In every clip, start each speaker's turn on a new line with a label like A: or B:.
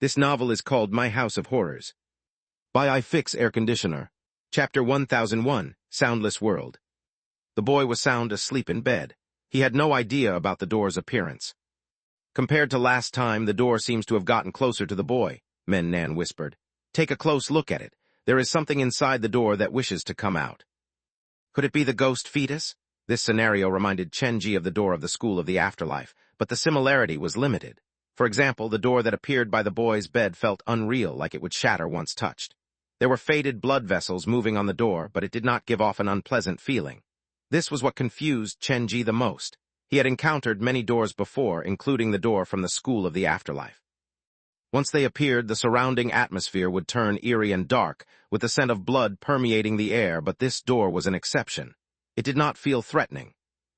A: This novel is called My House of Horrors. By I Fix Air Conditioner. Chapter 1001, Soundless World. The boy was sound asleep in bed. He had no idea about the door's appearance. Compared to last time, the door seems to have gotten closer to the boy, Nan whispered. Take a close look at it. There is something inside the door that wishes to come out. Could it be the ghost fetus? This scenario reminded Chenji of the door of the School of the Afterlife, but the similarity was limited. For example, the door that appeared by the boy's bed felt unreal, like it would shatter once touched. There were faded blood vessels moving on the door, but it did not give off an unpleasant feeling. This was what confused Chenji the most. He had encountered many doors before, including the door from the School of the Afterlife. Once they appeared, the surrounding atmosphere would turn eerie and dark, with the scent of blood permeating the air, but this door was an exception. It did not feel threatening.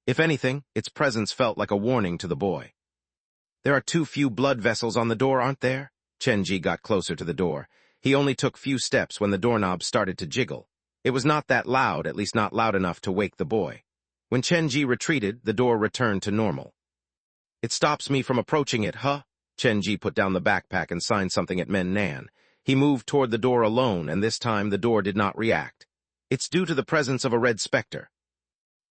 A: If anything, its presence felt like a warning to the boy. There are too few blood vessels on the door, aren't there? Chenji got closer to the door. He only took few steps when the doorknob started to jiggle. It was not that loud, at least not loud enough to wake the boy. When Chenji retreated, the door returned to normal. It stops me from approaching it, huh? Chenji put down the backpack and signed something at Nan. He moved toward the door alone, and this time the door did not react. It's due to the presence of a red specter.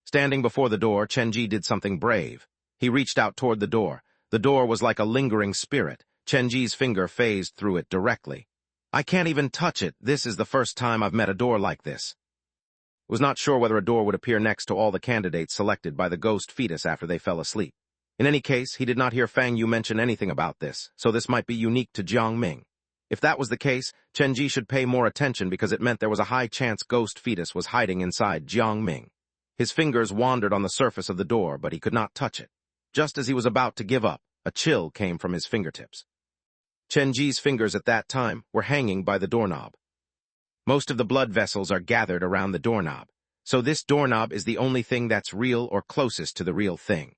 A: Standing before the door, Chenji did something brave. He reached out toward the door. The door was like a lingering spirit. Chenji's finger phased through it directly. I can't even touch it. This is the first time I've met a door like this. Was not sure whether a door would appear next to all the candidates selected by the ghost fetus after they fell asleep. In any case, he did not hear Fang Yu mention anything about this, so this might be unique to Jiang Ming. If that was the case, Chenji should pay more attention because it meant there was a high chance ghost fetus was hiding inside Jiang Ming. His fingers wandered on the surface of the door, but he could not touch it. Just as he was about to give up, a chill came from his fingertips. Chenji's fingers at that time were hanging by the doorknob. Most of the blood vessels are gathered around the doorknob, so this doorknob is the only thing that's real or closest to the real thing.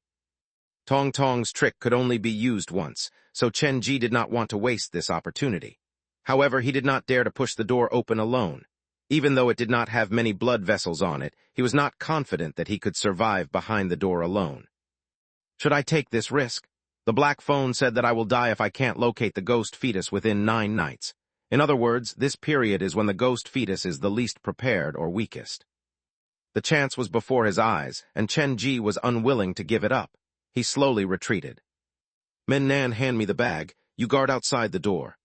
A: Tong Tong's trick could only be used once, so Chenji did not want to waste this opportunity. However, he did not dare to push the door open alone. Even though it did not have many blood vessels on it, he was not confident that he could survive behind the door alone. Should I take this risk? The black phone said that I will die if I can't locate the ghost fetus within 9 nights. In other words, this period is when the ghost fetus is the least prepared or weakest. The chance was before his eyes, and Chenji was unwilling to give it up. He slowly retreated. Nan, hand me the bag. You guard outside the door.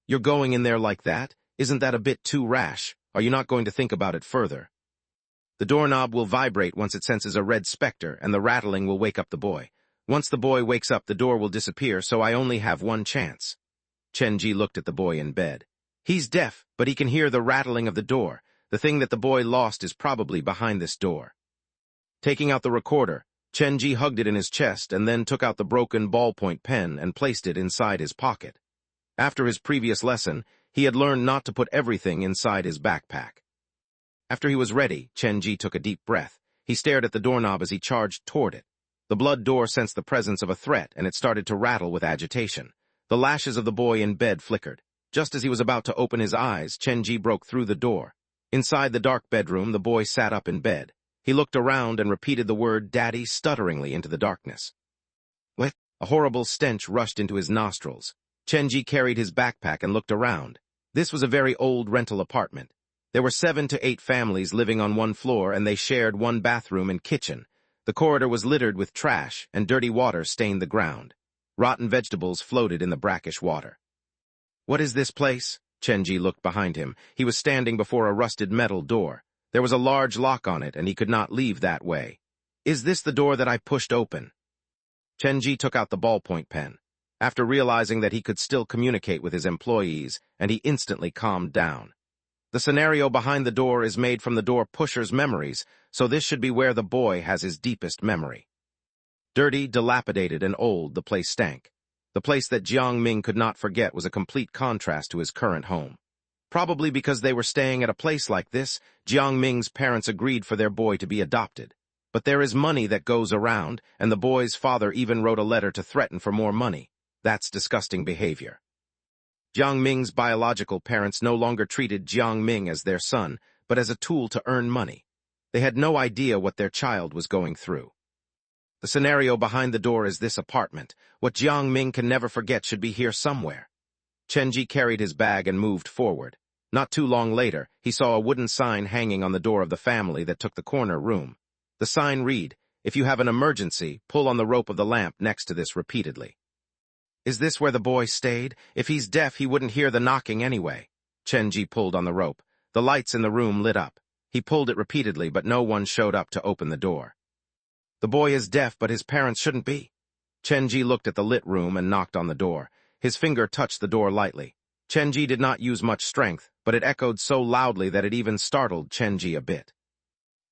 A: You're going in there like that? Isn't that a bit too rash? Are you not going to think about it further? The doorknob will vibrate once it senses a red specter, and the rattling will wake up the boy. Once the boy wakes up, the door will disappear, so I only have one chance. Chenji looked at the boy in bed. He's deaf, but he can hear the rattling of the door. The thing that the boy lost is probably behind this door. Taking out the recorder, Chenji hugged it in his chest and then took out the broken ballpoint pen and placed it inside his pocket. After his previous lesson, he had learned not to put everything inside his backpack. After he was ready, Chenji took a deep breath. He stared at the doorknob as he charged toward it. The blood door sensed the presence of a threat, and it started to rattle with agitation. The lashes of the boy in bed flickered. Just as he was about to open his eyes, Chenji broke through the door. Inside the dark bedroom, the boy sat up in bed. He looked around and repeated the word "Daddy" stutteringly into the darkness. What? A horrible stench rushed into his nostrils. Chenji carried his backpack and looked around. This was a very old rental apartment. There were 7 to 8 families living on one floor, and they shared one bathroom and kitchen. The corridor was littered with trash, and dirty water stained the ground. Rotten vegetables floated in the brackish water. What is this place? Chenji looked behind him. He was standing before a rusted metal door. There was a large lock on it, and he could not leave that way. Is this the door that I pushed open? Chenji took out the ballpoint pen. After realizing that he could still communicate with his employees, and he instantly calmed down. The scenario behind the door is made from the door pusher's memories, so this should be where the boy has his deepest memory. Dirty, dilapidated, and old, the place stank. The place that Jiang Ming could not forget was a complete contrast to his current home. Probably because they were staying at a place like this, Jiang Ming's parents agreed for their boy to be adopted. But there is money that goes around, and the boy's father even wrote a letter to threaten for more money. That's disgusting behavior. Jiang Ming's biological parents no longer treated Jiang Ming as their son, but as a tool to earn money. They had no idea what their child was going through. The scenario behind the door is this apartment. What Jiang Ming can never forget should be here somewhere. Chenji carried his bag and moved forward. Not too long later, he saw a wooden sign hanging on the door of the family that took the corner room. The sign read, "If you have an emergency, pull on the rope of the lamp next to this repeatedly." Is this where the boy stayed? If he's deaf, he wouldn't hear the knocking anyway. Chenji pulled on the rope. The lights in the room lit up. He pulled it repeatedly, but no one showed up to open the door. The boy is deaf, but his parents shouldn't be. Chenji looked at the lit room and knocked on the door. His finger touched the door lightly. Chenji did not use much strength, but it echoed so loudly that it even startled Chenji a bit.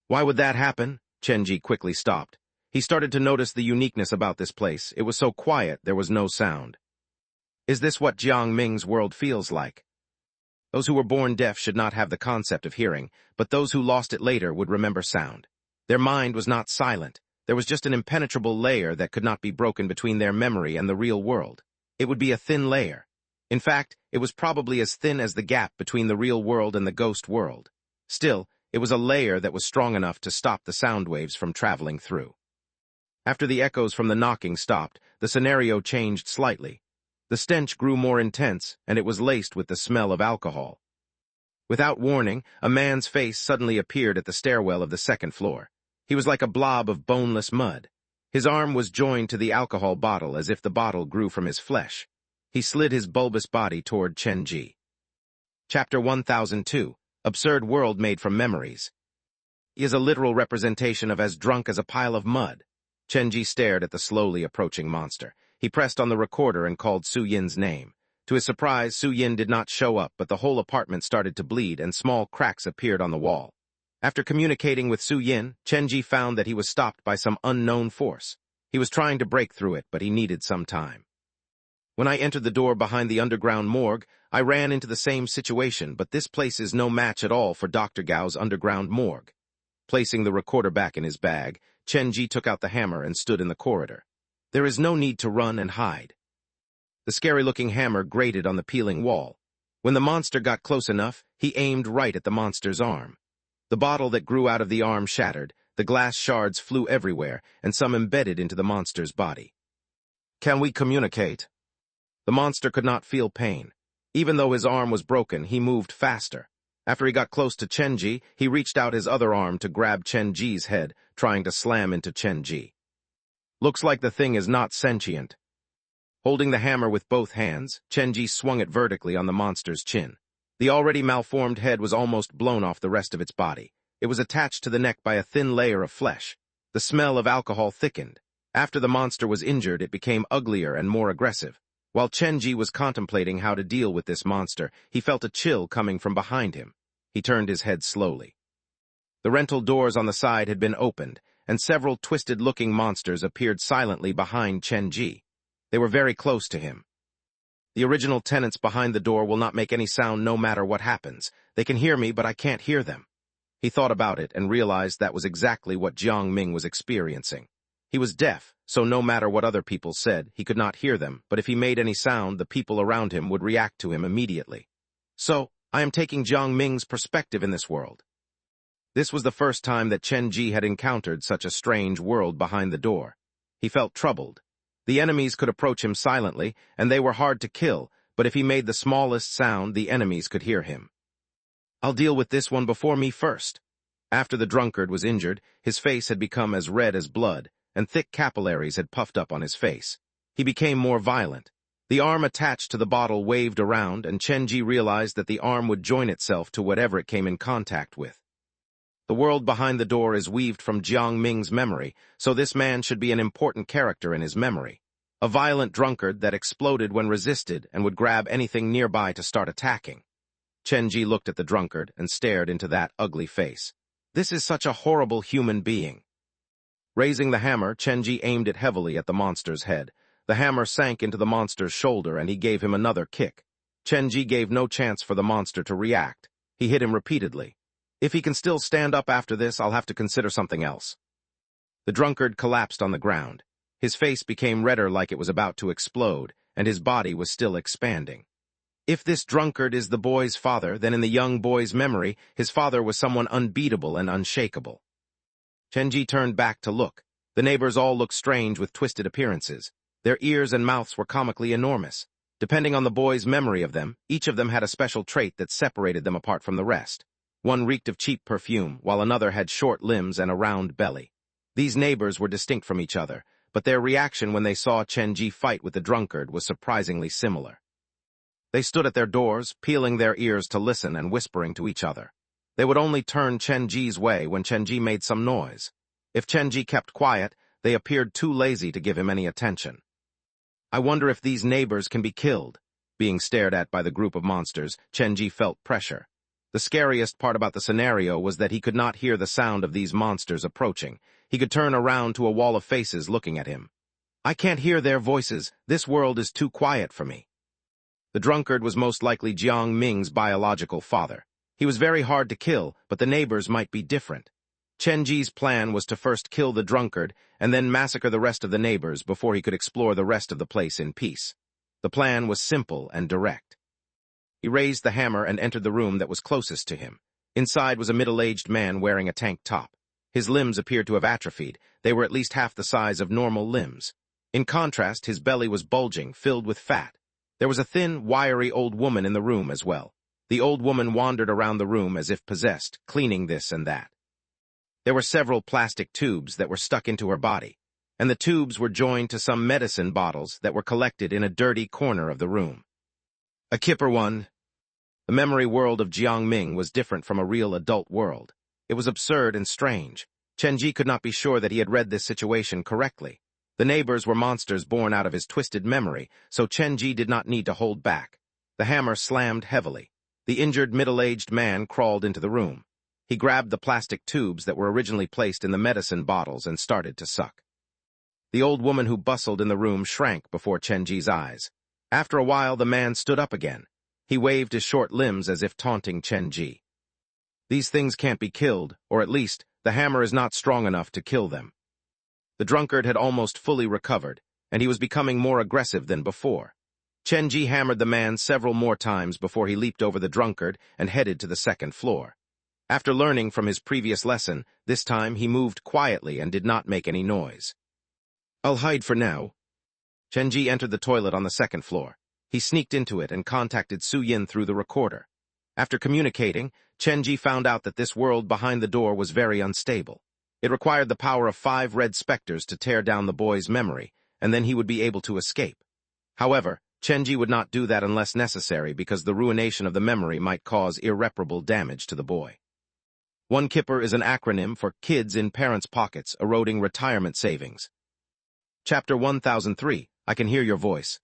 A: Why would that happen? Chenji quickly stopped. He started to notice the uniqueness about this place. It was so quiet, there was no sound. Is this what Jiang Ming's world feels like? Those who were born deaf should not have the concept of hearing, but those who lost it later would remember sound. Their mind was not silent. There was just an impenetrable layer that could not be broken between their memory and the real world. It would be a thin layer. In fact, it was probably as thin as the gap between the real world and the ghost world. Still, it was a layer that was strong enough to stop the sound waves from traveling through. After the echoes from the knocking stopped, the scenario changed slightly. The stench grew more intense, and it was laced with the smell of alcohol. Without warning, a man's face suddenly appeared at the stairwell of the second floor. He was like a blob of boneless mud. His arm was joined to the alcohol bottle as if the bottle grew from his flesh. He slid his bulbous body toward Chenji. Chapter 1002, Absurd World Made from Memories. He is a literal representation of as drunk as a pile of mud. Chenji stared at the slowly approaching monster. He pressed on the recorder and called Su Yin's name. To his surprise, Su Yin did not show up, but the whole apartment started to bleed and small cracks appeared on the wall. After communicating with Su Yin, Chenji found that he was stopped by some unknown force. He was trying to break through it, but he needed some time. When I entered the door behind the underground morgue, I ran into the same situation, but this place is no match at all for Dr. Gao's underground morgue. Placing the recorder back in his bag, Chenji took out the hammer and stood in the corridor. There is no need to run and hide. The scary-looking hammer grated on the peeling wall. When the monster got close enough, he aimed right at the monster's arm. The bottle that grew out of the arm shattered, the glass shards flew everywhere, and some embedded into the monster's body. Can we communicate? The monster could not feel pain. Even though his arm was broken, he moved faster. After he got close to Chenji, he reached out his other arm to grab Chenji's head, trying to slam into Chenji. Looks like the thing is not sentient. Holding the hammer with both hands, Chenji swung it vertically on the monster's chin. The already malformed head was almost blown off the rest of its body. It was attached to the neck by a thin layer of flesh. The smell of alcohol thickened. After the monster was injured, it became uglier and more aggressive. While Chenji was contemplating how to deal with this monster, he felt a chill coming from behind him. He turned his head slowly. The rental doors on the side had been opened, and several twisted-looking monsters appeared silently behind Chenji. They were very close to him. The original tenants behind the door will not make any sound no matter what happens. They can hear me, but I can't hear them. He thought about it and realized that was exactly what Jiang Ming was experiencing. He was deaf, so no matter what other people said, he could not hear them, but if he made any sound, the people around him would react to him immediately. So, I am taking Jiang Ming's perspective in this world. This was the first time that Chenji had encountered such a strange world behind the door. He felt troubled. The enemies could approach him silently, and they were hard to kill, but if he made the smallest sound, the enemies could hear him. I'll deal with this one before me first. After the drunkard was injured, his face had become as red as blood, and thick capillaries had puffed up on his face. He became more violent. The arm attached to the bottle waved around, and Chenji realized that the arm would join itself to whatever it came in contact with. The world behind the door is weaved from Jiang Ming's memory, so this man should be an important character in his memory. A violent drunkard that exploded when resisted and would grab anything nearby to start attacking. Chenji looked at the drunkard and stared into that ugly face. This is such a horrible human being. Raising the hammer, Chenji aimed it heavily at the monster's head. The hammer sank into the monster's shoulder and he gave him another kick. Chenji gave no chance for the monster to react. He hit him repeatedly. If he can still stand up after this, I'll have to consider something else. The drunkard collapsed on the ground. His face became redder like it was about to explode, and his body was still expanding. If this drunkard is the boy's father, then in the young boy's memory, his father was someone unbeatable and unshakable. Chenji turned back to look. The neighbors all looked strange with twisted appearances. Their ears and mouths were comically enormous. Depending on the boy's memory of them, each of them had a special trait that separated them apart from the rest. One reeked of cheap perfume, while another had short limbs and a round belly. These neighbors were distinct from each other, but their reaction when they saw Chen-ji fight with the drunkard was surprisingly similar. They stood at their doors, peeling their ears to listen and whispering to each other. They would only turn Chen-ji's way when Chen-ji made some noise. If Chen-ji kept quiet, they appeared too lazy to give him any attention. I wonder if these neighbors can be killed. Being stared at by the group of monsters, Chen-ji felt pressure. The scariest part about the scenario was that he could not hear the sound of these monsters approaching. He could turn around to a wall of faces looking at him. I can't hear their voices. This world is too quiet for me. The drunkard was most likely Jiang Ming's biological father. He was very hard to kill, but the neighbors might be different. Chen-ji's plan was to first kill the drunkard and then massacre the rest of the neighbors before he could explore the rest of the place in peace. The plan was simple and direct. He raised the hammer and entered the room that was closest to him. Inside was a middle-aged man wearing a tank top. His limbs appeared to have atrophied. They were at least half the size of normal limbs. In contrast, his belly was bulging, filled with fat. There was a thin, wiry old woman in the room as well. The old woman wandered around the room as if possessed, cleaning this and that. There were several plastic tubes that were stuck into her body, and the tubes were joined to some medicine bottles that were collected in a dirty corner of the room. A kipper one. The memory world of Jiang Ming was different from a real adult world. It was absurd and strange. Chen-ji could not be sure that he had read this situation correctly. The neighbors were monsters born out of his twisted memory, so Chen-ji did not need to hold back. The hammer slammed heavily. The injured middle-aged man crawled into the room. He grabbed the plastic tubes that were originally placed in the medicine bottles and started to suck. The old woman who bustled in the room shrank before Chen-ji's eyes. After a while, the man stood up again. He waved his short limbs as if taunting Chen-ji. These things can't be killed, or at least, the hammer is not strong enough to kill them. The drunkard had almost fully recovered, and he was becoming more aggressive than before. Chen-ji hammered the man several more times before he leaped over the drunkard and headed to the second floor. After learning from his previous lesson, this time he moved quietly and did not make any noise. I'll hide for now. Chen-ji entered the toilet on the second floor. He sneaked into it and contacted Su-yin through the recorder. After communicating, Chen-ji found out that this world behind the door was very unstable. It required the power of 5 red specters to tear down the boy's memory, and then he would be able to escape. However, Chen-ji would not do that unless necessary because the ruination of the memory might cause irreparable damage to the boy. One kipper is an acronym for Kids in Parents' Pockets, Eroding Retirement Savings. Chapter 1003, I Can Hear Your Voice.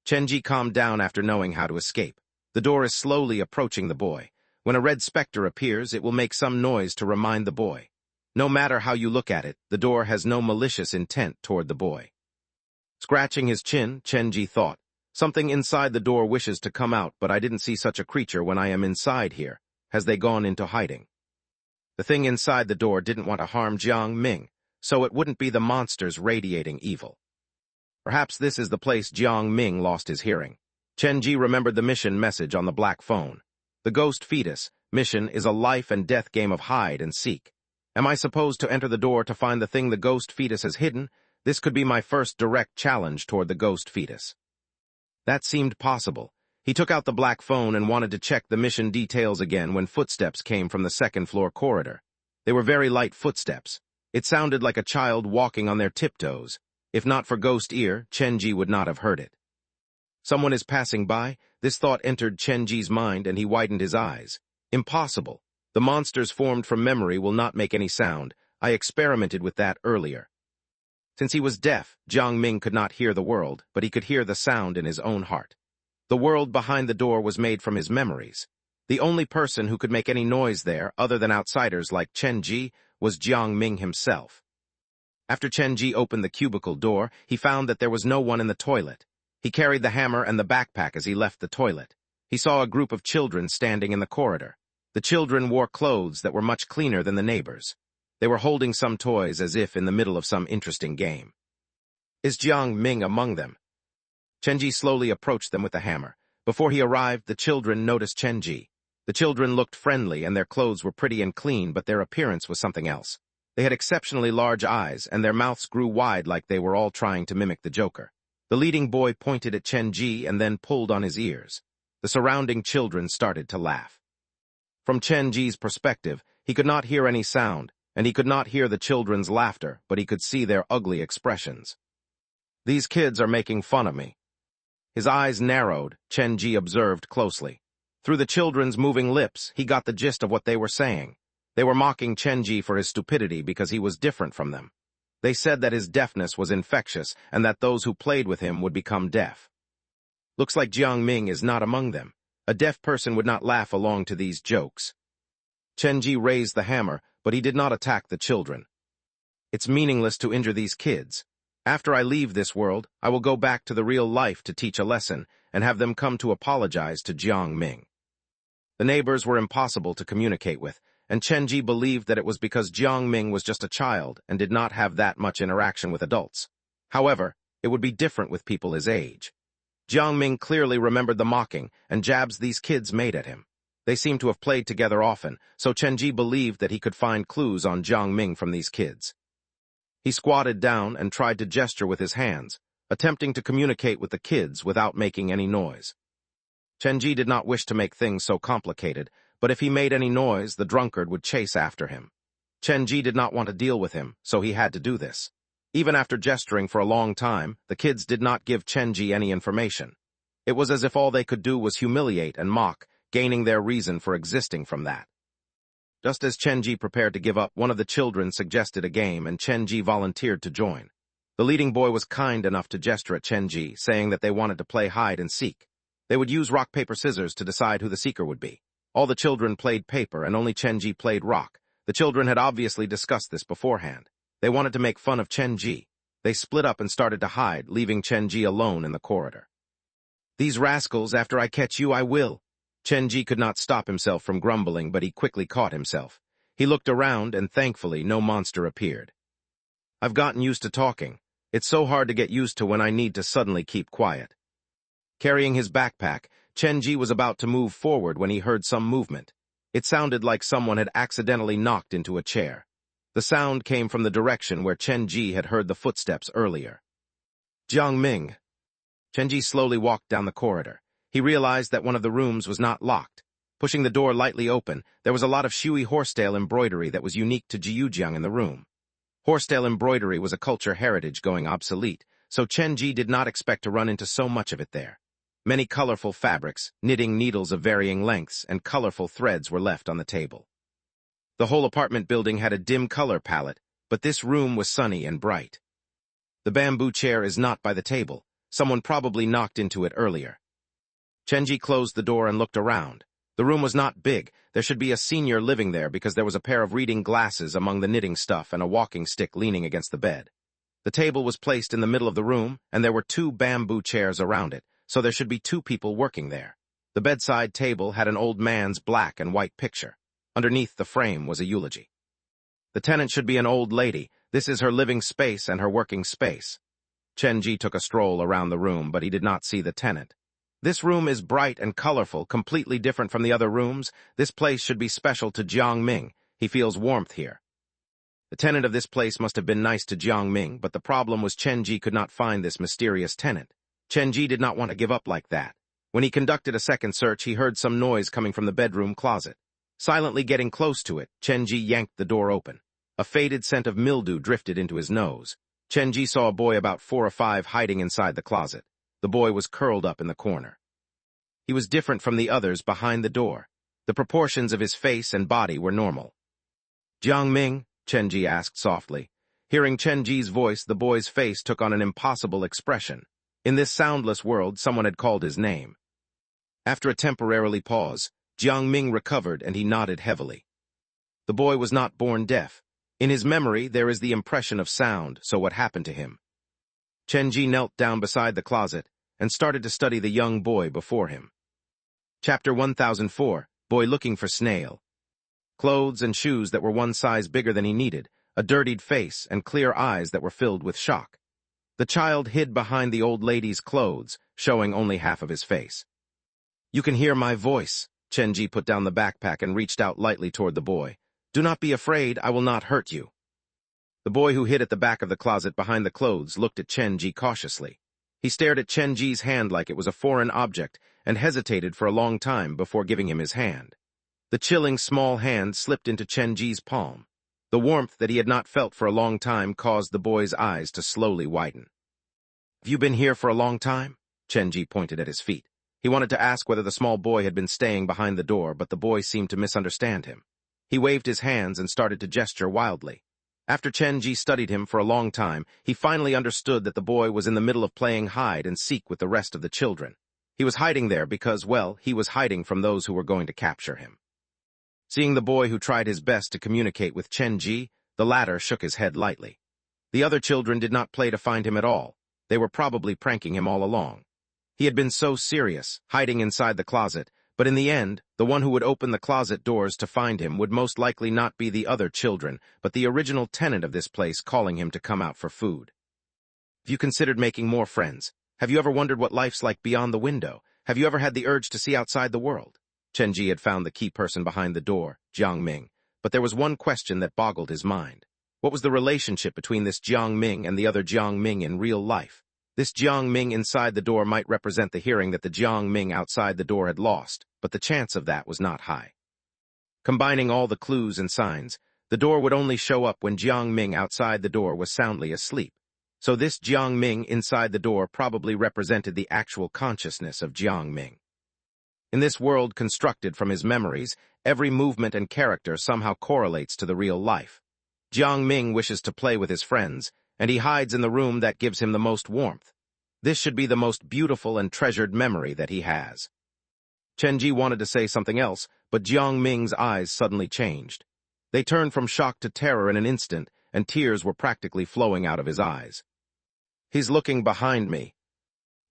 A: Chen-ji calmed down after knowing how to escape. The door is slowly approaching the boy. When a red specter appears, it will make some noise to remind the boy. No matter how you look at it, the door has no malicious intent toward the boy. Scratching his chin, Chen-ji thought, something inside the door wishes to come out, but I didn't see such a creature when I am inside here. Has they gone into hiding? The thing inside the door didn't want to harm Jiang Ming, so it wouldn't be the monsters radiating evil. Perhaps this is the place Jiang Ming lost his hearing. Chen-ji remembered the mission message on the black phone. The ghost fetus mission is a life and death game of hide and seek. Am I supposed to enter the door to find the thing the ghost fetus has hidden? This could be my first direct challenge toward the ghost fetus. That seemed possible. He took out the black phone and wanted to check the mission details again when footsteps came from the second-floor corridor. They were very light footsteps. It sounded like a child walking on their tiptoes. If not for ghost ear, Chen-ji would not have heard it. Someone is passing by? This thought entered Chen-ji's mind and he widened his eyes. Impossible. The monsters formed from memory will not make any sound. I experimented with that earlier. Since he was deaf, Jiang Ming could not hear the world, but he could hear the sound in his own heart. The world behind the door was made from his memories. The only person who could make any noise there, other than outsiders like Chen-ji, was Jiang Ming himself. After Chen-ji opened the cubicle door, he found that there was no one in the toilet. He carried the hammer and the backpack as he left the toilet. He saw a group of children standing in the corridor. The children wore clothes that were much cleaner than the neighbors. They were holding some toys as if in the middle of some interesting game. Is Jiang Ming among them? Chen-ji slowly approached them with the hammer. Before he arrived, the children noticed Chen-ji. The children looked friendly and their clothes were pretty and clean, but their appearance was something else. They had exceptionally large eyes, and their mouths grew wide like they were all trying to mimic the Joker. The leading boy pointed at Chen Ji and then pulled on his ears. The surrounding children started to laugh. From Chen Ji's perspective, he could not hear any sound, and he could not hear the children's laughter, but he could see their ugly expressions. These kids are making fun of me. His eyes narrowed, Chen Ji observed closely. Through the children's moving lips, he got the gist of what they were saying. They were mocking Chen Ji for his stupidity because he was different from them. They said that his deafness was infectious and that those who played with him would become deaf. Looks like Jiang Ming is not among them. A deaf person would not laugh along to these jokes. Chen Ji raised the hammer, but he did not attack the children. It's meaningless to injure these kids. After I leave this world, I will go back to the real life to teach a lesson and have them come to apologize to Jiang Ming. The neighbors were impossible to communicate with, and Chen Ji believed that it was because Jiang Ming was just a child and did not have that much interaction with adults. However, it would be different with people his age. Jiang Ming clearly remembered the mocking and jabs these kids made at him. They seemed to have played together often, so Chen Ji believed that he could find clues on Jiang Ming from these kids. He squatted down and tried to gesture with his hands, attempting to communicate with the kids without making any noise. Chen Ji did not wish to make things so complicated, but if he made any noise, the drunkard would chase after him. Chen Ji did not want to deal with him, so he had to do this. Even after gesturing for a long time, the kids did not give Chen Ji any information. It was as if all they could do was humiliate and mock, gaining their reason for existing from that. Just as Chen Ji prepared to give up, one of the children suggested a game, and Chen Ji volunteered to join. The leading boy was kind enough to gesture at Chen Ji, saying that they wanted to play hide and seek. They would use rock, paper, scissors to decide who the seeker would be. All the children played paper, and only Chen Ji played rock. The children had obviously discussed this beforehand. They wanted to make fun of Chen Ji. They split up and started to hide, leaving Chen Ji alone in the corridor. "These rascals, after I catch you, I will." Chen Ji could not stop himself from grumbling, but he quickly caught himself. He looked around, and thankfully no monster appeared. "I've gotten used to talking. It's so hard to get used to when I need to suddenly keep quiet." Carrying his backpack, Chen Ji was about to move forward when he heard some movement. It sounded like someone had accidentally knocked into a chair. The sound came from the direction where Chen Ji had heard the footsteps earlier. "Jiang Ming." Chen Ji slowly walked down the corridor. He realized that one of the rooms was not locked. Pushing the door lightly open, there was a lot of Shui horsetail embroidery that was unique to Jiujiang in the room. Horsetail embroidery was a culture heritage going obsolete, so Chen Ji did not expect to run into so much of it there. Many colorful fabrics, knitting needles of varying lengths, and colorful threads were left on the table. The whole apartment building had a dim color palette, but this room was sunny and bright. The bamboo chair is not by the table. Someone probably knocked into it earlier. Chen Ji closed the door and looked around. The room was not big. There should be a senior living there because there was a pair of reading glasses among the knitting stuff and a walking stick leaning against the bed. The table was placed in the middle of the room, and there were 2 bamboo chairs around it, so there should be 2 people working there. The bedside table had an old man's black and white picture. Underneath the frame was a eulogy. The tenant should be an old lady. This is her living space and her working space. Chen Ji took a stroll around the room, but he did not see the tenant. This room is bright and colorful, completely different from the other rooms. This place should be special to Jiang Ming. He feels warmth here. The tenant of this place must have been nice to Jiang Ming, but the problem was Chen Ji could not find this mysterious tenant. Chen Ji did not want to give up like that. When he conducted a second search, he heard some noise coming from the bedroom closet. Silently getting close to it, Chen Ji yanked the door open. A faded scent of mildew drifted into his nose. Chen Ji saw a boy about 4 or 5 hiding inside the closet. The boy was curled up in the corner. He was different from the others behind the door. The proportions of his face and body were normal. "Jiang Ming?" Chen Ji asked softly. Hearing Chen Ji's voice, the boy's face took on an impossible expression. In this soundless world, someone had called his name. After a temporary pause, Jiang Ming recovered and he nodded heavily. The boy was not born deaf. In his memory, there is the impression of sound, so what happened to him? Chen Ji knelt down beside the closet and started to study the young boy before him. Chapter 1004, Boy Looking for Snail. Clothes and shoes that were 1 size bigger than he needed, a dirtied face, and clear eyes that were filled with shock. The child hid behind the old lady's clothes, showing only half of his face. "You can hear my voice." Chen Ji put down the backpack and reached out lightly toward the boy. "Do not be afraid, I will not hurt you." The boy who hid at the back of the closet behind the clothes looked at Chen Ji cautiously. He stared at Chen Ji's hand like it was a foreign object and hesitated for a long time before giving him his hand. The chilling small hand slipped into Chen Ji's palm. The warmth that he had not felt for a long time caused the boy's eyes to slowly widen. "Have you been here for a long time?" Chen Ji pointed at his feet. He wanted to ask whether the small boy had been staying behind the door, but the boy seemed to misunderstand him. He waved his hands and started to gesture wildly. After Chen Ji studied him for a long time, he finally understood that the boy was in the middle of playing hide and seek with the rest of the children. He was hiding there because, well, he was hiding from those who were going to capture him. Seeing the boy who tried his best to communicate with Chen Ji, the latter shook his head lightly. The other children did not play to find him at all. They were probably pranking him all along. He had been so serious, hiding inside the closet, but in the end, the one who would open the closet doors to find him would most likely not be the other children, but the original tenant of this place calling him to come out for food. Have you considered making more friends? Have you ever wondered what life's like beyond the window? Have you ever had the urge to see outside the world? Chen Ji had found the key person behind the door, Jiang Ming, but there was one question that boggled his mind. What was the relationship between this Jiang Ming and the other Jiang Ming in real life? This Jiang Ming inside the door might represent the hearing that the Jiang Ming outside the door had lost, but the chance of that was not high. Combining all the clues and signs, the door would only show up when Jiang Ming outside the door was soundly asleep. So this Jiang Ming inside the door probably represented the actual consciousness of Jiang Ming. In this world constructed from his memories, every movement and character somehow correlates to the real life. Jiang Ming wishes to play with his friends, and he hides in the room that gives him the most warmth. This should be the most beautiful and treasured memory that he has. Chen Ji wanted to say something else, but Jiang Ming's eyes suddenly changed. They turned from shock to terror in an instant, and tears were practically flowing out of his eyes. "He's looking behind me."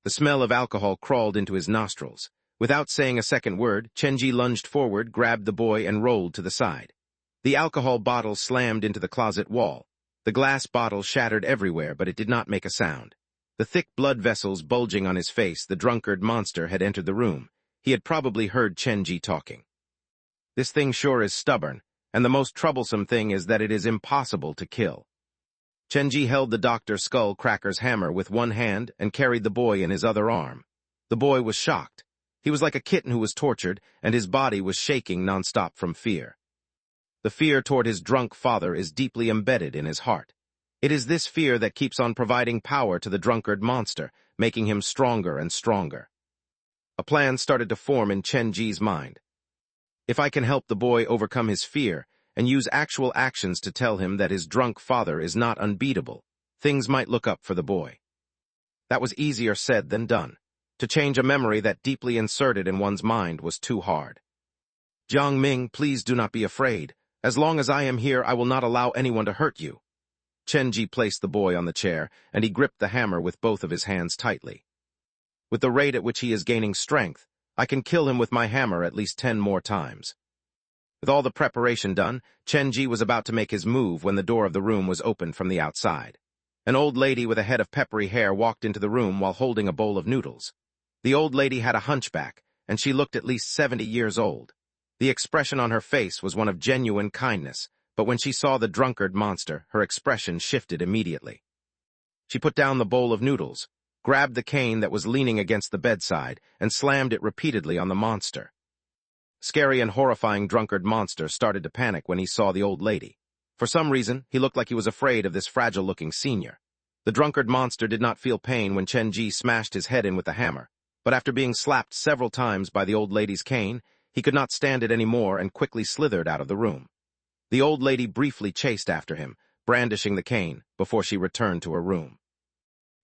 A: The smell of alcohol crawled into his nostrils. Without saying a second word, Chen Ji lunged forward, grabbed the boy, and rolled to the side. The alcohol bottle slammed into the closet wall. The glass bottle shattered everywhere, but it did not make a sound. The thick blood vessels bulging on his face, the drunkard monster had entered the room. He had probably heard Chen Ji talking. "This thing sure is stubborn, and the most troublesome thing is that it is impossible to kill." Chen Ji held the Dr. Skull Cracker's hammer with one hand and carried the boy in his other arm. The boy was shocked. He was like a kitten who was tortured, and his body was shaking nonstop from fear. The fear toward his drunk father is deeply embedded in his heart. It is this fear that keeps on providing power to the drunkard monster, making him stronger and stronger. A plan started to form in Chen Ji's mind. If I can help the boy overcome his fear and use actual actions to tell him that his drunk father is not unbeatable, things might look up for the boy. That was easier said than done. To change a memory that deeply inserted in one's mind was too hard. "Jiang Ming, please do not be afraid. As long as I am here, I will not allow anyone to hurt you." Chen Ji placed the boy on the chair, and he gripped the hammer with both of his hands tightly. "With the rate at which he is gaining strength, I can kill him with my hammer at least 10 more times." With all the preparation done, Chen Ji was about to make his move when the door of the room was opened from the outside. An old lady with a head of peppery hair walked into the room while holding a bowl of noodles. The old lady had a hunchback, and she looked at least 70 years old. The expression on her face was one of genuine kindness, but when she saw the drunkard monster, her expression shifted immediately. She put down the bowl of noodles, grabbed the cane that was leaning against the bedside, and slammed it repeatedly on the monster. Scary and horrifying drunkard monster started to panic when he saw the old lady. For some reason, he looked like he was afraid of this fragile-looking senior. The drunkard monster did not feel pain when Chen Ji smashed his head in with the hammer, but after being slapped several times by the old lady's cane, he could not stand it anymore and quickly slithered out of the room. The old lady briefly chased after him, brandishing the cane, before she returned to her room.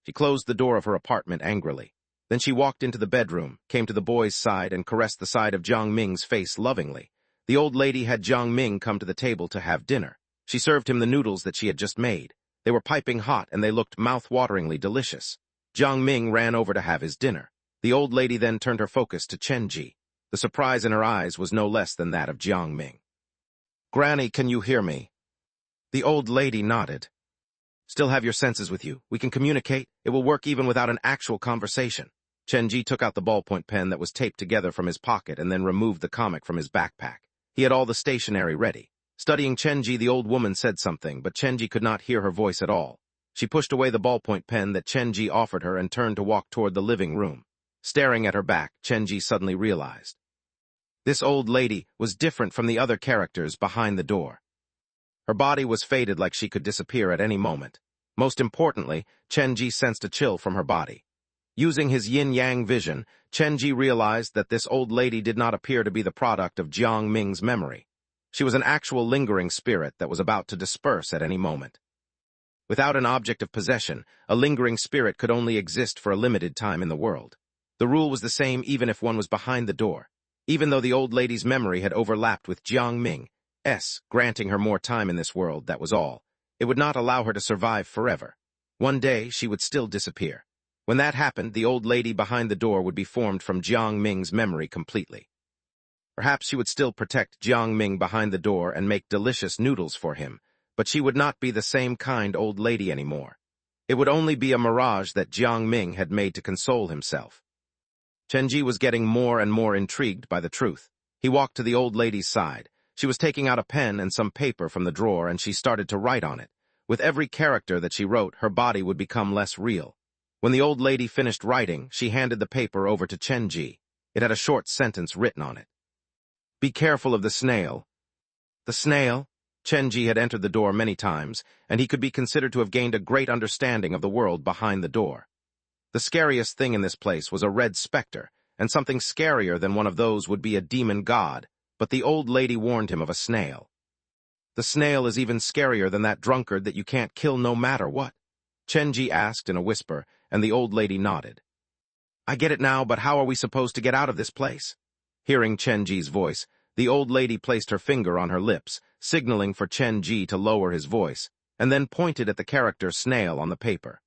A: She closed the door of her apartment angrily. Then she walked into the bedroom, came to the boy's side, and caressed the side of Jiang Ming's face lovingly. The old lady had Jiang Ming come to the table to have dinner. She served him the noodles that she had just made. They were piping hot, and they looked mouth-wateringly delicious. Jiang Ming ran over to have his dinner. The old lady then turned her focus to Chen Ji. The surprise in her eyes was no less than that of Jiang Ming. "Granny, can you hear me?" The old lady nodded. "Still have your senses with you. We can communicate. It will work even without an actual conversation." Chen Ji took out the ballpoint pen that was taped together from his pocket and then removed the comic from his backpack. He had all the stationery ready. Studying Chen Ji, the old woman said something, but Chen Ji could not hear her voice at all. She pushed away the ballpoint pen that Chenji offered her and turned to walk toward the living room. Staring at her back, Chenji suddenly realized. This old lady was different from the other characters behind the door. Her body was faded like she could disappear at any moment. Most importantly, Chenji sensed a chill from her body. Using his yin-yang vision, Chenji realized that this old lady did not appear to be the product of Jiang Ming's memory. She was an actual lingering spirit that was about to disperse at any moment. Without an object of possession, a lingering spirit could only exist for a limited time in the world. The rule was the same even if one was behind the door. Even though the old lady's memory had overlapped with Jiang Ming's, granting her more time in this world, that was all. It would not allow her to survive forever. One day, she would still disappear. When that happened, the old lady behind the door would be formed from Jiang Ming's memory completely. Perhaps she would still protect Jiang Ming behind the door and make delicious noodles for him, but she would not be the same kind old lady anymore. It would only be a mirage that Jiang Ming had made to console himself. Chenji was getting more and more intrigued by the truth. He walked to the old lady's side. She was taking out a pen and some paper from the drawer, and she started to write on it. With every character that she wrote, her body would become less real. When the old lady finished writing, she handed the paper over to Chenji. It had a short sentence written on it. "Be careful of the snail." The snail? Chenji had entered the door many times, and he could be considered to have gained a great understanding of the world behind the door. The scariest thing in this place was a red specter, and something scarier than one of those would be a demon god, but the old lady warned him of a snail. "The snail is even scarier than that drunkard that you can't kill no matter what?" Chenji asked in a whisper, and the old lady nodded. "I get it now, but how are we supposed to get out of this place?" Hearing Chenji's voice, the old lady placed her finger on her lips, signaling for Chenji to lower his voice, and then pointed at the character snail on the paper.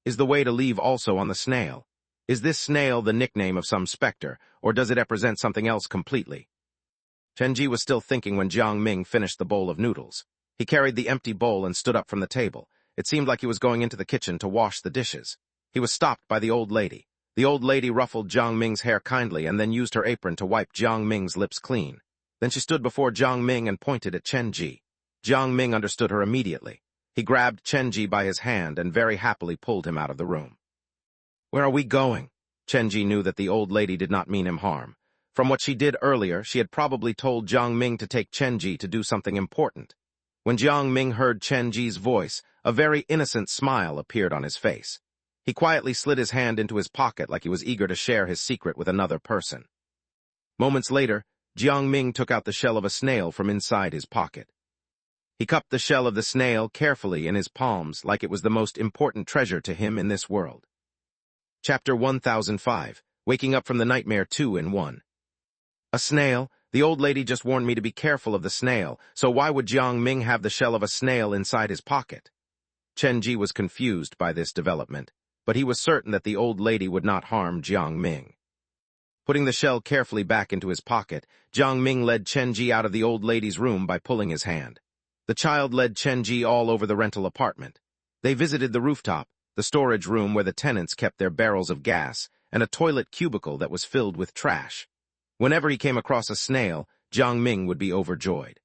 A: "Is the way to leave also on the snail? Is this snail the nickname of some specter, or does it represent something else completely?" Chenji was still thinking when Jiang Ming finished the bowl of noodles. He carried the empty bowl and stood up from the table. It seemed like he was going into the kitchen to wash the dishes. He was stopped by the old lady. The old lady ruffled Jiang Ming's hair kindly and then used her apron to wipe Jiang Ming's lips clean. Then she stood before Jiang Ming and pointed at Chenji. Jiang Ming understood her immediately. He grabbed Chenji by his hand and very happily pulled him out of the room. "Where are we going?" Chenji knew that the old lady did not mean him harm. From what she did earlier, she had probably told Jiang Ming to take Chenji to do something important. When Jiang Ming heard Chenji's voice, a very innocent smile appeared on his face. He quietly slid his hand into his pocket like he was eager to share his secret with another person. Moments later, Jiang Ming took out the shell of a snail from inside his pocket. He cupped the shell of the snail carefully in his palms like it was the most important treasure to him in this world. Chapter 1005, Waking Up from the Nightmare 2 in 1. "A snail? The old lady just warned me to be careful of the snail, so why would Jiang Ming have the shell of a snail inside his pocket?" Chenji was confused by this development, but he was certain that the old lady would not harm Jiang Ming. Putting the shell carefully back into his pocket, Jiang Ming led Chenji out of the old lady's room by pulling his hand. The child led Chenji all over the rental apartment. They visited the rooftop, the storage room where the tenants kept their barrels of gas, and a toilet cubicle that was filled with trash. Whenever he came across a snail, Jiang Ming would be overjoyed.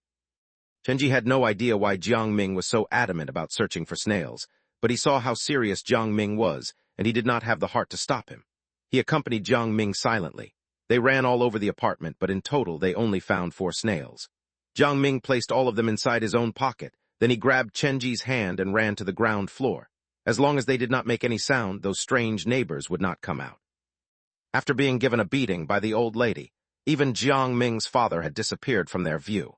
A: Chenji had no idea why Jiang Ming was so adamant about searching for snails, but he saw how serious Jiang Ming was, and he did not have the heart to stop him. He accompanied Jiang Ming silently. They ran all over the apartment, but in total they only found 4 snails. Jiang Ming placed all of them inside his own pocket. Then he grabbed Chenji's hand and ran to the ground floor. As long as they did not make any sound, those strange neighbors would not come out. After being given a beating by the old lady, even Jiang Ming's father had disappeared from their view.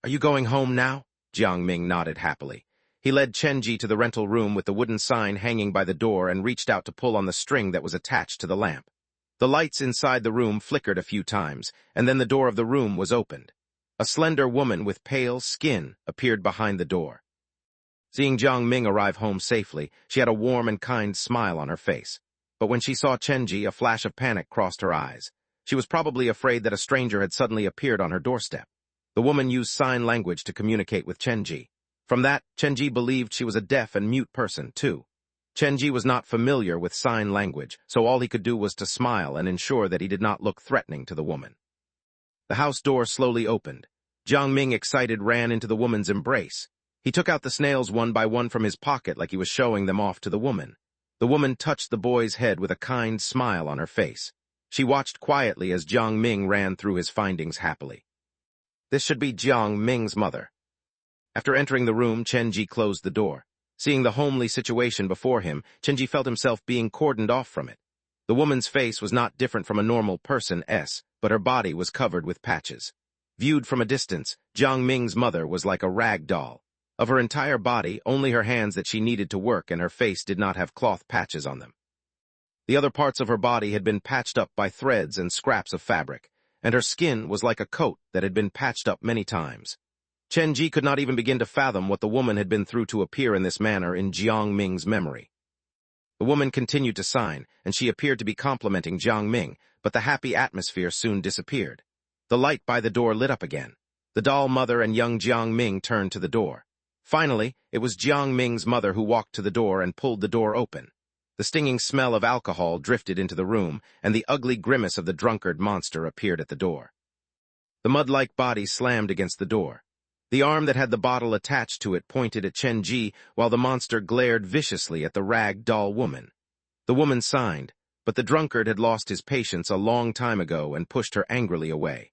A: "Are you going home now?" Jiang Ming nodded happily. He led Chenji to the rental room with the wooden sign hanging by the door and reached out to pull on the string that was attached to the lamp. The lights inside the room flickered a few times, and then the door of the room was opened. A slender woman with pale skin appeared behind the door. Seeing Jiang Ming arrive home safely, she had a warm and kind smile on her face. But when she saw Chenji, a flash of panic crossed her eyes. She was probably afraid that a stranger had suddenly appeared on her doorstep. The woman used sign language to communicate with Chenji. From that, Chenji believed she was a deaf and mute person, too. Chenji was not familiar with sign language, so all he could do was to smile and ensure that he did not look threatening to the woman. The house door slowly opened. Jiang Ming, excited, ran into the woman's embrace. He took out the snails one by one from his pocket like he was showing them off to the woman. The woman touched the boy's head with a kind smile on her face. She watched quietly as Jiang Ming ran through his findings happily. This should be Jiang Ming's mother. After entering the room, Chenji closed the door. Seeing the homely situation before him, Chenji felt himself being cordoned off from it. The woman's face was not different from a normal person's, but her body was covered with patches. Viewed from a distance, Jiang Ming's mother was like a rag doll. Of her entire body, only her hands that she needed to work and her face did not have cloth patches on them. The other parts of her body had been patched up by threads and scraps of fabric, and her skin was like a coat that had been patched up many times. Chenji could not even begin to fathom what the woman had been through to appear in this manner in Jiang Ming's memory. The woman continued to sign, and she appeared to be complimenting Jiang Ming, but the happy atmosphere soon disappeared. The light by the door lit up again. The doll mother and young Jiang Ming turned to the door. Finally, it was Jiang Ming's mother who walked to the door and pulled the door open. The stinging smell of alcohol drifted into the room, and the ugly grimace of the drunkard monster appeared at the door. The mud-like body slammed against the door. The arm that had the bottle attached to it pointed at Chenji, while the monster glared viciously at the rag doll woman. The woman signed, but the drunkard had lost his patience a long time ago and pushed her angrily away.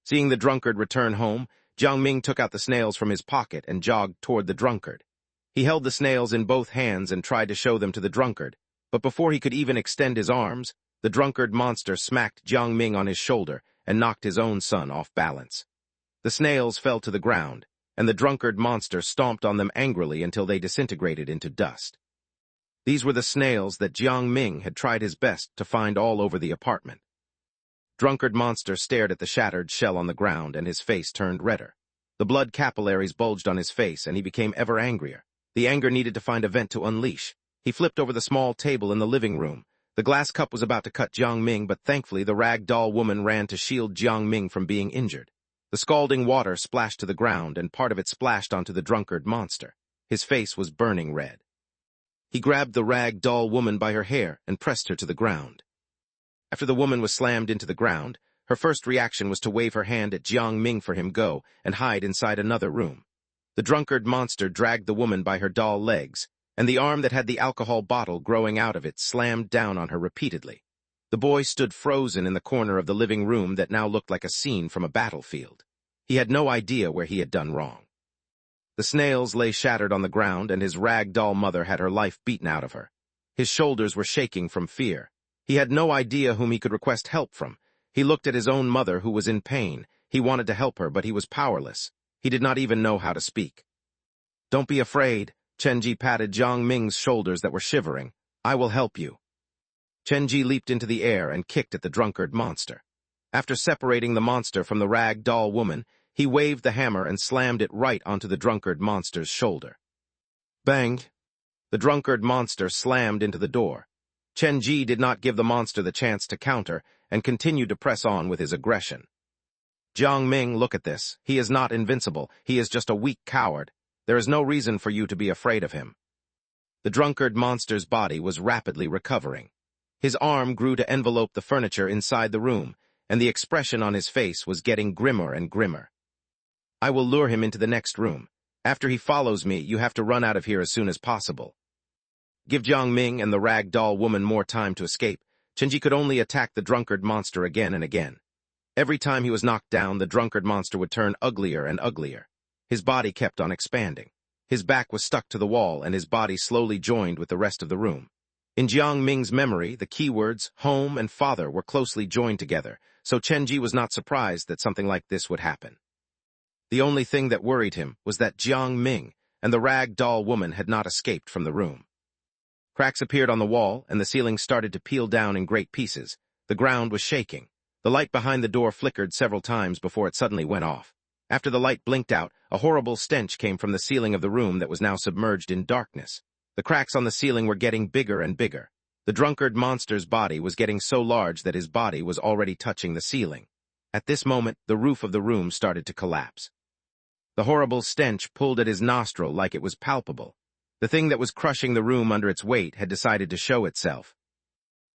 A: Seeing the drunkard return home, Jiang Ming took out the snails from his pocket and jogged toward the drunkard. He held the snails in both hands and tried to show them to the drunkard, but before he could even extend his arms, the drunkard monster smacked Jiang Ming on his shoulder and knocked his own son off balance. The snails fell to the ground, and the drunkard monster stomped on them angrily until they disintegrated into dust. These were the snails that Jiang Ming had tried his best to find all over the apartment. Drunkard monster stared at the shattered shell on the ground, and his face turned redder. The blood capillaries bulged on his face, and he became ever angrier. The anger needed to find a vent to unleash. He flipped over the small table in the living room. The glass cup was about to cut Jiang Ming, but thankfully the rag doll woman ran to shield Jiang Ming from being injured. The scalding water splashed to the ground, and part of it splashed onto the drunkard monster. His face was burning red. He grabbed the rag doll woman by her hair and pressed her to the ground. After the woman was slammed into the ground, her first reaction was to wave her hand at Jiang Ming for him go and hide inside another room. The drunkard monster dragged the woman by her doll legs, and the arm that had the alcohol bottle growing out of it slammed down on her repeatedly. The boy stood frozen in the corner of the living room that now looked like a scene from a battlefield. He had no idea where he had done wrong. The snails lay shattered on the ground, and his rag doll mother had her life beaten out of her. His shoulders were shaking from fear. He had no idea whom he could request help from. He looked at his own mother, who was in pain. He wanted to help her, but he was powerless. He did not even know how to speak. "Don't be afraid," Chenji patted Jiang Ming's shoulders that were shivering. "I will help you." Chenji leaped into the air and kicked at the drunkard monster. After separating the monster from the rag doll woman, he waved the hammer and slammed it right onto the drunkard monster's shoulder. Bang! The drunkard monster slammed into the door. Chenji did not give the monster the chance to counter and continued to press on with his aggression. "Jiang Ming, look at this. He is not invincible. He is just a weak coward. There is no reason for you to be afraid of him." The drunkard monster's body was rapidly recovering. His arm grew to envelope the furniture inside the room, and the expression on his face was getting grimmer and grimmer. "I will lure him into the next room. After he follows me, you have to run out of here as soon as possible." Give Jiang Ming and the rag doll woman more time to escape. Chenji could only attack the drunkard monster again and again. Every time he was knocked down, the drunkard monster would turn uglier and uglier. His body kept on expanding. His back was stuck to the wall, and his body slowly joined with the rest of the room. In Jiang Ming's memory, the keywords home and father were closely joined together, so Chenji was not surprised that something like this would happen. The only thing that worried him was that Jiang Ming and the rag doll woman had not escaped from the room. Cracks appeared on the wall, and the ceiling started to peel down in great pieces. The ground was shaking. The light behind the door flickered several times before it suddenly went off. After the light blinked out, a horrible stench came from the ceiling of the room that was now submerged in darkness. The cracks on the ceiling were getting bigger and bigger. The drunkard monster's body was getting so large that his body was already touching the ceiling. At this moment, the roof of the room started to collapse. The horrible stench pulled at his nostril like it was palpable. The thing that was crushing the room under its weight had decided to show itself.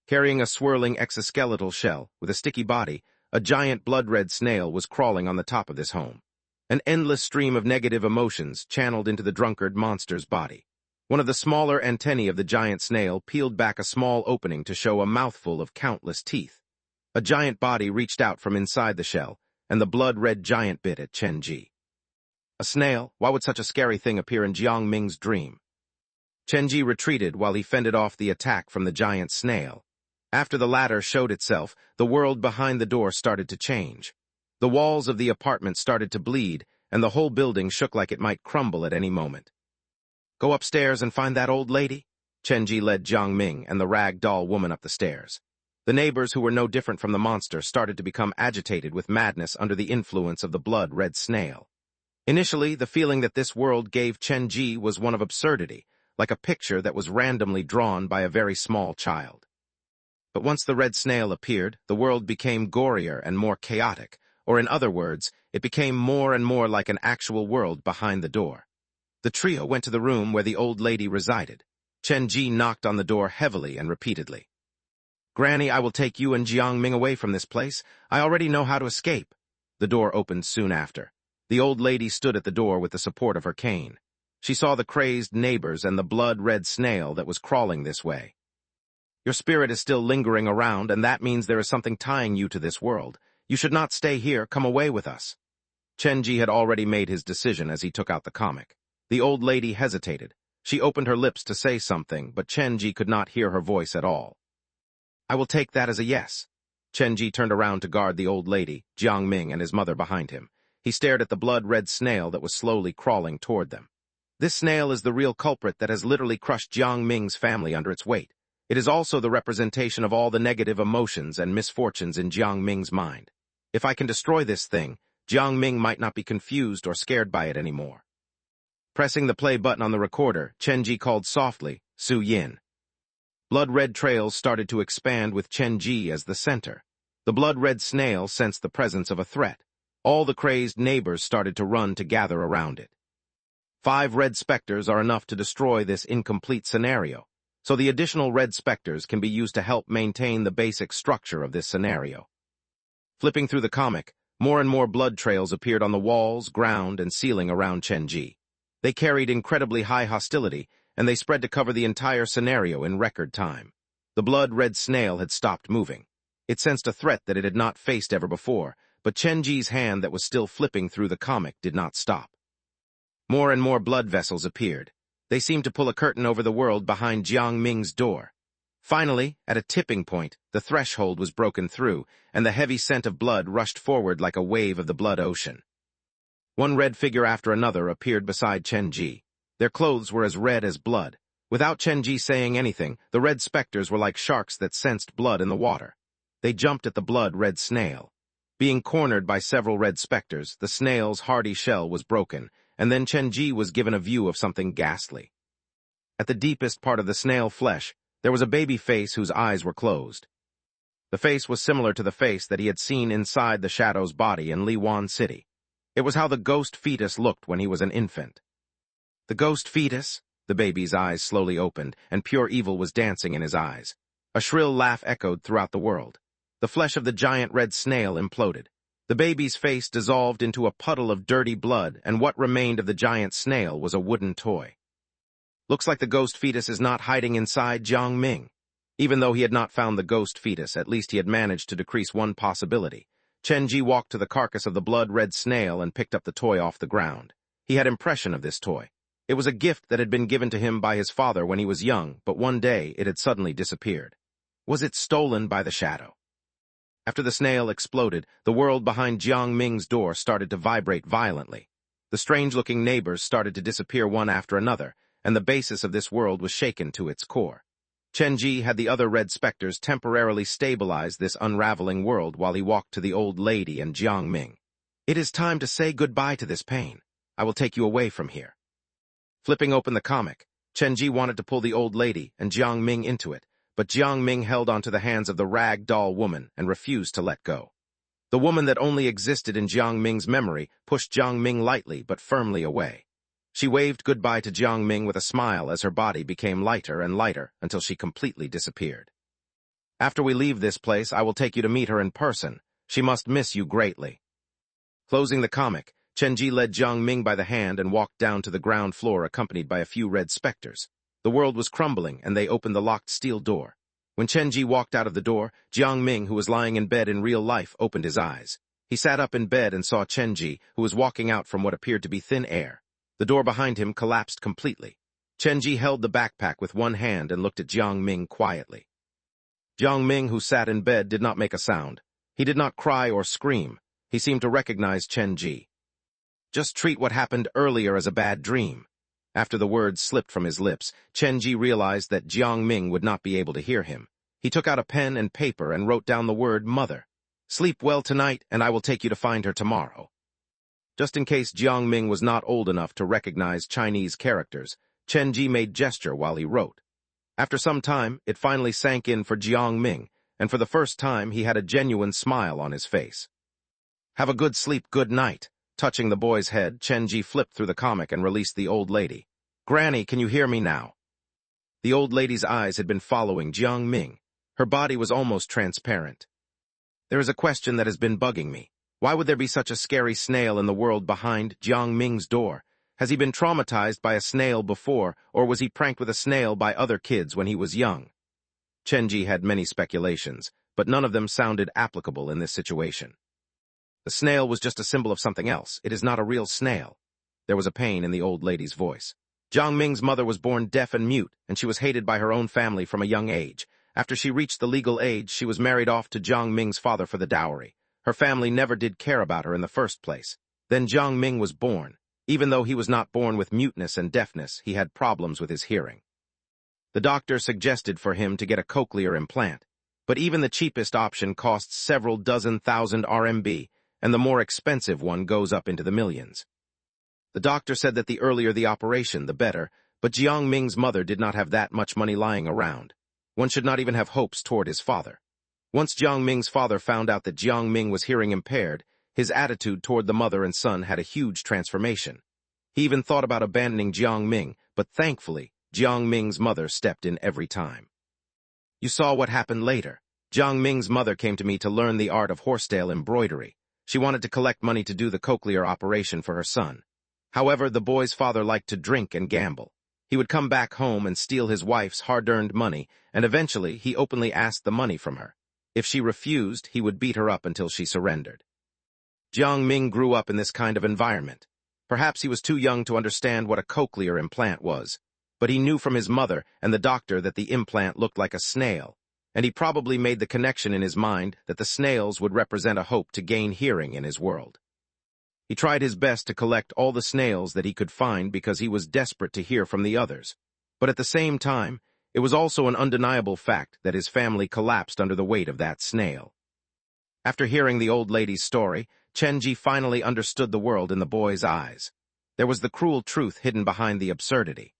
A: Carrying a swirling exoskeletal shell with a sticky body, a giant blood-red snail was crawling on the top of this home. An endless stream of negative emotions channeled into the drunkard monster's body. One of the smaller antennae of the giant snail peeled back a small opening to show a mouthful of countless teeth. A giant body reached out from inside the shell, and the blood-red giant bit at Chen Ji. A snail? Why would such a scary thing appear in Jiang Ming's dream? Chen Ji retreated while he fended off the attack from the giant snail. After the latter showed itself, the world behind the door started to change. The walls of the apartment started to bleed, and the whole building shook like it might crumble at any moment. Go upstairs and find that old lady? Chen Ji led Jiang Ming and the rag doll woman up the stairs. The neighbors, who were no different from the monster, started to become agitated with madness under the influence of the blood-red snail. Initially, the feeling that this world gave Chen Ji was one of absurdity, like a picture that was randomly drawn by a very small child. But once the red snail appeared, the world became gorier and more chaotic, or in other words, it became more and more like an actual world behind the door. The trio went to the room where the old lady resided. Chen Ji knocked on the door heavily and repeatedly. Granny, I will take you and Jiang Ming away from this place. I already know how to escape. The door opened soon after. The old lady stood at the door with the support of her cane. She saw the crazed neighbors and the blood-red snail that was crawling this way. Your spirit is still lingering around, and that means there is something tying you to this world. You should not stay here. Come away with us. Chen Ji had already made his decision as he took out the comic. The old lady hesitated. She opened her lips to say something, but Chen Ji could not hear her voice at all. I will take that as a yes. Chen Ji turned around to guard the old lady, Jiang Ming and his mother behind him. He stared at the blood-red snail that was slowly crawling toward them. This snail is the real culprit that has literally crushed Jiang Ming's family under its weight. It is also the representation of all the negative emotions and misfortunes in Jiang Ming's mind. If I can destroy this thing, Jiang Ming might not be confused or scared by it anymore. Pressing the play button on the recorder, Chen Ji called softly, Su Yin. Blood-red trails started to expand with Chen Ji as the center. The blood-red snail sensed the presence of a threat. All the crazed neighbors started to run to gather around it. 5 red specters are enough to destroy this incomplete scenario, so the additional red specters can be used to help maintain the basic structure of this scenario. Flipping through the comic, more and more blood trails appeared on the walls, ground, and ceiling around Chen Ji. They carried incredibly high hostility, and they spread to cover the entire scenario in record time. The blood-red snail had stopped moving. It sensed a threat that it had not faced ever before, but Chen Ji's hand that was still flipping through the comic did not stop. More and more blood vessels appeared. They seemed to pull a curtain over the world behind Jiang Ming's door. Finally, at a tipping point, the threshold was broken through, and the heavy scent of blood rushed forward like a wave of the blood ocean. One red figure after another appeared beside Chen Ji. Their clothes were as red as blood. Without Chen Ji saying anything, the red specters were like sharks that sensed blood in the water. They jumped at the blood-red snail. Being cornered by several red specters, the snail's hardy shell was broken, and then Chen Ji was given a view of something ghastly. At the deepest part of the snail flesh, there was a baby face whose eyes were closed. The face was similar to the face that he had seen inside the Shadow's body in Liwan City. It was how the ghost fetus looked when he was an infant. The ghost fetus? The baby's eyes slowly opened, and pure evil was dancing in his eyes. A shrill laugh echoed throughout the world. The flesh of the giant red snail imploded. The baby's face dissolved into a puddle of dirty blood, and what remained of the giant snail was a wooden toy. Looks like the ghost fetus is not hiding inside Jiang Ming. Even though he had not found the ghost fetus, at least he had managed to decrease one possibility. Chen Ji walked to the carcass of the blood-red snail and picked up the toy off the ground. He had impression of this toy. It was a gift that had been given to him by his father when he was young, but one day it had suddenly disappeared. Was it stolen by the Shadow? After the snail exploded, the world behind Jiang Ming's door started to vibrate violently. The strange-looking neighbors started to disappear one after another, and the basis of this world was shaken to its core. Chen Ji had the other red specters temporarily stabilize this unraveling world while he walked to the old lady and Jiang Ming. It is time to say goodbye to this pain. I will take you away from here. Flipping open the comic, Chen Ji wanted to pull the old lady and Jiang Ming into it, but Jiang Ming held onto the hands of the rag doll woman and refused to let go. The woman that only existed in Jiang Ming's memory pushed Jiang Ming lightly but firmly away. She waved goodbye to Jiang Ming with a smile as her body became lighter and lighter until she completely disappeared. After we leave this place, I will take you to meet her in person. She must miss you greatly. Closing the comic, Chen-ji led Jiang Ming by the hand and walked down to the ground floor accompanied by a few red specters. The world was crumbling, and they opened the locked steel door. When Chen-ji walked out of the door, Jiang Ming, who was lying in bed in real life, opened his eyes. He sat up in bed and saw Chen-ji, who was walking out from what appeared to be thin air. The door behind him collapsed completely. Chen-ji held the backpack with one hand and looked at Jiang Ming quietly. Jiang Ming, who sat in bed, did not make a sound. He did not cry or scream. He seemed to recognize Chen-ji. Just treat what happened earlier as a bad dream. After the words slipped from his lips, Chen-ji realized that Jiang Ming would not be able to hear him. He took out a pen and paper and wrote down the word mother. Sleep well tonight, and I will take you to find her tomorrow. Just in case Jiang Ming was not old enough to recognize Chinese characters, Chen-ji made gesture while he wrote. After some time, it finally sank in for Jiang Ming, and for the first time he had a genuine smile on his face. Have a good sleep, good night. Touching the boy's head, Chen-ji flipped through the comic and released the old lady. Granny, can you hear me now? The old lady's eyes had been following Jiang Ming. Her body was almost transparent. There is a question that has been bugging me. Why would there be such a scary snail in the world behind Jiang Ming's door? Has he been traumatized by a snail before, or was he pranked with a snail by other kids when he was young? Chen-ji had many speculations, but none of them sounded applicable in this situation. The snail was just a symbol of something else. It is not a real snail. There was a pain in the old lady's voice. Jiang Ming's mother was born deaf and mute, and she was hated by her own family from a young age. After she reached the legal age, she was married off to Jiang Ming's father for the dowry. Her family never did care about her in the first place. Then Jiang Ming was born. Even though he was not born with muteness and deafness, he had problems with his hearing. The doctor suggested for him to get a cochlear implant, but even the cheapest option costs several dozen thousand RMB, and the more expensive one goes up into the millions. The doctor said that the earlier the operation, the better, but Jiang Ming's mother did not have that much money lying around. One should not even have hopes toward his father. Once Jiang Ming's father found out that Jiang Ming was hearing impaired, his attitude toward the mother and son had a huge transformation. He even thought about abandoning Jiang Ming, but thankfully, Jiang Ming's mother stepped in every time. You saw what happened later. Jiang Ming's mother came to me to learn the art of horsetail embroidery. She wanted to collect money to do the cochlear operation for her son. However, the boy's father liked to drink and gamble. He would come back home and steal his wife's hard-earned money, and eventually he openly asked the money from her. If she refused, he would beat her up until she surrendered. Jiang Ming grew up in this kind of environment. Perhaps he was too young to understand what a cochlear implant was, but he knew from his mother and the doctor that the implant looked like a snail, and he probably made the connection in his mind that the snails would represent a hope to gain hearing in his world. He tried his best to collect all the snails that he could find because he was desperate to hear from the others, but at the same time, it was also an undeniable fact that his family collapsed under the weight of that snail. After hearing the old lady's story, Chen-ji finally understood the world in the boy's eyes. There was the cruel truth hidden behind the absurdity.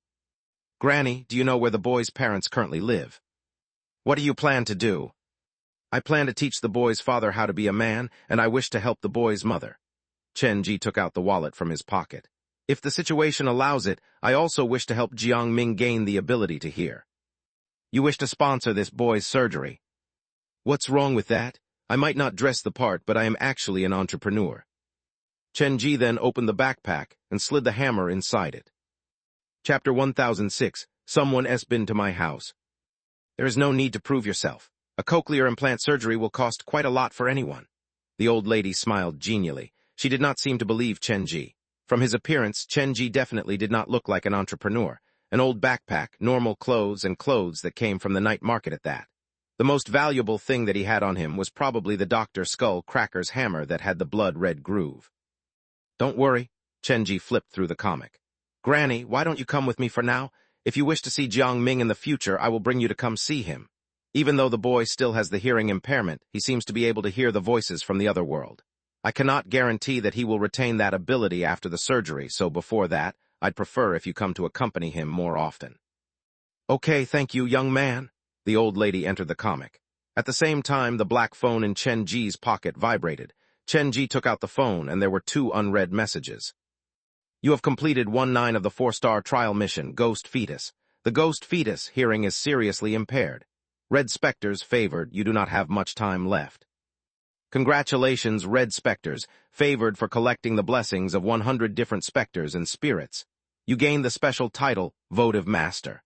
A: Granny, do you know where the boy's parents currently live? What do you plan to do? I plan to teach the boy's father how to be a man, and I wish to help the boy's mother. Chen-ji took out the wallet from his pocket. If the situation allows it, I also wish to help Jiang Ming gain the ability to hear. You wish to sponsor this boy's surgery? What's wrong with that? I might not dress the part, but I am actually an entrepreneur. Chen-ji then opened the backpack and slid the hammer inside it. Chapter 1006, Someone has been to my house. There is no need to prove yourself. A cochlear implant surgery will cost quite a lot for anyone. The old lady smiled genially. She did not seem to believe Chen-ji. From his appearance, Chen-ji definitely did not look like an entrepreneur. An old backpack, normal clothes, and clothes that came from the night market at that. The most valuable thing that he had on him was probably the Dr. Skull Cracker's hammer that had the blood-red groove. Don't worry, Chen-ji flipped through the comic. Granny, why don't you come with me for now? If you wish to see Jiang Ming in the future, I will bring you to come see him. Even though the boy still has the hearing impairment, he seems to be able to hear the voices from the other world. I cannot guarantee that he will retain that ability after the surgery, so before that, I'd prefer if you come to accompany him more often. Okay, thank you, young man. The old lady entered the comic. At the same time, the black phone in Chen-ji's pocket vibrated. Chen-ji took out the phone, and there were 2 unread messages. You have completed 1/9 of the 4-star trial mission, Ghost Fetus. The Ghost Fetus hearing is seriously impaired. Red specters favored, you do not have much time left. Congratulations, red specters, favored for collecting the blessings of 100 different specters and spirits. You gain the special title, Votive Master.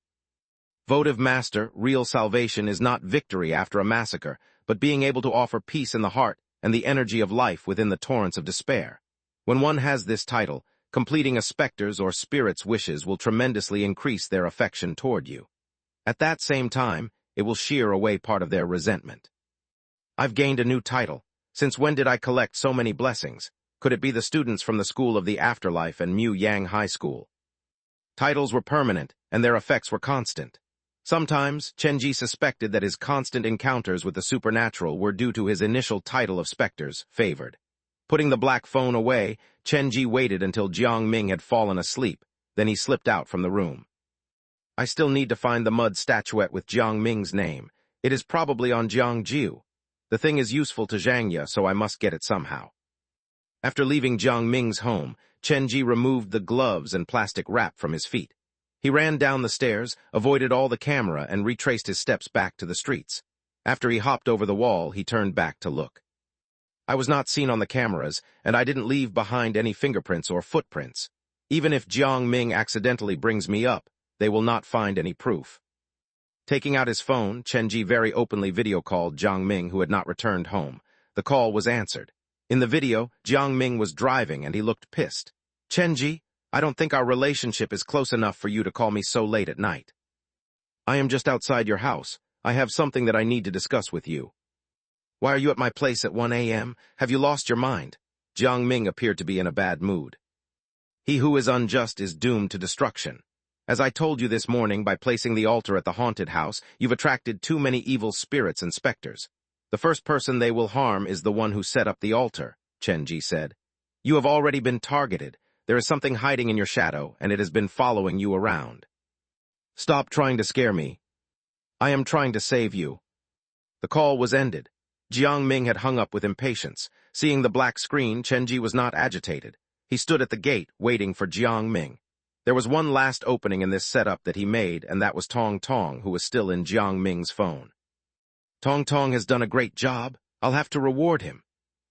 A: Votive Master, real salvation is not victory after a massacre, but being able to offer peace in the heart and the energy of life within the torrents of despair. When one has this title, completing a specter's or spirit's wishes will tremendously increase their affection toward you. At that same time, it will shear away part of their resentment. I've gained a new title. Since when did I collect so many blessings? Could it be the students from the School of the Afterlife and Mu Yang High School? Titles were permanent, and their effects were constant. Sometimes, Chenji suspected that his constant encounters with the supernatural were due to his initial title of specters, favored. Putting the black phone away, Chenji waited until Jiang Ming had fallen asleep, then he slipped out from the room. I still need to find the mud statuette with Jiang Ming's name. It is probably on Jiangjiu. The thing is useful to Zhangya, so I must get it somehow. After leaving Jiang Ming's home, Chenji removed the gloves and plastic wrap from his feet. He ran down the stairs, avoided all the camera, and retraced his steps back to the streets. After he hopped over the wall, he turned back to look. I was not seen on the cameras, and I didn't leave behind any fingerprints or footprints. Even if Jiang Ming accidentally brings me up, they will not find any proof. Taking out his phone, Chenji very openly video-called Jiang Ming, who had not returned home. The call was answered. In the video, Jiang Ming was driving and he looked pissed. Chenji, I don't think our relationship is close enough for you to call me so late at night. I am just outside your house. I have something that I need to discuss with you. Why are you at my place at 1 a.m.? Have you lost your mind? Jiang Ming appeared to be in a bad mood. He who is unjust is doomed to destruction. As I told you this morning, by placing the altar at the haunted house, you've attracted too many evil spirits and specters. The first person they will harm is the one who set up the altar, Chenji said. You have already been targeted. There is something hiding in your shadow, and it has been following you around. Stop trying to scare me. I am trying to save you. The call was ended. Jiang Ming had hung up with impatience. Seeing the black screen, Chenji was not agitated. He stood at the gate, waiting for Jiang Ming. There was one last opening in this setup that he made, and that was Tong Tong, who was still in Jiang Ming's phone. Tong Tong has done a great job. I'll have to reward him.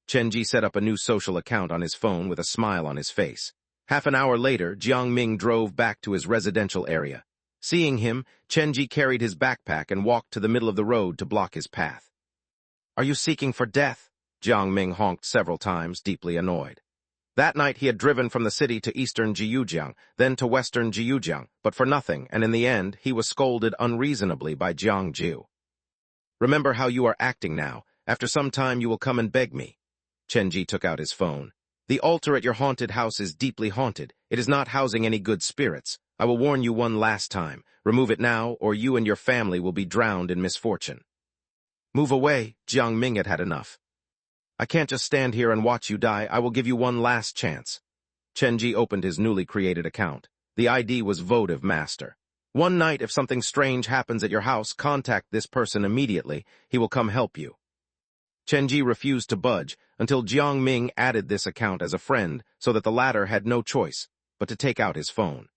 A: Chenji set up a new social account on his phone with a smile on his face. Half an hour later, Jiang Ming drove back to his residential area. Seeing him, Chenji carried his backpack and walked to the middle of the road to block his path. Are you seeking for death? Jiang Ming honked several times, deeply annoyed. That night he had driven from the city to eastern Jiujiang, then to western Jiujiang, but for nothing, and in the end he was scolded unreasonably by Jiangjiu. Remember how you are acting now. After some time you will come and beg me. Chenji took out his phone. The altar at your haunted house is deeply haunted. It is not housing any good spirits. I will warn you one last time. Remove it now, or you and your family will be drowned in misfortune. Move away. Jiang Ming had had enough. I can't just stand here and watch you die. I will give you one last chance. Chenji opened his newly created account. The ID was Votive Master. One night, if something strange happens at your house, contact this person immediately. He will come help you. Chenji refused to budge until Jiang Ming added this account as a friend so that the latter had no choice but to take out his phone.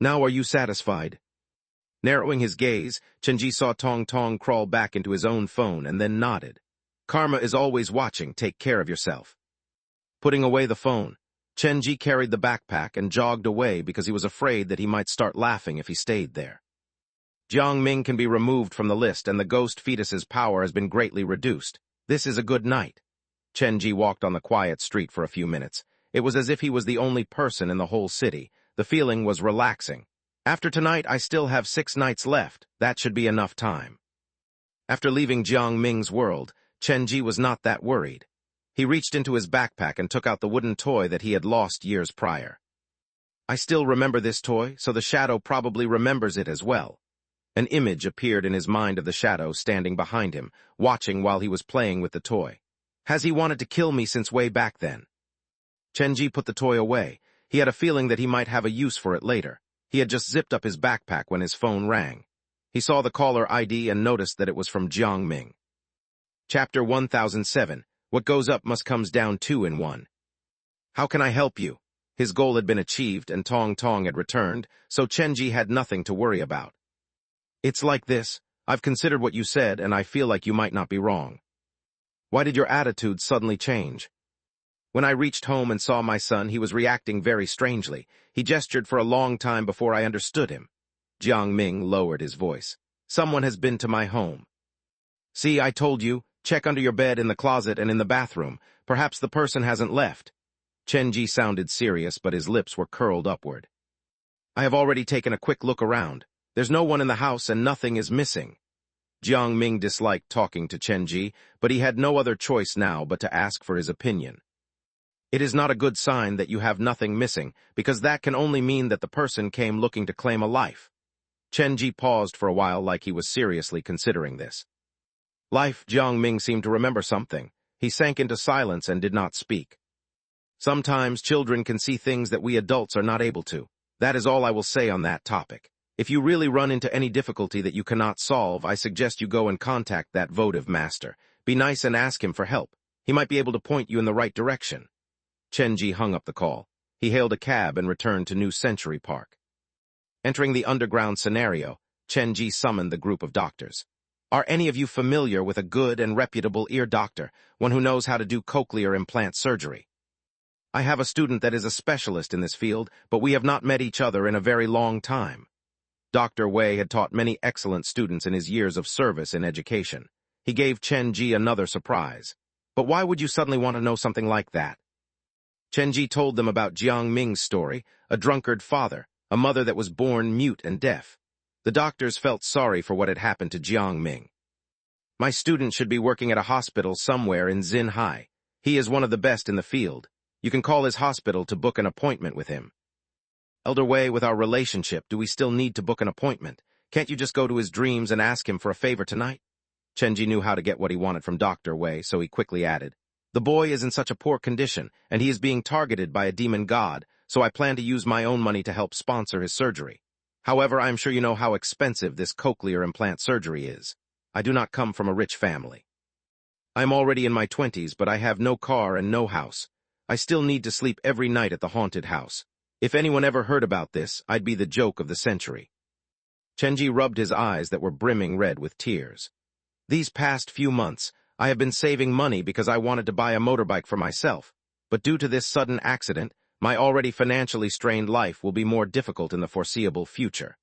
A: Now are you satisfied? Narrowing his gaze, Chenji saw Tong Tong crawl back into his own phone and then nodded. Karma is always watching. Take care of yourself. Putting away the phone, Chenji carried the backpack and jogged away because he was afraid that he might start laughing if he stayed there. Jiang Ming can be removed from the list and the ghost fetus's power has been greatly reduced. This is a good night. Chenji walked on the quiet street for a few minutes. It was as if he was the only person in the whole city. The feeling was relaxing. After tonight, I still have 6 nights left. That should be enough time. After leaving Jiang Ming's world, Chenji was not that worried. He reached into his backpack and took out the wooden toy that he had lost years prior. I still remember this toy, so the shadow probably remembers it as well. An image appeared in his mind of the shadow standing behind him, watching while he was playing with the toy. Has he wanted to kill me since way back then? Chenji put the toy away. He had a feeling that he might have a use for it later. He had just zipped up his backpack when his phone rang. He saw the caller ID and noticed that it was from Jiang Ming. Chapter 1007. What goes up must comes down 2 in 1. How can I help you? His goal had been achieved and Tong Tong had returned, so Chenji had nothing to worry about. It's like this. I've considered what you said and I feel like you might not be wrong. Why did your attitude suddenly change? When I reached home and saw my son, he was reacting very strangely. He gestured for a long time before I understood him. Jiang Ming lowered his voice. Someone has been to my home. See, I told you, check under your bed, in the closet, and in the bathroom. Perhaps the person hasn't left. Chen Ji sounded serious, but his lips were curled upward. I have already taken a quick look around. There's no one in the house and nothing is missing. Jiang Ming disliked talking to Chen Ji, but he had no other choice now but to ask for his opinion. It is not a good sign that you have nothing missing, because that can only mean that the person came looking to claim a life. Chen Ji paused for a while like he was seriously considering this. Life, Jiang Ming seemed to remember something. He sank into silence and did not speak. Sometimes children can see things that we adults are not able to. That is all I will say on that topic. If you really run into any difficulty that you cannot solve, I suggest you go and contact that votive master. Be nice and ask him for help. He might be able to point you in the right direction. Chen Ji hung up the call. He hailed a cab and returned to New Century Park. Entering the underground scenario, Chen Ji summoned the group of doctors. Are any of you familiar with a good and reputable ear doctor, one who knows how to do cochlear implant surgery? I have a student that is a specialist in this field, but we have not met each other in a very long time. Dr. Wei had taught many excellent students in his years of service in education. He gave Chen Ji another surprise. But why would you suddenly want to know something like that? Chen Ji told them about Jiang Ming's story, a drunkard father, a mother that was born mute and deaf. The doctors felt sorry for what had happened to Jiang Ming. My student should be working at a hospital somewhere in Xinhai. He is one of the best in the field. You can call his hospital to book an appointment with him. Elder Wei, with our relationship, do we still need to book an appointment? Can't you just go to his dreams and ask him for a favor tonight? Chen Ji knew how to get what he wanted from Dr. Wei, so he quickly added, The boy is in such a poor condition, and he is being targeted by a demon god, so I plan to use my own money to help sponsor his surgery. However, I am sure you know how expensive this cochlear implant surgery is. I do not come from a rich family. I am already in my 20s, but I have no car and no house. I still need to sleep every night at the haunted house. If anyone ever heard about this, I'd be the joke of the century. Chen Ji rubbed his eyes that were brimming red with tears. These past few months, I have been saving money because I wanted to buy a motorbike for myself, but due to this sudden accident, my already financially strained life will be more difficult in the foreseeable future.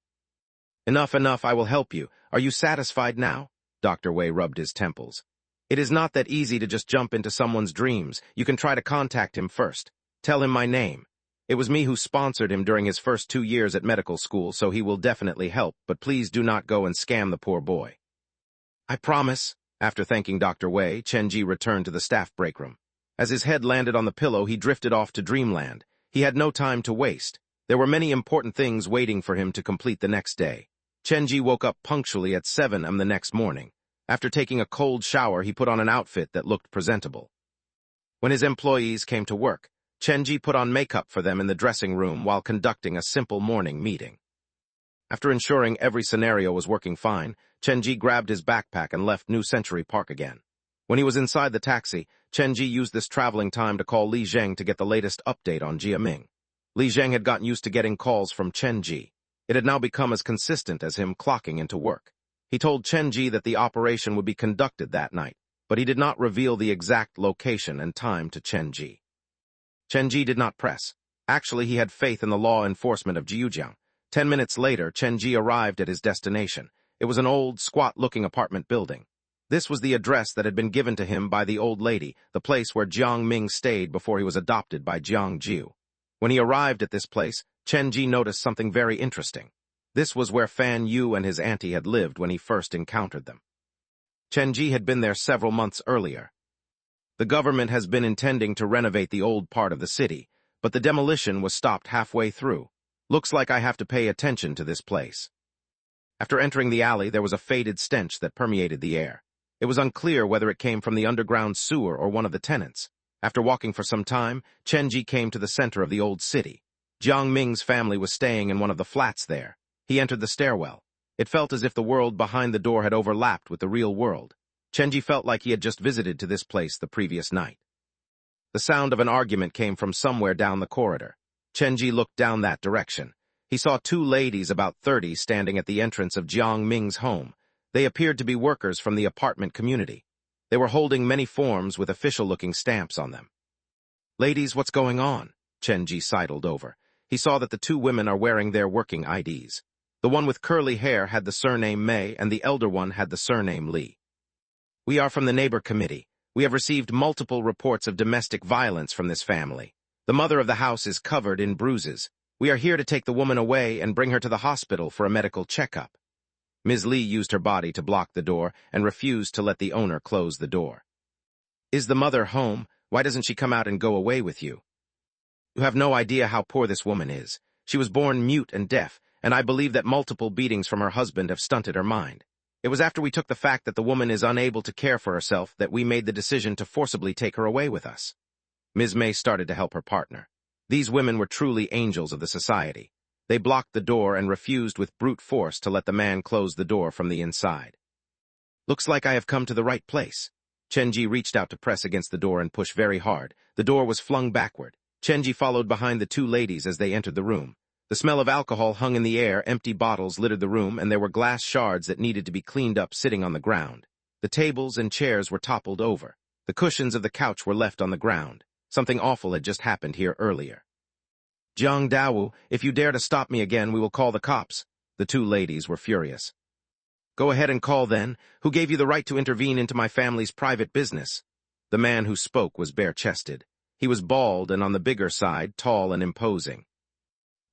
A: Enough, I will help you. Are you satisfied now? Dr. Wei rubbed his temples. It is not that easy to just jump into someone's dreams. You can try to contact him first. Tell him my name. It was me who sponsored him during his first 2 years at medical school, so he will definitely help, but please do not go and scam the poor boy. I promise. After thanking Dr. Wei, Chen Ji returned to the staff break room. As his head landed on the pillow, he drifted off to dreamland. He had no time to waste. There were many important things waiting for him to complete the next day. Chen Ji woke up punctually at 7 a.m. the next morning. After taking a cold shower, he put on an outfit that looked presentable. When his employees came to work, Chen Ji put on makeup for them in the dressing room while conducting a simple morning meeting. After ensuring every scenario was working fine, Chen Ji grabbed his backpack and left New Century Park again. When he was inside the taxi, Chen Ji used this traveling time to call Li Zheng to get the latest update on Jia Ming. Li Zheng had gotten used to getting calls from Chen Ji. It had now become as consistent as him clocking into work. He told Chen Ji that the operation would be conducted that night, but he did not reveal the exact location and time to Chen Ji. Chen Ji did not press. Actually, he had faith in the law enforcement of Jiujiang. 10 minutes later, Chen Ji arrived at his destination. It was an old, squat-looking apartment building. This was the address that had been given to him by the old lady, the place where Jiang Ming stayed before he was adopted by Jiang Jiu. When he arrived at this place, Chen Ji noticed something very interesting. This was where Fan Yu and his auntie had lived when he first encountered them. Chen Ji had been there several months earlier. The government has been intending to renovate the old part of the city, but the demolition was stopped halfway through. Looks like I have to pay attention to this place. After entering the alley, there was a faded stench that permeated the air. It was unclear whether it came from the underground sewer or one of the tenants. After walking for some time, Chen Ji came to the center of the old city. Jiang Ming's family was staying in one of the flats there. He entered the stairwell. It felt as if the world behind the door had overlapped with the real world. Chen Ji felt like he had just visited to this place the previous night. The sound of an argument came from somewhere down the corridor. Chen Ji looked down that direction. He saw 2 ladies about 30 standing at the entrance of Jiang Ming's home. They appeared to be workers from the apartment community. They were holding many forms with official-looking stamps on them. "Ladies, what's going on?" Chenji sidled over. He saw that the two women are wearing their working IDs. The one with curly hair had the surname Mei, and the elder one had the surname Li. "We are from the neighbor committee. We have received multiple reports of domestic violence from this family. The mother of the house is covered in bruises. We are here to take the woman away and bring her to the hospital for a medical checkup." Ms. Li used her body to block the door and refused to let the owner close the door. "Is the mother home? Why doesn't she come out and go away with you? You have no idea how poor this woman is. She was born mute and deaf, and I believe that multiple beatings from her husband have stunted her mind. It was after we took the fact that the woman is unable to care for herself that we made the decision to forcibly take her away with us." Ms. May started to help her partner. These women were truly angels of the society. They blocked the door and refused with brute force to let the man close the door from the inside. "Looks like I have come to the right place." Chenji reached out to press against the door and push very hard. The door was flung backward. Chenji followed behind the two ladies as they entered the room. The smell of alcohol hung in the air, empty bottles littered the room, and there were glass shards that needed to be cleaned up sitting on the ground. The tables and chairs were toppled over. The cushions of the couch were left on the ground. Something awful had just happened here earlier. "Jiang Dawu, if you dare to stop me again, we will call the cops." The two ladies were furious. "Go ahead and call then. Who gave you the right to intervene into my family's private business?" The man who spoke was bare-chested. He was bald and on the bigger side, tall and imposing.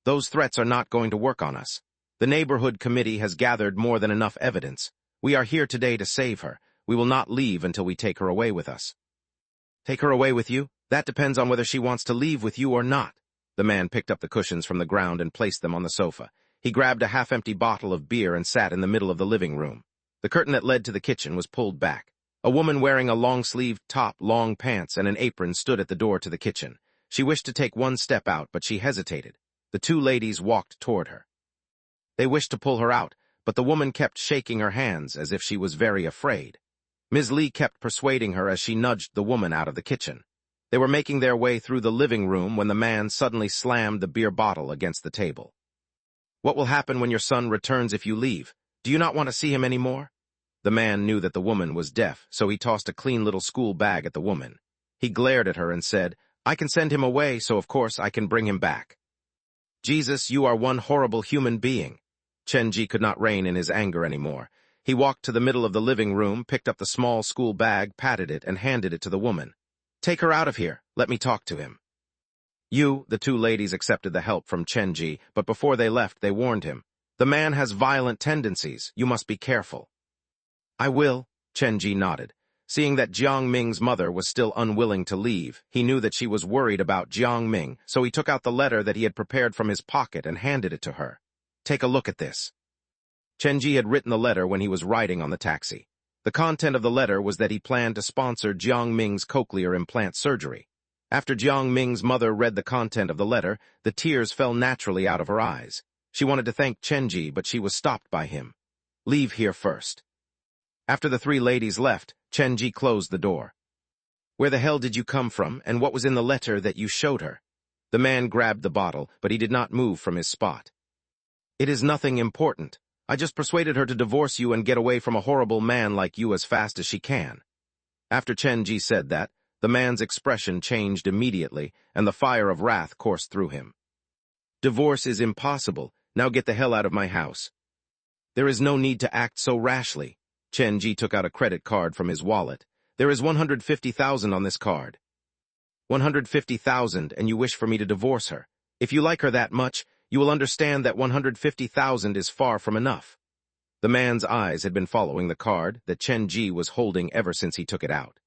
A: "Those threats are not going to work on us. The neighborhood committee has gathered more than enough evidence. We are here today to save her. We will not leave until we take her away with us." "Take her away with you? That depends on whether she wants to leave with you or not." The man picked up the cushions from the ground and placed them on the sofa. He grabbed a half-empty bottle of beer and sat in the middle of the living room. The curtain that led to the kitchen was pulled back. A woman wearing a long-sleeved top, long pants, and an apron stood at the door to the kitchen. She wished to take one step out, but she hesitated. The two ladies walked toward her. They wished to pull her out, but the woman kept shaking her hands as if she was very afraid. Ms. Li kept persuading her as she nudged the woman out of the kitchen. They were making their way through the living room when the man suddenly slammed the beer bottle against the table. "What will happen when your son returns if you leave? Do you not want to see him anymore?" The man knew that the woman was deaf, so he tossed a clean little school bag at the woman. He glared at her and said, "I can send him away, so of course I can bring him back." "Jesus, you are one horrible human being." Chenji could not rein in his anger anymore. He walked to the middle of the living room, picked up the small school bag, patted it, and handed it to the woman. "Take her out of here. Let me talk to him." The two ladies accepted the help from Chenji, but before they left, they warned him. "The man has violent tendencies. You must be careful." "I will," Chenji nodded. Seeing that Jiang Ming's mother was still unwilling to leave, he knew that she was worried about Jiang Ming, so he took out the letter that he had prepared from his pocket and handed it to her. "Take a look at this." Chenji had written the letter when he was riding on the taxi. The content of the letter was that he planned to sponsor Jiang Ming's cochlear implant surgery. After Jiang Ming's mother read the content of the letter, the tears fell naturally out of her eyes. She wanted to thank Chenji, but she was stopped by him. "Leave here first." After the three ladies left, Chenji closed the door. "Where the hell did you come from, and what was in the letter that you showed her?" The man grabbed the bottle, but he did not move from his spot. "It is nothing important. I just persuaded her to divorce you and get away from a horrible man like you as fast as she can." After Chenji said that, the man's expression changed immediately, and the fire of wrath coursed through him. "Divorce is impossible. Now get the hell out of my house." "There is no need to act so rashly." Chenji took out a credit card from his wallet. "There is 150,000 on this card." 150,000, and you wish for me to divorce her. If you like her that much, you will understand that 150,000 is far from enough. The man's eyes had been following the card that Chenji was holding ever since he took it out.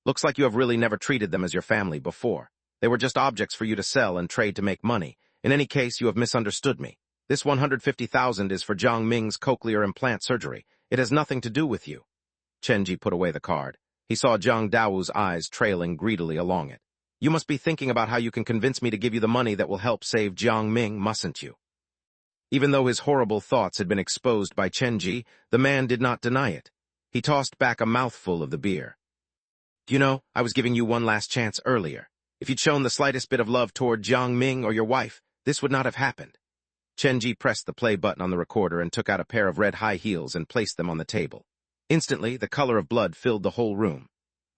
A: "Looks like you have really never treated them as your family before. They were just objects for you to sell and trade to make money. In any case, you have misunderstood me. This 150,000 is for Jiang Ming's cochlear implant surgery. It has nothing to do with you." Chenji put away the card. He saw Jiang Dao's eyes trailing greedily along it. "You must be thinking about how you can convince me to give you the money that will help save Jiang Ming, mustn't you?" Even though his horrible thoughts had been exposed by Chenji, the man did not deny it. He tossed back a mouthful of the beer. "Do you know, I was giving you one last chance earlier. If you'd shown the slightest bit of love toward Jiang Ming or your wife, this would not have happened." Chenji pressed the play button on the recorder and took out a pair of red high heels and placed them on the table. Instantly, the color of blood filled the whole room.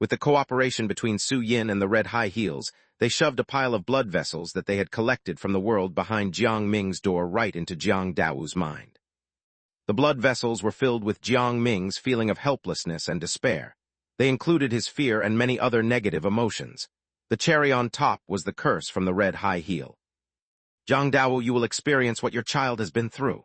A: With the cooperation between Su Yin and the red high heels, they shoved a pile of blood vessels that they had collected from the world behind Jiang Ming's door right into Jiang Dao's mind. The blood vessels were filled with Jiang Ming's feeling of helplessness and despair. They included his fear and many other negative emotions. The cherry on top was the curse from the red high heel. Jiang Dao, you will experience what your child has been through.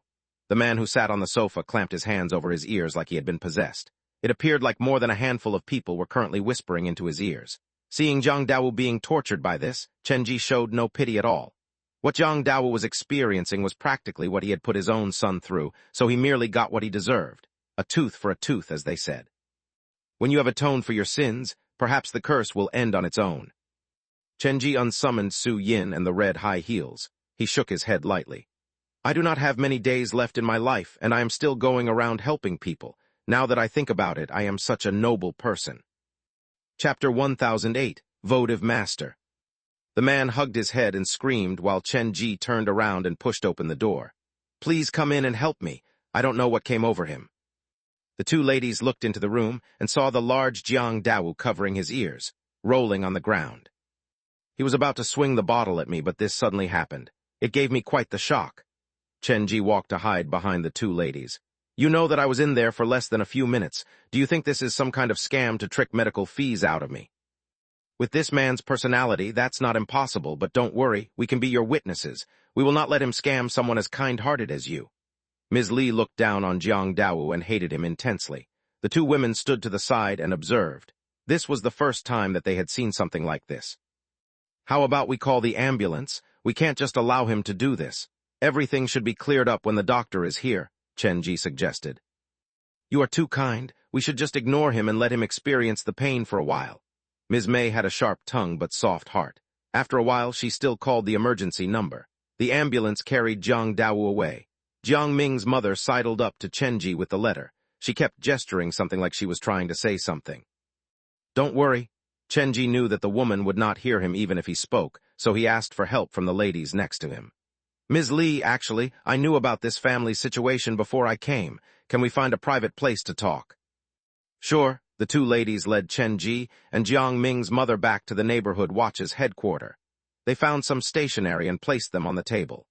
A: The man who sat on the sofa clamped his hands over his ears like he had been possessed. It appeared like more than a handful of people were currently whispering into his ears. Seeing Jiang Dao being tortured by this, Chen Ji showed no pity at all. What Jiang Dao was experiencing was practically what he had put his own son through, so he merely got what he deserved. A tooth for a tooth, as they said. When you have atoned for your sins, perhaps the curse will end on its own. Chen Ji unsummoned Su Yin and the red high heels. He shook his head lightly. I do not have many days left in my life, and I am still going around helping people. Now that I think about it, I am such a noble person. Chapter 1008, Votive Master. The man hugged his head and screamed while Chen Ji turned around and pushed open the door. Please come in and help me. I don't know what came over him. The two ladies looked into the room and saw the large Jiang Dao covering his ears, rolling on the ground. He was about to swing the bottle at me, but this suddenly happened. It gave me quite the shock. Chen Ji walked to hide behind the two ladies. You know that I was in there for less than a few minutes. Do you think this is some kind of scam to trick medical fees out of me? With this man's personality, that's not impossible, but don't worry, we can be your witnesses. We will not let him scam someone as kind-hearted as you. Ms. Li looked down on Jiang Dao and hated him intensely. The two women stood to the side and observed. This was the first time that they had seen something like this. How about we call the ambulance? We can't just allow him to do this. Everything should be cleared up when the doctor is here, Chen Ji suggested. You are too kind. We should just ignore him and let him experience the pain for a while. Ms. Mei had a sharp tongue but soft heart. After a while, she still called the emergency number. The ambulance carried Jiang Dao away. Jiang Ming's mother sidled up to Chen Ji with the letter. She kept gesturing something like she was trying to say something. Don't worry. Chen Ji knew that the woman would not hear him even if he spoke, so he asked for help from the ladies next to him. Ms. Li, actually, I knew about this family's situation before I came. Can we find a private place to talk? Sure. The two ladies led Chen Ji and Jiang Ming's mother back to the neighborhood watch's headquarters. They found some stationery and placed them on the table.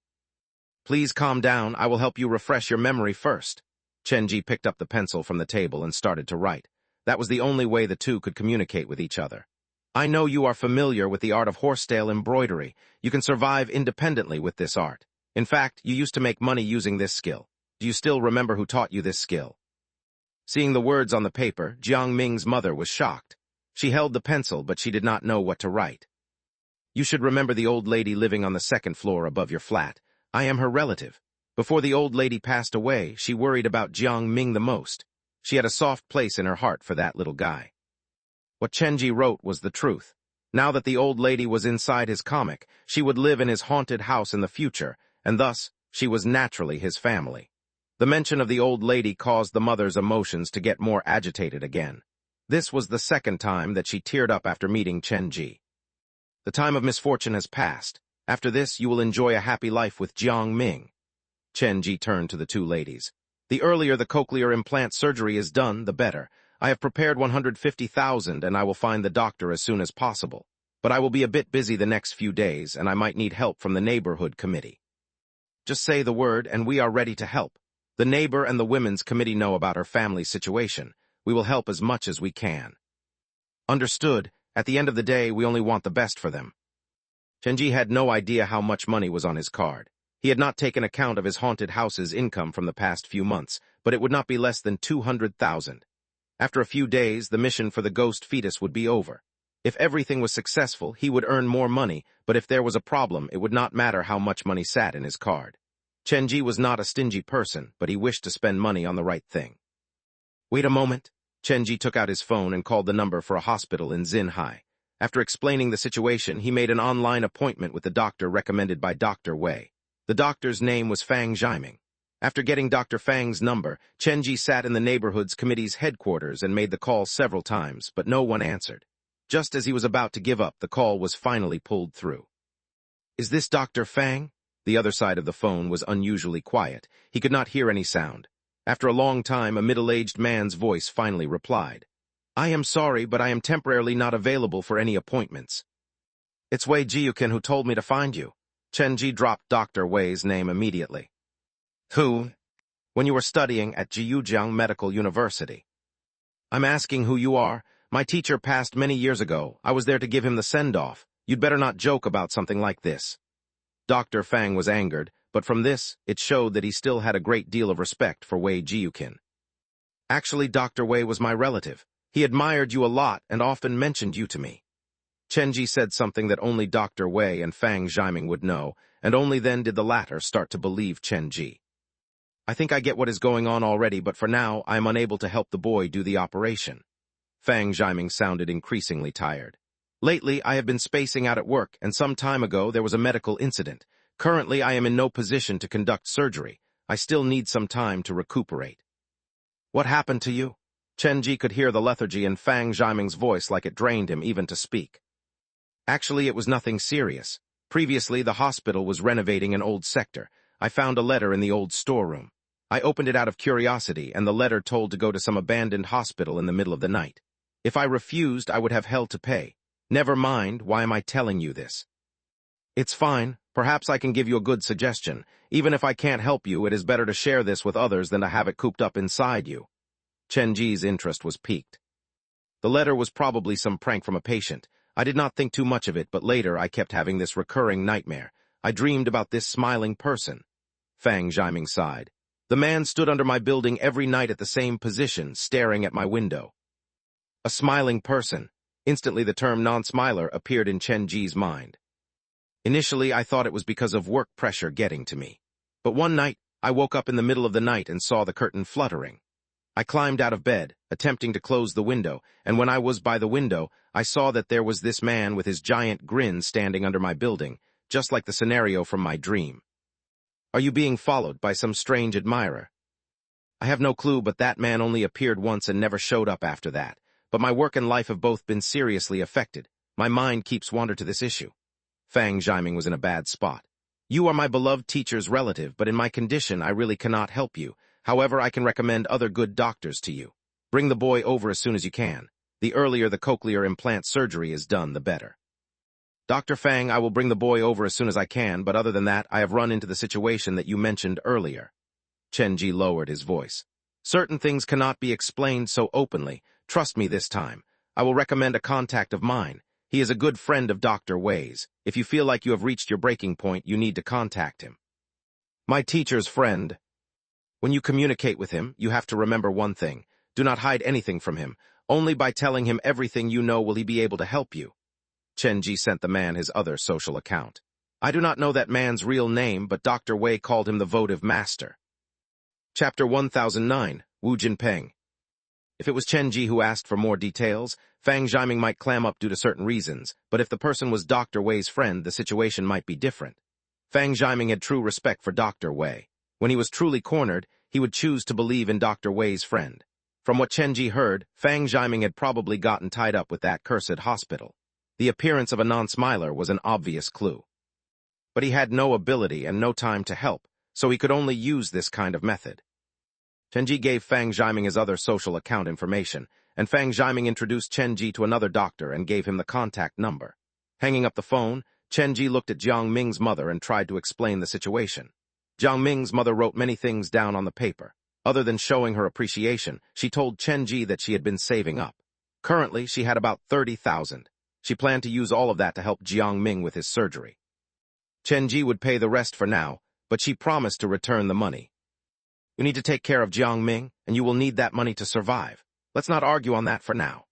A: Please calm down. I will help you refresh your memory first. Chen Ji picked up the pencil from the table and started to write. That was the only way the two could communicate with each other. I know you are familiar with the art of horsetail embroidery. You can survive independently with this art. In fact, you used to make money using this skill. Do you still remember who taught you this skill? Seeing the words on the paper, Jiang Ming's mother was shocked. She held the pencil, but she did not know what to write. You should remember the old lady living on the second floor above your flat. I am her relative. Before the old lady passed away, she worried about Jiang Ming the most. She had a soft place in her heart for that little guy. What Chen Ji wrote was the truth. Now that the old lady was inside his comic, she would live in his haunted house in the future, and thus, she was naturally his family. The mention of the old lady caused the mother's emotions to get more agitated again. This was the second time that she teared up after meeting Chen Ji. The time of misfortune has passed. After this, you will enjoy a happy life with Jiang Ming. Chen Ji turned to the two ladies. The earlier the cochlear implant surgery is done, the better. I have prepared 150,000 and I will find the doctor as soon as possible. But I will be a bit busy the next few days and I might need help from the neighborhood committee. Just say the word and we are ready to help. The neighbor and the women's committee know about her family's situation. We will help as much as we can. Understood. At the end of the day, we only want the best for them. Chen Ji had no idea how much money was on his card. He had not taken account of his haunted house's income from the past few months, but it would not be less than 200,000. After a few days, the mission for the ghost fetus would be over. If everything was successful, he would earn more money, but if there was a problem, it would not matter how much money sat in his card. Chen Ji was not a stingy person, but he wished to spend money on the right thing. Wait a moment. Chen Ji took out his phone and called the number for a hospital in Xinhai. After explaining the situation, he made an online appointment with the doctor recommended by Dr. Wei. The doctor's name was Fang Zhiming. After getting Dr. Fang's number, Chen Ji sat in the neighborhood's committee's headquarters and made the call several times, but no one answered. Just as he was about to give up, the call was finally pulled through. Is this Dr. Fang? The other side of the phone was unusually quiet. He could not hear any sound. After a long time, a middle-aged man's voice finally replied. I am sorry, but I am temporarily not available for any appointments. It's Wei Jiukin who told me to find you. Chen Ji dropped Dr. Wei's name immediately. Who? When you were studying at Jiujiang Medical University. I'm asking who you are. My teacher passed many years ago. I was there to give him the send-off. You'd better not joke about something like this. Dr. Fang was angered, but from this, it showed that he still had a great deal of respect for Wei Jiukin. Actually, Dr. Wei was my relative. He admired you a lot and often mentioned you to me. Chen Ji said something that only Dr. Wei and Fang Zhaiming would know, and only then did the latter start to believe Chen Ji. I think I get what is going on already, but for now, I am unable to help the boy do the operation. Fang Zhaiming sounded increasingly tired. Lately, I have been spacing out at work, and some time ago there was a medical incident. Currently, I am in no position to conduct surgery. I still need some time to recuperate. What happened to you? Chen Ji could hear the lethargy in Fang Zhaiming's voice like it drained him even to speak. Actually, it was nothing serious. Previously, the hospital was renovating an old sector. I found a letter in the old storeroom. I opened it out of curiosity, and the letter told to go to some abandoned hospital in the middle of the night. If I refused, I would have hell to pay. Never mind, why am I telling you this? It's fine. Perhaps I can give you a good suggestion. Even if I can't help you, it is better to share this with others than to have it cooped up inside you. Chen Ji's interest was piqued. The letter was probably some prank from a patient. I did not think too much of it, but later I kept having this recurring nightmare. I dreamed about this smiling person. Fang Zhaiming sighed. The man stood under my building every night at the same position, staring at my window. A smiling person. Instantly the term non-smiler appeared in Chen Ji's mind. Initially, I thought it was because of work pressure getting to me. But one night, I woke up in the middle of the night and saw the curtain fluttering. I climbed out of bed, attempting to close the window, and when I was by the window, I saw that there was this man with his giant grin standing under my building, just like the scenario from my dream. Are you being followed by some strange admirer? I have no clue, but that man only appeared once and never showed up after that. But my work and life have both been seriously affected. My mind keeps wandering to this issue. Fang Zhaiming was in a bad spot. You are my beloved teacher's relative, but in my condition I really cannot help you. However, I can recommend other good doctors to you. Bring the boy over as soon as you can. The earlier the cochlear implant surgery is done, the better. Dr. Fang, I will bring the boy over as soon as I can, but other than that, I have run into the situation that you mentioned earlier. Chen Ji lowered his voice. Certain things cannot be explained so openly. Trust me this time. I will recommend a contact of mine. He is a good friend of Dr. Wei's. If you feel like you have reached your breaking point, you need to contact him. My teacher's friend. When you communicate with him, you have to remember one thing. Do not hide anything from him. Only by telling him everything you know will he be able to help you. Chen Ji sent the man his other social account. I do not know that man's real name, but Dr. Wei called him the votive master. Chapter 1009, Wu Jinpeng. If it was Chen Ji who asked for more details, Fang Zhaiming might clam up due to certain reasons, but if the person was Dr. Wei's friend, the situation might be different. Fang Zhaiming had true respect for Dr. Wei. When he was truly cornered, he would choose to believe in Dr. Wei's friend. From what Chen Ji heard, Fang Zhaiming had probably gotten tied up with that cursed hospital. The appearance of a non-smiler was an obvious clue. But he had no ability and no time to help, so he could only use this kind of method. Chen Ji gave Fang Zhaiming his other social account information, and Fang Zhaiming introduced Chen Ji to another doctor and gave him the contact number. Hanging up the phone, Chen Ji looked at Jiang Ming's mother and tried to explain the situation. Jiang Ming's mother wrote many things down on the paper. Other than showing her appreciation, she told Chen Ji that she had been saving up. Currently, she had about 30,000. She planned to use all of that to help Jiang Ming with his surgery. Chen Ji would pay the rest for now, but she promised to return the money. You need to take care of Jiang Ming, and you will need that money to survive. Let's not argue on that for now.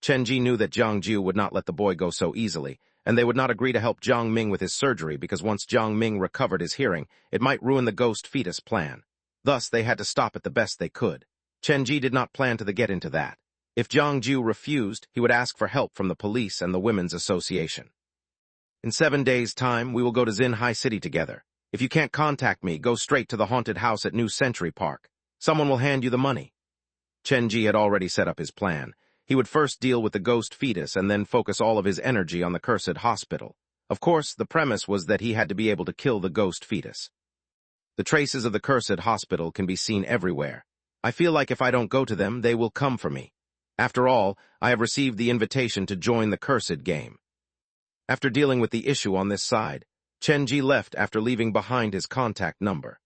A: Chen Ji knew that Jiang Ju would not let the boy go so easily, and they would not agree to help Jiang Ming with his surgery because once Jiang Ming recovered his hearing, it might ruin the ghost fetus plan. Thus, they had to stop it the best they could. Chen Ji did not plan to get into that. If Jiang Ju refused, he would ask for help from the police and the Women's Association. In 7 days' time, we will go to Xinhai City together. If you can't contact me, go straight to the haunted house at New Century Park. Someone will hand you the money. Chen Ji had already set up his plan. He would first deal with the ghost fetus and then focus all of his energy on the cursed hospital. Of course, the premise was that he had to be able to kill the ghost fetus. The traces of the cursed hospital can be seen everywhere. I feel like if I don't go to them, they will come for me. After all, I have received the invitation to join the cursed game. After dealing with the issue on this side, Chenji left after leaving behind his contact number.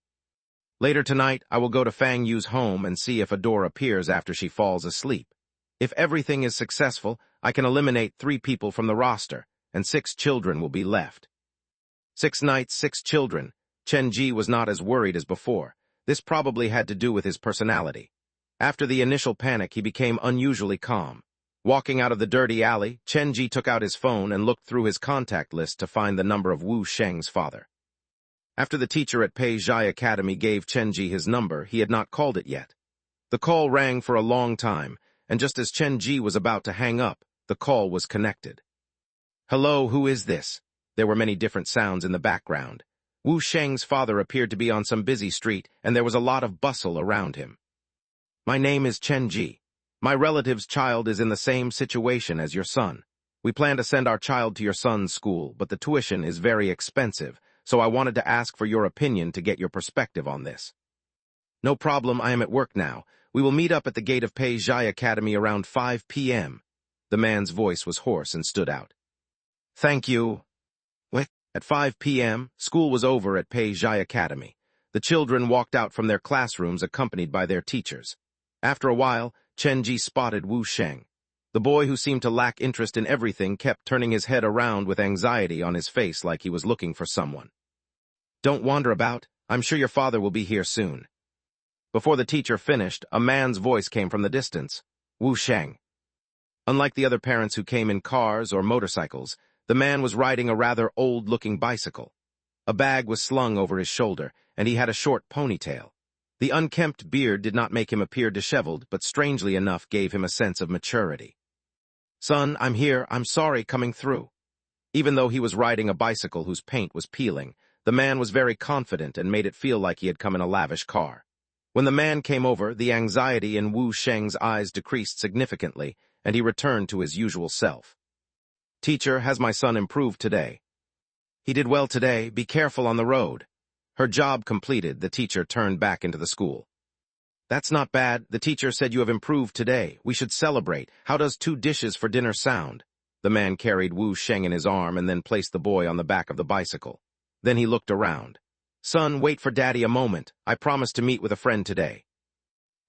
A: Later tonight, I will go to Fang Yu's home and see if a door appears after she falls asleep. If everything is successful, I can eliminate 3 people from the roster, and 6 children will be left. 6 nights, 6 children. Chenji was not as worried as before. This probably had to do with his personality. After the initial panic, he became unusually calm. Walking out of the dirty alley, Chenji took out his phone and looked through his contact list to find the number of Wu Sheng's father. After the teacher at Pei Zhai Academy gave Chenji his number, he had not called it yet. The call rang for a long time, and just as Chenji was about to hang up, the call was connected. Hello, who is this? There were many different sounds in the background. Wu Sheng's father appeared to be on some busy street, and there was a lot of bustle around him. My name is Chenji. My relative's child is in the same situation as your son. We plan to send our child to your son's school, but the tuition is very expensive, so I wanted to ask for your opinion to get your perspective on this. No problem, I am at work now. We will meet up at the gate of Pei Zhai Academy around 5 p.m. The man's voice was hoarse and stood out. Thank you. What? At 5 p.m., school was over at Pei Zhai Academy. The children walked out from their classrooms accompanied by their teachers. After a while, Chenji spotted Wu Sheng. The boy, who seemed to lack interest in everything, kept turning his head around with anxiety on his face like he was looking for someone. Don't wander about. I'm sure your father will be here soon. Before the teacher finished, a man's voice came from the distance. Wu Sheng. Unlike the other parents who came in cars or motorcycles, the man was riding a rather old-looking bicycle. A bag was slung over his shoulder, and he had a short ponytail. The unkempt beard did not make him appear disheveled, but strangely enough gave him a sense of maturity. Son, I'm here. I'm sorry coming through. Even though he was riding a bicycle whose paint was peeling, the man was very confident and made it feel like he had come in a lavish car. When the man came over, the anxiety in Wu Sheng's eyes decreased significantly, and he returned to his usual self. Teacher, has my son improved today? He did well today. Be careful on the road. Her job completed, the teacher turned back into the school. That's not bad. The teacher said you have improved today. We should celebrate. How does 2 dishes for dinner sound? The man carried Wu Sheng in his arm and then placed the boy on the back of the bicycle. Then he looked around. Son, wait for Daddy a moment. I promised to meet with a friend today.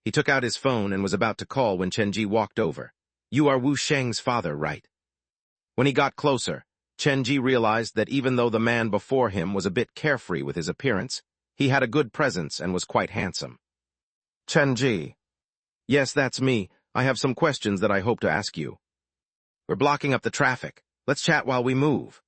A: He took out his phone and was about to call when Chenji walked over. You are Wu Sheng's father, right? When he got closer, Chenji realized that even though the man before him was a bit carefree with his appearance, he had a good presence and was quite handsome. Chenji. Yes, that's me. I have some questions that I hope to ask you. We're blocking up the traffic. Let's chat while we move.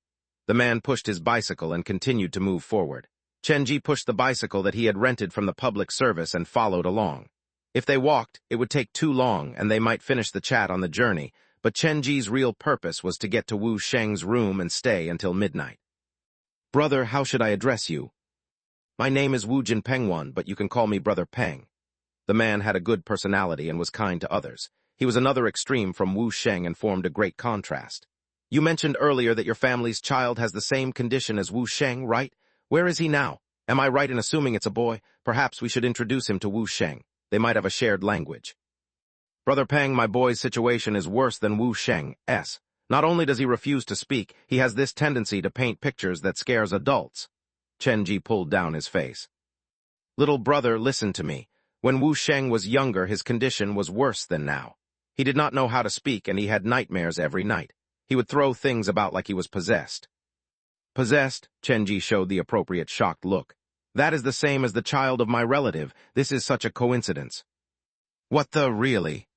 A: The man pushed his bicycle and continued to move forward. Chenji pushed the bicycle that he had rented from the public service and followed along. If they walked, it would take too long and they might finish the chat on the journey, but Chenji's real purpose was to get to Wu Sheng's room and stay until midnight. Brother, how should I address you? My name is Wu Jin Pengwan, but you can call me Brother Peng. The man had a good personality and was kind to others. He was another extreme from Wu Sheng and formed a great contrast. You mentioned earlier that your family's child has the same condition as Wu Sheng, right? Where is he now? Am I right in assuming it's a boy? Perhaps we should introduce him to Wu Sheng. They might have a shared language. Brother Peng, my boy's situation is worse than Wu Sheng's. Not only does he refuse to speak, he has this tendency to paint pictures that scares adults. Chenji pulled down his face. Little brother, listen to me. When Wu Sheng was younger, his condition was worse than now. He did not know how to speak, and he had nightmares every night. He would throw things about like he was possessed. Possessed? Chenji showed the appropriate shocked look. That is the same as the child of my relative. This is such a coincidence. What the really?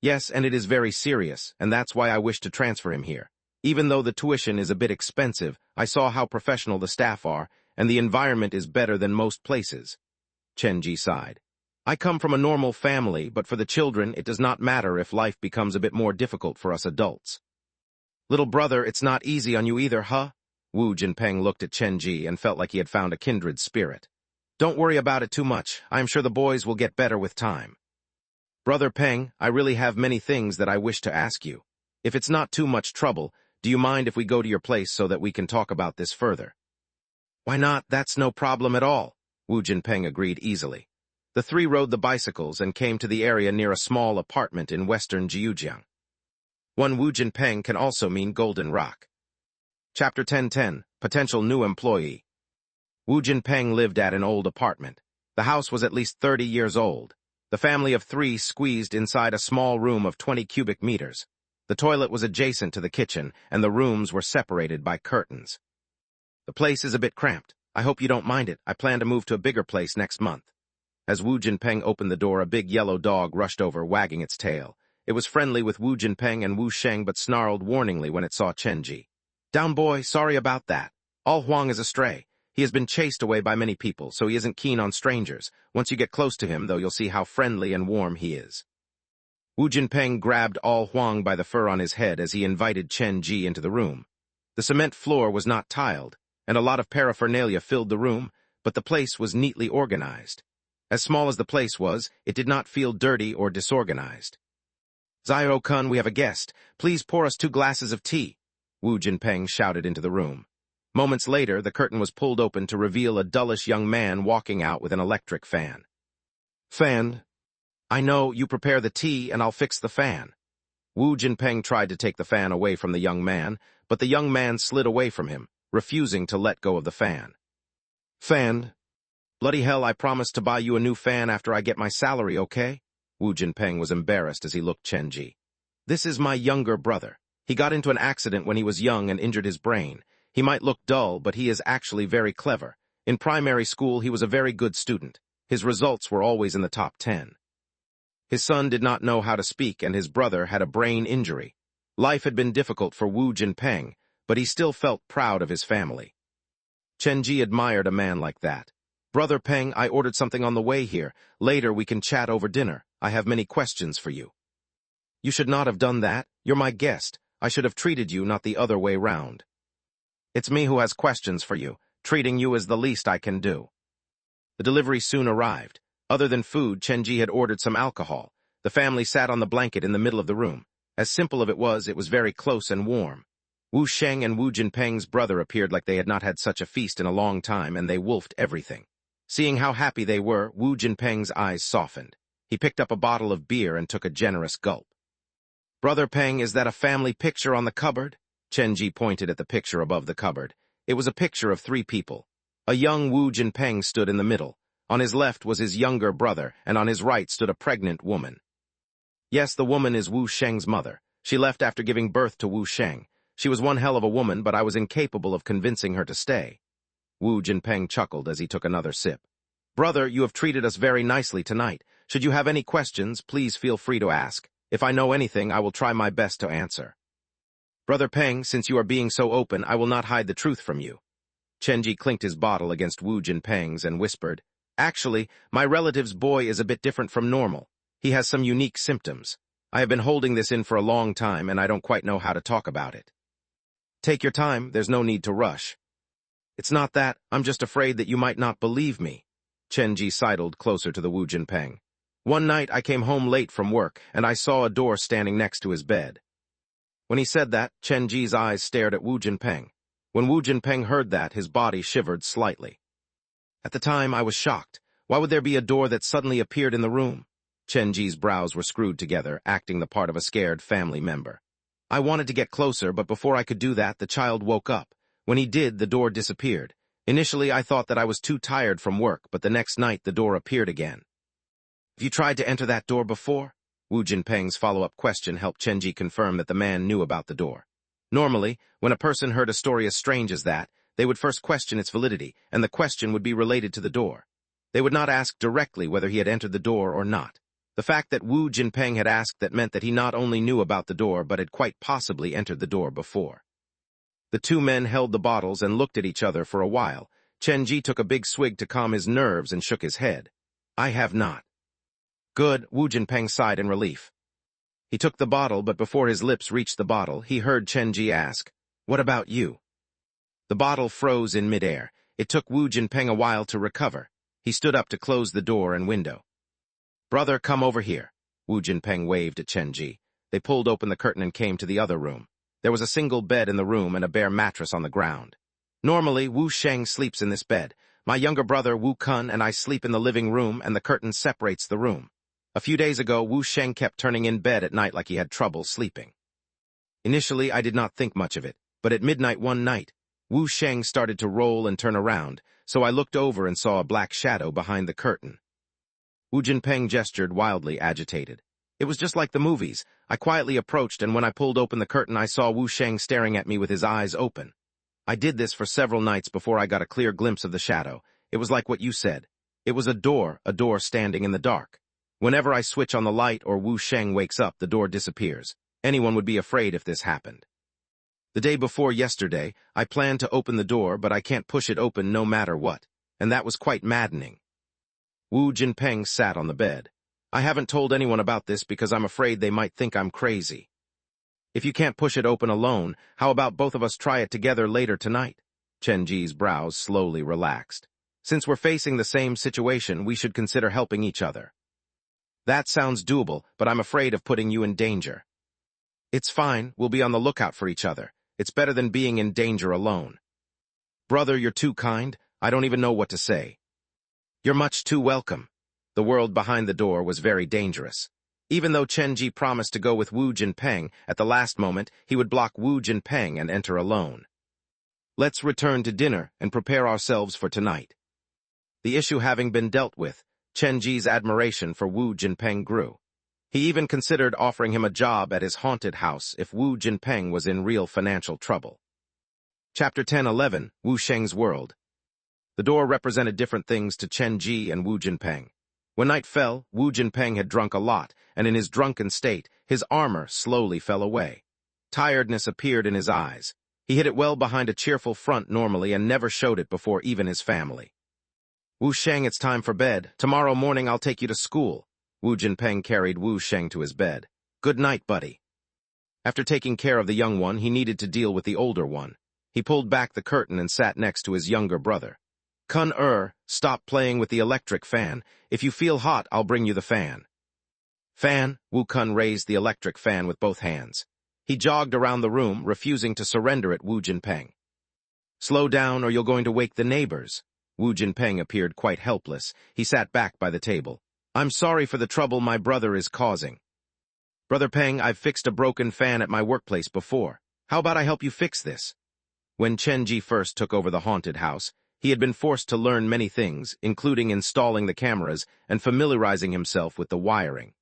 A: Yes, and it is very serious, and that's why I wish to transfer him here. Even though the tuition is a bit expensive, I saw how professional the staff are, and the environment is better than most places. Chenji sighed. I come from a normal family, but for the children, it does not matter if life becomes a bit more difficult for us adults. Little brother, it's not easy on you either, huh? Wu Jinpeng looked at Chenji and felt like he had found a kindred spirit. Don't worry about it too much. I am sure the boys will get better with time. Brother Peng, I really have many things that I wish to ask you. If it's not too much trouble, do you mind if we go to your place so that we can talk about this further? Why not? That's no problem at all, Wu Jinpeng agreed easily. The three rode the bicycles and came to the area near a small apartment in western Jiujiang. One Wu Jinpeng can also mean Golden Rock. Chapter 1010, Potential New Employee. Wu Jinpeng lived at an old apartment. The house was at least 30 years old. The family of three squeezed inside a small room of 20 cubic meters. The toilet was adjacent to the kitchen, and the rooms were separated by curtains. The place is a bit cramped. I hope you don't mind it. I plan to move to a bigger place next month. As Wu Jinpeng opened the door, a big yellow dog rushed over, wagging its tail. It was friendly with Wu Jinpeng and Wu Sheng, but snarled warningly when it saw Chen Ji. Down, boy, sorry about that. All Huang is a stray. He has been chased away by many people, so he isn't keen on strangers. Once you get close to him, though, you'll see how friendly and warm he is. Wu Jinpeng grabbed All Huang by the fur on his head as he invited Chen Ji into the room. The cement floor was not tiled, and a lot of paraphernalia filled the room, but the place was neatly organized. As small as the place was, it did not feel dirty or disorganized. Zio-kun, we have a guest. Please pour us 2 glasses of tea, Wu Jinpeng shouted into the room. Moments later, the curtain was pulled open to reveal a dullish young man walking out with an electric fan. Fan? I know, you prepare the tea and I'll fix the fan. Wu Jinpeng tried to take the fan away from the young man, but the young man slid away from him, refusing to let go of the fan. Fan? Bloody hell, I promised to buy you a new fan after I get my salary, okay? Wu Jinpeng was embarrassed as he looked Chen Ji. This is my younger brother. He got into an accident when he was young and injured his brain. He might look dull, but he is actually very clever. In primary school, he was a very good student. His results were always in the top 10. His son did not know how to speak, and his brother had a brain injury. Life had been difficult for Wu Jinpeng, but he still felt proud of his family. Chen Ji admired a man like that. Brother Peng, I ordered something on the way here. Later we can chat over dinner. I have many questions for you. You should not have done that. You're my guest. I should have treated you, not the other way round. It's me who has questions for you. Treating you is the least I can do. The delivery soon arrived. Other than food, Chen Ji had ordered some alcohol. The family sat on the blanket in the middle of the room. As simple as it was very close and warm. Wu Sheng and Wu Jinpeng's brother appeared like they had not had such a feast in a long time, and they wolfed everything. Seeing how happy they were, Wu Jinpeng's eyes softened. He picked up a bottle of beer and took a generous gulp. Brother Peng, is that a family picture on the cupboard? Chen Ji pointed at the picture above the cupboard. It was a picture of 3 people. A young Wu Jinpeng stood in the middle. On his left was his younger brother, and on his right stood a pregnant woman. Yes, the woman is Wu Sheng's mother. She left after giving birth to Wu Sheng. She was one hell of a woman, but I was incapable of convincing her to stay. Wu Jinpeng chuckled as he took another sip. Brother, you have treated us very nicely tonight. Should you have any questions, please feel free to ask. If I know anything, I will try my best to answer. Brother Peng, since you are being so open, I will not hide the truth from you. Chen Ji clinked his bottle against Wu Jinpeng's and whispered, Actually, my relative's boy is a bit different from normal. He has some unique symptoms. I have been holding this in for a long time, and I don't quite know how to talk about it. Take your time, there's no need to rush. It's not that, I'm just afraid that you might not believe me. Chen Ji sidled closer to the Wu Jinpeng. One night I came home late from work, and I saw a door standing next to his bed. When he said that, Chen Ji's eyes stared at Wu Jinpeng. When Wu Jinpeng heard that, his body shivered slightly. At the time, I was shocked. Why would there be a door that suddenly appeared in the room? Chen Ji's brows were screwed together, acting the part of a scared family member. I wanted to get closer, but before I could do that, the child woke up. When he did, the door disappeared. Initially, I thought that I was too tired from work, but the next night the door appeared again. Have you tried to enter that door before? Wu Jinpeng's follow-up question helped Chen Ji confirm that the man knew about the door. Normally, when a person heard a story as strange as that, they would first question its validity, and the question would be related to the door. They would not ask directly whether he had entered the door or not. The fact that Wu Jinpeng had asked that meant that he not only knew about the door, but had quite possibly entered the door before. The 2 men held the bottles and looked at each other for a while. Chen Ji took a big swig to calm his nerves and shook his head. I have not. Good, Wu Jinpeng sighed in relief. He took the bottle, but before his lips reached the bottle, he heard Chen Ji ask, What about you? The bottle froze in midair. It took Wu Jinpeng a while to recover. He stood up to close the door and window. Brother, come over here. Wu Jinpeng waved at Chen Ji. They pulled open the curtain and came to the other room. There was a single bed in the room and a bare mattress on the ground. Normally, Wu Sheng sleeps in this bed. My younger brother, Wu Kun, and I sleep in the living room, and the curtain separates the room. A few days ago, Wu Sheng kept turning in bed at night like he had trouble sleeping. Initially, I did not think much of it, but at midnight one night, Wu Sheng started to roll and turn around, so I looked over and saw a black shadow behind the curtain. Wu Jinpeng gestured wildly, agitated. It was just like the movies. I quietly approached, and when I pulled open the curtain, I saw Wu Sheng staring at me with his eyes open. I did this for several nights before I got a clear glimpse of the shadow. It was like what you said. It was a door standing in the dark. Whenever I switch on the light or Wu Sheng wakes up, the door disappears. Anyone would be afraid if this happened. The day before yesterday, I planned to open the door, but I can't push it open no matter what, and that was quite maddening. Wu Jinpeng sat on the bed. I haven't told anyone about this because I'm afraid they might think I'm crazy. If you can't push it open alone, how about both of us try it together later tonight? Chen Ji's brows slowly relaxed. Since we're facing the same situation, we should consider helping each other. That sounds doable, but I'm afraid of putting you in danger. It's fine, we'll be on the lookout for each other. It's better than being in danger alone. Brother, you're too kind. I don't even know what to say. You're much too welcome. The world behind the door was very dangerous. Even though Chen Ji promised to go with Wu Jinpeng, at the last moment, he would block Wu Jinpeng and enter alone. Let's return to dinner and prepare ourselves for tonight. The issue having been dealt with, Chen Ji's admiration for Wu Jinpeng grew. He even considered offering him a job at his haunted house if Wu Jinpeng was in real financial trouble. Chapter 10:11, Wu Sheng's World. The door represented different things to Chen Ji and Wu Jinpeng. When night fell, Wu Jinpeng had drunk a lot, and in his drunken state, his armor slowly fell away. Tiredness appeared in his eyes. He hid it well behind a cheerful front normally and never showed it before even his family. Wu Sheng, it's time for bed. Tomorrow morning I'll take you to school. Wu Jinpeng carried Wu Sheng to his bed. Good night, buddy. After taking care of the young one, he needed to deal with the older one. He pulled back the curtain and sat next to his younger brother. Kun, stop playing with the electric fan. If you feel hot, I'll bring you the fan. Fan, Wu Kun raised the electric fan with both hands. He jogged around the room, refusing to surrender at Wu Jinpeng. Slow down or you're going to wake the neighbors. Wu Jinpeng appeared quite helpless. He sat back by the table. I'm sorry for the trouble my brother is causing. Brother Peng, I've fixed a broken fan at my workplace before. How about I help you fix this? When Chen Ji first took over the haunted house, he had been forced to learn many things, including installing the cameras and familiarizing himself with the wiring.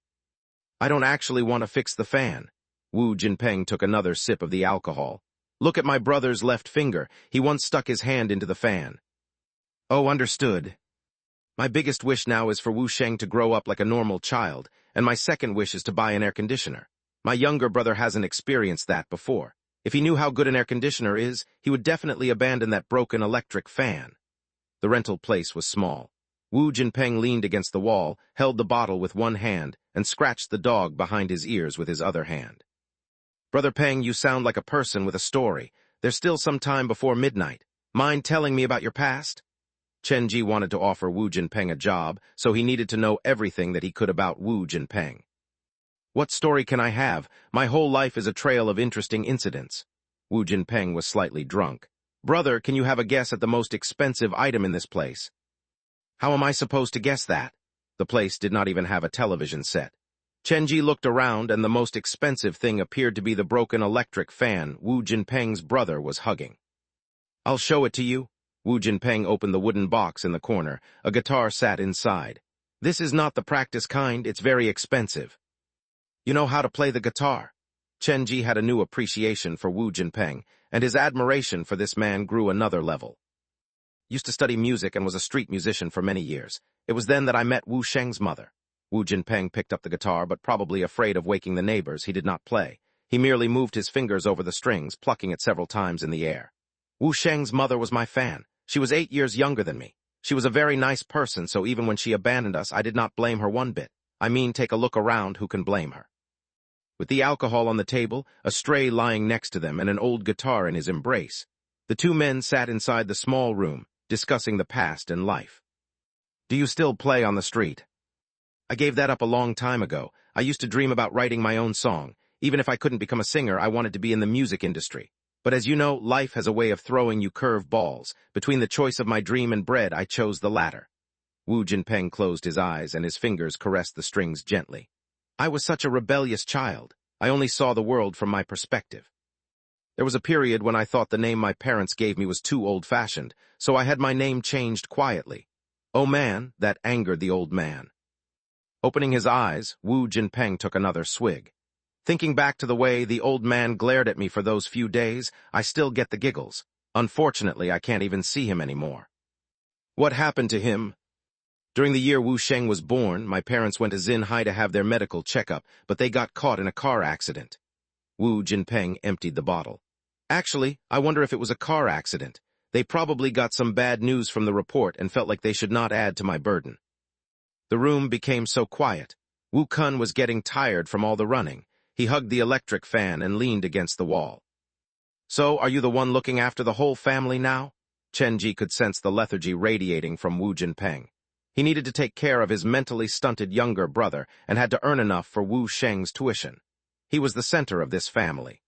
A: I don't actually want to fix the fan. Wu Jinpeng took another sip of the alcohol. Look at my brother's left finger. He once stuck his hand into the fan. Oh, understood. My biggest wish now is for Wu Sheng to grow up like a normal child, and my second wish is to buy an air conditioner. My younger brother hasn't experienced that before. If he knew how good an air conditioner is, he would definitely abandon that broken electric fan. The rental place was small. Wu Jinpeng leaned against the wall, held the bottle with one hand, and scratched the dog behind his ears with his other hand. Brother Peng, you sound like a person with a story. There's still some time before midnight. Mind telling me about your past? Chen Ji wanted to offer Wu Jinpeng a job, so he needed to know everything that he could about Wu Jinpeng. What story can I have? My whole life is a trail of interesting incidents. Wu Jinpeng was slightly drunk. Brother, can you have a guess at the most expensive item in this place? How am I supposed to guess that? The place did not even have a television set. Chen Ji looked around, and the most expensive thing appeared to be the broken electric fan Wu Jinpeng's brother was hugging. I'll show it to you. Wu Jinpeng opened the wooden box in the corner. A guitar sat inside. This is not the practice kind, it's very expensive. You know how to play the guitar? Chen Ji had a new appreciation for Wu Jinpeng, and his admiration for this man grew another level. Used to study music and was a street musician for many years. It was then that I met Wu Sheng's mother. Wu Jinpeng picked up the guitar, but probably afraid of waking the neighbors, he did not play. He merely moved his fingers over the strings, plucking it several times in the air. Wu Sheng's mother was my fan. She was 8 years younger than me. She was a very nice person, so even when she abandoned us, I did not blame her one bit. I mean, take a look around, who can blame her? With the alcohol on the table, a stray lying next to them, and an old guitar in his embrace, the two men sat inside the small room, discussing the past and life. Do you still play on the street? I gave that up a long time ago. I used to dream about writing my own song. Even if I couldn't become a singer, I wanted to be in the music industry. But as you know, life has a way of throwing you curve balls. Between the choice of my dream and bread, I chose the latter. Wu Jinpeng closed his eyes and his fingers caressed the strings gently. I was such a rebellious child. I only saw the world from my perspective. There was a period when I thought the name my parents gave me was too old-fashioned, so I had my name changed quietly. Oh man, that angered the old man. Opening his eyes, Wu Jinpeng took another swig. Thinking back to the way the old man glared at me for those few days, I still get the giggles. Unfortunately, I can't even see him anymore. What happened to him? During the year Wu Sheng was born, my parents went to Xinhai to have their medical checkup, but they got caught in a car accident. Wu Jinpeng emptied the bottle. Actually, I wonder if it was a car accident. They probably got some bad news from the report and felt like they should not add to my burden. The room became so quiet. Wu Kun was getting tired from all the running. He hugged the electric fan and leaned against the wall. So, are you the one looking after the whole family now? Chen Ji could sense the lethargy radiating from Wu Jinpeng. He needed to take care of his mentally stunted younger brother and had to earn enough for Wu Sheng's tuition. He was the center of this family.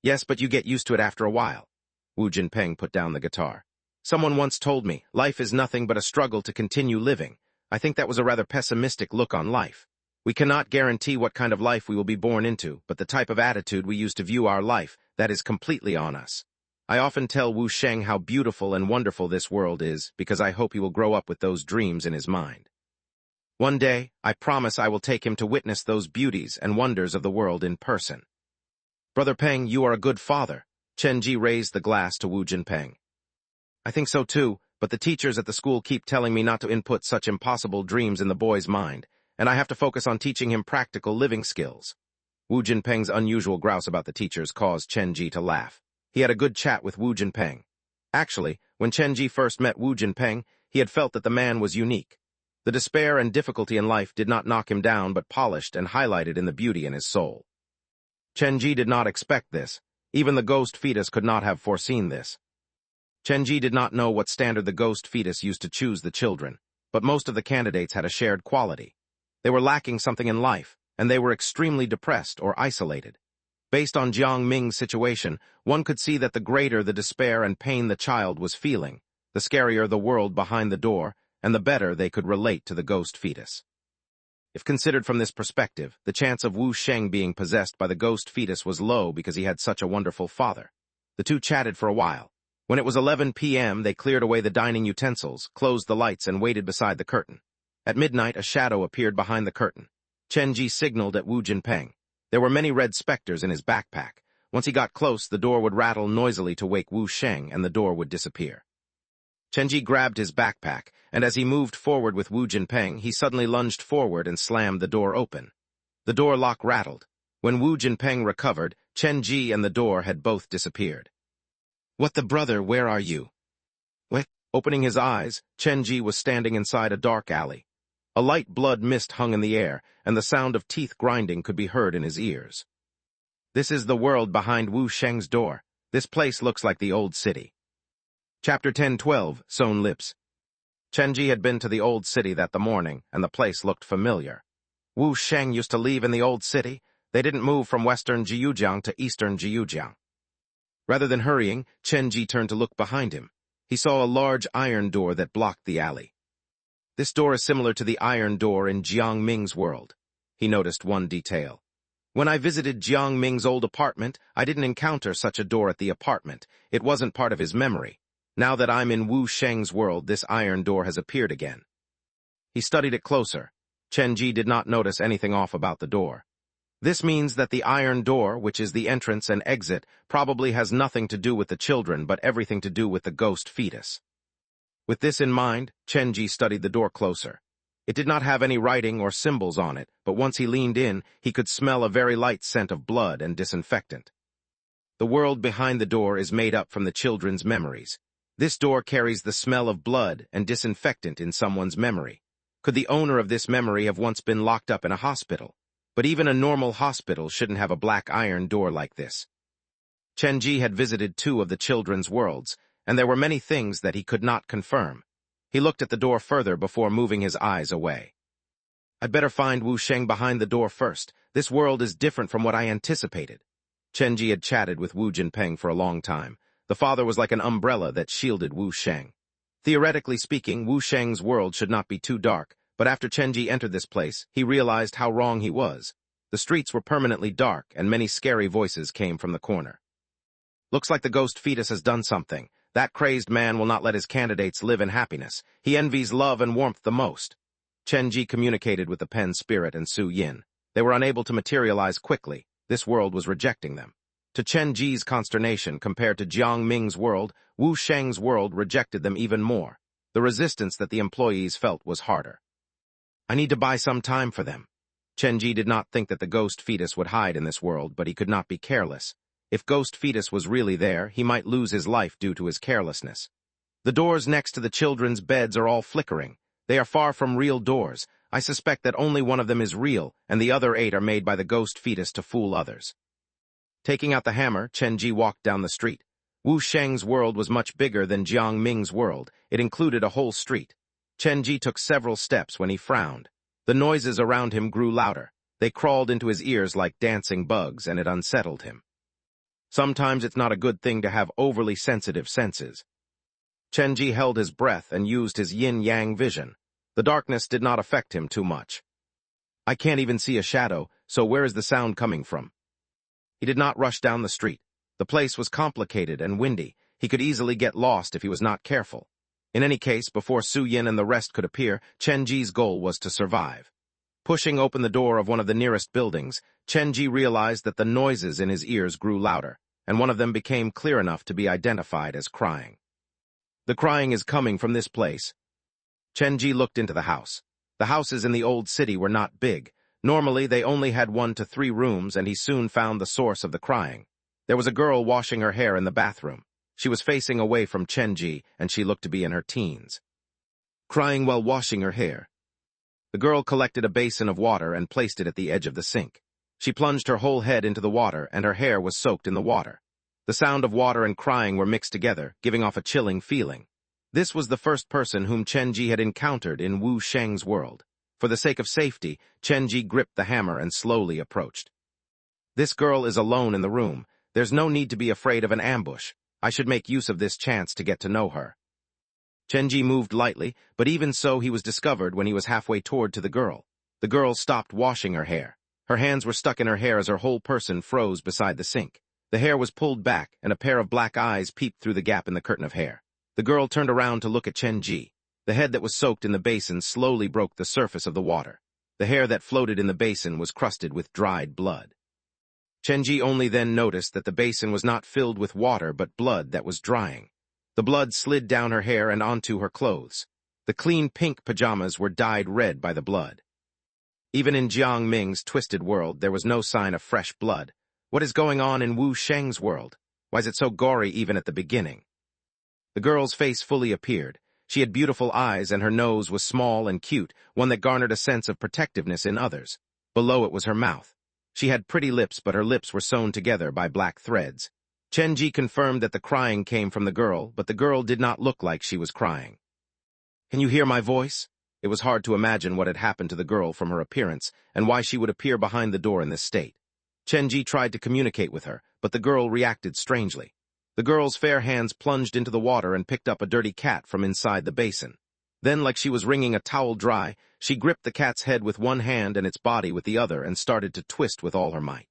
A: Yes, but you get used to it after a while. Wu Jinpeng put down the guitar. Someone once told me, life is nothing but a struggle to continue living. I think that was a rather pessimistic look on life. We cannot guarantee what kind of life we will be born into, but the type of attitude we use to view our life, that is completely on us. I often tell Wu Sheng how beautiful and wonderful this world is, because I hope he will grow up with those dreams in his mind. One day, I promise I will take him to witness those beauties and wonders of the world in person. Brother Peng, you are a good father. Chen Ji raised the glass to Wu Jinpeng. I think so too, but the teachers at the school keep telling me not to input such impossible dreams in the boy's mind, and I have to focus on teaching him practical living skills. Wu Jinpeng's unusual grouse about the teachers caused Chen Ji to laugh. He had a good chat with Wu Jinpeng. Actually, when Chen Ji first met Wu Jinpeng, he had felt that the man was unique. The despair and difficulty in life did not knock him down but polished and highlighted in the beauty in his soul. Chen Ji did not expect this. Even the ghost fetus could not have foreseen this. Chen Ji did not know what standard the ghost fetus used to choose the children, but most of the candidates had a shared quality. They were lacking something in life, and they were extremely depressed or isolated. Based on Jiang Ming's situation, one could see that the greater the despair and pain the child was feeling, the scarier the world behind the door, and the better they could relate to the ghost fetus. If considered from this perspective, the chance of Wu Sheng being possessed by the ghost fetus was low because he had such a wonderful father. The two chatted for a while. When it was 11 p.m., they cleared away the dining utensils, closed the lights, and waited beside the curtain. At midnight, a shadow appeared behind the curtain. Chen Ji signaled at Wu Jinpeng. There were many red specters in his backpack. Once he got close, the door would rattle noisily to wake Wu Sheng, and the door would disappear. Chen Ji grabbed his backpack, and as he moved forward with Wu Jinpeng, he suddenly lunged forward and slammed the door open. The door lock rattled. When Wu Jinpeng recovered, Chen Ji and the door had both disappeared. What the brother, where are you? What? Opening his eyes, Chen Ji was standing inside a dark alley. A light blood mist hung in the air, and the sound of teeth grinding could be heard in his ears. This is the world behind Wu Sheng's door. This place looks like the old city. Chapter 10:12, Sewn Lips. Chen Ji had been to the old city that the morning, and the place looked familiar. Wu Sheng used to live in the old city. They didn't move from western Jiujiang to eastern Jiujiang. Rather than hurrying, Chen Ji turned to look behind him. He saw a large iron door that blocked the alley. This door is similar to the iron door in Jiang Ming's world. He noticed one detail. When I visited Jiang Ming's old apartment, I didn't encounter such a door at the apartment. It wasn't part of his memory. Now that I'm in Wu Sheng's world, this iron door has appeared again. He studied it closer. Chen Ji did not notice anything off about the door. This means that the iron door, which is the entrance and exit, probably has nothing to do with the children but everything to do with the ghost fetus. With this in mind, Chen Ji studied the door closer. It did not have any writing or symbols on it, but once he leaned in, he could smell a very light scent of blood and disinfectant. The world behind the door is made up from the children's memories. This door carries the smell of blood and disinfectant in someone's memory. Could the owner of this memory have once been locked up in a hospital? But even a normal hospital shouldn't have a black iron door like this. Chen Ji had visited 2 of the children's worlds, and there were many things that he could not confirm. He looked at the door further before moving his eyes away. I'd better find Wu Sheng behind the door first. This world is different from what I anticipated. Chenji had chatted with Wu Jinpeng for a long time. The father was like an umbrella that shielded Wu Sheng. Theoretically speaking, Wu Sheng's world should not be too dark, but after Chenji entered this place, he realized how wrong he was. The streets were permanently dark, and many scary voices came from the corner. Looks like the ghost fetus has done something. That crazed man will not let his candidates live in happiness. He envies love and warmth the most. Chenji communicated with the pen spirit and Su Yin. They were unable to materialize quickly. This world was rejecting them. To Chenji's consternation, compared to Jiang Ming's world, Wu Sheng's world rejected them even more. The resistance that the employees felt was harder. I need to buy some time for them. Chenji did not think that the ghost fetus would hide in this world, but he could not be careless. If ghost fetus was really there, he might lose his life due to his carelessness. The doors next to the children's beds are all flickering. They are far from real doors. I suspect that only one of them is real, and the other 8 are made by the ghost fetus to fool others. Taking out the hammer, Chenji walked down the street. Wu Sheng's world was much bigger than Jiang Ming's world. It included a whole street. Chenji took several steps when he frowned. The noises around him grew louder. They crawled into his ears like dancing bugs, and it unsettled him. Sometimes it's not a good thing to have overly sensitive senses. Chenji held his breath and used his yin-yang vision. The darkness did not affect him too much. I can't even see a shadow, so where is the sound coming from? He did not rush down the street. The place was complicated and windy. He could easily get lost if he was not careful. In any case, before Su Yin and the rest could appear, Chenji's goal was to survive. Pushing open the door of one of the nearest buildings, Chenji realized that the noises in his ears grew louder, and one of them became clear enough to be identified as crying. The crying is coming from this place. Chenji looked into the house. The houses in the old city were not big. Normally, they only had 1 to 3 rooms, and he soon found the source of the crying. There was a girl washing her hair in the bathroom. She was facing away from Chenji, and she looked to be in her teens. Crying while washing her hair. The girl collected a basin of water and placed it at the edge of the sink. She plunged her whole head into the water, and her hair was soaked in the water. The sound of water and crying were mixed together, giving off a chilling feeling. This was the first person whom Chenji had encountered in Wu Sheng's world. For the sake of safety, Chenji gripped the hammer and slowly approached. This girl is alone in the room. There's no need to be afraid of an ambush. I should make use of this chance to get to know her. Chenji moved lightly, but even so he was discovered when he was halfway toward to the girl. The girl stopped washing her hair. Her hands were stuck in her hair as her whole person froze beside the sink. The hair was pulled back, and a pair of black eyes peeped through the gap in the curtain of hair. The girl turned around to look at Chenji. The head that was soaked in the basin slowly broke the surface of the water. The hair that floated in the basin was crusted with dried blood. Chenji only then noticed that the basin was not filled with water but blood that was drying. The blood slid down her hair and onto her clothes. The clean pink pajamas were dyed red by the blood. Even in Jiang Ming's twisted world, there was no sign of fresh blood. What is going on in Wu Sheng's world? Why is it so gory even at the beginning? The girl's face fully appeared. She had beautiful eyes, and her nose was small and cute, one that garnered a sense of protectiveness in others. Below it was her mouth. She had pretty lips, but her lips were sewn together by black threads. Chenji confirmed that the crying came from the girl, but the girl did not look like she was crying. Can you hear my voice? It was hard to imagine what had happened to the girl from her appearance, and why she would appear behind the door in this state. Chenji tried to communicate with her, but the girl reacted strangely. The girl's fair hands plunged into the water and picked up a dirty cat from inside the basin. Then, like she was wringing a towel dry, she gripped the cat's head with one hand and its body with the other and started to twist with all her might.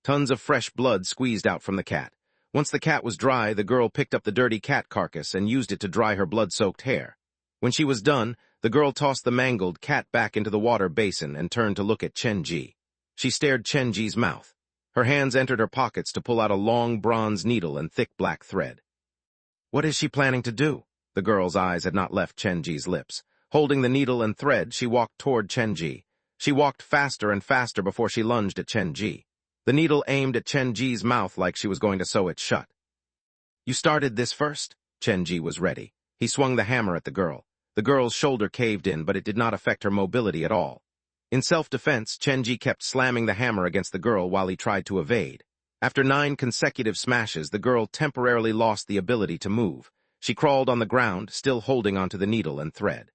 A: Tons of fresh blood squeezed out from the cat. Once the cat was dry, the girl picked up the dirty cat carcass and used it to dry her blood-soaked hair. When she was done, the girl tossed the mangled cat back into the water basin and turned to look at Chenji. She stared Chenji's mouth. Her hands entered her pockets to pull out a long bronze needle and thick black thread. What is she planning to do? The girl's eyes had not left Chenji's lips. Holding the needle and thread, she walked toward Chenji. She walked faster and faster before she lunged at Chenji. The needle aimed at Chenji's mouth like she was going to sew it shut. You started this first? Chenji was ready. He swung the hammer at the girl. The girl's shoulder caved in, but it did not affect her mobility at all. In self-defense, Chenji kept slamming the hammer against the girl while he tried to evade. After 9 consecutive smashes, the girl temporarily lost the ability to move. She crawled on the ground, still holding onto the needle and thread.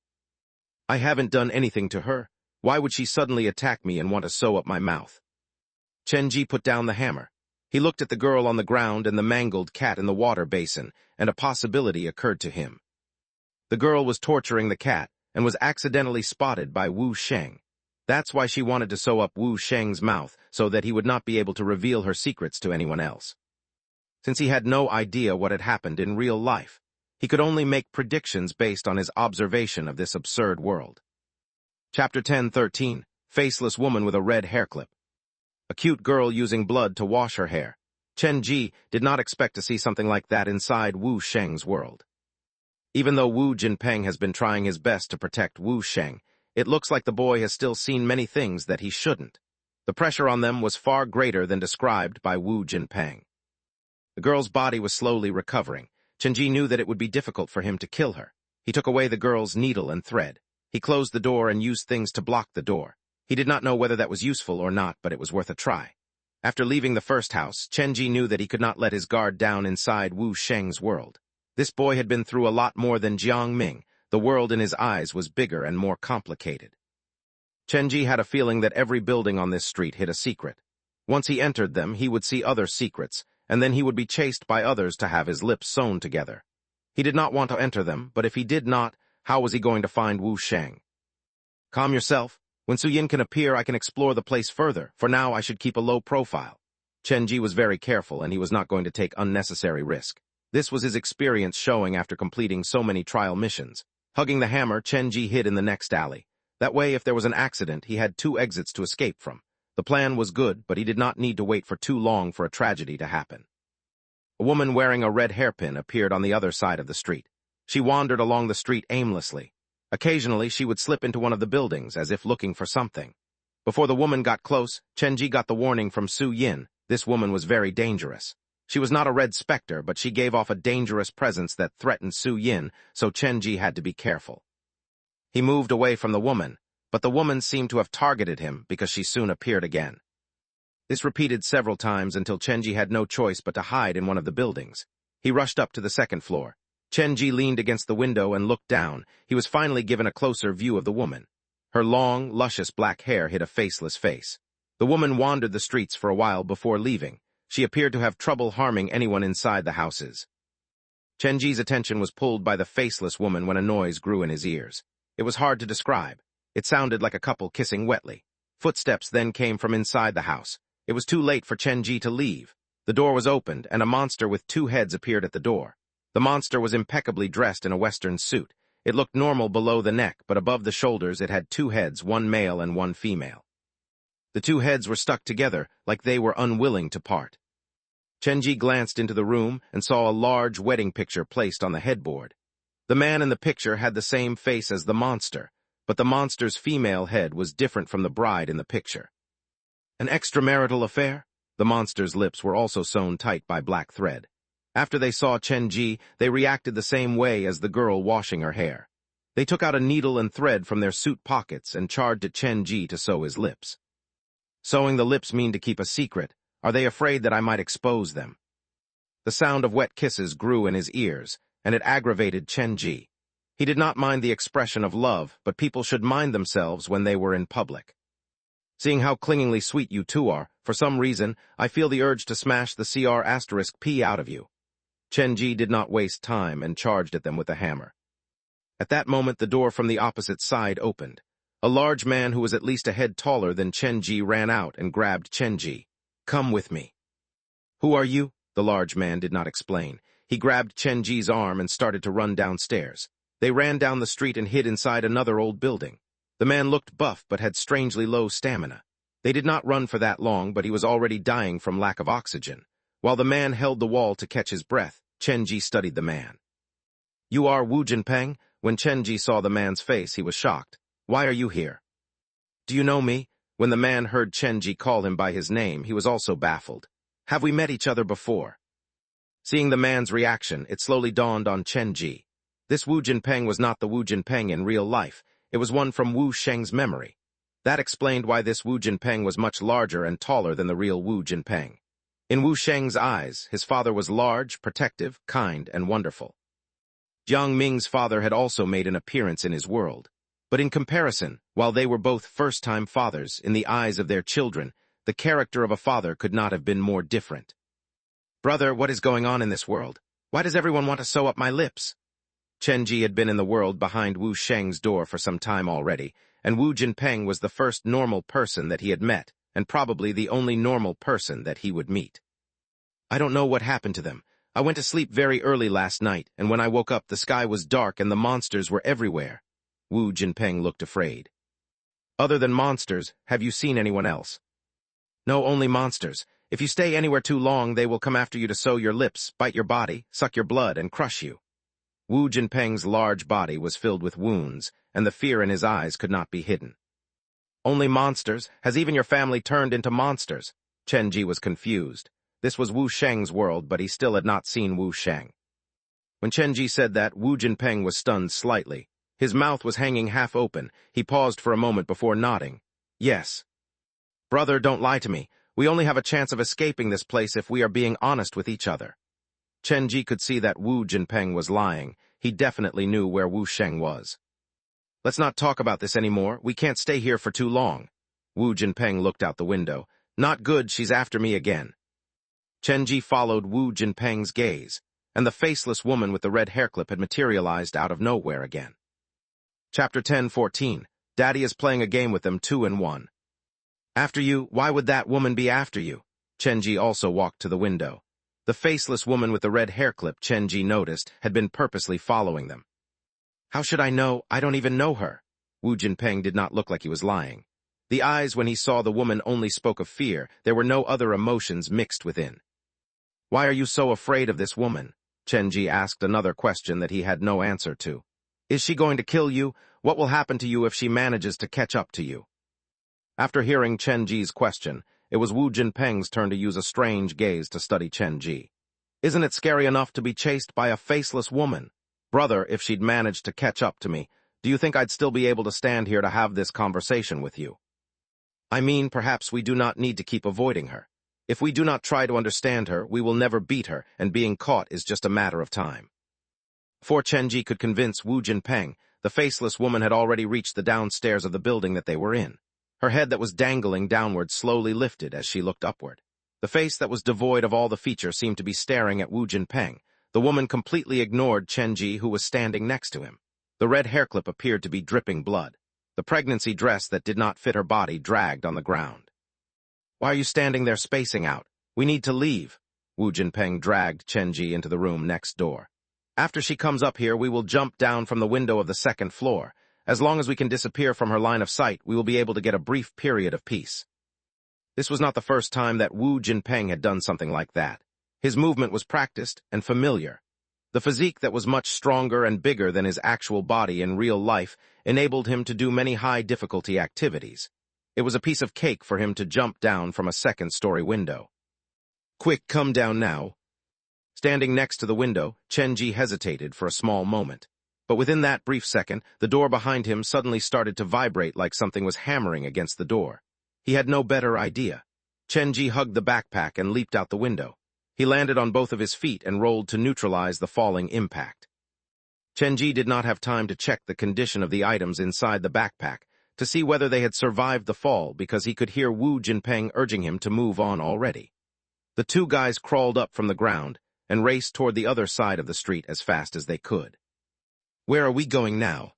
A: I haven't done anything to her. Why would she suddenly attack me and want to sew up my mouth? Chenji put down the hammer. He looked at the girl on the ground and the mangled cat in the water basin, and a possibility occurred to him. The girl was torturing the cat and was accidentally spotted by Wu Sheng. That's why she wanted to sew up Wu Sheng's mouth so that he would not be able to reveal her secrets to anyone else. Since he had no idea what had happened in real life, he could only make predictions based on his observation of this absurd world. Chapter 10:13, Faceless Woman with a Red Hair Clip. A cute girl using blood to wash her hair. Chen Ji did not expect to see something like that inside Wu Sheng's world. Even though Wu Jinpeng has been trying his best to protect Wu Sheng, it looks like the boy has still seen many things that he shouldn't. The pressure on them was far greater than described by Wu Jinpeng. The girl's body was slowly recovering. Chen Ji knew that it would be difficult for him to kill her. He took away the girl's needle and thread. He closed the door and used things to block the door. He did not know whether that was useful or not, but it was worth a try. After leaving the first house, Chen Ji knew that he could not let his guard down inside Wu Sheng's world. This boy had been through a lot more than Jiang Ming. The world in his eyes was bigger and more complicated. Chen Ji had a feeling that every building on this street hid a secret. Once he entered them, he would see other secrets, and then he would be chased by others to have his lips sewn together. He did not want to enter them, but if he did not, how was he going to find Wu Sheng? Calm yourself. When Su Yin can appear, I can explore the place further. For now, I should keep a low profile. Chen Ji was very careful, and he was not going to take unnecessary risk. This was his experience showing after completing so many trial missions. Hugging the hammer, Chen Ji hid in the next alley. That way, if there was an accident, he had 2 exits to escape from. The plan was good, but he did not need to wait for too long for a tragedy to happen. A woman wearing a red hairpin appeared on the other side of the street. She wandered along the street aimlessly. Occasionally, she would slip into one of the buildings, as if looking for something. Before the woman got close, Chen Ji got the warning from Su Yin. This woman was very dangerous. She was not a red specter, but she gave off a dangerous presence that threatened Su Yin, so Chen Ji had to be careful. He moved away from the woman, but the woman seemed to have targeted him because she soon appeared again. This repeated several times until Chen Ji had no choice but to hide in one of the buildings. He rushed up to the 2nd floor. Chen Ji leaned against the window and looked down. He was finally given a closer view of the woman. Her long, luscious black hair hid a faceless face. The woman wandered the streets for a while before leaving. She appeared to have trouble harming anyone inside the houses. Chen Ji's attention was pulled by the faceless woman when a noise grew in his ears. It was hard to describe. It sounded like a couple kissing wetly. Footsteps then came from inside the house. It was too late for Chen Ji to leave. The door was opened, and a monster with 2 heads appeared at the door. The monster was impeccably dressed in a Western suit. It looked normal below the neck, but above the shoulders it had 2 heads, 1 male and 1 female. The 2 heads were stuck together, like they were unwilling to part. Chen Ji glanced into the room and saw a large wedding picture placed on the headboard. The man in the picture had the same face as the monster, but the monster's female head was different from the bride in the picture. An extramarital affair? The monster's lips were also sewn tight by black thread. After they saw Chen Ji, they reacted the same way as the girl washing her hair. They took out a needle and thread from their suit pockets and charged at Chen Ji to sew his lips. Sewing the lips mean to keep a secret. Are they afraid that I might expose them? The sound of wet kisses grew in his ears, and it aggravated Chen Ji. He did not mind the expression of love, but people should mind themselves when they were in public. Seeing how clingingly sweet you 2 are, for some reason, I feel the urge to smash the CR*P out of you. Chen Ji did not waste time and charged at them with a hammer. At that moment, the door from the opposite side opened. A large man who was at least a head taller than Chen Ji ran out and grabbed Chen Ji. Come with me. Who are you? The large man did not explain. He grabbed Chen Ji's arm and started to run downstairs. They ran down the street and hid inside another old building. The man looked buff but had strangely low stamina. They did not run for that long, but he was already dying from lack of oxygen. While the man held the wall to catch his breath, Chen Ji studied the man. You are Wu Jinpeng? When Chen Ji saw the man's face, he was shocked. Why are you here? Do you know me? When the man heard Chen Ji call him by his name, he was also baffled. Have we met each other before? Seeing the man's reaction, it slowly dawned on Chen Ji. This Wu Jinpeng was not the Wu Jinpeng in real life. It was one from Wu Sheng's memory. That explained why this Wu Jinpeng was much larger and taller than the real Wu Jinpeng. In Wu Sheng's eyes, his father was large, protective, kind, and wonderful. Jiang Ming's father had also made an appearance in his world. But in comparison, while they were both first-time fathers, in the eyes of their children, the character of a father could not have been more different. Brother, what is going on in this world? Why does everyone want to sew up my lips? Chen Ji had been in the world behind Wu Sheng's door for some time already, and Wu Jinpeng was the first normal person that he had met, and probably the only normal person that he would meet. I don't know what happened to them. I went to sleep very early last night, and when I woke up the sky was dark and the monsters were everywhere. Wu Jinpeng looked afraid. Other than monsters, have you seen anyone else? No, only monsters. If you stay anywhere too long, they will come after you to sew your lips, bite your body, suck your blood, and crush you. Wu Jinpeng's large body was filled with wounds, and the fear in his eyes could not be hidden. Only monsters? Has even your family turned into monsters? Chen Ji was confused. This was Wu Sheng's world, but he still had not seen Wu Sheng. When Chen Ji said that, Wu Jinpeng was stunned slightly. His mouth was hanging half open. He paused for a moment before nodding. Yes. Brother, don't lie to me. We only have a chance of escaping this place if we are being honest with each other. Chen Ji could see that Wu Jinpeng was lying. He definitely knew where Wu Sheng was. Let's not talk about this anymore. We can't stay here for too long. Wu Jinpeng looked out the window. Not good, she's after me again. Chen Ji followed Wu Jinpeng's gaze, and the faceless woman with the red hairclip had materialized out of nowhere again. Chapter 10:14. Daddy is playing a game with them 2-1. After you? Why would that woman be after you? Chen Ji also walked to the window. The faceless woman with the red hairclip, Chen Ji noticed, had been purposely following them. How should I know? I don't even know her. Wu Jinpeng did not look like he was lying. The eyes when he saw the woman only spoke of fear. There were no other emotions mixed within. Why are you so afraid of this woman? Chen Ji asked another question that he had no answer to. Is she going to kill you? What will happen to you if she manages to catch up to you? After hearing Chen Ji's question, it was Wu Jinpeng's turn to use a strange gaze to study Chen Ji. Isn't it scary enough to be chased by a faceless woman? Brother, if she'd managed to catch up to me, do you think I'd still be able to stand here to have this conversation with you? I mean, perhaps we do not need to keep avoiding her. If we do not try to understand her, we will never beat her, and being caught is just a matter of time. Before Chen Ji could convince Wu Jinpeng, the faceless woman had already reached the downstairs of the building that they were in. Her head that was dangling downward slowly lifted as she looked upward. The face that was devoid of all the feature seemed to be staring at Wu Jinpeng. The woman completely ignored Chen Ji, who was standing next to him. The red hairclip appeared to be dripping blood. The pregnancy dress that did not fit her body dragged on the ground. Why are you standing there spacing out? We need to leave. Wu Jinpeng dragged Chen Ji into the room next door. After she comes up here, we will jump down from the window of the second floor. As long as we can disappear from her line of sight, we will be able to get a brief period of peace. This was not the first time that Wu Jinpeng had done something like that. His movement was practiced and familiar. The physique that was much stronger and bigger than his actual body in real life enabled him to do many high-difficulty activities. It was a piece of cake for him to jump down from a second-story window. Quick, come down now. Standing next to the window, Chen Ji hesitated for a small moment. But within that brief second, the door behind him suddenly started to vibrate like something was hammering against the door. He had no better idea. Chen Ji hugged the backpack and leaped out the window. He landed on both of his feet and rolled to neutralize the falling impact. Chen Ji did not have time to check the condition of the items inside the backpack to see whether they had survived the fall because he could hear Wu Jinpeng urging him to move on already. The two guys crawled up from the ground and raced toward the other side of the street as fast as they could. Where are we going now?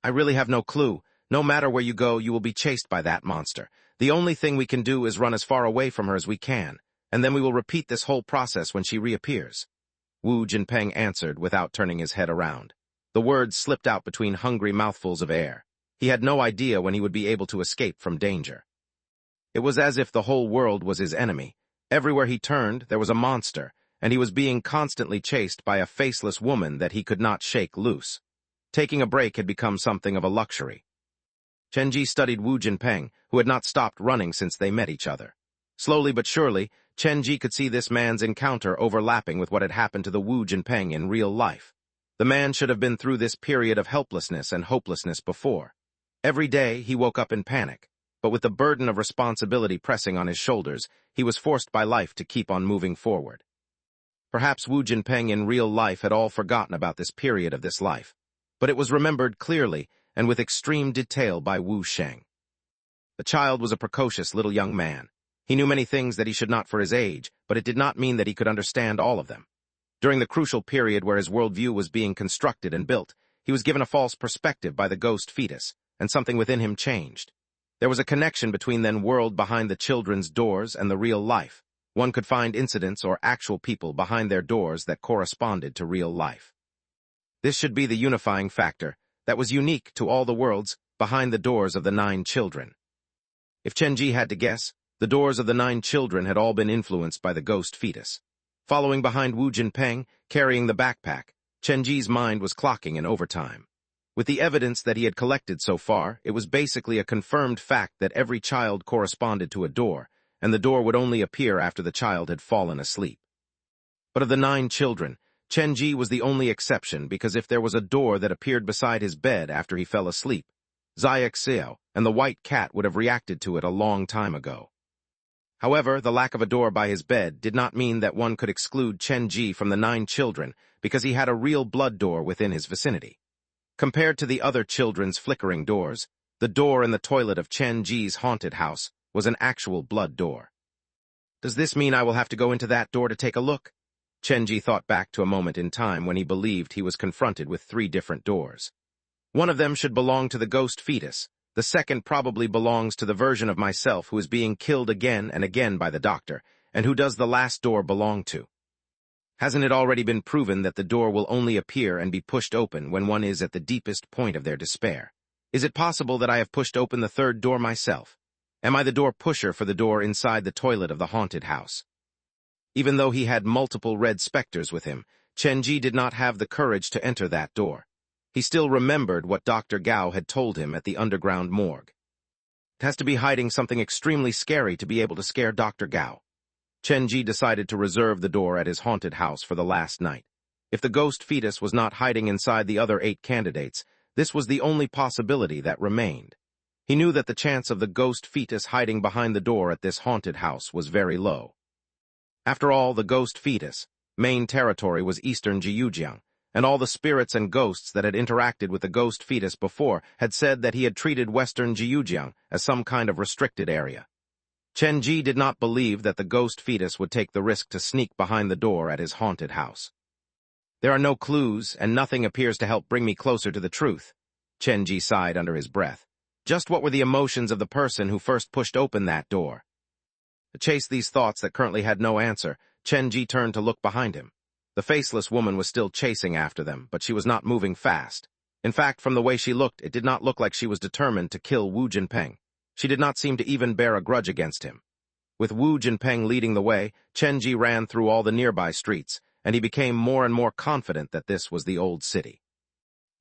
A: I really have no clue. No matter where you go, you will be chased by that monster. The only thing we can do is run as far away from her as we can, and then we will repeat this whole process when she reappears. Wu Jinpeng answered without turning his head around. The words slipped out between hungry mouthfuls of air. He had no idea when he would be able to escape from danger. It was as if the whole world was his enemy. Everywhere he turned, there was a monster, and he was being constantly chased by a faceless woman that he could not shake loose. Taking a break had become something of a luxury. Chen Ji studied Wu Jinpeng, who had not stopped running since they met each other. Slowly but surely, Chen Ji could see this man's encounter overlapping with what had happened to the Wu Jinpeng in real life. The man should have been through this period of helplessness and hopelessness before. Every day, he woke up in panic, but with the burden of responsibility pressing on his shoulders, he was forced by life to keep on moving forward. Perhaps Wu Jinpeng in real life had all forgotten about this period of this life, but it was remembered clearly and with extreme detail by Wu Sheng. The child was a precocious little young man. He knew many things that he should not for his age, but it did not mean that he could understand all of them. During the crucial period where his worldview was being constructed and built, he was given a false perspective by the ghost fetus, and something within him changed. There was a connection between the world behind the children's doors and the real life. One could find incidents or actual people behind their doors that corresponded to real life. This should be the unifying factor that was unique to all the worlds behind the doors of the 9 children. If Chenji had to guess, the doors of the 9 children had all been influenced by the ghost fetus. Following behind Wu Jinpeng, carrying the backpack, Chenji's mind was clocking in overtime. With the evidence that he had collected so far, it was basically a confirmed fact that every child corresponded to a door, and the door would only appear after the child had fallen asleep. But of the 9 children, Chenji was the only exception because if there was a door that appeared beside his bed after he fell asleep, Xia Xiao and the white cat would have reacted to it a long time ago. However, the lack of a door by his bed did not mean that one could exclude Chenji from the 9 children because he had a real blood door within his vicinity. Compared to the other children's flickering doors, the door in the toilet of Chenji's haunted house was an actual blood door. Does this mean I will have to go into that door to take a look? Chenji thought back to a moment in time when he believed he was confronted with 3 different doors. One of them should belong to the ghost fetus. The second probably belongs to the version of myself who is being killed again and again by the doctor, and who does the last door belong to? Hasn't it already been proven that the door will only appear and be pushed open when one is at the deepest point of their despair? Is it possible that I have pushed open the 3rd door myself? Am I the door pusher for the door inside the toilet of the haunted house? Even though he had multiple red specters with him, Chenji did not have the courage to enter that door. He still remembered what Dr. Gao had told him at the underground morgue. It has to be hiding something extremely scary to be able to scare Dr. Gao. Chenji decided to reserve the door at his haunted house for the last night. If the ghost fetus was not hiding inside the other 8 candidates, this was the only possibility that remained. He knew that the chance of the ghost fetus hiding behind the door at this haunted house was very low. After all, the ghost fetus' main territory was eastern Jiujiang, and all the spirits and ghosts that had interacted with the ghost fetus before had said that he had treated western Jiujiang as some kind of restricted area. Chenji did not believe that the ghost fetus would take the risk to sneak behind the door at his haunted house. There are no clues, and nothing appears to help bring me closer to the truth. Chenji sighed under his breath. Just what were the emotions of the person who first pushed open that door? To chase these thoughts that currently had no answer, Chenji turned to look behind him. The faceless woman was still chasing after them, but she was not moving fast. In fact, from the way she looked, it did not look like she was determined to kill Wu Jinpeng. She did not seem to even bear a grudge against him. With Wu Jinpeng leading the way, Chenji ran through all the nearby streets, and he became more and more confident that this was the old city.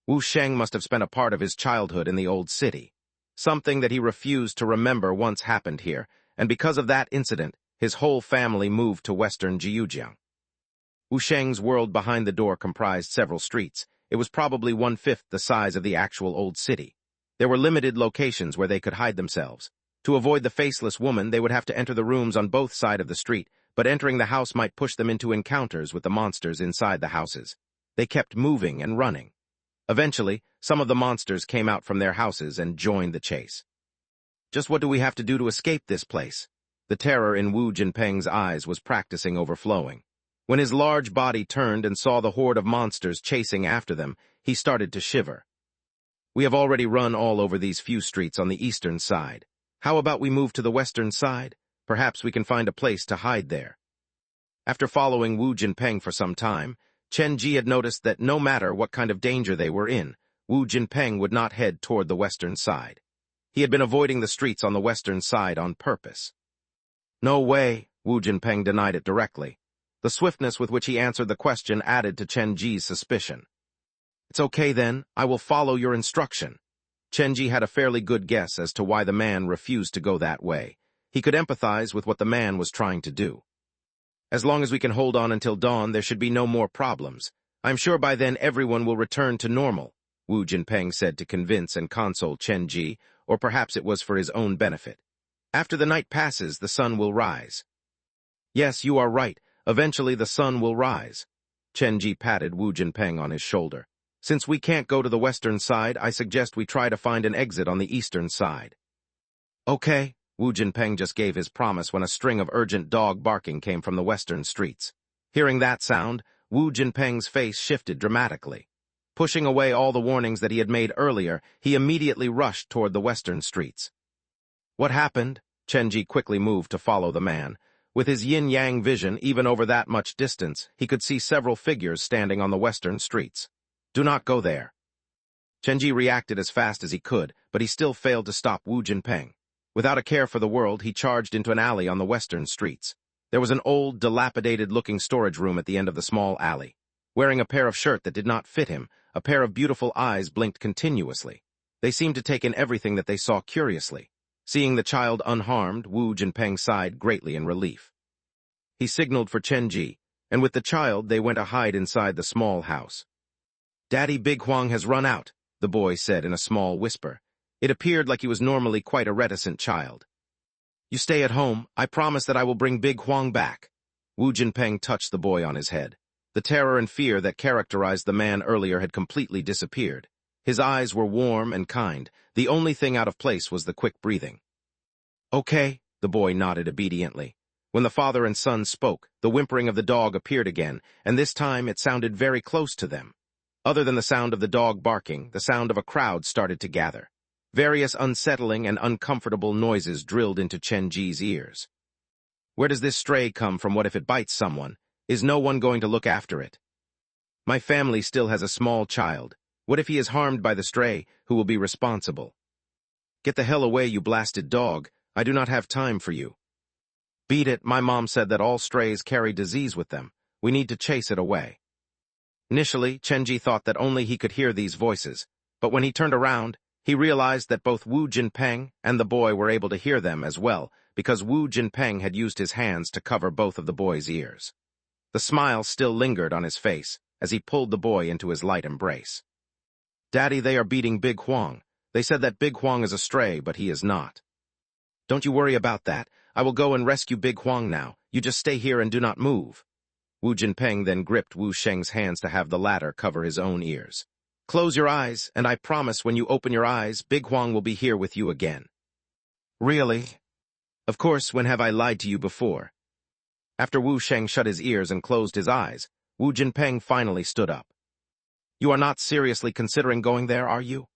A: Wu Sheng must have spent a part of his childhood in the old city. Something that he refused to remember once happened here, and because of that incident, his whole family moved to western Jiujiang. Wu Sheng's world behind the door comprised several streets. It was probably 1/5 the size of the actual old city. There were limited locations where they could hide themselves. To avoid the faceless woman, they would have to enter the rooms on both sides of the street, but entering the house might push them into encounters with the monsters inside the houses. They kept moving and running. Eventually, some of the monsters came out from their houses and joined the chase. Just what do we have to do to escape this place? The terror in Wu Jinpeng's eyes was practicing overflowing. When his large body turned and saw the horde of monsters chasing after them, he started to shiver. We have already run all over these few streets on the eastern side. How about we move to the western side? Perhaps we can find a place to hide there. After following Wu Jinpeng for some time, Chenji had noticed that no matter what kind of danger they were in, Wu Jinpeng would not head toward the western side. He had been avoiding the streets on the western side on purpose. No way, Wu Jinpeng denied it directly. The swiftness with which he answered the question added to Chenji's suspicion. It's okay then, I will follow your instruction. Chenji had a fairly good guess as to why the man refused to go that way. He could empathize with what the man was trying to do. As long as we can hold on until dawn, there should be no more problems. I'm sure by then everyone will return to normal, Wu Jinpeng said to convince and console Chenji, or perhaps it was for his own benefit. After the night passes, the sun will rise. Yes, you are right. Eventually the sun will rise. Chenji patted Wu Jinpeng on his shoulder. Since we can't go to the western side, I suggest we try to find an exit on the eastern side. Okay, Wu Jinpeng just gave his promise when a string of urgent dog barking came from the western streets. Hearing that sound, Wu Jinpeng's face shifted dramatically. Pushing away all the warnings that he had made earlier, he immediately rushed toward the western streets. What happened? Chenji quickly moved to follow the man. With his yin-yang vision, even over that much distance, he could see several figures standing on the western streets. Do not go there. Chenji reacted as fast as he could, but he still failed to stop Wu Jinpeng. Without a care for the world, he charged into an alley on the western streets. There was an old, dilapidated-looking storage room at the end of the small alley. Wearing a pair of shirt that did not fit him, a pair of beautiful eyes blinked continuously. They seemed to take in everything that they saw curiously. Seeing the child unharmed, Wu Jinpeng sighed greatly in relief. He signaled for Chenji, and with the child they went to hide inside the small house. "Daddy Big Huang has run out," the boy said in a small whisper. It appeared like he was normally quite a reticent child. "You stay at home. I promise that I will bring Big Huang back." Wu Jinpeng touched the boy on his head. The terror and fear that characterized the man earlier had completely disappeared. His eyes were warm and kind. The only thing out of place was the quick breathing. "Okay," the boy nodded obediently. When the father and son spoke, the whimpering of the dog appeared again, and this time it sounded very close to them. Other than the sound of the dog barking, the sound of a crowd started to gather. Various unsettling and uncomfortable noises drilled into Chenji's ears. Where does this stray come from? What if it bites someone? Is no one going to look after it? My family still has a small child. What if he is harmed by the stray? Who will be responsible? Get the hell away, you blasted dog. I do not have time for you. Beat it. My mom said that all strays carry disease with them. We need to chase it away. Initially, Chenji thought that only he could hear these voices, but when he turned around, he realized that both Wu Jinpeng and the boy were able to hear them as well, because Wu Jinpeng had used his hands to cover both of the boy's ears. The smile still lingered on his face as he pulled the boy into his light embrace. "Daddy, they are beating Big Huang. They said that Big Huang is a stray, but he is not." "Don't you worry about that. I will go and rescue Big Huang now. You just stay here and do not move." Wu Jinpeng then gripped Wu Sheng's hands to have the latter cover his own ears. "Close your eyes, and I promise when you open your eyes, Big Huang will be here with you again." "Really? Of course, when have I lied to you before?" After Wu Sheng shut his ears and closed his eyes, Wu Jinpeng finally stood up. "You are not seriously considering going there, are you?"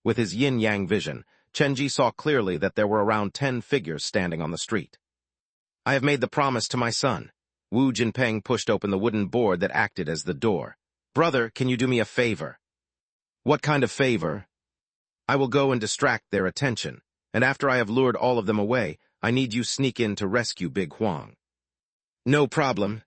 A: With his yin-yang vision, Chenji saw clearly that there were around 10 figures standing on the street. "I have made the promise to my son." Wu Jinpeng pushed open the wooden board that acted as the door. "Brother, can you do me a favor?" "What kind of favor?" "I will go and distract their attention, and after I have lured all of them away, I need you sneak in to rescue Big Huang." "No problem."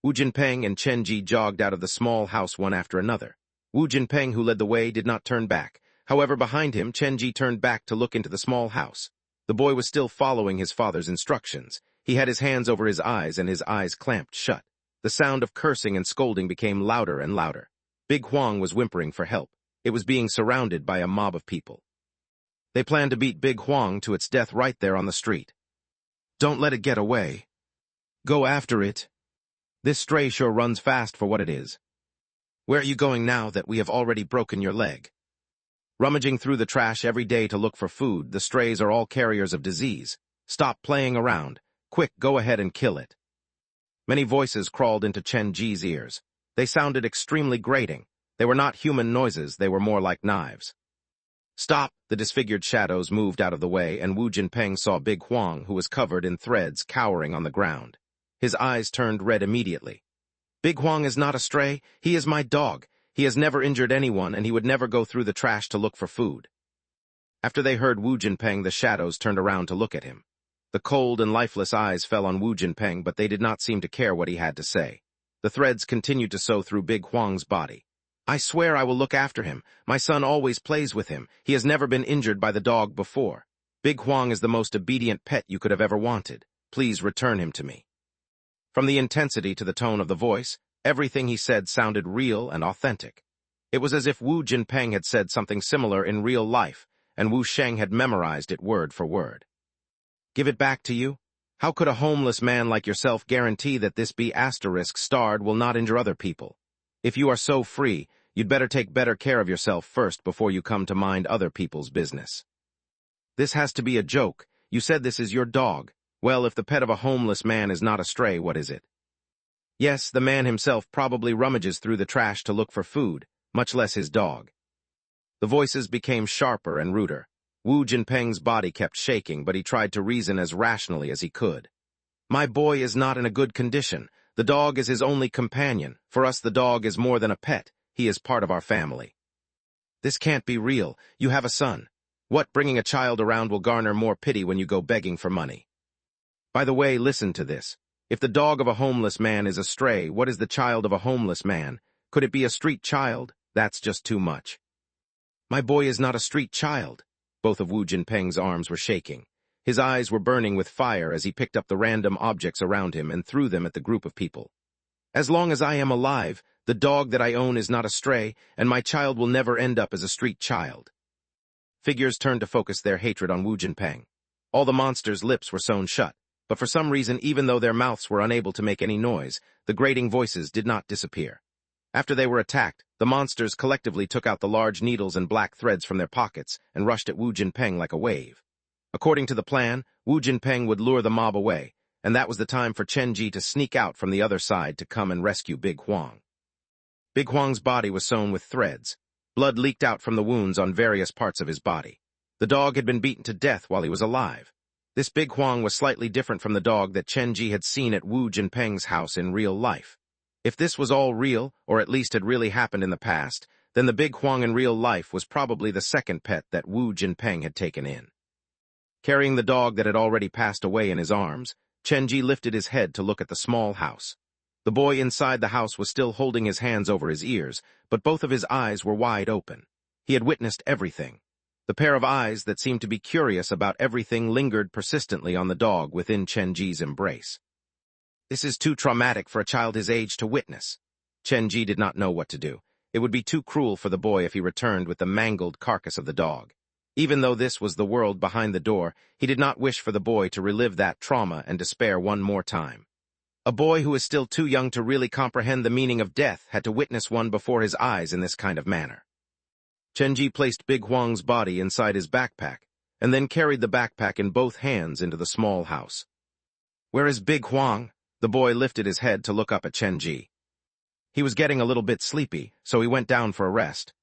A: Wu Jinpeng and Chenji jogged out of the small house one after another. Wu Jinpeng, who led the way, did not turn back. However, behind him, Chenji turned back to look into the small house. The boy was still following his father's instructions. He had his hands over his eyes and his eyes clamped shut. The sound of cursing and scolding became louder and louder. Big Huang was whimpering for help. It was being surrounded by a mob of people. They planned to beat Big Huang to its death right there on the street. "Don't let it get away. Go after it. This stray sure runs fast for what it is. Where are you going now that we have already broken your leg?" "Rummaging through the trash every day to look for food. The strays are all carriers of disease. Stop playing around. Quick, go ahead and kill it." Many voices crawled into Chenji's ears. They sounded extremely grating. They were not human noises, they were more like knives. "Stop!" The disfigured shadows moved out of the way, and Wu Jinpeng saw Big Huang, who was covered in threads, cowering on the ground. His eyes turned red immediately. "Big Huang is not a stray. He is my dog. He has never injured anyone, and he would never go through the trash to look for food." After they heard Wu Jinpeng, the shadows turned around to look at him. The cold and lifeless eyes fell on Wu Jinpeng, but they did not seem to care what he had to say. The threads continued to sew through Big Huang's body. "I swear I will look after him. My son always plays with him. He has never been injured by the dog before. Big Huang is the most obedient pet you could have ever wanted. Please return him to me." From the intensity to the tone of the voice, everything he said sounded real and authentic. It was as if Wu Jinpeng had said something similar in real life, and Wu Sheng had memorized it word for word. "Give it back to you? How could a homeless man like yourself guarantee that this B***starred will not injure other people? If you are so free, you'd better take better care of yourself first before you come to mind other people's business." "This has to be a joke. You said this is your dog. Well, if the pet of a homeless man is not a stray, what is it? Yes, the man himself probably rummages through the trash to look for food, much less his dog. The voices became sharper and ruder. Wu Jinpeng's body kept shaking, but he tried to reason as rationally as he could. My boy is not in a good condition. The dog is his only companion. For us, the dog is more than a pet. He is part of our family. This can't be real. You have a son. What, bringing a child around will garner more pity when you go begging for money? By the way, listen to this. If the dog of a homeless man is a stray, what is the child of a homeless man? Could it be a street child? That's just too much. My boy is not a street child. Both of Wu Jinpeng's arms were shaking. His eyes were burning with fire as he picked up the random objects around him and threw them at the group of people. As long as I am alive, the dog that I own is not a stray, and my child will never end up as a street child. Figures turned to focus their hatred on Wu Jinpeng. All the monsters' lips were sewn shut, but for some reason, even though their mouths were unable to make any noise, the grating voices did not disappear. After they were attacked, the monsters collectively took out the large needles and black threads from their pockets and rushed at Wu Jinpeng like a wave. According to the plan, Wu Jinpeng would lure the mob away, and that was the time for Chen Ji to sneak out from the other side to come and rescue Big Huang. Big Huang's body was sewn with threads. Blood leaked out from the wounds on various parts of his body. The dog had been beaten to death while he was alive. This Big Huang was slightly different from the dog that Chen Ji had seen at Wu Jinpeng's house in real life. If this was all real, or at least had really happened in the past, then the Big Huang in real life was probably the second pet that Wu Jinpeng had taken in. Carrying the dog that had already passed away in his arms, Chen Ji lifted his head to look at the small house. The boy inside the house was still holding his hands over his ears, but both of his eyes were wide open. He had witnessed everything. The pair of eyes that seemed to be curious about everything lingered persistently on the dog within Chen Ji's embrace. This is too traumatic for a child his age to witness. Chen Ji did not know what to do. It would be too cruel for the boy if he returned with the mangled carcass of the dog. Even though this was the world behind the door, he did not wish for the boy to relive that trauma and despair one more time. A boy who is still too young to really comprehend the meaning of death had to witness one before his eyes in this kind of manner. Chen Ji placed Big Huang's body inside his backpack, and then carried the backpack in both hands into the small house. Where is Big Huang? The boy lifted his head to look up at Chen Ji. He was getting a little bit sleepy, so he went down for a rest.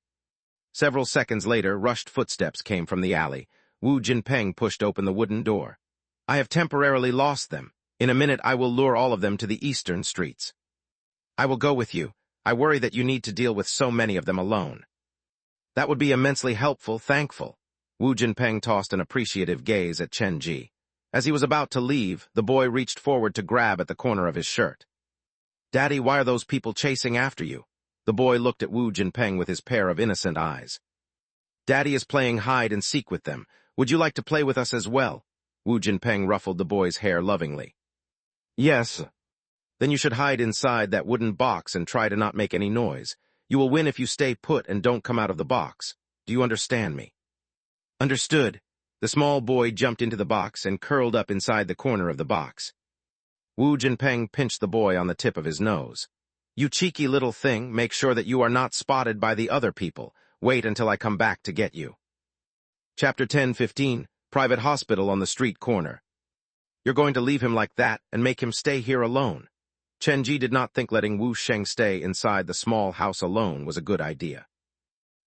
A: Several seconds later, rushed footsteps came from the alley. Wu Jinpeng pushed open the wooden door. I have temporarily lost them. In a minute I will lure all of them to the eastern streets. I will go with you. I worry that you need to deal with so many of them alone. That would be immensely helpful, thankful. Wu Jinpeng tossed an appreciative gaze at Chen Ji. As he was about to leave, the boy reached forward to grab at the corner of his shirt. Daddy, why are those people chasing after you? The boy looked at Wu Jinpeng with his pair of innocent eyes. Daddy is playing hide and seek with them. Would you like to play with us as well? Wu Jinpeng ruffled the boy's hair lovingly. Yes. Then you should hide inside that wooden box and try to not make any noise. You will win if you stay put and don't come out of the box. Do you understand me? Understood. The small boy jumped into the box and curled up inside the corner of the box. Wu Jinpeng pinched the boy on the tip of his nose. You cheeky little thing, make sure that you are not spotted by the other people. Wait until I come back to get you. Chapter 10:15, Private Hospital on the Street Corner. You're going to leave him like that and make him stay here alone. Chen Ji did not think letting Wu Sheng stay inside the small house alone was a good idea.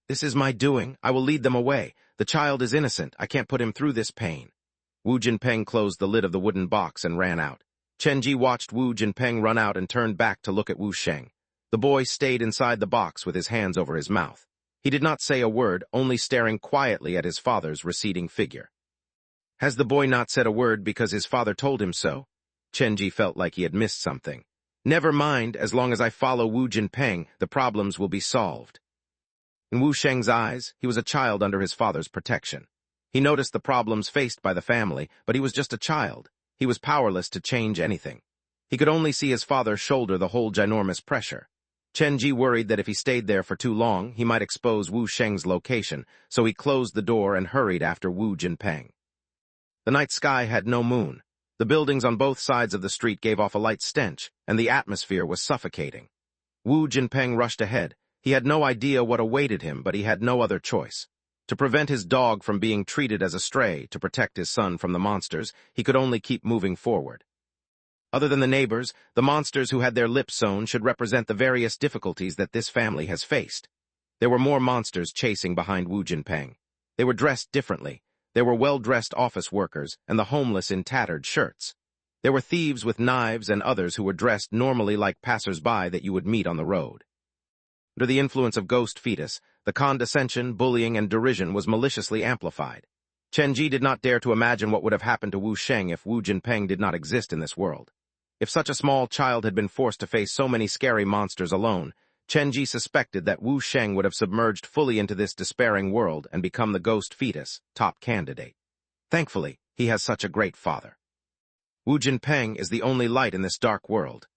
A: This is my doing. I will lead them away. The child is innocent. I can't put him through this pain. Wu Jinpeng closed the lid of the wooden box and ran out. Chen Ji watched Wu Jinpeng run out and turned back to look at Wu Sheng. The boy stayed inside the box with his hands over his mouth. He did not say a word, only staring quietly at his father's receding figure. Has the boy not said a word because his father told him so? Chen Ji felt like he had missed something. Never mind, as long as I follow Wu Jinpeng, the problems will be solved. In Wu Sheng's eyes, he was a child under his father's protection. He noticed the problems faced by the family, but he was just a child. He was powerless to change anything. He could only see his father shoulder the whole ginormous pressure. Chen Ji worried that if he stayed there for too long, he might expose Wu Sheng's location, so he closed the door and hurried after Wu Jinpeng. The night sky had no moon. The buildings on both sides of the street gave off a light stench, and the atmosphere was suffocating. Wu Jinpeng rushed ahead. He had no idea what awaited him, but he had no other choice. To prevent his dog from being treated as a stray to protect his son from the monsters, he could only keep moving forward. Other than the neighbors, the monsters who had their lips sewn should represent the various difficulties that this family has faced. There were more monsters chasing behind Wu Jinpeng. They were dressed differently. There were well-dressed office workers and the homeless in tattered shirts. There were thieves with knives and others who were dressed normally like passers-by that you would meet on the road. Under the influence of Ghost Fetus, the condescension, bullying, and derision was maliciously amplified. Chen Ji did not dare to imagine what would have happened to Wu Sheng if Wu Jinpeng did not exist in this world. If such a small child had been forced to face so many scary monsters alone, Chen Ji suspected that Wu Sheng would have submerged fully into this despairing world and become the Ghost Fetus, top candidate. Thankfully, he has such a great father. Wu Jinpeng is the only light in this dark world.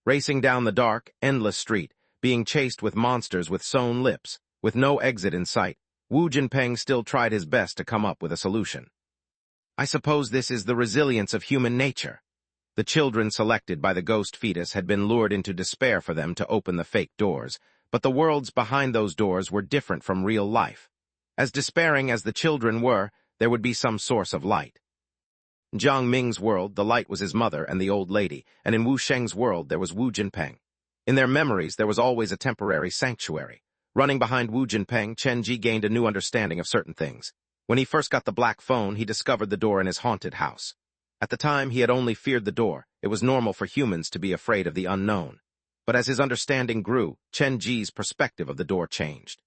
A: Racing down the dark, endless street, being chased with monsters with sewn lips, with no exit in sight, Wu Jinpeng still tried his best to come up with a solution. I suppose this is the resilience of human nature. The children selected by the Ghost Fetus had been lured into despair for them to open the fake doors, but the worlds behind those doors were different from real life. As despairing as the children were, there would be some source of light. In Jiang Ming's world, the light was his mother and the old lady, and in Wu Sheng's world there was Wu Jinpeng. In their memories, there was always a temporary sanctuary. Running behind Wu Jinpeng, Chen Ji gained a new understanding of certain things. When he first got the black phone, he discovered the door in his haunted house. At the time, he had only feared the door. It was normal for humans to be afraid of the unknown. But as his understanding grew, Chen Ji's perspective of the door changed.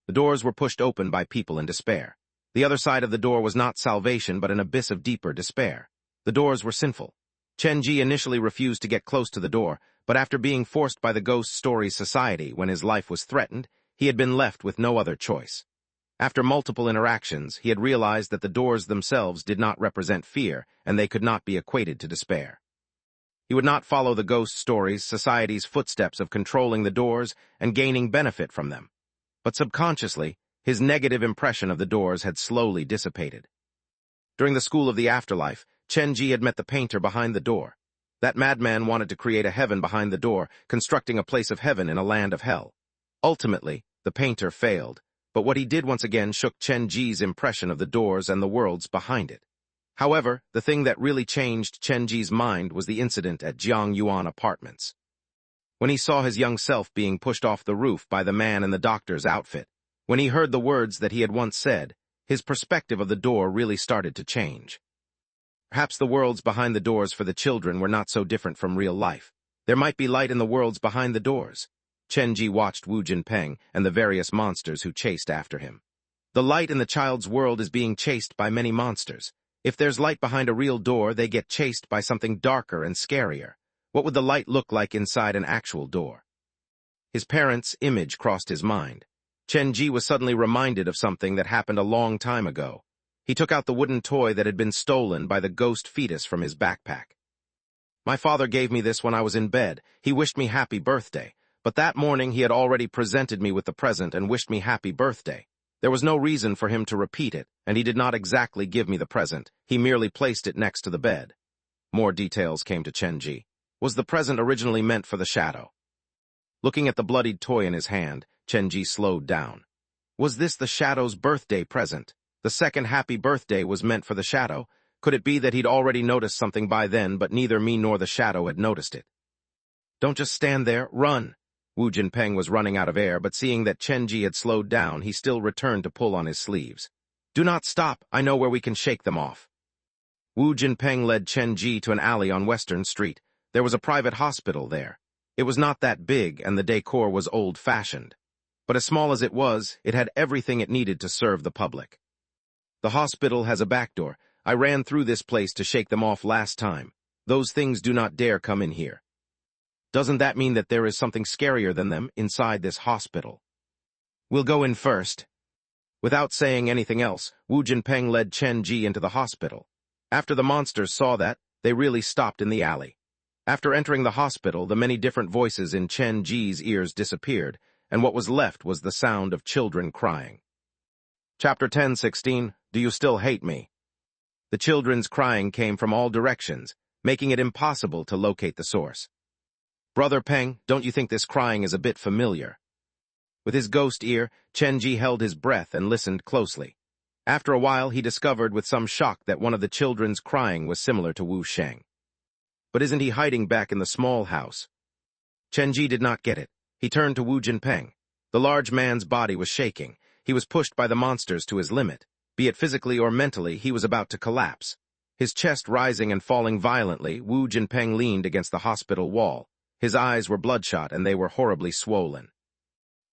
A: The doors were pushed open by people in despair. The other side of the door was not salvation, but an abyss of deeper despair. The doors were sinful. Chen Ji initially refused to get close to the door, but after being forced by the Ghost Stories Society when his life was threatened, he had been left with no other choice. After multiple interactions, he had realized that the doors themselves did not represent fear, and they could not be equated to despair. He would not follow the Ghost Stories Society's footsteps of controlling the doors and gaining benefit from them. But subconsciously, his negative impression of the doors had slowly dissipated. During the School of the Afterlife, Chen Ji had met the painter behind the door. That madman wanted to create a heaven behind the door, constructing a place of heaven in a land of hell. Ultimately, the painter failed, but what he did once again shook Chen Ji's impression of the doors and the worlds behind it. However, the thing that really changed Chen Ji's mind was the incident at Jiang Yuan Apartments. When he saw his young self being pushed off the roof by the man in the doctor's outfit, when he heard the words that he had once said, his perspective of the door really started to change. Perhaps the worlds behind the doors for the children were not so different from real life. There might be light in the worlds behind the doors. Chen Ji watched Wu Jinpeng and the various monsters who chased after him. The light in the child's world is being chased by many monsters. If there's light behind a real door, they get chased by something darker and scarier. What would the light look like inside an actual door? His parents' image crossed his mind. Chen Ji was suddenly reminded of something that happened a long time ago. He took out the wooden toy that had been stolen by the Ghost Fetus from his backpack. My father gave me this when I was in bed. He wished me happy birthday. But that morning he had already presented me with the present and wished me happy birthday. There was no reason for him to repeat it, and he did not exactly give me the present. He merely placed it next to the bed. More details came to Chen Ji. Was the present originally meant for the shadow? Looking at the bloodied toy in his hand, Chen Ji slowed down. Was this the shadow's birthday present? The second happy birthday was meant for the shadow. Could it be that he'd already noticed something by then, but neither me nor the shadow had noticed it? Don't just stand there, run! Wu Jinpeng was running out of air, but seeing that Chen Ji had slowed down, he still returned to pull on his sleeves. Do not stop, I know where we can shake them off. Wu Jinpeng led Chen Ji to an alley on Western Street. There was a private hospital there. It was not that big, and the decor was old-fashioned. But as small as it was, it had everything it needed to serve the public. The hospital has a back door. I ran through this place to shake them off last time. Those things do not dare come in here. Doesn't that mean that there is something scarier than them inside this hospital? We'll go in first. Without saying anything else, Wu Jinpeng led Chen Ji into the hospital. After the monsters saw that, they really stopped in the alley. After entering the hospital, the many different voices in Chen Ji's ears disappeared, and what was left was the sound of children crying. Chapter 10:16, Do You Still Hate Me? The children's crying came from all directions, making it impossible to locate the source. Brother Peng, don't you think this crying is a bit familiar? With his ghost ear, Chenji held his breath and listened closely. After a while, he discovered with some shock that one of the children's crying was similar to Wu Sheng. But isn't he hiding back in the small house? Chenji did not get it. He turned to Wu Jinpeng. The large man's body was shaking. He was pushed by the monsters to his limit. Be it physically or mentally, he was about to collapse. His chest rising and falling violently, Wu Jinpeng leaned against the hospital wall. His eyes were bloodshot and they were horribly swollen.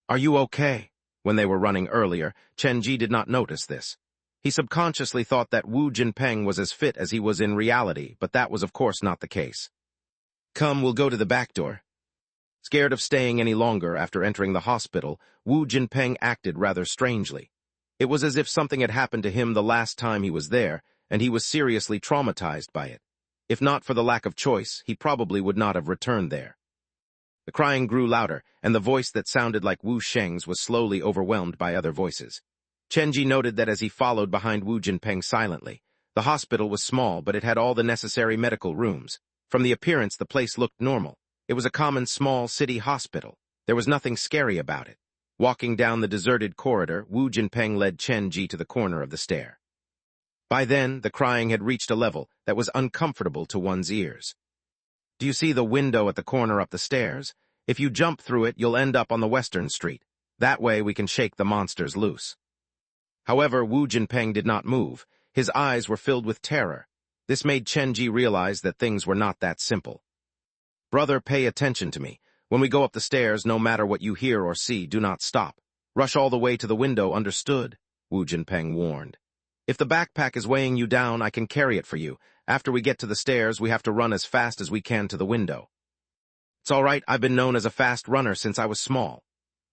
A: "Are you okay?" When they were running earlier, Chenji did not notice this. He subconsciously thought that Wu Jinpeng was as fit as he was in reality, but that was of course not the case. "Come, we'll go to the back door." Scared of staying any longer after entering the hospital, Wu Jinpeng acted rather strangely. It was as if something had happened to him the last time he was there, and he was seriously traumatized by it. If not for the lack of choice, he probably would not have returned there. The crying grew louder, and the voice that sounded like Wu Sheng's was slowly overwhelmed by other voices. Chenji noted that as he followed behind Wu Jinpeng silently. The hospital was small, but it had all the necessary medical rooms. From the appearance, the place looked normal. It was a common small city hospital. There was nothing scary about it. Walking down the deserted corridor, Wu Jinpeng led Chenji to the corner of the stair. By then, the crying had reached a level that was uncomfortable to one's ears. "Do you see the window at the corner up the stairs? If you jump through it, you'll end up on the western street. That way we can shake the monsters loose." However, Wu Jinpeng did not move. His eyes were filled with terror. This made Chenji realize that things were not that simple. "Brother, pay attention to me. When we go up the stairs, no matter what you hear or see, do not stop. Rush all the way to the window, understood?" Wu Jinpeng warned. "If the backpack is weighing you down, I can carry it for you. After we get to the stairs, we have to run as fast as we can to the window." "It's all right, I've been known as a fast runner since I was small."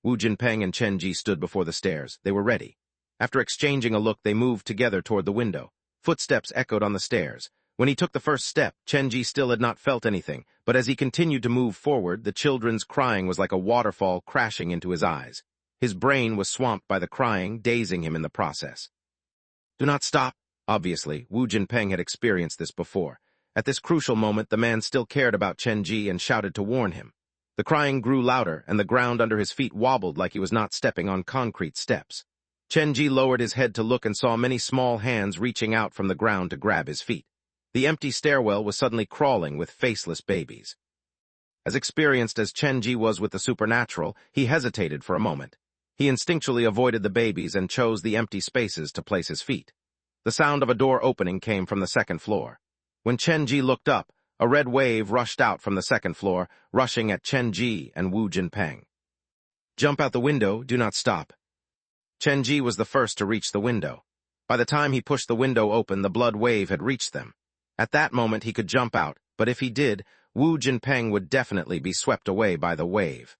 A: Wu Jinpeng and Chenji stood before the stairs. They were ready. After exchanging a look, they moved together toward the window. Footsteps echoed on the stairs. When he took the first step, Chenji still had not felt anything, but as he continued to move forward, the children's crying was like a waterfall crashing into his eyes. His brain was swamped by the crying, dazing him in the process. "Do not stop." Obviously, Wu Jinpeng had experienced this before. At this crucial moment, the man still cared about Chenji and shouted to warn him. The crying grew louder, and the ground under his feet wobbled like he was not stepping on concrete steps. Chenji lowered his head to look and saw many small hands reaching out from the ground to grab his feet. The empty stairwell was suddenly crawling with faceless babies. As experienced as Chenji was with the supernatural, he hesitated for a moment. He instinctually avoided the babies and chose the empty spaces to place his feet. The sound of a door opening came from the second floor. When Chenji looked up, a red wave rushed out from the second floor, rushing at Chenji and Wu Jinpeng. "Jump out the window, do not stop." Chenji was the first to reach the window. By the time he pushed the window open, the blood wave had reached them. At that moment, he could jump out, but if he did, Wu Jinpeng would definitely be swept away by the wave.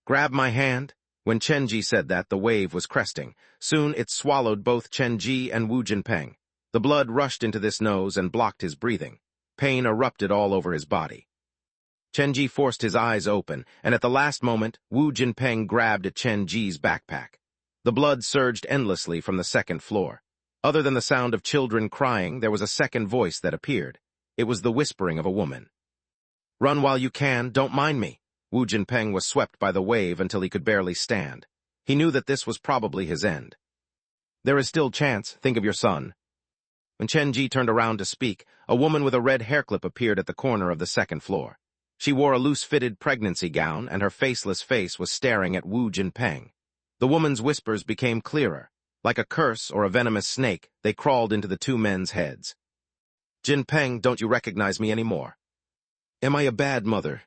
A: "Grab my hand." When Chenji said that, the wave was cresting. Soon it swallowed both Chenji and Wu Jinpeng. The blood rushed into this nose and blocked his breathing. Pain erupted all over his body. Chenji forced his eyes open, and at the last moment, Wu Jinpeng grabbed at Chenji's backpack. The blood surged endlessly from the second floor. Other than the sound of children crying, there was a second voice that appeared. It was the whispering of a woman. "Run while you can, don't mind me." Wu Jinpeng was swept by the wave until he could barely stand. He knew that this was probably his end. "There is still chance, think of your son." When Chenji turned around to speak, a woman with a red hairclip appeared at the corner of the second floor. She wore a loose-fitted pregnancy gown, and her faceless face was staring at Wu Jinpeng. The woman's whispers became clearer. Like a curse or a venomous snake, they crawled into the two men's heads. "Jinpeng, don't you recognize me anymore? Am I a bad mother?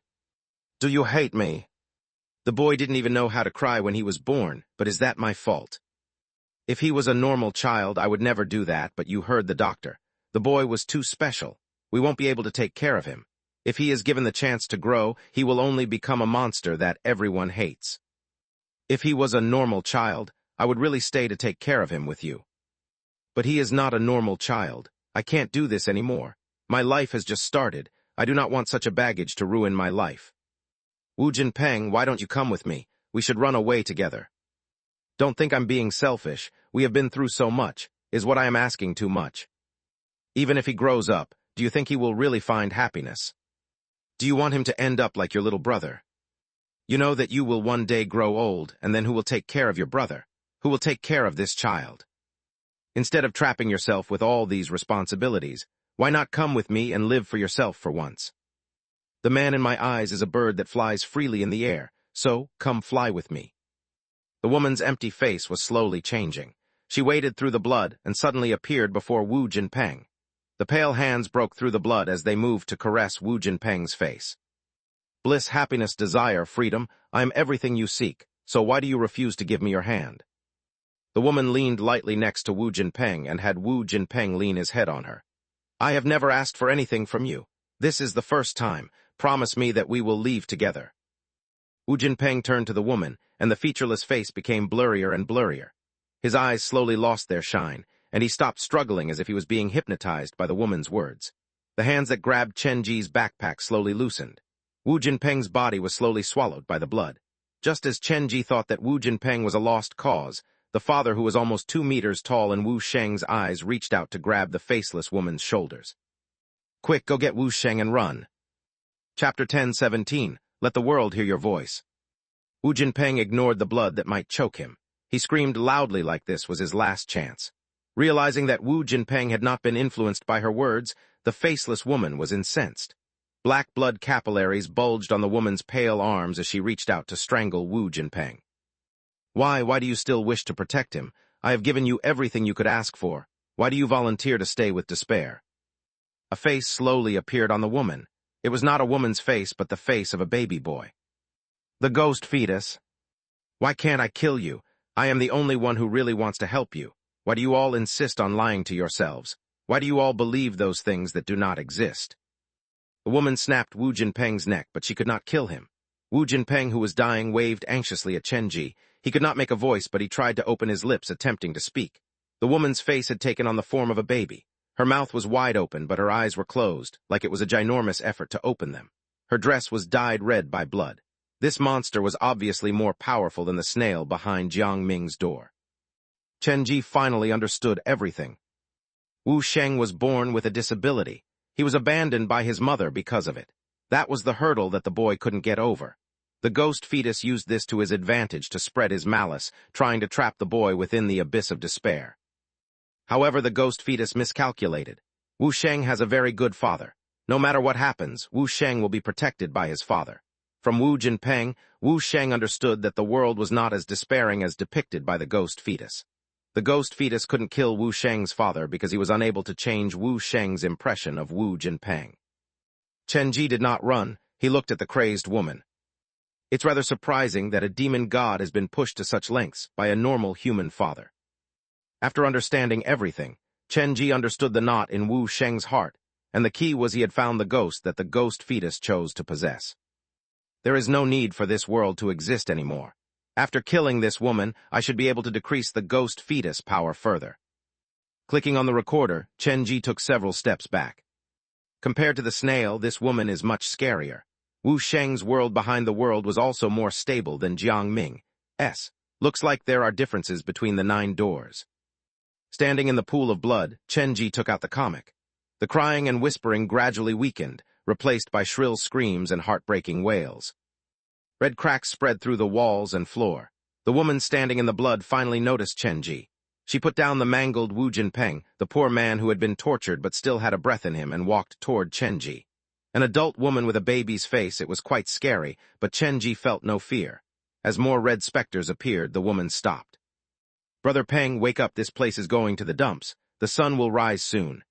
A: Do you hate me? The boy didn't even know how to cry when he was born, but is that my fault? If he was a normal child, I would never do that, but you heard the doctor. The boy was too special. We won't be able to take care of him. If he is given the chance to grow, he will only become a monster that everyone hates. If he was a normal child, I would really stay to take care of him with you. But he is not a normal child. I can't do this anymore. My life has just started. I do not want such a baggage to ruin my life. Wu Jinpeng, why don't you come with me? We should run away together. Don't think I'm being selfish. We have been through so much. Is what I am asking too much? Even if he grows up, do you think he will really find happiness? Do you want him to end up like your little brother? You know that you will one day grow old, and then who will take care of your brother? Who will take care of this child? Instead of trapping yourself with all these responsibilities, why not come with me and live for yourself for once? The man in my eyes is a bird that flies freely in the air, so come fly with me. The woman's empty face was slowly changing. She waded through the blood and suddenly appeared before Wu Jinpeng. The pale hands broke through the blood as they moved to caress Wu Jinpeng's face. Bliss, happiness, desire, freedom, I am everything you seek, so why do you refuse to give me your hand? The woman leaned lightly next to Wu Jinpeng and had Wu Jinpeng lean his head on her. I have never asked for anything from you. This is the first time. Promise me that we will leave together. Wu Jinpeng turned to the woman, and the featureless face became blurrier and blurrier. His eyes slowly lost their shine, and he stopped struggling as if he was being hypnotized by the woman's words. The hands that grabbed Chen Ji's backpack slowly loosened. Wu Jinpeng's body was slowly swallowed by the blood. Just as Chen Ji thought that Wu Jinpeng was a lost cause, the father, who was almost 2 meters tall in Wu Sheng's eyes, reached out to grab the faceless woman's shoulders. Quick, go get Wu Sheng and run. Chapter 10:17. Let the world hear your voice. Wu Jinpeng ignored the blood that might choke him. He screamed loudly like this was his last chance. Realizing that Wu Jinpeng had not been influenced by her words, the faceless woman was incensed. Black blood capillaries bulged on the woman's pale arms as she reached out to strangle Wu Jinpeng. Why do you still wish to protect him? I have given you everything you could ask for. Why do you volunteer to stay with despair? A face slowly appeared on the woman. It was not a woman's face, but the face of a baby boy. The ghost fetus. Why can't I kill you? I am the only one who really wants to help you. Why do you all insist on lying to yourselves? Why do you all believe those things that do not exist? The woman snapped Wu Jinpeng's neck, but she could not kill him. Wu Jinpeng, who was dying, waved anxiously at Chen Ji. He could not make a voice, but he tried to open his lips, attempting to speak. The woman's face had taken on the form of a baby. Her mouth was wide open, but her eyes were closed, like it was a ginormous effort to open them. Her dress was dyed red by blood. This monster was obviously more powerful than the snail behind Jiang Ming's door. Chen Ji finally understood everything. Wu Sheng was born with a disability. He was abandoned by his mother because of it. That was the hurdle that the boy couldn't get over. The ghost fetus used this to his advantage to spread his malice, trying to trap the boy within the abyss of despair. However, the ghost fetus miscalculated. Wu Sheng has a very good father. No matter what happens, Wu Sheng will be protected by his father. From Wu Jinpeng, Wu Sheng understood that the world was not as despairing as depicted by the ghost fetus. The ghost fetus couldn't kill Wu Sheng's father because he was unable to change Wu Sheng's impression of Wu Jinpeng. Chen Ji did not run. He looked at the crazed woman. It's rather surprising that a demon god has been pushed to such lengths by a normal human father. After understanding everything, Chen Ji understood the knot in Wu Sheng's heart, and the key was he had found the ghost that the ghost fetus chose to possess. There is no need for this world to exist anymore. After killing this woman, I should be able to decrease the ghost fetus power further. Clicking on the recorder, Chen Ji took several steps back. Compared to the snail, this woman is much scarier. Wu Sheng's world behind the world was also more stable than Jiang Ming's. Looks like there are differences between the 9 doors. Standing in the pool of blood, Chen Ji took out the comic. The crying and whispering gradually weakened, replaced by shrill screams and heartbreaking wails. Red cracks spread through the walls and floor. The woman standing in the blood finally noticed Chen Ji. She put down the mangled Wu Jinpeng, the poor man who had been tortured but still had a breath in him, and walked toward Chen Ji. An adult woman with a baby's face, it was quite scary, but Chen Ji felt no fear. As more red specters appeared, the woman stopped. Brother Peng, wake up, this place is going to the dumps. The sun will rise soon.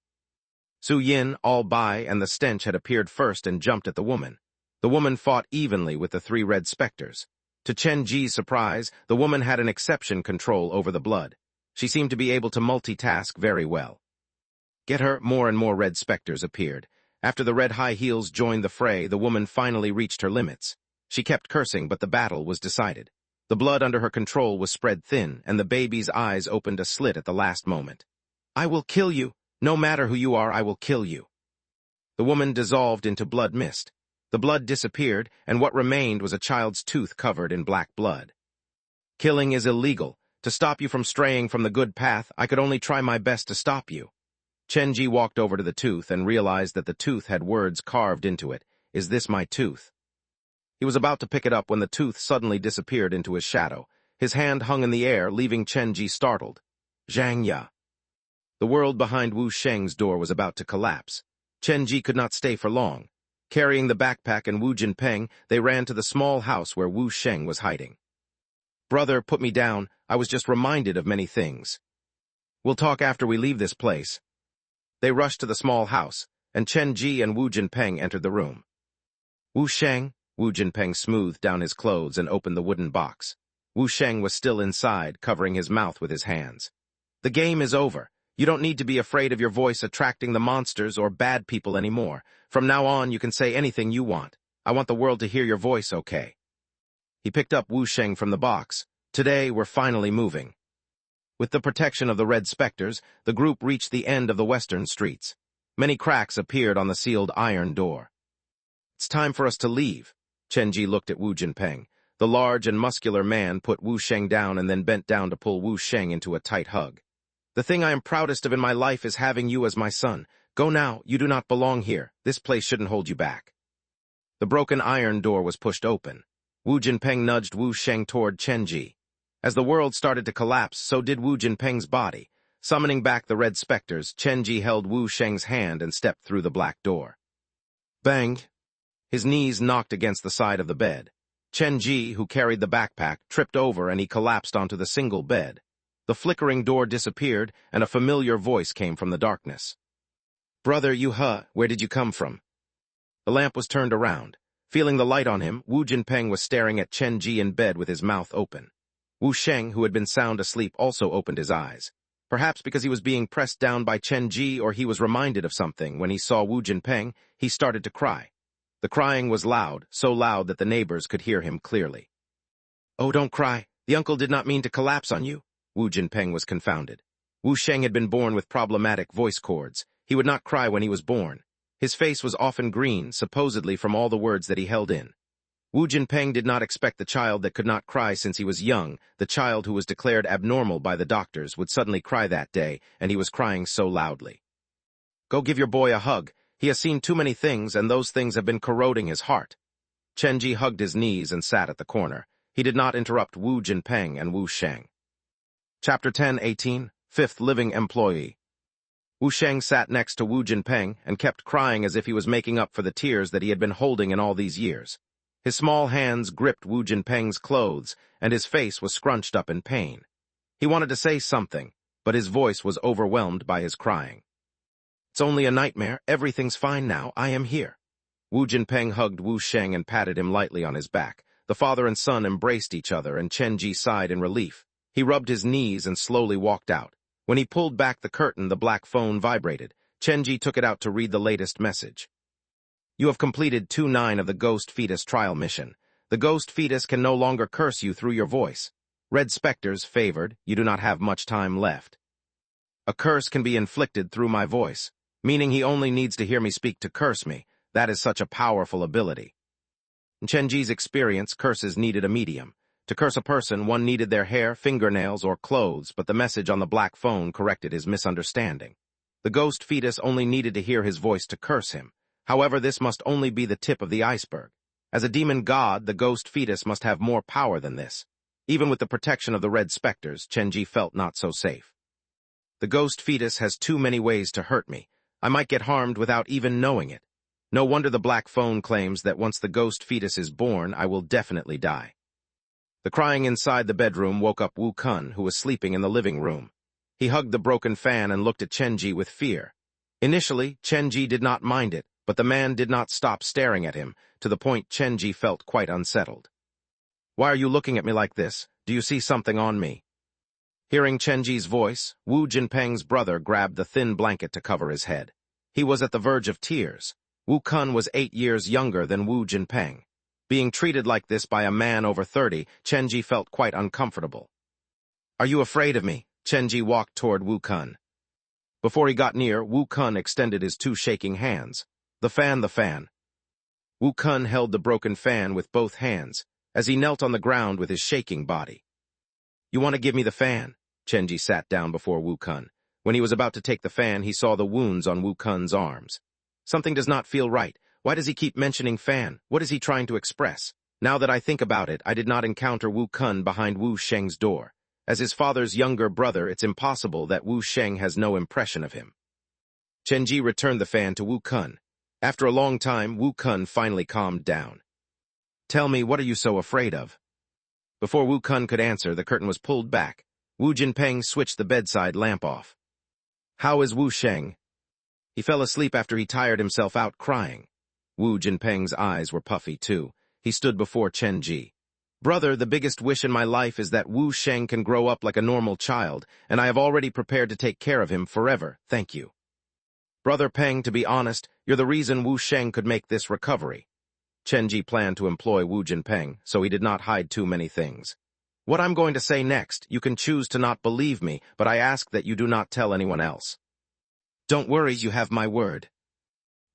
A: Su Yin, All Bai, and the stench had appeared first and jumped at the woman. The woman fought evenly with the 3 red specters. To Chen Ji's surprise, the woman had an exception control over the blood. She seemed to be able to multitask very well. Get her, more and more red specters appeared. After the red high heels joined the fray, the woman finally reached her limits. She kept cursing, but the battle was decided. The blood under her control was spread thin, and the baby's eyes opened a slit at the last moment. I will kill you. No matter who you are, I will kill you. The woman dissolved into blood mist. The blood disappeared, and what remained was a child's tooth covered in black blood. Killing is illegal. To stop you from straying from the good path, I could only try my best to stop you. Chen Ji walked over to the tooth and realized that the tooth had words carved into it. Is this my tooth? He was about to pick it up when the tooth suddenly disappeared into his shadow. His hand hung in the air, leaving Chen Ji startled. Zhang Ya. The world behind Wu Sheng's door was about to collapse. Chen Ji could not stay for long. Carrying the backpack and Wu Jinpeng, they ran to the small house where Wu Sheng was hiding. Brother, put me down. I was just reminded of many things. We'll talk after we leave this place. They rushed to the small house, and Chen Ji and Wu Jinpeng entered the room. Wu Sheng, Wu Jinpeng smoothed down his clothes and opened the wooden box. Wu Sheng was still inside, covering his mouth with his hands. The game is over. You don't need to be afraid of your voice attracting the monsters or bad people anymore. From now on, you can say anything you want. I want the world to hear your voice, okay? He picked up Wu Sheng from the box. Today, we're finally moving. With the protection of the red specters, the group reached the end of the western streets. Many cracks appeared on the sealed iron door. It's time for us to leave. Chen Ji looked at Wu Jinpeng. The large and muscular man put Wu Sheng down and then bent down to pull Wu Sheng into a tight hug. The thing I am proudest of in my life is having you as my son. Go now, you do not belong here. This place shouldn't hold you back. The broken iron door was pushed open. Wu Jinpeng nudged Wu Sheng toward Chen Ji. As the world started to collapse, so did Wu Jinpeng's body. Summoning back the red specters, Chen Ji held Wu Sheng's hand and stepped through the black door. Bang! His knees knocked against the side of the bed. Chen Ji, who carried the backpack, tripped over and he collapsed onto the single bed. The flickering door disappeared, and a familiar voice came from the darkness. Brother where did you come from? The lamp was turned around. Feeling the light on him, Wu Jinpeng was staring at Chen Ji in bed with his mouth open. Wu Sheng, who had been sound asleep, also opened his eyes. Perhaps because he was being pressed down by Chen Ji or he was reminded of something, when he saw Wu Jinpeng, he started to cry. The crying was loud, so loud that the neighbors could hear him clearly. Oh, don't cry. The uncle did not mean to collapse on you. Wu Jinpeng was confounded. Wu Sheng had been born with problematic voice cords. He would not cry when he was born. His face was often green, supposedly from all the words that he held in. Wu Jinpeng did not expect the child that could not cry since he was young, the child who was declared abnormal by the doctors, would suddenly cry that day, and he was crying so loudly. Go give your boy a hug. He has seen too many things, and those things have been corroding his heart. Chen Ji hugged his knees and sat at the corner. He did not interrupt Wu Jinpeng and Wu Sheng. Chapter 10-18, Fifth Living Employee. Wu Sheng sat next to Wu Jinpeng and kept crying as if he was making up for the tears that he had been holding in all these years. His small hands gripped Wu Jinpeng's clothes, and his face was scrunched up in pain. He wanted to say something, but his voice was overwhelmed by his crying. It's only a nightmare. Everything's fine now. I am here. Wu Jinpeng hugged Wu Sheng and patted him lightly on his back. The father and son embraced each other, and Chen Ji sighed in relief. He rubbed his knees and slowly walked out. When he pulled back the curtain, the black phone vibrated. Chen Ji took it out to read the latest message. You have completed 2-9 of the Ghost Fetus trial mission. The Ghost Fetus can no longer curse you through your voice. Red Spectres favored. You do not have much time left. A curse can be inflicted through my voice, meaning he only needs to hear me speak to curse me. That is such a powerful ability. In Chen Ji's experience, curses needed a medium. To curse a person, one needed their hair, fingernails, or clothes, but the message on the black phone corrected his misunderstanding. The Ghost Fetus only needed to hear his voice to curse him. However, this must only be the tip of the iceberg. As a demon god, the Ghost Fetus must have more power than this. Even with the protection of the Red Spectres, Chen Ji felt not so safe. The Ghost Fetus has too many ways to hurt me. I might get harmed without even knowing it. No wonder the black phone claims that once the Ghost Fetus is born, I will definitely die. The crying inside the bedroom woke up Wu Kun, who was sleeping in the living room. He hugged the broken fan and looked at Chen Ji with fear. Initially, Chen Ji did not mind it, but the man did not stop staring at him, to the point Chen Ji felt quite unsettled. Why are you looking at me like this? Do you see something on me? Hearing Chen Ji's voice, Wu Jinpeng's brother grabbed the thin blanket to cover his head. He was at the verge of tears. Wu Kun was 8 years younger than Wu Jinpeng. Being treated like this by a man over 30, Chen Ji felt quite uncomfortable. Are you afraid of me? Chen Ji walked toward Wu Kun. Before he got near, Wu Kun extended his 2 shaking hands. The fan. Wu Kun held the broken fan with both hands, as he knelt on the ground with his shaking body. You want to give me the fan? Chen Ji sat down before Wu Kun. When he was about to take the fan, he saw the wounds on Wu Kun's arms. Something does not feel right. Why does he keep mentioning fan? What is he trying to express? Now that I think about it, I did not encounter Wu Kun behind Wu Sheng's door. As his father's younger brother, it's impossible that Wu Sheng has no impression of him. Chen Ji returned the fan to Wu Kun. After a long time, Wu Kun finally calmed down. "Tell me, what are you so afraid of?" Before Wu Kun could answer, the curtain was pulled back. Wu Jinpeng switched the bedside lamp off. "How is Wu Sheng?" "He fell asleep after he tired himself out crying." Wu Jinpeng's eyes were puffy too. He stood before Chen Ji. "Brother, the biggest wish in my life is that Wu Sheng can grow up like a normal child, and I have already prepared to take care of him forever, thank you." "Brother Peng, to be honest, you're the reason Wu Sheng could make this recovery." Chen Ji planned to employ Wu Jinpeng, so he did not hide too many things. "What I'm going to say next, you can choose to not believe me, but I ask that you do not tell anyone else." "Don't worry, you have my word."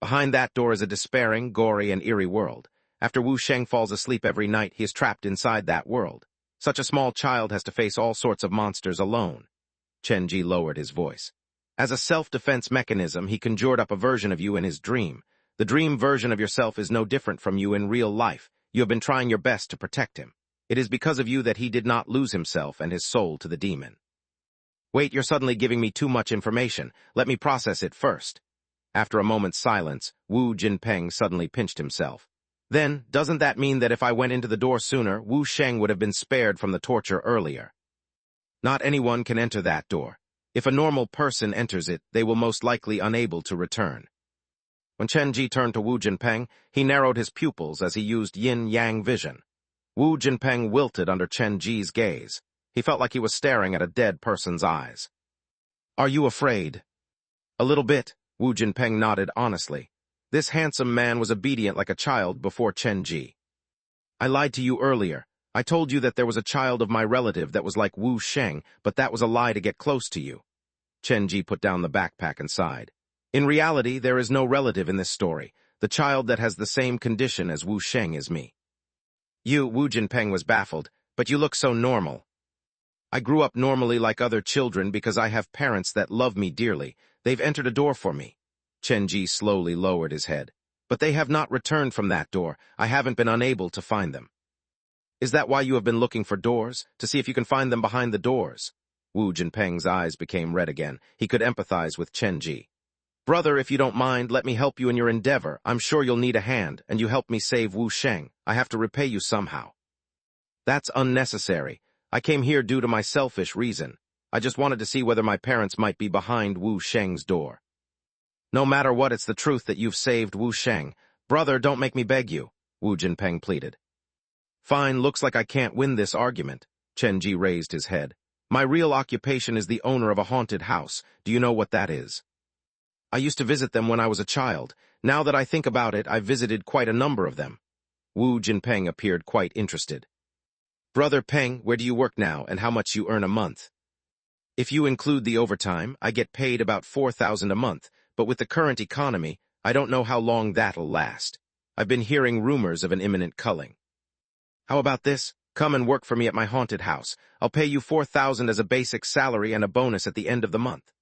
A: Behind that door is a despairing, gory, and eerie world. After Wu Sheng falls asleep every night, he is trapped inside that world. Such a small child has to face all sorts of monsters alone. Chen Ji lowered his voice. "As a self-defense mechanism, he conjured up a version of you in his dream. The dream version of yourself is no different from you in real life. You have been trying your best to protect him. It is because of you that he did not lose himself and his soul to the demon." "Wait, you're suddenly giving me too much information. Let me process it first." After a moment's silence, Wu Jinpeng suddenly pinched himself. "Then, doesn't that mean that if I went into the door sooner, Wu Sheng would have been spared from the torture earlier?" "Not anyone can enter that door. If a normal person enters it, they will most likely unable to return." When Chen Ji turned to Wu Jinpeng, he narrowed his pupils as he used yin-yang vision. Wu Jinpeng wilted under Chen Ji's gaze. He felt like he was staring at a dead person's eyes. "Are you afraid?" "A little bit," Wu Jinpeng nodded honestly. This handsome man was obedient like a child before Chen Ji. "I lied to you earlier. I told you that there was a child of my relative that was like Wu Sheng, but that was a lie to get close to you." Chen Ji put down the backpack and sighed. "In reality, there is no relative in this story. The child that has the same condition as Wu Sheng is me." Wu Jinpeng was baffled, "But you look so normal." "I grew up normally like other children because I have parents that love me dearly. They've entered a door for me." Chen Ji slowly lowered his head. "But they have not returned from that door. I haven't been unable to find them." "Is that why you have been looking for doors? To see if you can find them behind the doors?" Wu Jinpeng's eyes became red again. He could empathize with Chen Ji. "Brother, if you don't mind, let me help you in your endeavor. I'm sure you'll need a hand, and you helped me save Wu Sheng. I have to repay you somehow." "That's unnecessary. I came here due to my selfish reason. I just wanted to see whether my parents might be behind Wu Sheng's door." "No matter what, it's the truth that you've saved Wu Sheng. Brother, don't make me beg you," Wu Jinpeng pleaded. "Fine, looks like I can't win this argument." Chen Ji raised his head. "My real occupation is the owner of a haunted house. Do you know what that is?" "I used to visit them when I was a child. Now that I think about it, I've visited quite a number of them." Wu Jinpeng appeared quite interested. "Brother Peng, where do you work now, and how much you earn a month?" "If you include the overtime, I get paid about 4,000 a month, but with the current economy, I don't know how long that'll last. I've been hearing rumors of an imminent culling." "How about this? Come and work for me at my haunted house. I'll pay you 4,000 as a basic salary and a bonus at the end of the month."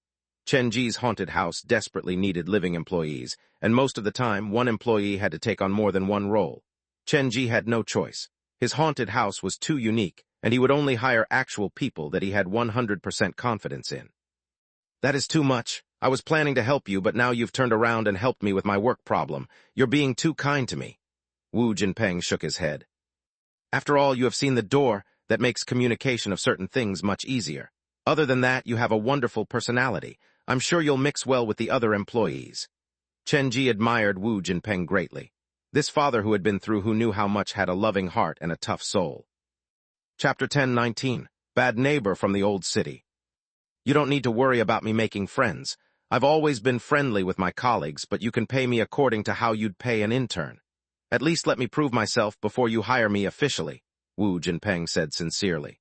A: Chen Ji's haunted house desperately needed living employees, and most of the time, one employee had to take on more than one role. Chen Ji had no choice. His haunted house was too unique, and he would only hire actual people that he had 100% confidence in. "That is too much. I was planning to help you, but now you've turned around and helped me with my work problem. You're being too kind to me." Wu Jinpeng shook his head. "After all, you have seen the door. That makes communication of certain things much easier. Other than that, you have a wonderful personality. I'm sure you'll mix well with the other employees." Chen Ji admired Wu Jinpeng greatly. This father who had been through who knew how much had a loving heart and a tough soul. Chapter 10:19. Bad Neighbor from the Old City. "You don't need to worry about me making friends. I've always been friendly with my colleagues, but you can pay me according to how you'd pay an intern. At least let me prove myself before you hire me officially," Wu Jinpeng said sincerely.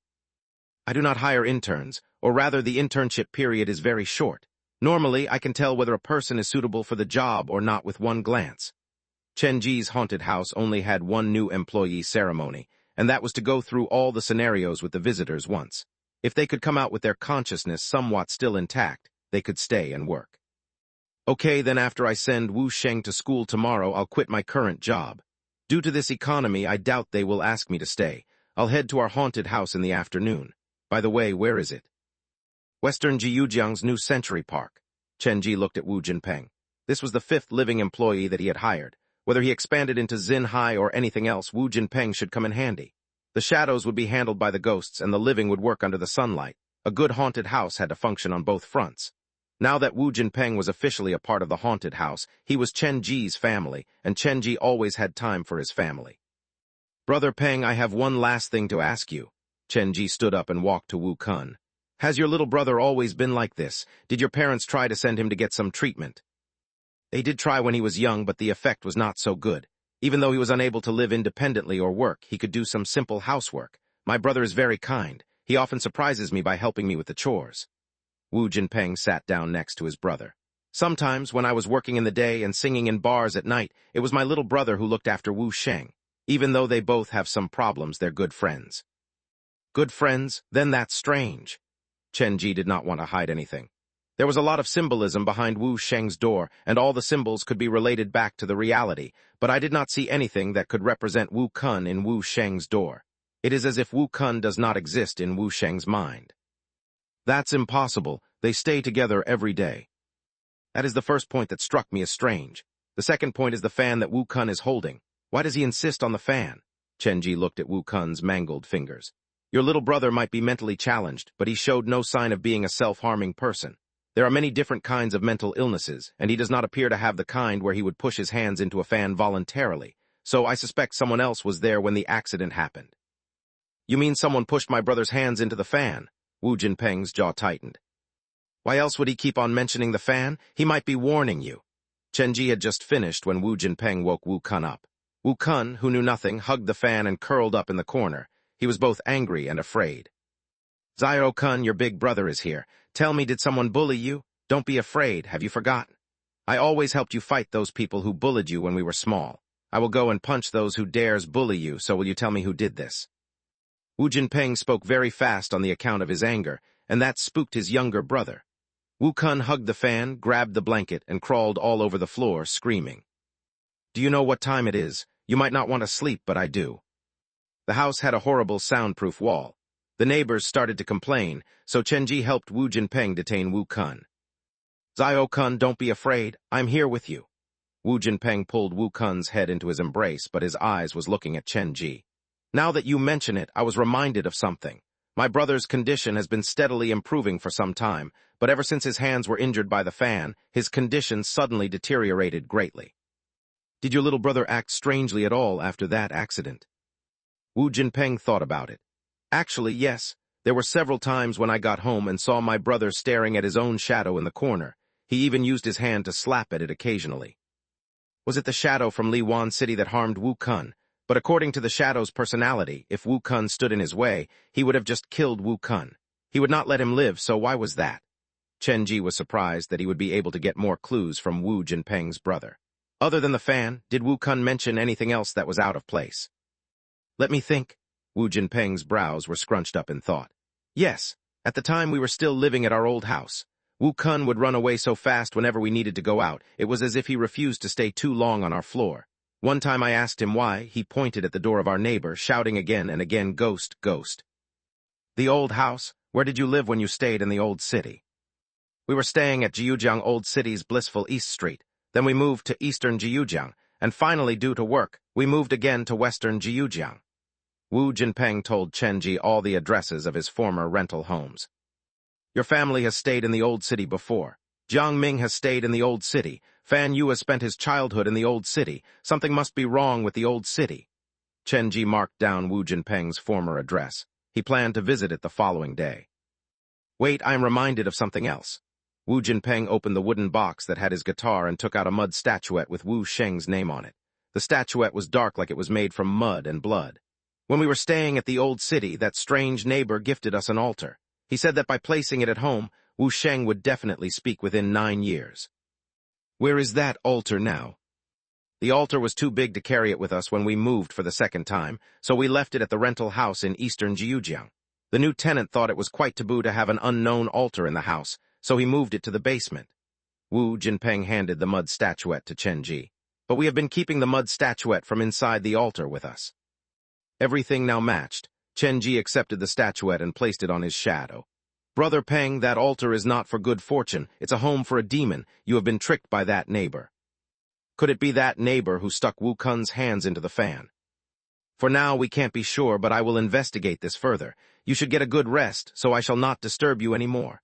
A: "I do not hire interns, or rather the internship period is very short. Normally, I can tell whether a person is suitable for the job or not with one glance." Chen Ji's haunted house only had one new employee ceremony, and that was to go through all the scenarios with the visitors once. If they could come out with their consciousness somewhat still intact, they could stay and work. "Okay, then after I send Wu Sheng to school tomorrow, I'll quit my current job." Due to this economy, I doubt they will ask me to stay. I'll head to our haunted house in the afternoon. By the way, where is it? Western Jiujiang's New Century Park. Chen Ji looked at Wu Jinpeng. This was the 5th living employee that he had hired. Whether he expanded into Xinhai or anything else, Wu Jinpeng should come in handy. The shadows would be handled by the ghosts and the living would work under the sunlight. A good haunted house had to function on both fronts. Now that Wu Jinpeng was officially a part of the haunted house, he was Chen Ji's family, and Chen Ji always had time for his family. Brother Peng, I have one last thing to ask you. Chen Ji stood up and walked to Wu Kun. Has your little brother always been like this? Did your parents try to send him to get some treatment? They did try when he was young, but the effect was not so good. Even though he was unable to live independently or work, he could do some simple housework. My brother is very kind. He often surprises me by helping me with the chores. Wu Jinpeng sat down next to his brother. Sometimes, when I was working in the day and singing in bars at night, it was my little brother who looked after Wu Sheng. Even though they both have some problems, they're good friends. Good friends? Then that's strange. Chen Ji did not want to hide anything. There was a lot of symbolism behind Wu Sheng's door, and all the symbols could be related back to the reality, but I did not see anything that could represent Wu Kun in Wu Sheng's door. It is as if Wu Kun does not exist in Wu Sheng's mind. That's impossible. They stay together every day. That is the first point that struck me as strange. The second point is the fan that Wu Kun is holding. Why does he insist on the fan? Chen Ji looked at Wu Kun's mangled fingers. Your little brother might be mentally challenged, but he showed no sign of being a self-harming person. There are many different kinds of mental illnesses, and he does not appear to have the kind where he would push his hands into a fan voluntarily, so I suspect someone else was there when the accident happened. You mean someone pushed my brother's hands into the fan? Wu Jinpeng's jaw tightened. Why else would he keep on mentioning the fan? He might be warning you. Chen Ji had just finished when Wu Jinpeng woke Wu Kun up. Wu Kun, who knew nothing, hugged the fan and curled up in the corner. He was both angry and afraid. Zio Kun, your big brother is here. Tell me, did someone bully you? Don't be afraid, have you forgotten? I always helped you fight those people who bullied you when we were small. I will go and punch those who dares bully you, so will you tell me who did this? Wu Jinpeng spoke very fast on the account of his anger, and that spooked his younger brother. Wu Kun hugged the fan, grabbed the blanket, and crawled all over the floor, screaming. Do you know what time it is? You might not want to sleep, but I do. The house had a horrible soundproof wall. The neighbors started to complain, so Chen Ji helped Wu Jinpeng detain Wu Kun. Zio Kun, don't be afraid. I'm here with you. Wu Jinpeng pulled Wu Kun's head into his embrace, but his eyes was looking at Chen Ji. Now that you mention it, I was reminded of something. My brother's condition has been steadily improving for some time, but ever since his hands were injured by the fan, his condition suddenly deteriorated greatly. Did your little brother act strangely at all after that accident? Wu Jinpeng thought about it. Actually, yes. There were several times when I got home and saw my brother staring at his own shadow in the corner. He even used his hand to slap at it occasionally. Was it the shadow from Liwan City that harmed Wu Kun? But according to the shadow's personality, if Wu Kun stood in his way, he would have just killed Wu Kun. He would not let him live, so why was that? Chen Ji was surprised that he would be able to get more clues from Wu Jinpeng's brother. Other than the fan, did Wu Kun mention anything else that was out of place? Let me think. Wu Jinpeng's brows were scrunched up in thought. Yes, at the time we were still living at our old house. Wu Kun would run away so fast whenever we needed to go out. It was as if he refused to stay too long on our floor. One time I asked him why, he pointed at the door of our neighbor, shouting again and again, "Ghost, ghost." The old house? Where did you live when you stayed in the old city? We were staying at Jiujiang Old City's blissful East Street. Then we moved to Eastern Jiujiang, and finally, due to work, we moved again to Western Jiujiang. Wu Jinpeng told Chen Ji all the addresses of his former rental homes. Your family has stayed in the old city before. Jiang Ming has stayed in the old city. Fan Yu has spent his childhood in the old city. Something must be wrong with the old city. Chen Ji marked down Wu Jinpeng's former address. He planned to visit it the following day. Wait, I am reminded of something else. Wu Jinpeng opened the wooden box that had his guitar and took out a mud statuette with Wu Sheng's name on it. The statuette was dark like it was made from mud and blood. When we were staying at the old city, that strange neighbor gifted us an altar. He said that by placing it at home, Wu Sheng would definitely speak within 9 years. Where is that altar now? The altar was too big to carry it with us when we moved for the second time, so we left it at the rental house in Eastern Jiujiang. The new tenant thought it was quite taboo to have an unknown altar in the house, so he moved it to the basement. Wu Jinpeng handed the mud statuette to Chen Ji. but we have been keeping the mud statuette from inside the altar with us. Everything now matched. Chenji accepted the statuette and placed it on his shadow. Brother Peng, that altar is not for good fortune. It's a home for a demon. You have been tricked by that neighbor. Could it be that neighbor who stuck Wu Kun's hands into the fan? For now, we can't be sure, but I will investigate this further. You should get a good rest, so I shall not disturb you any more.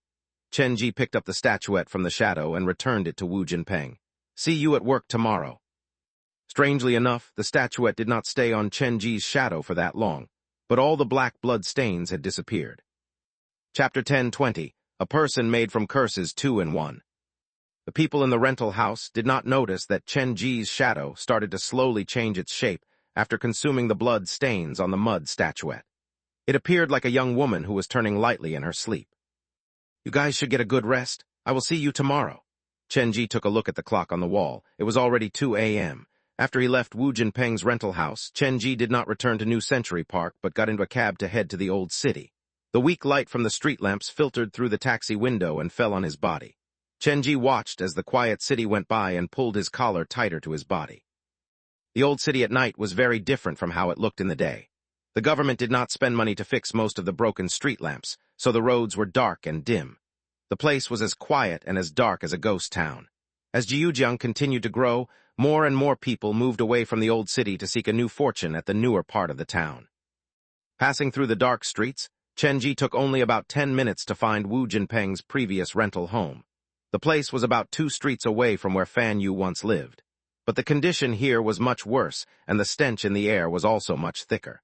A: Chenji picked up the statuette from the shadow and returned it to Wu Jinpeng. See you at work tomorrow. Strangely enough, the statuette did not stay on Chenji's shadow for that long, but all the black blood stains had disappeared. Chapter 10:20. A person made from curses 2 in 1. The people in the rental house did not notice that Chenji's shadow started to slowly change its shape after consuming the blood stains on the mud statuette. It appeared like a young woman who was turning lightly in her sleep. You guys should get a good rest. I will see you tomorrow. Chenji took a look at the clock on the wall. It was already 2 a.m. After he left Wu Jinpeng's rental house, Chenji did not return to New Century Park but got into a cab to head to the old city. The weak light from the street lamps filtered through the taxi window and fell on his body. Chenji watched as the quiet city went by and pulled his collar tighter to his body. The old city at night was very different from how it looked in the day. The government did not spend money to fix most of the broken street lamps, so the roads were dark and dim. The place was as quiet and as dark as a ghost town. As Jiujiang continued to grow, more and more people moved away from the old city to seek a new fortune at the newer part of the town. Passing through the dark streets, Chenji took only about 10 minutes to find Wu Jinpeng's previous rental home. The place was about 2 streets away from where Fan Yu once lived. But the condition here was much worse, and the stench in the air was also much thicker.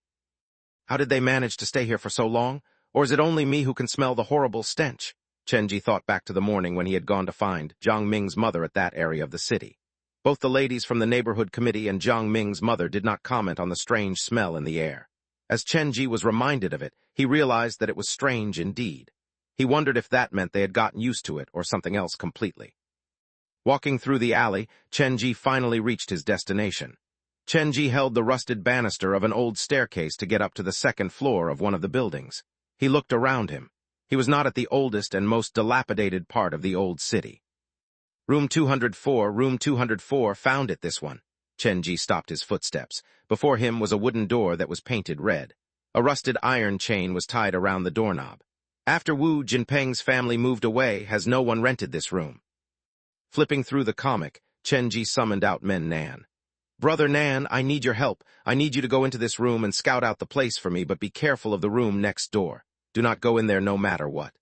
A: How did they manage to stay here for so long? Or is it only me who can smell the horrible stench? Chenji thought back to the morning when he had gone to find Jiang Ming's mother at that area of the city. Both the ladies from the neighborhood committee and Jiang Ming's mother did not comment on the strange smell in the air. As Chenji was reminded of it, he realized that it was strange indeed. He wondered if that meant they had gotten used to it or something else completely. Walking through the alley, Chenji finally reached his destination. Chenji held the rusted banister of an old staircase to get up to the 2nd floor of one of the buildings. He looked around him. He was not at the oldest and most dilapidated part of the old city. Room 204, found it, this one. Chenji stopped his footsteps. Before him was a wooden door that was painted red. A rusted iron chain was tied around the doorknob. After Wu Jinpeng's family moved away, has no one rented this room? Flipping through the comic, Chenji summoned out Men Nan. Brother Nan, I need your help. I need you to go into this room and scout out the place for me, but be careful of the room next door. Do not go in there no matter what.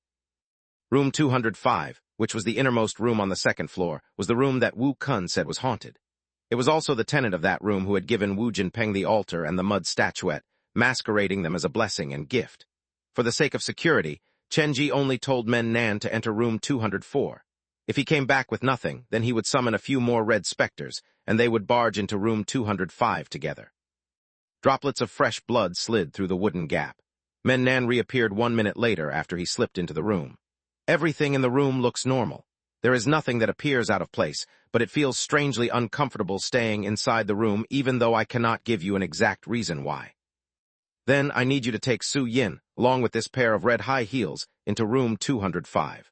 A: Room 205, which was the innermost room on the 2nd floor, was the room that Wu Kun said was haunted. It was also the tenant of that room who had given Wu Jinpeng the altar and the mud statuette, masquerading them as a blessing and gift. For the sake of security, Chenji only told Men Nan to enter room 204. If he came back with nothing, then he would summon a few more red specters, and they would barge into room 205 together. Droplets of fresh blood slid through the wooden gap. Men Nan reappeared 1 minute later after he slipped into the room. Everything in the room looks normal. There is nothing that appears out of place, but it feels strangely uncomfortable staying inside the room even though I cannot give you an exact reason why. Then I need you to take Su Yin, along with this pair of red high heels, into room 205.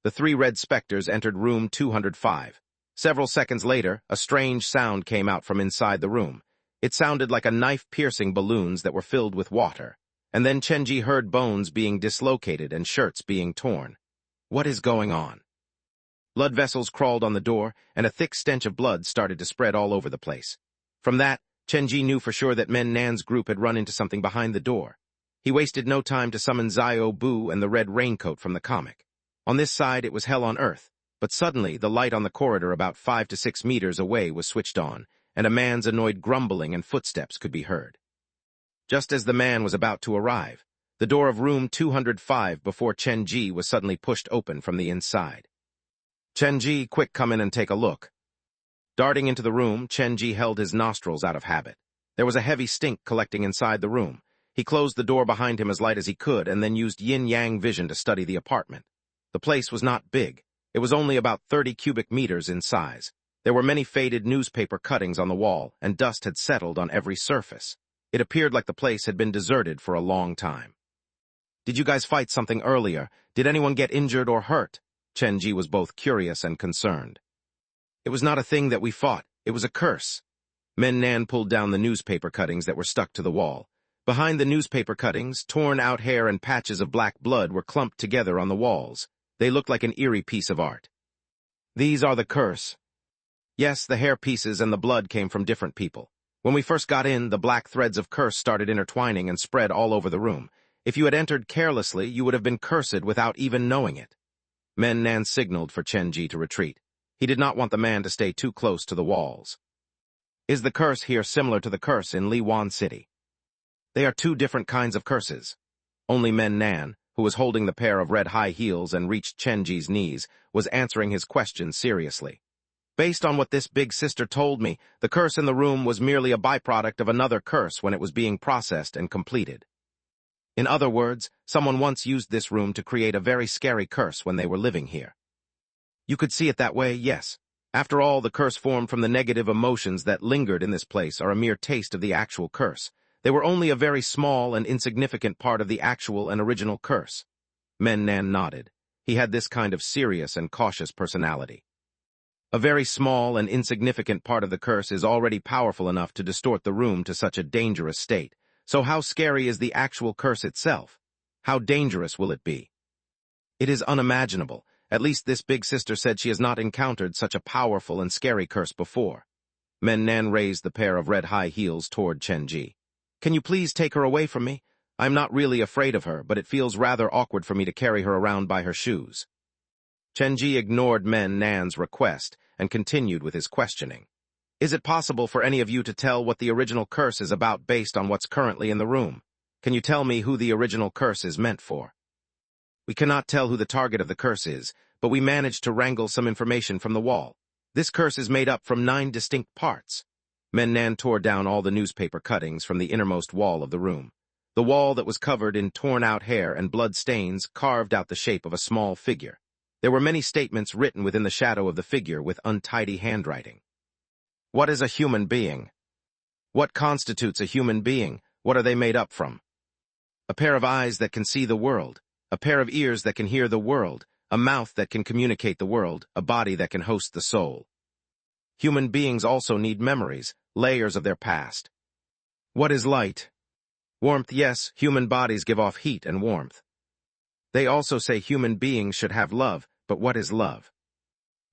A: The 3 red specters entered room 205. Several seconds later, a strange sound came out from inside the room. It sounded like a knife-piercing balloons that were filled with water. And then Chenji heard bones being dislocated and shirts being torn. What is going on? Blood vessels crawled on the door, and a thick stench of blood started to spread all over the place. From that, Chenji knew for sure that Men Nan's group had run into something behind the door. He wasted no time to summon Zio Bu and the red raincoat from the comic. On this side, it was hell on earth, but suddenly the light on the corridor about 5 to 6 meters away was switched on, and a man's annoyed grumbling and footsteps could be heard. Just as the man was about to arrive, the door of room 205 before Chenji was suddenly pushed open from the inside. Chenji, quick, come in and take a look. Darting into the room, Chenji held his nostrils out of habit. There was a heavy stink collecting inside the room. He closed the door behind him as light as he could and then used yin-yang vision to study the apartment. The place was not big. It was only about 30 cubic meters in size. There were many faded newspaper cuttings on the wall, and dust had settled on every surface. It appeared like the place had been deserted for a long time. Did you guys fight something earlier? Did anyone get injured or hurt? Chenji was both curious and concerned. It was not a thing that we fought. It was a curse. Nan pulled down the newspaper cuttings that were stuck to the wall. Behind the newspaper cuttings, torn-out hair and patches of black blood were clumped together on the walls. They looked like an eerie piece of art. These are the curse. Yes, the hair pieces and the blood came from different people. When we first got in, the black threads of curse started intertwining and spread all over the room. If you had entered carelessly, you would have been cursed without even knowing it. Nan signaled for Chen-ji to retreat. He did not want the man to stay too close to the walls. Is the curse here similar to the curse in Liwan City? They are two different kinds of curses. Only Nan, who was holding the pair of red high heels and reached Chen-ji's knees, was answering his question seriously. Based on what this big sister told me, the curse in the room was merely a byproduct of another curse when it was being processed and completed. In other words, someone once used this room to create a very scary curse when they were living here. You could see it that way, yes. After all, the curse formed from the negative emotions that lingered in this place are a mere taste of the actual curse. They were only a very small and insignificant part of the actual and original curse. Nan nodded. He had this kind of serious and cautious personality. A very small and insignificant part of the curse is already powerful enough to distort the room to such a dangerous state. So how scary is the actual curse itself? How dangerous will it be? It is unimaginable. At least this big sister said she has not encountered such a powerful and scary curse before. Nan raised the pair of red high heels toward Chen-ji. Can you please take her away from me? I'm not really afraid of her, but it feels rather awkward for me to carry her around by her shoes. Chen-ji ignored Nan's request and continued with his questioning. Is it possible for any of you to tell what the original curse is about based on what's currently in the room? Can you tell me who the original curse is meant for? We cannot tell who the target of the curse is, but we managed to wrangle some information from the wall. This curse is made up from 9 distinct parts. Nan tore down all the newspaper cuttings from the innermost wall of the room. The wall that was covered in torn-out hair and blood stains carved out the shape of a small figure. There were many statements written within the shadow of the figure with untidy handwriting. What is a human being? What constitutes a human being? What are they made up from? A pair of eyes that can see the world, a pair of ears that can hear the world, a mouth that can communicate the world, a body that can host the soul. Human beings also need memories, layers of their past. What is light? Warmth, yes, human bodies give off heat and warmth. They also say human beings should have love, but what is love?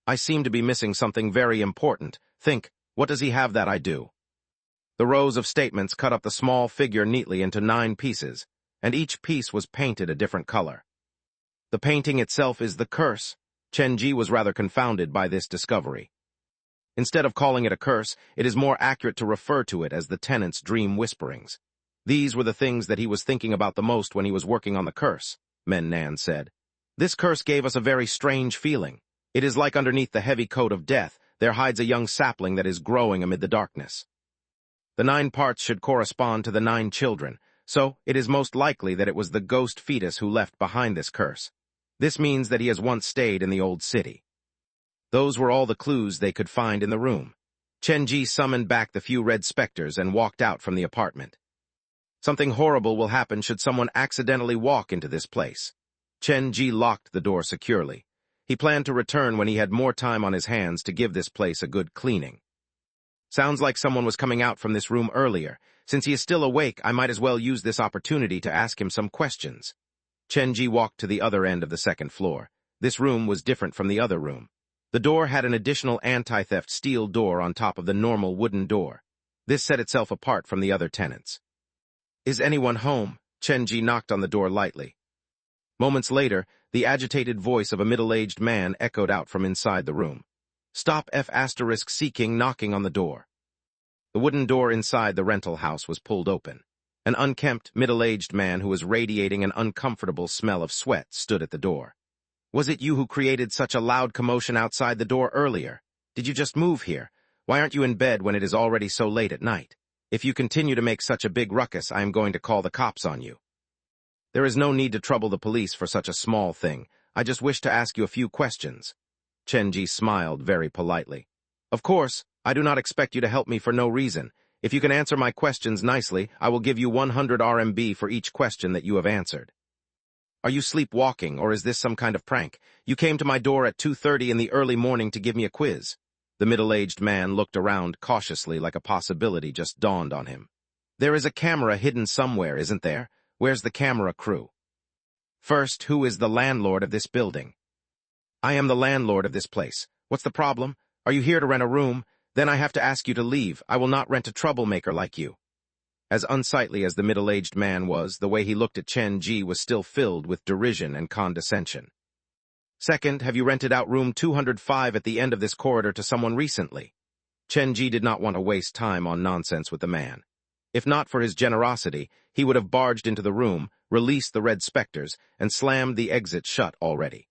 A: I seem to be missing something very important. Think, what does he have that I do? The rows of statements cut up the small figure neatly into 9 pieces, and each piece was painted a different color. The painting itself is the curse. Chen-ji was rather confounded by this discovery. Instead of calling it a curse, it is more accurate to refer to it as the tenant's dream whisperings. These were the things that he was thinking about the most when he was working on the curse, Nan said. This curse gave us a very strange feeling. It is like underneath the heavy coat of death, there hides a young sapling that is growing amid the darkness. The 9 parts should correspond to the 9 children, so it is most likely that it was the ghost fetus who left behind this curse. This means that he has once stayed in the old city. Those were all the clues they could find in the room. Chen-ji summoned back the few red specters and walked out from the apartment. Something horrible will happen should someone accidentally walk into this place. Chen-ji locked the door securely. He planned to return when he had more time on his hands to give this place a good cleaning. Sounds like someone was coming out from this room earlier. Since he is still awake, I might as well use this opportunity to ask him some questions. Chen-ji walked to the other end of the second floor. This room was different from the other room. The door had an additional anti-theft steel door on top of the normal wooden door. This set itself apart from the other tenants. Is anyone home? Chen-ji knocked on the door lightly. Moments later, the agitated voice of a middle-aged man echoed out from inside the room. Stop seeking knocking on the door. The wooden door inside the rental house was pulled open. An unkempt, middle-aged man who was radiating an uncomfortable smell of sweat stood at the door. Was it you who created such a loud commotion outside the door earlier? Did you just move here? Why aren't you in bed when it is already so late at night? If you continue to make such a big ruckus, I am going to call the cops on you. There is no need to trouble the police for such a small thing. I just wish to ask you a few questions. Chen-ji smiled very politely. Of course, I do not expect you to help me for no reason. If you can answer my questions nicely, I will give you 100 RMB for each question that you have answered. Are you sleepwalking, or is this some kind of prank? You came to my door at 2:30 in the early morning to give me a quiz. The middle-aged man looked around cautiously like a possibility just dawned on him. There is a camera hidden somewhere, isn't there? Where's the camera crew? First, who is the landlord of this building? I am the landlord of this place. What's the problem? Are you here to rent a room? Then I have to ask you to leave. I will not rent a troublemaker like you. As unsightly as the middle-aged man was, the way he looked at Chen Ji was still filled with derision and condescension. Second, have you rented out room 205 at the end of this corridor to someone recently? Chen Ji did not want to waste time on nonsense with the man. If not for his generosity, he would have barged into the room, released the red specters, and slammed the exit shut already.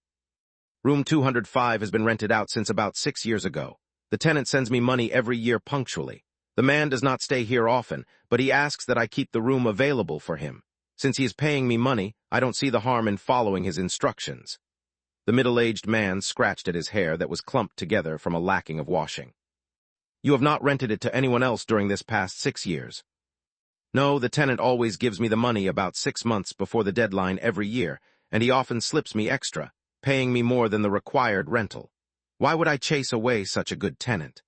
A: Room 205 has been rented out since about 6 years ago. The tenant sends me money every year punctually. The man does not stay here often, but he asks that I keep the room available for him. Since he is paying me money, I don't see the harm in following his instructions. The middle-aged man scratched at his hair that was clumped together from a lacking of washing. You have not rented it to anyone else during this past 6 years. No, the tenant always gives me the money about 6 months before the deadline every year, and he often slips me extra, paying me more than the required rental. Why would I chase away such a good tenant?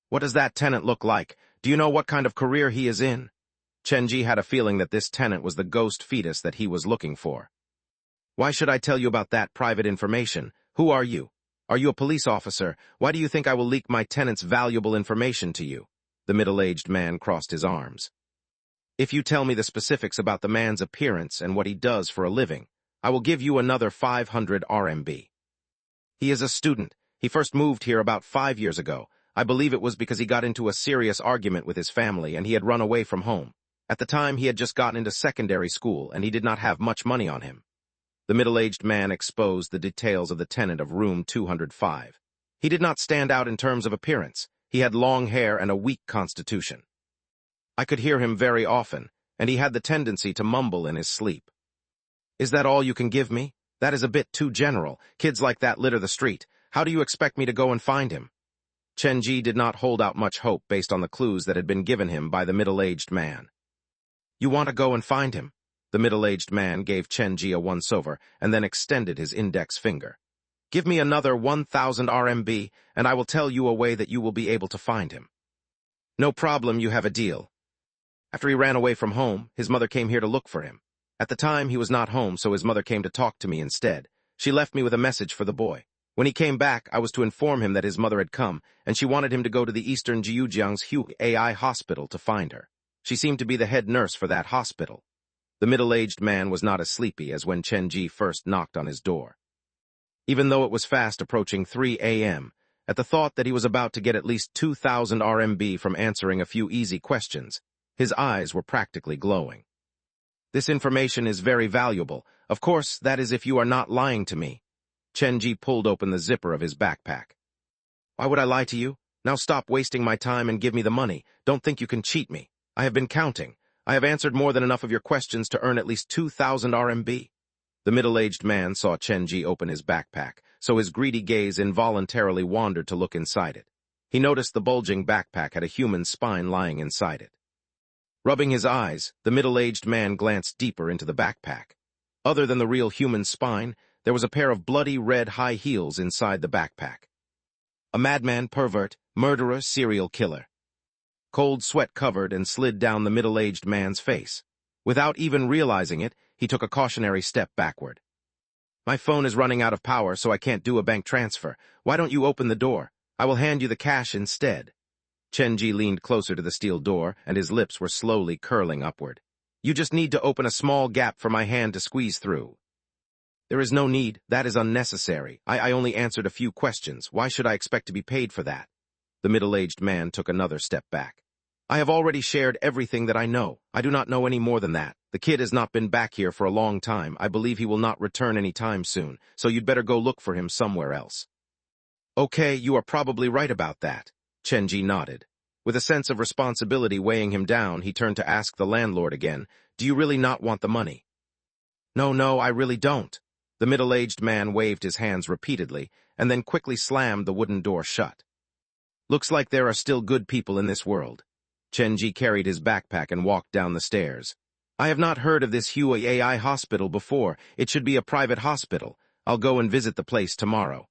A: What does that tenant look like? Do you know what kind of career he is in? Chen Ji had a feeling that this tenant was the ghost fetus that he was looking for. Why should I tell you about that private information? Who are you? Are you a police officer? Why do you think I will leak my tenant's valuable information to you? The middle-aged man crossed his arms. If you tell me the specifics about the man's appearance and what he does for a living, I will give you another 500 RMB. He is a student. He first moved here about 5 years ago. I believe it was because he got into a serious argument with his family and he had run away from home. At the time, he had just gotten into secondary school and he did not have much money on him. The middle-aged man exposed the details of the tenant of room 205. He did not stand out in terms of appearance. He had long hair and a weak constitution. I could hear him very often, and he had the tendency to mumble in his sleep. Is that all you can give me? That is a bit too general. Kids like that litter the street. How do you expect me to go and find him? Chen Ji did not hold out much hope based on the clues that had been given him by the middle-aged man. You want to go and find him? The middle-aged man gave Chen Ji a once-over and then extended his index finger. Give me another 1,000 RMB, and I will tell you a way that you will be able to find him. No problem, you have a deal. After he ran away from home, his mother came here to look for him. At the time, he was not home, so his mother came to talk to me instead. She left me with a message for the boy. When he came back, I was to inform him that his mother had come, and she wanted him to go to the Eastern Jiujiang's AI hospital to find her. She seemed to be the head nurse for that hospital. The middle-aged man was not as sleepy as when Chen Ji first knocked on his door. Even though it was fast approaching 3 a.m., at the thought that he was about to get at least 2,000 RMB from answering a few easy questions, his eyes were practically glowing. This information is very valuable. Of course, that is if you are not lying to me. Chen Ji pulled open the zipper of his backpack. Why would I lie to you? Now stop wasting my time and give me the money. Don't think you can cheat me. I have been counting. I have answered more than enough of your questions to earn at least 2,000 RMB. The middle-aged man saw Chen Ji open his backpack, so his greedy gaze involuntarily wandered to look inside it. He noticed the bulging backpack had a human spine lying inside it. Rubbing his eyes, the middle-aged man glanced deeper into the backpack. Other than the real human spine, there was a pair of bloody red high heels inside the backpack. A madman, pervert, murderer, serial killer. Cold sweat covered and slid down the middle-aged man's face. Without even realizing it, he took a cautionary step backward. My phone is running out of power, so I can't do a bank transfer. Why don't you open the door? I will hand you the cash instead. Chen Ji leaned closer to the steel door, and his lips were slowly curling upward. You just need to open a small gap for my hand to squeeze through. There is no need. That is unnecessary. I only answered a few questions. Why should I expect to be paid for that? The middle-aged man took another step back. I have already shared everything that I know. I do not know any more than that. The kid has not been back here for a long time. I believe he will not return any time soon, so you'd better go look for him somewhere else. Okay, you are probably right about that. Chen Ji nodded. With a sense of responsibility weighing him down, he turned to ask the landlord again, Do you really not want the money? No, I really don't. The middle-aged man waved his hands repeatedly, and then quickly slammed the wooden door shut. Looks like there are still good people in this world. Chen Ji carried his backpack and walked down the stairs. I have not heard of this Hui AI hospital before. It should be a private hospital. I'll go and visit the place tomorrow.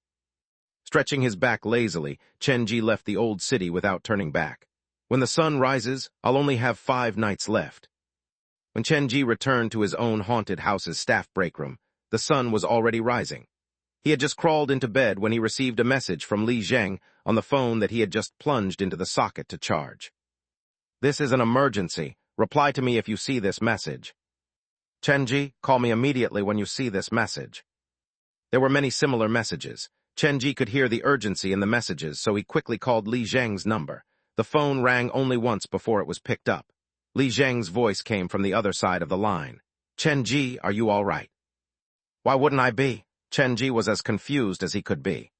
A: Stretching his back lazily, Chenji left the old city without turning back. When the sun rises, I'll only have 5 nights left. When Chenji returned to his own haunted house's staff break room, the sun was already rising. He had just crawled into bed when he received a message from Li Zheng on the phone that he had just plunged into the socket to charge. "This is an emergency. Reply to me if you see this message. Chenji, call me immediately when you see this message." There were many similar messages. Chenji could hear the urgency in the messages, so he quickly called Li Zheng's number. The phone rang only once before it was picked up. Li Zheng's voice came from the other side of the line. "Chenji, are you all right?" "Why wouldn't I be?" Chenji was as confused as he could be.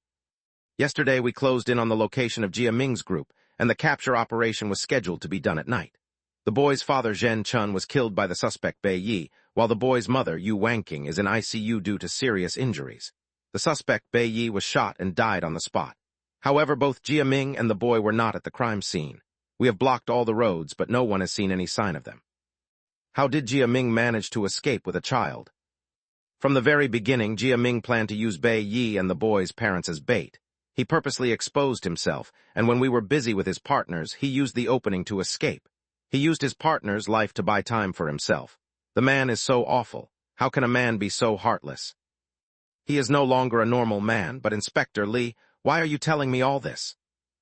A: "Yesterday we closed in on the location of Jia Ming's group, and the capture operation was scheduled to be done at night. The boy's father, Zhen Chun, was killed by the suspect Bei Yi, while the boy's mother, Yu Wangqing, is in ICU due to serious injuries. The suspect, Bei Yi, was shot and died on the spot. However, both Jia Ming and the boy were not at the crime scene. We have blocked all the roads, but no one has seen any sign of them." "How did Jia Ming manage to escape with a child?" "From the very beginning, Jia Ming planned to use Bei Yi and the boy's parents as bait. He purposely exposed himself, and when we were busy with his partners, he used the opening to escape. He used his partner's life to buy time for himself. The man is so awful. How can a man be so heartless?" "He is no longer a normal man, but Inspector Li, why are you telling me all this?"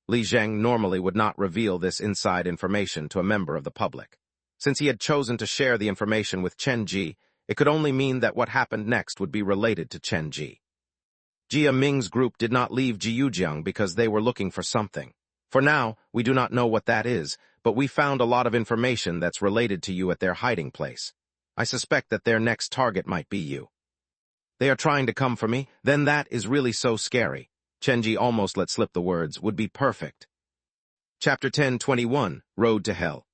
A: Li Zheng normally would not reveal this inside information to a member of the public. Since he had chosen to share the information with Chenji, it could only mean that what happened next would be related to Chenji. Jia Ming's group did not leave Jiujiang because they were looking for something. For now, we do not know what that is, but we found a lot of information that's related to you at their hiding place. I suspect that their next target might be you. They are trying to come for me? Then that is really so scary. Chenji almost let slip the words, "would be perfect." Chapter 10:21, Road to Hell.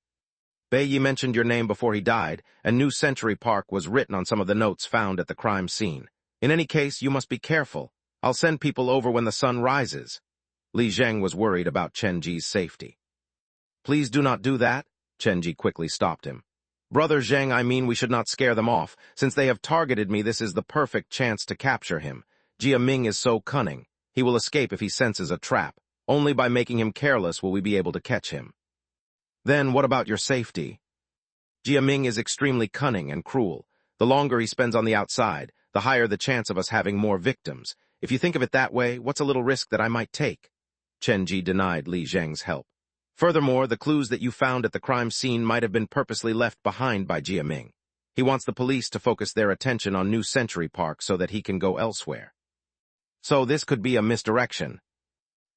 A: Bei Yi mentioned your name before he died, and New Century Park was written on some of the notes found at the crime scene. In any case, you must be careful. I'll send people over when the sun rises. Li Zheng was worried about Chenji's safety. "Please do not do that." Chenji quickly stopped him. "Brother Zheng, I mean we should not scare them off. Since they have targeted me, this is the perfect chance to capture him. Jia Ming is so cunning. He will escape if he senses a trap. Only by making him careless will we be able to catch him." "Then what about your safety?" "Jia Ming is extremely cunning and cruel. The longer he spends on the outside, the higher the chance of us having more victims. If you think of it that way, what's a little risk that I might take?" Chenji denied Li Zheng's help. "Furthermore, the clues that you found at the crime scene might have been purposely left behind by Jia Ming. He wants the police to focus their attention on New Century Park so that he can go elsewhere." "So this could be a misdirection."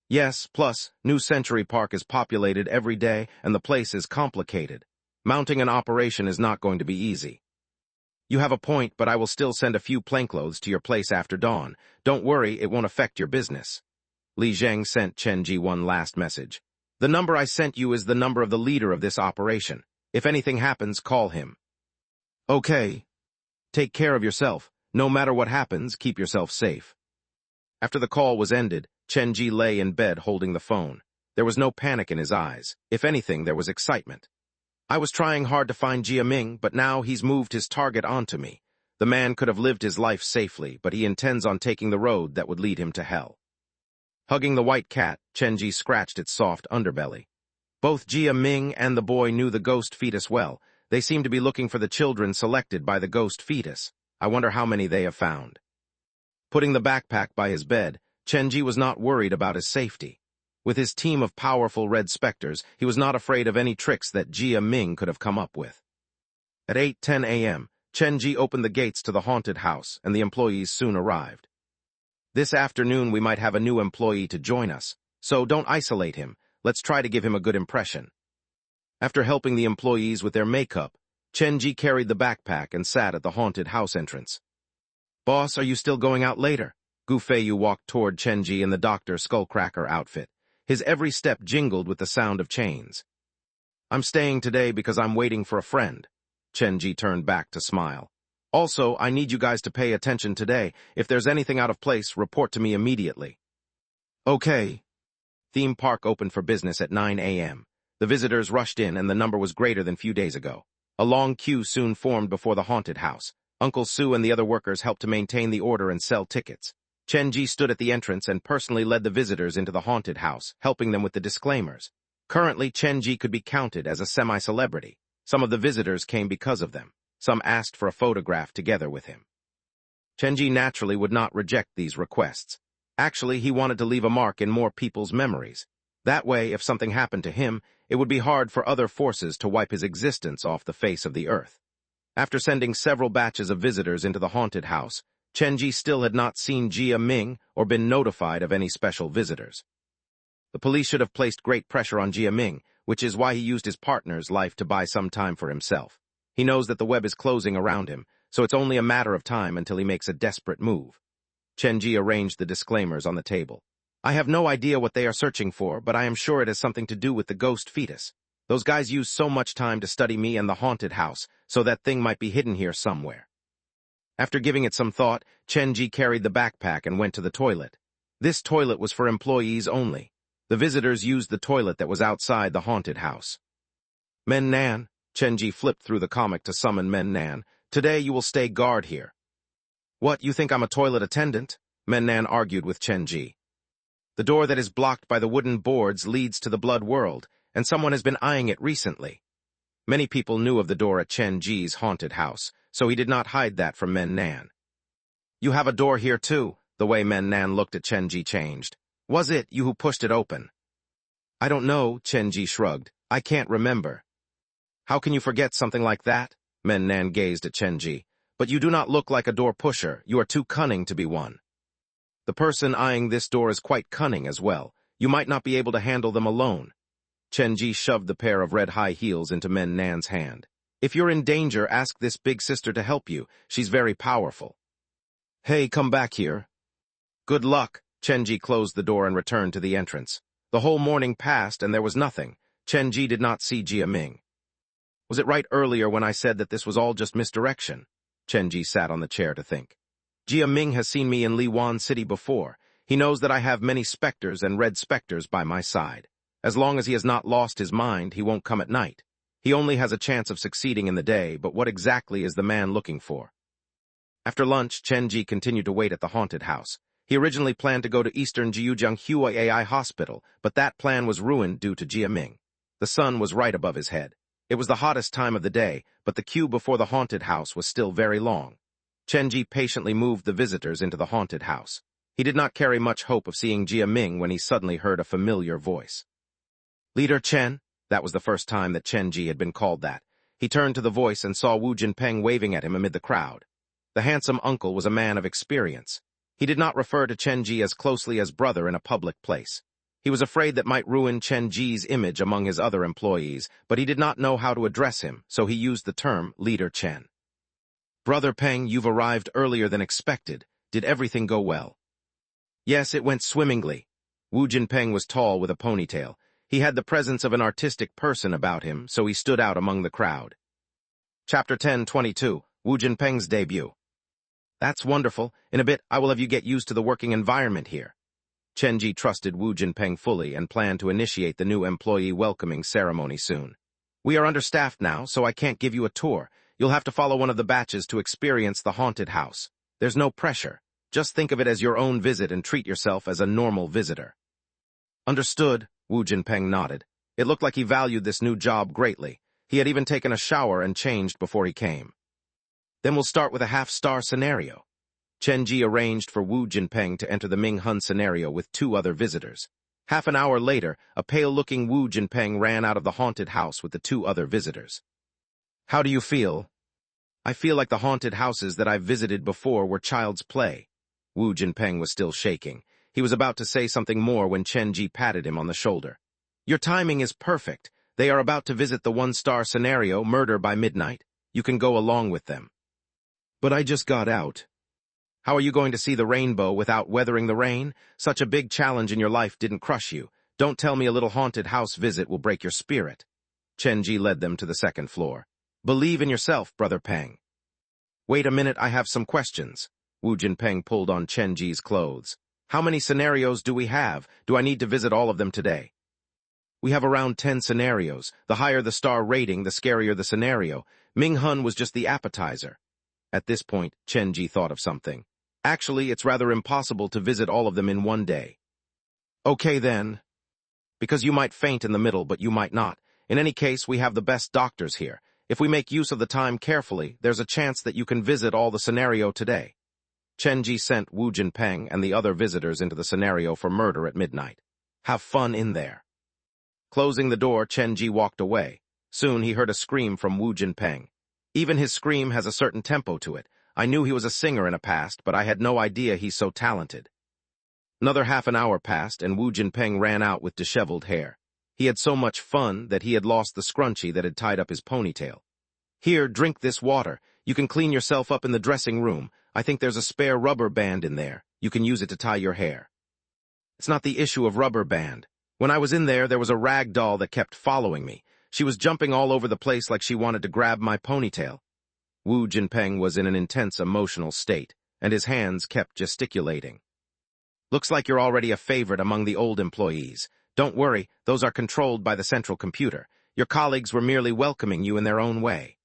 A: "Yes, plus, New Century Park is populated every day and the place is complicated. Mounting an operation is not going to be easy." "You have a point, but I will still send a few plainclothes to your place after dawn. Don't worry, it won't affect your business." Li Zheng sent Chenji one last message. "The number I sent you is the number of the leader of this operation. If anything happens, call him." "Okay. Take care of yourself. No matter what happens, keep yourself safe." After the call was ended, Chenji lay in bed holding the phone. There was no panic in his eyes. If anything, there was excitement. "I was trying hard to find Jia Ming, but now he's moved his target onto me. The man could have lived his life safely, but he intends on taking the road that would lead him to hell." Hugging the white cat, Chenji scratched its soft underbelly. Both Jia Ming and the boy knew the ghost fetus well. They seemed to be looking for the children selected by the ghost fetus. I wonder how many they have found. Putting the backpack by his bed, Chenji was not worried about his safety. With his team of powerful red specters, he was not afraid of any tricks that Jia Ming could have come up with. At 8:10 a.m., Chenji opened the gates to the haunted house, and the employees soon arrived. "This afternoon we might have a new employee to join us, so don't isolate him. Let's try to give him a good impression." After helping the employees with their makeup, Chenji carried the backpack and sat at the haunted house entrance. "Boss, are you still going out later?" Gu Feiyu walked toward Chenji in the Dr. Skullcracker outfit. His every step jingled with the sound of chains. "I'm staying today because I'm waiting for a friend." Chenji turned back to smile. "Also, I need you guys to pay attention today. If there's anything out of place, report to me immediately." "Okay." Theme park opened for business at 9 a.m. The visitors rushed in, and the number was greater than few days ago. A long queue soon formed before the haunted house. Uncle Sue and the other workers helped to maintain the order and sell tickets. Chen Ji stood at the entrance and personally led the visitors into the haunted house, helping them with the disclaimers. Currently, Chen Ji could be counted as a semi-celebrity. Some of the visitors came because of them. Some asked for a photograph together with him. Chen Ji naturally would not reject these requests. Actually, he wanted to leave a mark in more people's memories. That way, if something happened to him, it would be hard for other forces to wipe his existence off the face of the earth. After sending several batches of visitors into the haunted house, Chen Ji still had not seen Jia Ming or been notified of any special visitors. The police should have placed great pressure on Jia Ming, which is why he used his partner's life to buy some time for himself. He knows that the web is closing around him, so it's only a matter of time until he makes a desperate move. Chen Ji arranged the disclaimers on the table. I have no idea what they are searching for, but I am sure it has something to do with the ghost fetus. Those guys used so much time to study me and the haunted house, so that thing might be hidden here somewhere. After giving it some thought, Chen Ji carried the backpack and went to the toilet. This toilet was for employees only. The visitors used the toilet that was outside the haunted house. Men Nan, Chen Ji flipped through the comic to summon Men Nan. Today you will stay guard here. What, you think I'm a toilet attendant? Men Nan argued with Chen Ji. The door that is blocked by the wooden boards leads to the blood world, and someone has been eyeing it recently. Many people knew of the door at Chen Ji's haunted house, so he did not hide that from Men Nan. You have a door here too, the way Men Nan looked at Chen Ji changed. Was it you who pushed it open? I don't know, Chen Ji shrugged. I can't remember. How can you forget something like that? Men Nan gazed at Chen Ji. But you do not look like a door pusher. You are too cunning to be one. The person eyeing this door is quite cunning as well. You might not be able to handle them alone. Chen Ji shoved the pair of red high heels into Men Nan's hand. If you're in danger, ask this big sister to help you. She's very powerful. Hey, come back here. Good luck. Chen Ji closed the door and returned to the entrance. The whole morning passed and there was nothing. Chen Ji did not see Jia Ming. Was it right earlier when I said that this was all just misdirection? Chen Ji sat on the chair to think. Jia Ming has seen me in Liwan City before. He knows that I have many specters and red specters by my side. As long as he has not lost his mind, he won't come at night. He only has a chance of succeeding in the day, but what exactly is the man looking for? After lunch, Chen Ji continued to wait at the haunted house. He originally planned to go to Eastern Jiujiang Hua AI Hospital, but that plan was ruined due to Jia Ming. The sun was right above his head. It was the hottest time of the day, but the queue before the haunted house was still very long. Chen Ji patiently moved the visitors into the haunted house. He did not carry much hope of seeing Jia Ming when he suddenly heard a familiar voice. Leader Chen? That was the first time that Chen Ji had been called that. He turned to the voice and saw Wu Jinpeng waving at him amid the crowd. The handsome uncle was a man of experience. He did not refer to Chen Ji as closely as brother in a public place. He was afraid that might ruin Chen Ji's image among his other employees, but he did not know how to address him, so he used the term Leader Chen. Brother Peng, you've arrived earlier than expected. Did everything go well? Yes, it went swimmingly. Wu Jinpeng was tall with a ponytail. He had the presence of an artistic person about him, so he stood out among the crowd. Chapter 10:22, Wu Jinpeng's debut. That's wonderful. In a bit, I will have you get used to the working environment here. Chen Ji trusted Wu Jinpeng fully and planned to initiate the new employee welcoming ceremony soon. We are understaffed now, so I can't give you a tour. You'll have to follow one of the batches to experience the haunted house. There's no pressure. Just think of it as your own visit and treat yourself as a normal visitor. Understood, Wu Jinpeng nodded. It looked like he valued this new job greatly. He had even taken a shower and changed before he came. Then we'll start with a half-star scenario. Chen Ji arranged for Wu Jinpeng to enter the Ming Hun scenario with 2 other visitors. Half an hour later, a pale-looking Wu Jinpeng ran out of the haunted house with the 2 other visitors. How do you feel? I feel like the haunted houses that I've visited before were child's play. Wu Jinpeng was still shaking. He was about to say something more when Chen Ji patted him on the shoulder. Your timing is perfect. They are about to visit the 1-star scenario, Murder by Midnight. You can go along with them. But I just got out. How are you going to see the rainbow without weathering the rain? Such a big challenge in your life didn't crush you. Don't tell me a little haunted house visit will break your spirit. Chen Ji led them to the 2nd floor. Believe in yourself, Brother Peng. Wait a minute, I have some questions. Wu Jinpeng pulled on Chen Ji's clothes. How many scenarios do we have? Do I need to visit all of them today? We have around 10 scenarios. The higher the star rating, the scarier the scenario. Ming Hun was just the appetizer. At this point, Chen Ji thought of something. Actually, it's rather impossible to visit all of them in one day. Okay then. Because you might faint in the middle, but you might not. In any case, we have the best doctors here. If we make use of the time carefully, there's a chance that you can visit all the scenario today. Chenji sent Wu Jinpeng and the other visitors into the scenario for murder at midnight. Have fun in there. Closing the door, Chenji walked away. Soon he heard a scream from Wu Jinpeng. Even his scream has a certain tempo to it. I knew he was a singer in a past, but I had no idea he's so talented. Another half an hour passed, and Wu Jinpeng ran out with disheveled hair. He had so much fun that he had lost the scrunchie that had tied up his ponytail. Here, drink this water. You can clean yourself up in the dressing room. I think there's a spare rubber band in there. You can use it to tie your hair. It's not the issue of rubber band. When I was in there was a rag doll that kept following me. She was jumping all over the place like she wanted to grab my ponytail. Wu Jinpeng was in an intense emotional state, and his hands kept gesticulating. Looks like you're already a favorite among the old employees. Don't worry, those are controlled by the central computer. Your colleagues were merely welcoming you in their own way.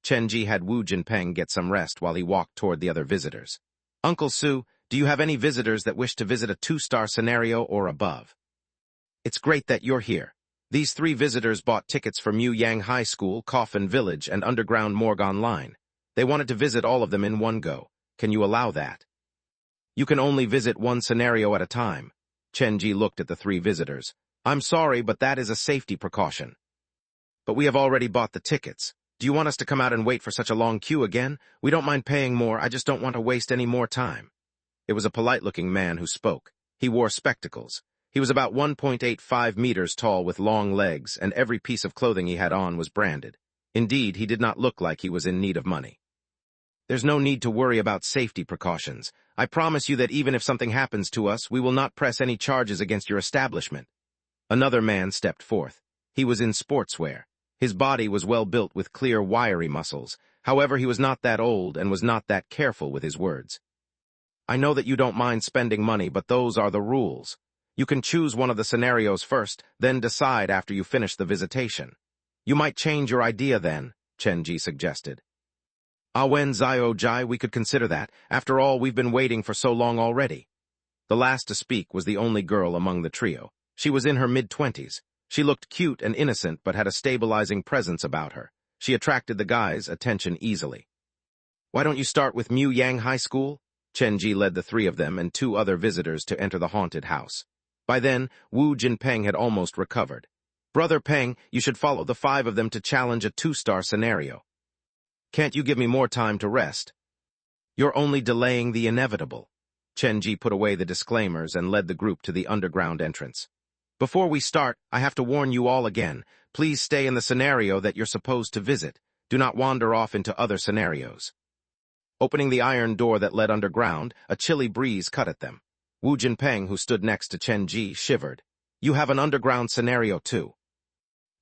A: Chenji had Wu Jinpeng get some rest while he walked toward the other visitors. Uncle Su, do you have any visitors that wish to visit a 2-star scenario or above? It's great that you're here. These 3 visitors bought tickets for Mu Yang High School, Coffin Village, and Underground Morgue Online. They wanted to visit all of them in one go. Can you allow that? You can only visit one scenario at a time. Chenji looked at the 3 visitors. I'm sorry, but that is a safety precaution. But we have already bought the tickets. Do you want us to come out and wait for such a long queue again? We don't mind paying more, I just don't want to waste any more time. It was a polite-looking man who spoke. He wore spectacles. He was about 1.85 meters tall with long legs, and every piece of clothing he had on was branded. Indeed, he did not look like he was in need of money. There's no need to worry about safety precautions. I promise you that even if something happens to us, we will not press any charges against your establishment. Another man stepped forth. He was in sportswear. His body was well built with clear, wiry muscles. However, he was not that old and was not that careful with his words. I know that you don't mind spending money, but those are the rules. You can choose one of the scenarios first, then decide after you finish the visitation. You might change your idea then, Chenji suggested. Awen Zio Jai, we could consider that. After all, we've been waiting for so long already. The last to speak was the only girl among the trio. She was in her mid-20s. She looked cute and innocent but had a stabilizing presence about her. She attracted the guys' attention easily. Why don't you start with Mu Yang High School? Chenji led the 3 of them and 2 other visitors to enter the haunted house. By then, Wu Jinpeng had almost recovered. Brother Peng, you should follow the 5 of them to challenge a 2-star scenario. Can't you give me more time to rest? You're only delaying the inevitable. Chenji put away the disclaimers and led the group to the underground entrance. Before we start, I have to warn you all again. Please stay in the scenario that you're supposed to visit. Do not wander off into other scenarios. Opening the iron door that led underground, a chilly breeze cut at them. Wu Jinpeng, who stood next to Chenji, shivered. You have an underground scenario too.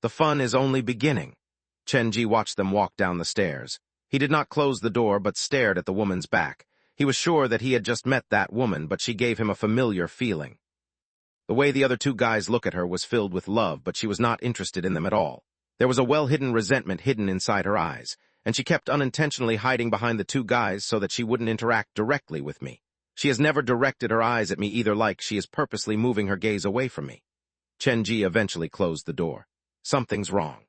A: The fun is only beginning. Chenji watched them walk down the stairs. He did not close the door but stared at the woman's back. He was sure that he had just met that woman, but she gave him a familiar feeling. The way the other 2 guys looked at her was filled with love, but she was not interested in them at all. There was a well-hidden resentment hidden inside her eyes, and she kept unintentionally hiding behind the 2 guys so that she wouldn't interact directly with me. She has never directed her eyes at me either, like she is purposely moving her gaze away from me. Chenji eventually closed the door. Something's wrong.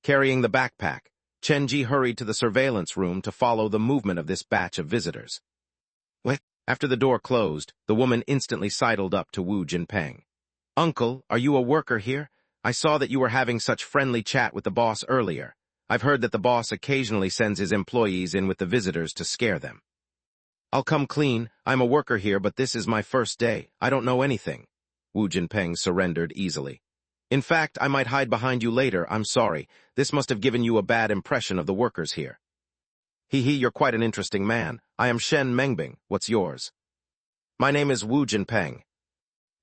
A: Carrying the backpack, Chenji hurried to the surveillance room to follow the movement of this batch of visitors. What? After the door closed, the woman instantly sidled up to Wu Jinpeng. Uncle, are you a worker here? I saw that you were having such friendly chat with the boss earlier. I've heard that the boss occasionally sends his employees in with the visitors to scare them. I'll come clean. I'm a worker here, but this is my first day. I don't know anything. Wu Jinpeng surrendered easily. In fact, I might hide behind you later. I'm sorry. This must have given you a bad impression of the workers here. You're quite an interesting man. I am Shen Mengbing. What's yours? My name is Wu Jinpeng.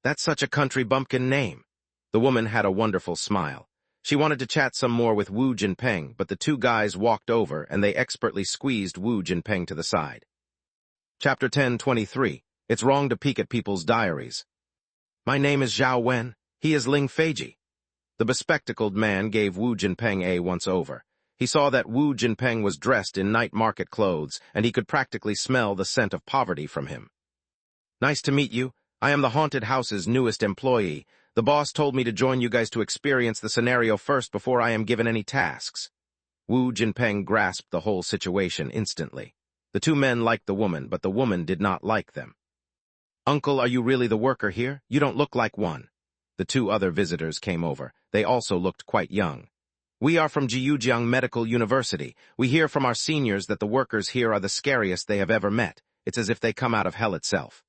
A: That's such a country bumpkin name. The woman had a wonderful smile. She wanted to chat some more with Wu Jinpeng, but the 2 guys walked over and they expertly squeezed Wu Jinpeng to the side. Chapter 10:23. It's wrong to peek at people's diaries. My name is Zhao Wen. He is Ling Feiji. The bespectacled man gave Wu Jinpeng a once-over. He saw that Wu Jinpeng was dressed in night market clothes, and he could practically smell the scent of poverty from him. "Nice to meet you. I am the haunted house's newest employee. The boss told me to join you guys to experience the scenario first before I am given any tasks." Wu Jinpeng grasped the whole situation instantly. The two men liked the woman, but the woman did not like them. "Uncle, are you really the worker here? You don't look like one." The two other visitors came over. They also looked quite young. "We are from Jiujiang Medical University. We hear from our seniors that the workers here are the scariest they have ever met. It's as if they come out of hell itself."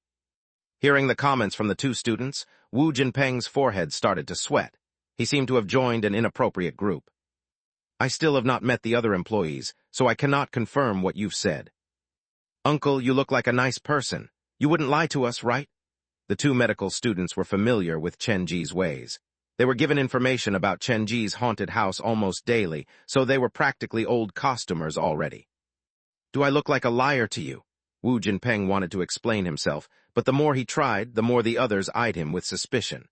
A: Hearing the comments from the two students, Wu Jinpeng's forehead started to sweat. He seemed to have joined an inappropriate group. "I still have not met the other employees, so I cannot confirm what you've said." "Uncle, you look like a nice person. You wouldn't lie to us, right?" The two medical students were familiar with Chen Ji's ways. They were given information about Chen Ji's haunted house almost daily, so they were practically old customers already. "Do I look like a liar to you?" Wu Jinpeng wanted to explain himself, but the more he tried, the more the others eyed him with suspicion.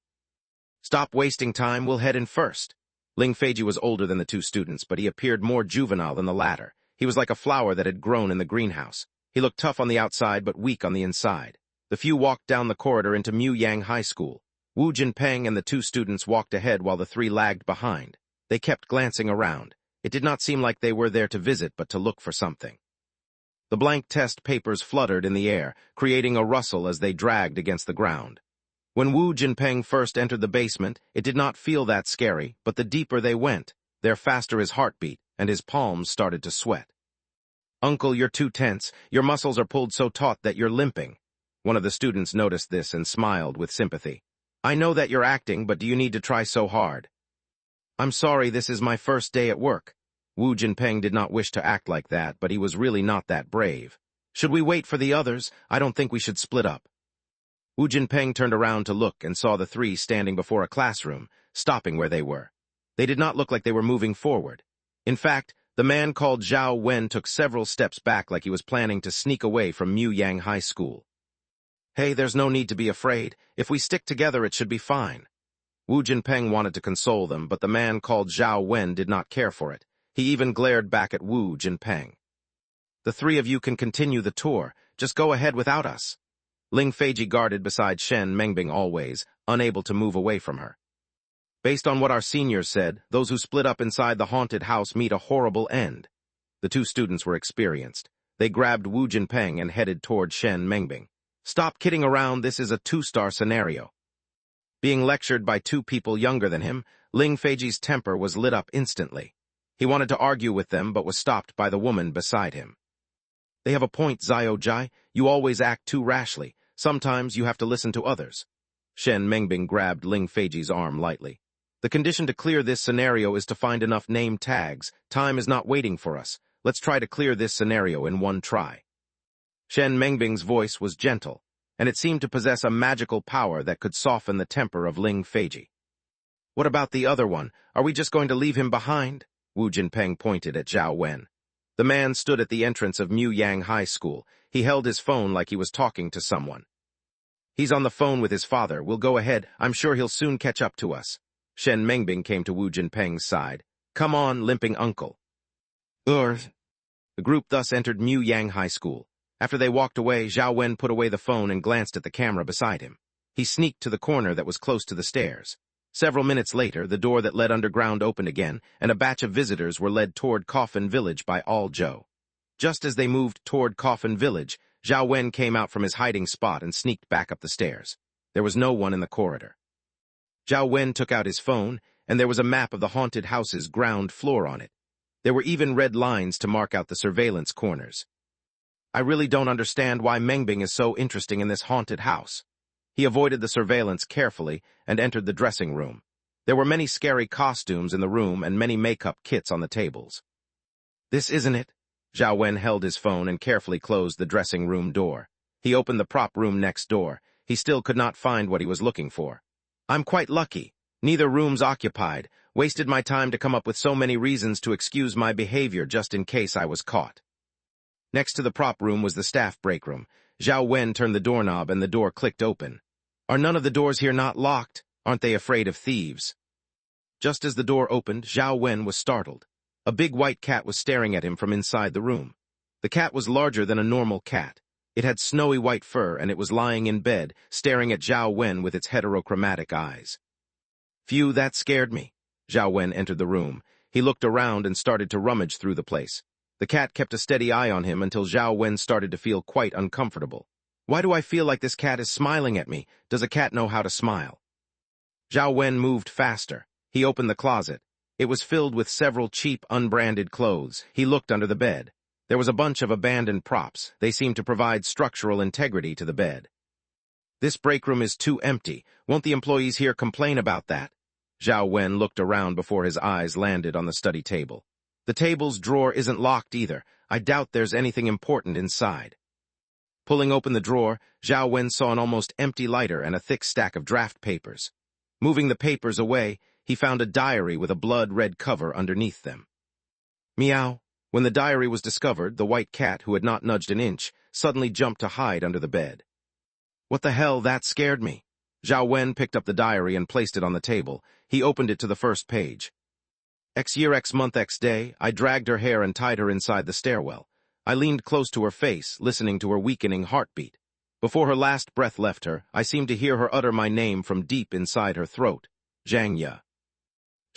A: "Stop wasting time, we'll head in first." Ling Feiji was older than the two students, but he appeared more juvenile than the latter. He was like a flower that had grown in the greenhouse. He looked tough on the outside, but weak on the inside. The few walked down the corridor into Muyang High School. Wu Jinpeng and the two students walked ahead while the three lagged behind. They kept glancing around. It did not seem like they were there to visit, but to look for something. The blank test papers fluttered in the air, creating a rustle as they dragged against the ground. When Wu Jinpeng first entered the basement, it did not feel that scary, but the deeper they went, the faster his heart beat, and his palms started to sweat. "Uncle, you're too tense. Your muscles are pulled so taut that you're limping." One of the students noticed this and smiled with sympathy. "I know that you're acting, but do you need to try so hard?" "I'm sorry, this is my first day at work." Wu Jinpeng did not wish to act like that, but he was really not that brave. "Should we wait for the others? I don't think we should split up." Wu Jinpeng turned around to look and saw the three standing before a classroom, stopping where they were. They did not look like they were moving forward. In fact, the man called Zhao Wen took several steps back like he was planning to sneak away from Muyang High School. "Hey, there's no need to be afraid. If we stick together, it should be fine." Wu Jinpeng wanted to console them, but the man called Zhao Wen did not care for it. He even glared back at Wu Jinpeng. "The three of you can continue the tour. Just go ahead without us." Ling Feiji guarded beside Shen Mengbing always, unable to move away from her. "Based on what our seniors said, those who split up inside the haunted house meet a horrible end." The two students were experienced. They grabbed Wu Jinpeng and headed toward Shen Mengbing. "Stop kidding around, this is a two-star scenario." Being lectured by two people younger than him, Ling Feiji's temper was lit up instantly. He wanted to argue with them, but was stopped by the woman beside him. "They have a point, Xiao Jai. You always act too rashly. Sometimes you have to listen to others." Shen Mengbing grabbed Ling Feiji's arm lightly. "The condition to clear this scenario is to find enough name tags. Time is not waiting for us. Let's try to clear this scenario in one try." Shen Mengbing's voice was gentle, and it seemed to possess a magical power that could soften the temper of Ling Feiji. "What about the other one? Are we just going to leave him behind?" Wu Jinpeng pointed at Zhao Wen. The man stood at the entrance of Muyang High School. He held his phone like he was talking to someone. "He's on the phone with his father. We'll go ahead. I'm sure he'll soon catch up to us." Shen Mengbing came to Wu Jinpeng's side. "Come on, limping uncle." The group thus entered Muyang High School. After they walked away, Zhao Wen put away the phone and glanced at the camera beside him. He sneaked to the corner that was close to the stairs. Several minutes later, the door that led underground opened again, and a batch of visitors were led toward Coffin Village by All Zhou. Just as they moved toward Coffin Village, Zhao Wen came out from his hiding spot and sneaked back up the stairs. There was no one in the corridor. Zhao Wen took out his phone, and there was a map of the haunted house's ground floor on it. There were even red lines to mark out the surveillance corners. "I really don't understand why Mengbing is so interesting in this haunted house." He avoided the surveillance carefully and entered the dressing room. There were many scary costumes in the room and many makeup kits on the tables. "This isn't it." Zhao Wen held his phone and carefully closed the dressing room door. He opened the prop room next door. He still could not find what he was looking for. "I'm quite lucky. Neither room's occupied. Wasted my time to come up with so many reasons to excuse my behavior just in case I was caught." Next to the prop room was the staff break room. Zhao Wen turned the doorknob and the door clicked open. "Are none of the doors here not locked? Aren't they afraid of thieves?" Just as the door opened, Zhao Wen was startled. A big white cat was staring at him from inside the room. The cat was larger than a normal cat. It had snowy white fur, and it was lying in bed, staring at Zhao Wen with its heterochromatic eyes. Phew, that scared me. Zhao Wen entered the room. He looked around and started to rummage through the place. The cat kept a steady eye on him until Zhao Wen started to feel quite uncomfortable. Why do I feel like this cat is smiling at me? Does a cat know how to smile? Zhao Wen moved faster. He opened the closet. It was filled with several cheap, unbranded clothes. He looked under the bed. There was a bunch of abandoned props. They seemed to provide structural integrity to the bed. This break room is too empty. Won't the employees here complain about that? Zhao Wen looked around before his eyes landed on the study table. The table's drawer isn't locked either. I doubt there's anything important inside. Pulling open the drawer, Zhao Wen saw an almost empty lighter and a thick stack of draft papers. Moving the papers away, he found a diary with a blood-red cover underneath them. Meow. When the diary was discovered, the white cat, who had not nudged an inch, suddenly jumped to hide under the bed. What the hell, that scared me. Zhao Wen picked up the diary and placed it on the table. He opened it to the first page. X year, X month, X day, I dragged her hair and tied her inside the stairwell. I leaned close to her face, listening to her weakening heartbeat. Before her last breath left her, I seemed to hear her utter my name from deep inside her throat. Zhang Ye.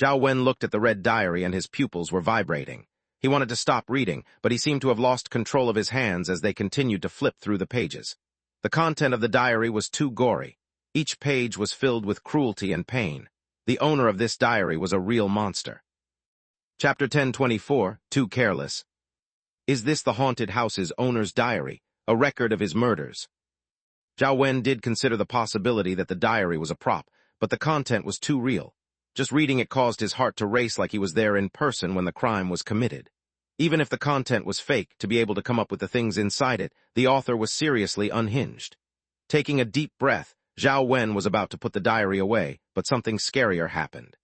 A: Zhao Wen looked at the red diary and his pupils were vibrating. He wanted to stop reading, but he seemed to have lost control of his hands as they continued to flip through the pages. The content of the diary was too gory. Each page was filled with cruelty and pain. The owner of this diary was a real monster. Chapter 1024, Too Careless. Is this the haunted house's owner's diary, a record of his murders? Zhao Wen did consider the possibility that the diary was a prop, but the content was too real. Just reading it caused his heart to race like he was there in person when the crime was committed. Even if the content was fake, to be able to come up with the things inside it, the author was seriously unhinged. Taking a deep breath, Zhao Wen was about to put the diary away, but something scarier happened.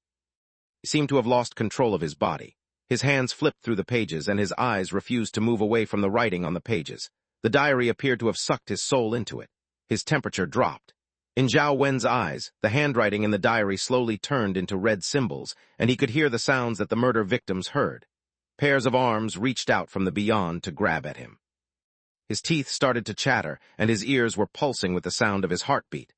A: He seemed to have lost control of his body. His hands flipped through the pages and his eyes refused to move away from the writing on the pages. The diary appeared to have sucked his soul into it. His temperature dropped. In Zhao Wen's eyes, the handwriting in the diary slowly turned into red symbols, and he could hear the sounds that the murder victims heard. Pairs of arms reached out from the beyond to grab at him. His teeth started to chatter, and his ears were pulsing with the sound of his heartbeat.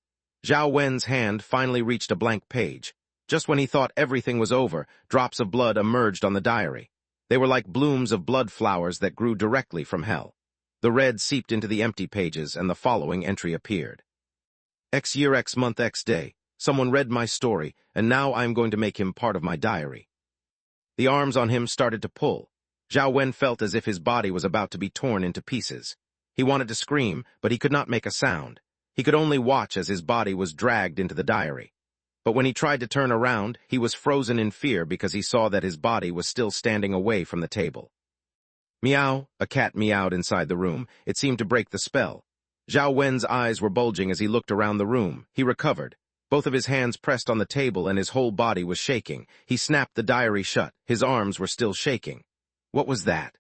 A: Zhao Wen's hand finally reached a blank page. Just when he thought everything was over, drops of blood emerged on the diary. They were like blooms of blood flowers that grew directly from hell. The red seeped into the empty pages, and the following entry appeared. X year, X month, X day. Someone read my story, and now I am going to make him part of my diary. The arms on him started to pull. Zhao Wen felt as if his body was about to be torn into pieces. He wanted to scream, but he could not make a sound. He could only watch as his body was dragged into the diary. But when he tried to turn around, he was frozen in fear because he saw that his body was still standing away from the table. Meow, a cat meowed inside the room. It seemed to break the spell. Zhao Wen's eyes were bulging as he looked around the room. He recovered. Both of his hands pressed on the table and his whole body was shaking. He snapped the diary shut. His arms were still shaking. What was that?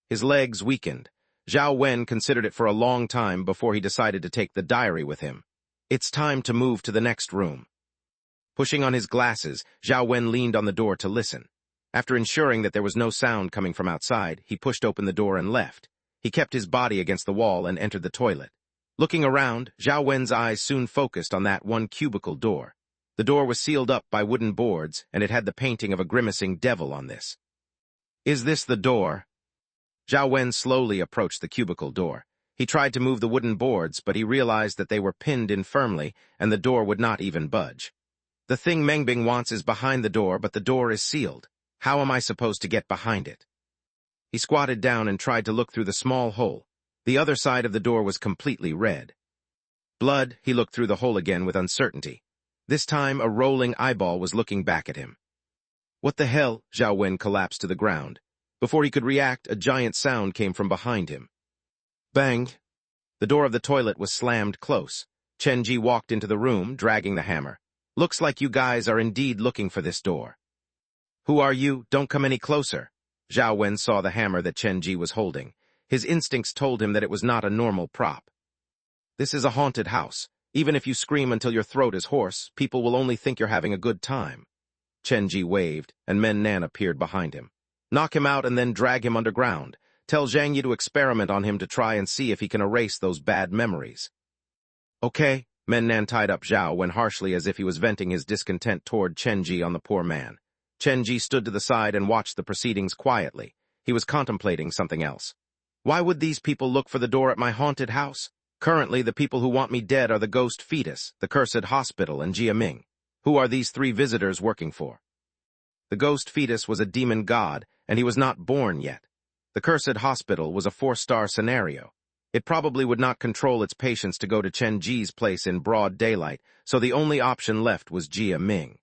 A: His legs weakened. Zhao Wen considered it for a long time before he decided to take the diary with him. It's time to move to the next room. Pushing on his glasses, Zhao Wen leaned on the door to listen. After ensuring that there was no sound coming from outside, he pushed open the door and left. He kept his body against the wall and entered the toilet. Looking around, Zhao Wen's eyes soon focused on that one cubicle door. The door was sealed up by wooden boards, and it had the painting of a grimacing devil on this. Is this the door? Zhao Wen slowly approached the cubicle door. He tried to move the wooden boards, but he realized that they were pinned in firmly, and the door would not even budge. The thing Mengbing wants is behind the door, but the door is sealed. How am I supposed to get behind it? He squatted down and tried to look through the small hole. The other side of the door was completely red. Blood, he looked through the hole again with uncertainty. This time, a rolling eyeball was looking back at him. What the hell? Zhao Wen collapsed to the ground. Before he could react, a giant sound came from behind him. Bang! The door of the toilet was slammed close. Chen Ji walked into the room, dragging the hammer. Looks like you guys are indeed looking for this door. Who are you? Don't come any closer. Zhao Wen saw the hammer that Chen Ji was holding. His instincts told him that it was not a normal prop. This is a haunted house. Even if you scream until your throat is hoarse, people will only think you're having a good time. Chen Ji waved, and Men Nan appeared behind him. Knock him out and then drag him underground. Tell Zhang Yi to experiment on him to try and see if he can erase those bad memories. Okay, Men Nan tied up Zhao when harshly as if he was venting his discontent toward Chen Ji on the poor man. Chen Ji stood to the side and watched the proceedings quietly. He was contemplating something else. Why would these people look for the door at my haunted house? Currently, the people who want me dead are the ghost fetus, the cursed hospital, and Jia Ming. Who are these three visitors working for? The ghost fetus was a demon god, and he was not born yet. The cursed hospital was a 4-star scenario. It probably would not control its patients to go to Chen Ji's place in broad daylight, so the only option left was Jia Ming.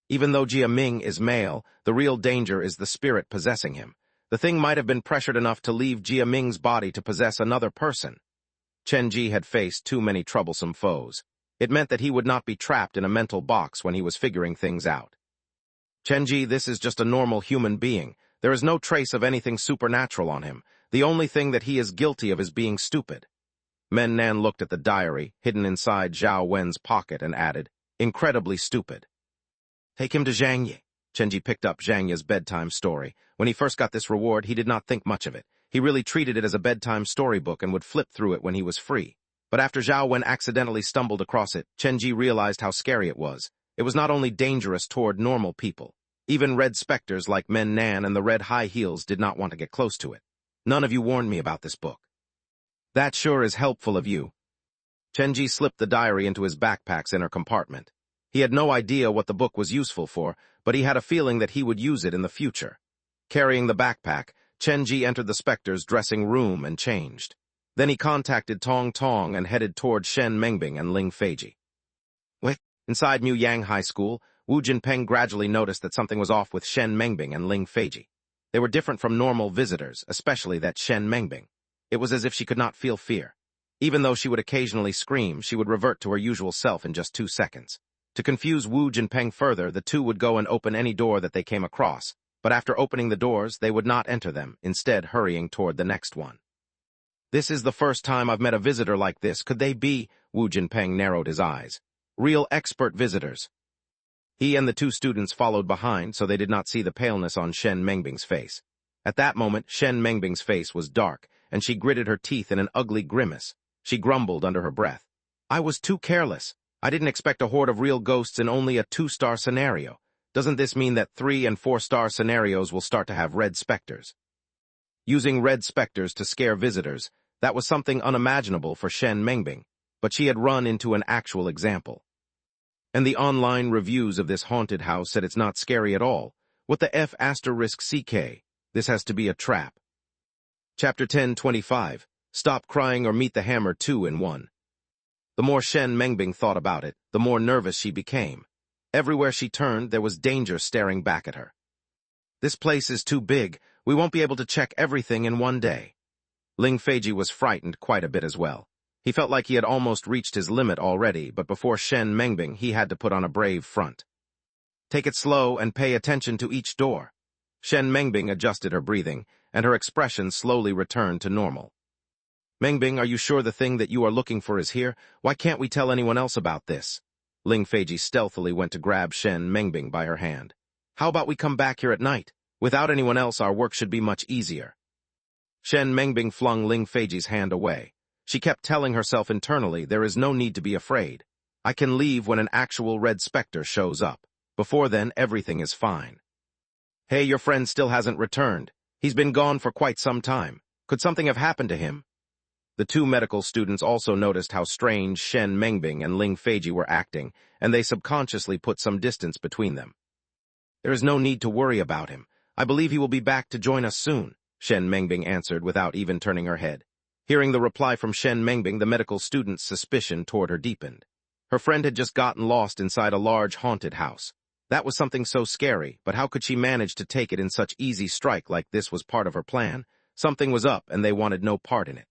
A: Even though Jia Ming is male, the real danger is the spirit possessing him. The thing might have been pressured enough to leave Jia Ming's body to possess another person. Chen Ji had faced too many troublesome foes. It meant that he would not be trapped in a mental box when he was figuring things out. Chen Ji, this is just a normal human being. There is no trace of anything supernatural on him. The only thing that he is guilty of is being stupid. Men Nan looked at the diary, hidden inside Zhao Wen's pocket, and added, incredibly stupid. Take him to Zhang Yi. Chen Ji picked up Zhang Yi's bedtime story. When he first got this reward, he did not think much of it. He really treated it as a bedtime storybook and would flip through it when he was free. But after Zhao Wen accidentally stumbled across it, Chen Ji realized how scary it was. It was not only dangerous toward normal people. Even red specters like Men Nan and the red high heels did not want to get close to it. None of you warned me about this book. That sure is helpful of you. Chen Ji slipped the diary into his backpack's inner compartment. He had no idea what the book was useful for, but he had a feeling that he would use it in the future. Carrying the backpack, Chen Ji entered the specter's dressing room and changed. Then he contacted Tong Tong and headed toward Shen Mengbing and Ling Feiji. Inside Mu Yang High School, Wu Jinpeng gradually noticed that something was off with Shen Mengbing and Ling Feiji. They were different from normal visitors, especially that Shen Mengbing. It was as if she could not feel fear. Even though she would occasionally scream, she would revert to her usual self in just 2 seconds. To confuse Wu Jinpeng further, the two would go and open any door that they came across, but after opening the doors, they would not enter them, instead hurrying toward the next one. This is the first time I've met a visitor like this. Could they be? Wu Jinpeng narrowed his eyes. Real expert visitors. He and the 2 students followed behind, so they did not see the paleness on Shen Mengbing's face. At that moment, Shen Mengbing's face was dark, and she gritted her teeth in an ugly grimace. She grumbled under her breath. I was too careless. I didn't expect a horde of real ghosts in only a 2-star scenario. Doesn't this mean that 3- and 4-star scenarios will start to have red specters? Using red specters to scare visitors, that was something unimaginable for Shen Mengbing, but she had run into an actual example. And the online reviews of this haunted house said it's not scary at all. What the F***CK? This has to be a trap. Chapter 10:25. Stop Crying or Meet the Hammer 2 in 1. The more Shen Mengbing thought about it, the more nervous she became. Everywhere she turned, there was danger staring back at her. This place is too big. We won't be able to check everything in one day. Ling Feiji was frightened quite a bit as well. He felt like he had almost reached his limit already, but before Shen Mengbing, he had to put on a brave front. Take it slow and pay attention to each door. Shen Mengbing adjusted her breathing, and her expression slowly returned to normal. Mengbing, are you sure the thing that you are looking for is here? Why can't we tell anyone else about this? Ling Feiji stealthily went to grab Shen Mengbing by her hand. How about we come back here at night? Without anyone else, our work should be much easier. Shen Mengbing flung Ling Feiji's hand away. She kept telling herself internally, there is no need to be afraid. I can leave when an actual red specter shows up. Before then, everything is fine. Hey, your friend still hasn't returned. He's been gone for quite some time. Could something have happened to him? The 2 medical students also noticed how strange Shen Mengbing and Ling Feiji were acting, and they subconsciously put some distance between them. There is no need to worry about him. I believe he will be back to join us soon, Shen Mengbing answered without even turning her head. Hearing the reply from Shen Mengbing, the medical student's suspicion toward her deepened. Her friend had just gotten lost inside a large haunted house. That was something so scary, but how could she manage to take it in such easy strike like this was part of her plan? Something was up, and they wanted no part in it.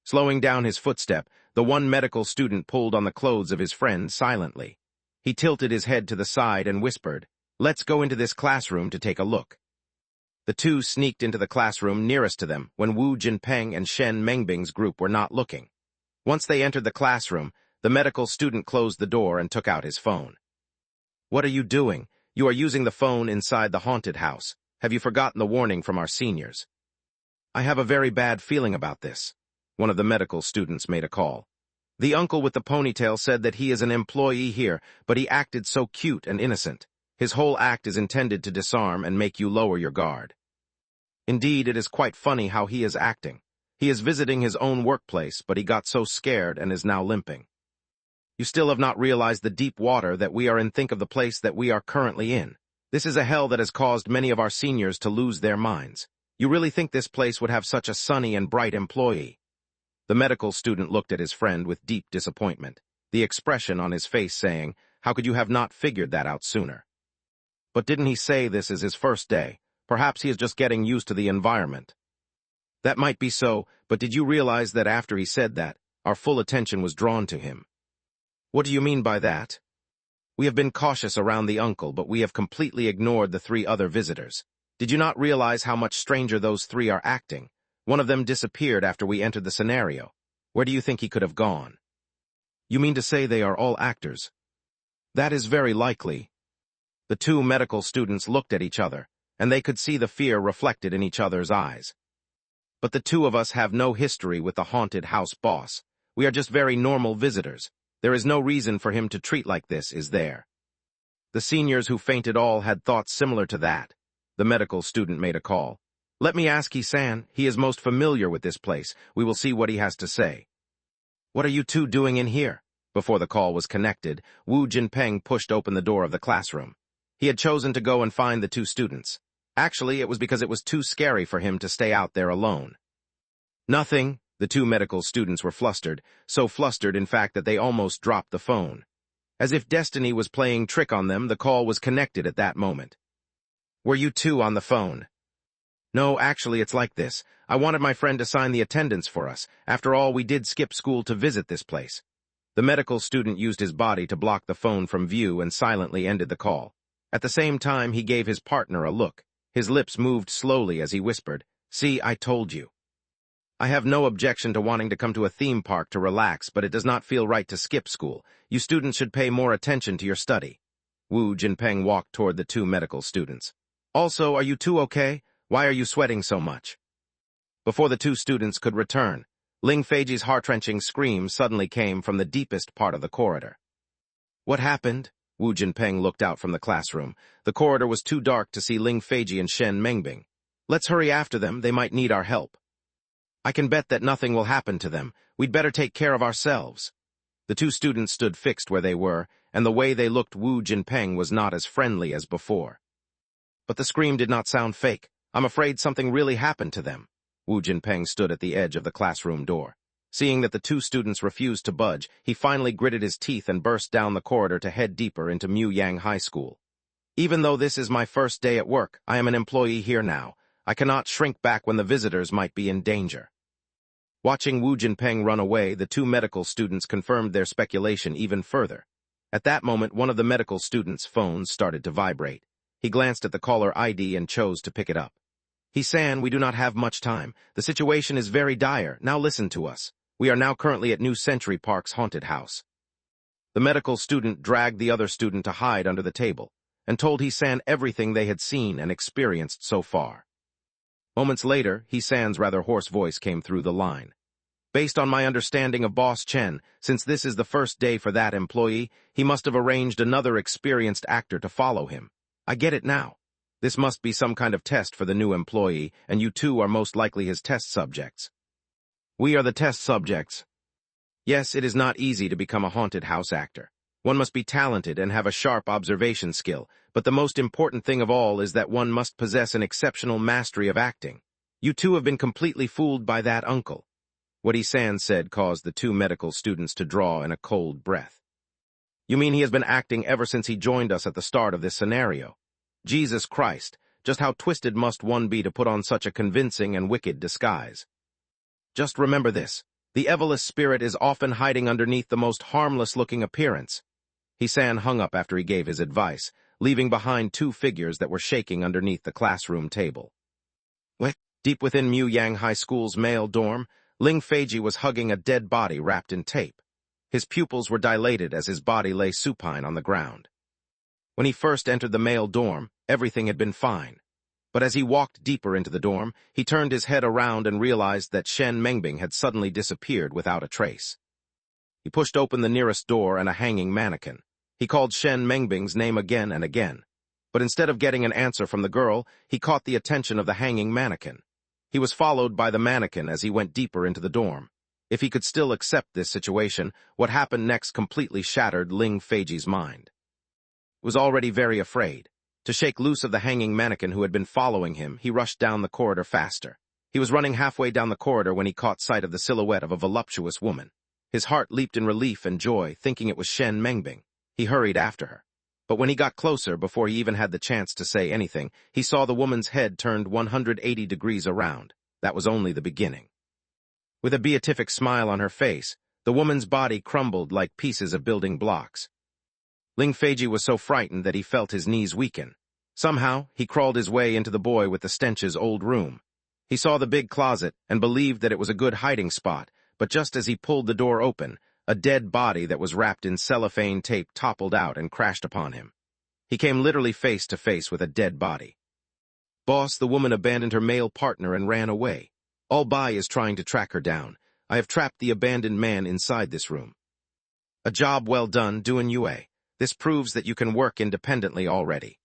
A: Slowing down his footstep, the one medical student pulled on the clothes of his friend silently. He tilted his head to the side and whispered, "Let's go into this classroom to take a look." The 2 sneaked into the classroom nearest to them when Wu Jinpeng and Shen Mengbing's group were not looking. Once they entered the classroom, the medical student closed the door and took out his phone. What are you doing? You are using the phone inside the haunted house. Have you forgotten the warning from our seniors? I have a very bad feeling about this. One of the medical students made a call. The uncle with the ponytail said that he is an employee here, but he acted so cute and innocent. His whole act is intended to disarm and make you lower your guard. Indeed, it is quite funny how he is acting. He is visiting his own workplace, but he got so scared and is now limping. You still have not realized the deep water that we are in. Think of the place that we are currently in. This is a hell that has caused many of our seniors to lose their minds. You really think this place would have such a sunny and bright employee? The medical student looked at his friend with deep disappointment, the expression on his face saying, "How could you have not figured that out sooner?" But didn't he say this is his first day? Perhaps he is just getting used to the environment. That might be so, but did you realize that after he said that, our full attention was drawn to him? What do you mean by that? We have been cautious around the uncle, but we have completely ignored the 3 other visitors. Did you not realize how much stranger those 3 are acting? One of them disappeared after we entered the scenario. Where do you think he could have gone? You mean to say they are all actors? That is very likely. The 2 medical students looked at each other, and they could see the fear reflected in each other's eyes. But the 2 of us have no history with the haunted house boss. We are just very normal visitors. There is no reason for him to treat like this, is there? The seniors who fainted all had thoughts similar to that. The medical student made a call. Let me ask He-san. He is most familiar with this place. We will see what he has to say. What are you 2 doing in here? Before the call was connected, Wu Jinpeng pushed open the door of the classroom. He had chosen to go and find the 2 students. Actually, it was because it was too scary for him to stay out there alone. Nothing. The 2 medical students were flustered, so flustered in fact that they almost dropped the phone. As if destiny was playing trick on them, the call was connected at that moment. Were you 2 on the phone? No, actually it's like this. I wanted my friend to sign the attendance for us. After all, we did skip school to visit this place. The medical student used his body to block the phone from view and silently ended the call. At the same time, he gave his partner a look. His lips moved slowly as he whispered, "See, I told you." I have no objection to wanting to come to a theme park to relax, but it does not feel right to skip school. You students should pay more attention to your study. Wu Jinpeng walked toward the 2 medical students. Also, are you 2 okay? Why are you sweating so much? Before the 2 students could return, Ling Feiji's heart-wrenching scream suddenly came from the deepest part of the corridor. What happened? Wu Jinpeng looked out from the classroom. The corridor was too dark to see Ling Feiji and Shen Mengbing. Let's hurry after them. They might need our help. I can bet that nothing will happen to them. We'd better take care of ourselves. The 2 students stood fixed where they were, and the way they looked Wu Jinpeng was not as friendly as before. But the scream did not sound fake. I'm afraid something really happened to them. Wu Jinpeng stood at the edge of the classroom door. Seeing that the 2 students refused to budge, he finally gritted his teeth and burst down the corridor to head deeper into Muyang High School. Even though this is my first day at work, I am an employee here now. I cannot shrink back when the visitors might be in danger. Watching Wu Jinpeng run away, the 2 medical students confirmed their speculation even further. At that moment, one of the medical students' phones started to vibrate. He glanced at the caller ID and chose to pick it up. He-san, we do not have much time. The situation is very dire. Now listen to us. We are now currently at New Century Park's haunted house. The medical student dragged the other student to hide under the table and told He-san everything they had seen and experienced so far. Moments later, He-san's rather hoarse voice came through the line. Based on my understanding of Boss Chen, since this is the first day for that employee, he must have arranged another experienced actor to follow him. I get it now. This must be some kind of test for the new employee, and you 2 are most likely his test subjects. We are the test subjects. Yes, it is not easy to become a haunted house actor. One must be talented and have a sharp observation skill, but the most important thing of all is that one must possess an exceptional mastery of acting. You 2 have been completely fooled by that uncle. What He-san said caused the 2 medical students to draw in a cold breath. You mean he has been acting ever since he joined us at the start of this scenario? Jesus Christ, just how twisted must one be to put on such a convincing and wicked disguise? Just remember this. The evilest spirit is often hiding underneath the most harmless-looking appearance. He-san hung up after he gave his advice, leaving behind 2 figures that were shaking underneath the classroom table. Deep within Muyang High School's male dorm, Ling Feiji was hugging a dead body wrapped in tape. His pupils were dilated as his body lay supine on the ground. When he first entered the male dorm, everything had been fine. But as he walked deeper into the dorm, he turned his head around and realized that Shen Mengbing had suddenly disappeared without a trace. He pushed open the nearest door and a hanging mannequin. He called Shen Mengbing's name again and again. But instead of getting an answer from the girl, he caught the attention of the hanging mannequin. He was followed by the mannequin as he went deeper into the dorm. If he could still accept this situation, what happened next completely shattered Ling Feiji's mind. He was already very afraid. To shake loose of the hanging mannequin who had been following him, he rushed down the corridor faster. He was running halfway down the corridor when he caught sight of the silhouette of a voluptuous woman. His heart leaped in relief and joy, thinking it was Shen Mengbing. He hurried after her. But when he got closer, before he even had the chance to say anything, he saw the woman's head turned 180 degrees around. That was only the beginning. With a beatific smile on her face, the woman's body crumbled like pieces of building blocks. Ling Feiji was so frightened that he felt his knees weaken. Somehow, he crawled his way into the boy with the stench's old room. He saw the big closet and believed that it was a good hiding spot, but just as he pulled the door open, a dead body that was wrapped in cellophane tape toppled out and crashed upon him. He came literally face to face with a dead body. "Boss, the woman abandoned her male partner and ran away. All Bai is trying to track her down. I have trapped the abandoned man inside this room." "A job well done, Duan Yue. This proves that you can work independently already."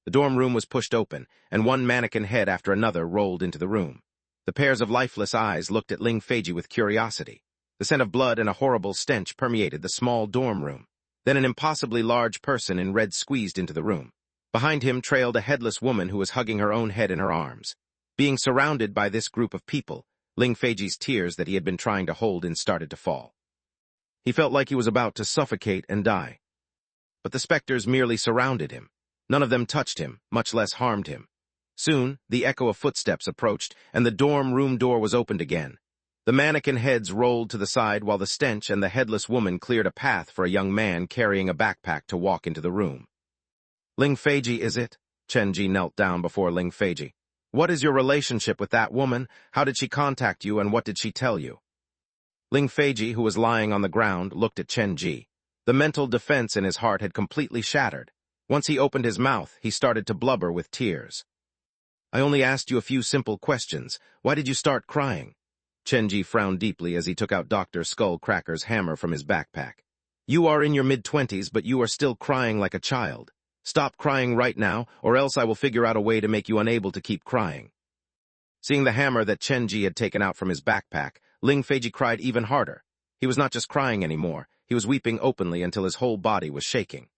A: The dorm room was pushed open, and one mannequin head after another rolled into the room. The pairs of lifeless eyes looked at Ling Feiji with curiosity. The scent of blood and a horrible stench permeated the small dorm room. Then an impossibly large person in red squeezed into the room. Behind him trailed a headless woman who was hugging her own head in her arms. Being surrounded by this group of people, Ling Feiji's tears that he had been trying to hold in started to fall. He felt like he was about to suffocate and die. But the specters merely surrounded him. None of them touched him, much less harmed him. Soon, the echo of footsteps approached, and the dorm room door was opened again. The mannequin heads rolled to the side while the stench and the headless woman cleared a path for a young man carrying a backpack to walk into the room. "Ling Feiji, is it?" Chenji knelt down before Ling Feiji. "What is your relationship with that woman? How did she contact you, and what did she tell you?" Ling Feiji, who was lying on the ground, looked at Chenji. The mental defense in his heart had completely shattered. Once he opened his mouth, he started to blubber with tears. "I only asked you a few simple questions. Why did you start crying?" Chenji frowned deeply as he took out Dr. Skullcracker's hammer from his backpack. "You are in your mid-20s, but you are still crying like a child. Stop crying right now, or else I will figure out a way to make you unable to keep crying." Seeing the hammer that Chenji had taken out from his backpack, Ling Feiji cried even harder. He was not just crying anymore, he was weeping openly until his whole body was shaking.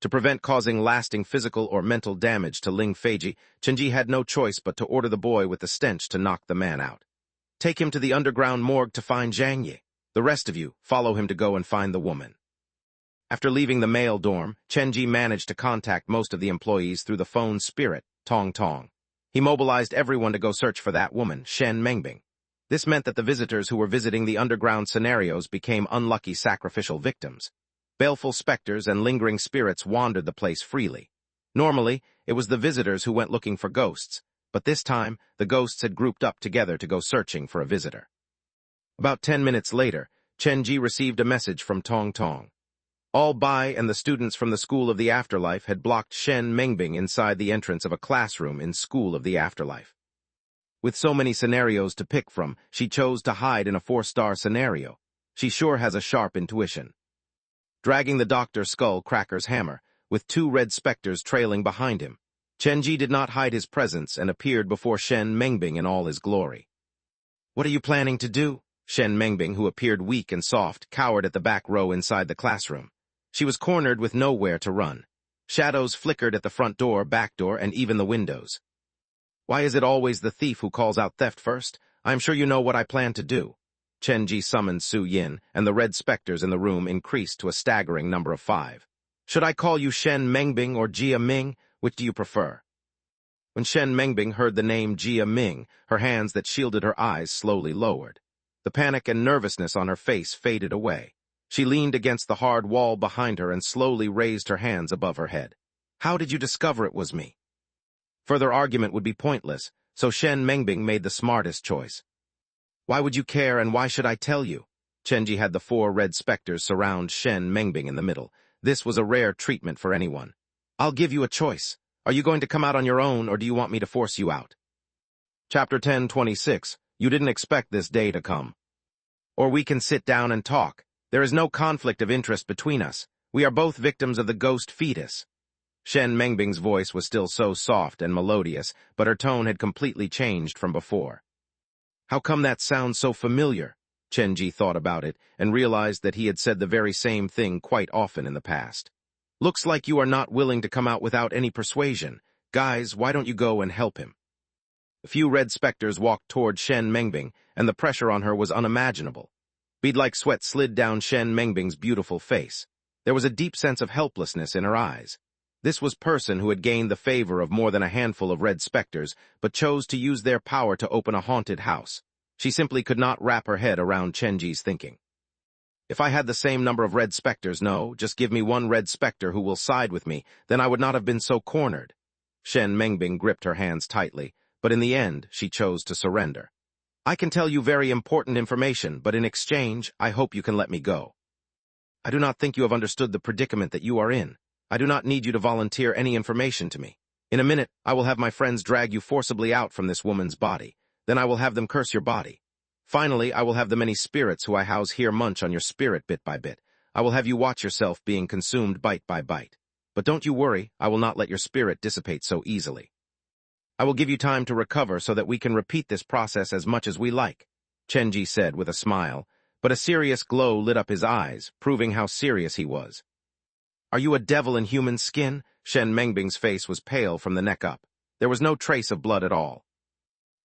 A: To prevent causing lasting physical or mental damage to Ling Feiji, Chenji had no choice but to order the boy with the stench to knock the man out. "Take him to the underground morgue to find Zhang Yi. The rest of you, follow him to go and find the woman." After leaving the male dorm, Chenji managed to contact most of the employees through the phone spirit, Tong Tong. He mobilized everyone to go search for that woman, Shen Mengbing. This meant that the visitors who were visiting the underground scenarios became unlucky sacrificial victims. Baleful specters and lingering spirits wandered the place freely. Normally, it was the visitors who went looking for ghosts, but this time, the ghosts had grouped up together to go searching for a visitor. About 10 minutes later, Chenji received a message from Tong Tong. All Bai and the students from the School of the Afterlife had blocked Shen Mengbing inside the entrance of a classroom in School of the Afterlife. With so many scenarios to pick from, she chose to hide in a 4-star scenario. She sure has a sharp intuition. Dragging the Dr. Skullcracker's hammer, with 2 red specters trailing behind him, Chenji did not hide his presence and appeared before Shen Mengbing in all his glory. "What are you planning to do?" Shen Mengbing, who appeared weak and soft, cowered at the back row inside the classroom. She was cornered with nowhere to run. Shadows flickered at the front door, back door, and even the windows. "Why is it always the thief who calls out theft first? I'm sure you know what I plan to do." Chenji summoned Su Yin, and the red specters in the room increased to a staggering number of 5. "Should I call you Shen Mengbing or Jia Ming? Which do you prefer?" When Shen Mengbing heard the name Jia Ming, her hands that shielded her eyes slowly lowered. The panic and nervousness on her face faded away. She leaned against the hard wall behind her and slowly raised her hands above her head. "How did you discover it was me?" Further argument would be pointless, so Shen Mengbing made the smartest choice. "Why would you care, and why should I tell you?" Chenji had the 4 red specters surround Shen Mengbing in the middle. This was a rare treatment for anyone. "I'll give you a choice. Are you going to come out on your own, or do you want me to force you out? Chapter 10:26. You didn't expect this day to come. Or we can sit down and talk. There is no conflict of interest between us. We are both victims of the ghost fetus. Shen Mengbing's voice was still so soft and melodious, but her tone had completely changed from before. How come that sounds so familiar? Chen Ji thought about it and realized that he had said the very same thing quite often in the past. Looks like you are not willing to come out without any persuasion. Guys, why don't you go and help him? A few red specters walked toward Shen Mengbing, and the pressure on her was unimaginable. Bead-like sweat slid down Shen Mengbing's beautiful face. There was a deep sense of helplessness in her eyes. This was person who had gained the favor of more than a handful of red specters, but chose to use their power to open a haunted house. She simply could not wrap her head around Chenji's thinking. If I had the same number of red specters, no, just give me one red specter who will side with me, then I would not have been so cornered. Shen Mengbing gripped her hands tightly, but in the end, she chose to surrender. I can tell you very important information, but in exchange, I hope you can let me go. I do not think you have understood the predicament that you are in. I do not need you to volunteer any information to me. In a minute, I will have my friends drag you forcibly out from this woman's body. Then I will have them curse your body. Finally, I will have the many spirits who I house here munch on your spirit bit by bit. I will have you watch yourself being consumed bite by bite. But don't you worry, I will not let your spirit dissipate so easily. I will give you time to recover so that we can repeat this process as much as we like, Chenji said with a smile, but a serious glow lit up his eyes, proving how serious he was. Are you a devil in human skin? Shen Mengbing's face was pale from the neck up. There was no trace of blood at all.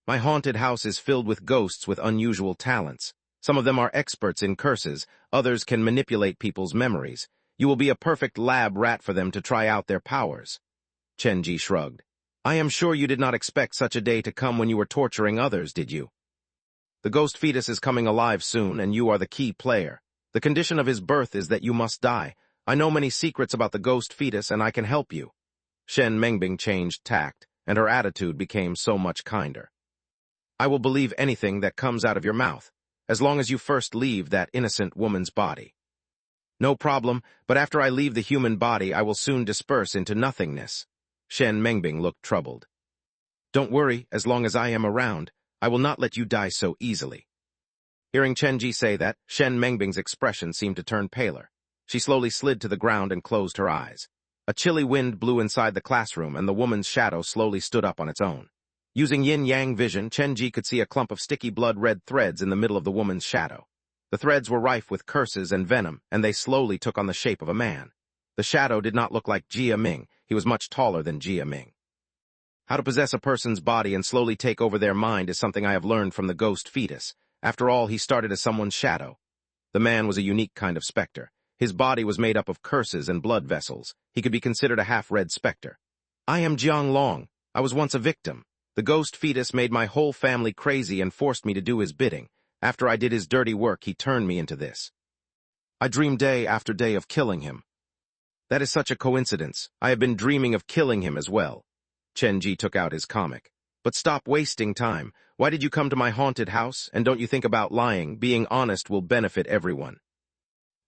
A: My haunted house is filled with ghosts with unusual talents. Some of them are experts in curses, others can manipulate people's memories. You will be a perfect lab rat for them to try out their powers. Chenji shrugged. I am sure you did not expect such a day to come when you were torturing others, did you? The ghost fetus is coming alive soon, and you are the key player. The condition of his birth is that you must die. I know many secrets about the ghost fetus, and I can help you. Shen Mengbing changed tact, and her attitude became so much kinder. I will believe anything that comes out of your mouth, as long as you first leave that innocent woman's body. No problem, but after I leave the human body, I will soon disperse into nothingness. Shen Mengbing looked troubled. Don't worry, as long as I am around, I will not let you die so easily. Hearing Chenji say that, Shen Mengbing's expression seemed to turn paler. She slowly slid to the ground and closed her eyes. A chilly wind blew inside the classroom, and the woman's shadow slowly stood up on its own. Using yin-yang vision, Chenji could see a clump of sticky blood-red threads in the middle of the woman's shadow. The threads were rife with curses and venom, and they slowly took on the shape of a man. The shadow did not look like Jia Ming. He was much taller than Jia Ming. How to possess a person's body and slowly take over their mind is something I have learned from the ghost fetus. After all, he started as someone's shadow. The man was a unique kind of specter. His body was made up of curses and blood vessels. He could be considered a half-red specter. I am Jiang Long. I was once a victim. The ghost fetus made my whole family crazy and forced me to do his bidding. After I did his dirty work, he turned me into this. I dream day after day of killing him. That is such a coincidence. I have been dreaming of killing him as well. Chenji took out his comic. But stop wasting time. Why did you come to my haunted house? And don't you think about lying? Being honest will benefit everyone.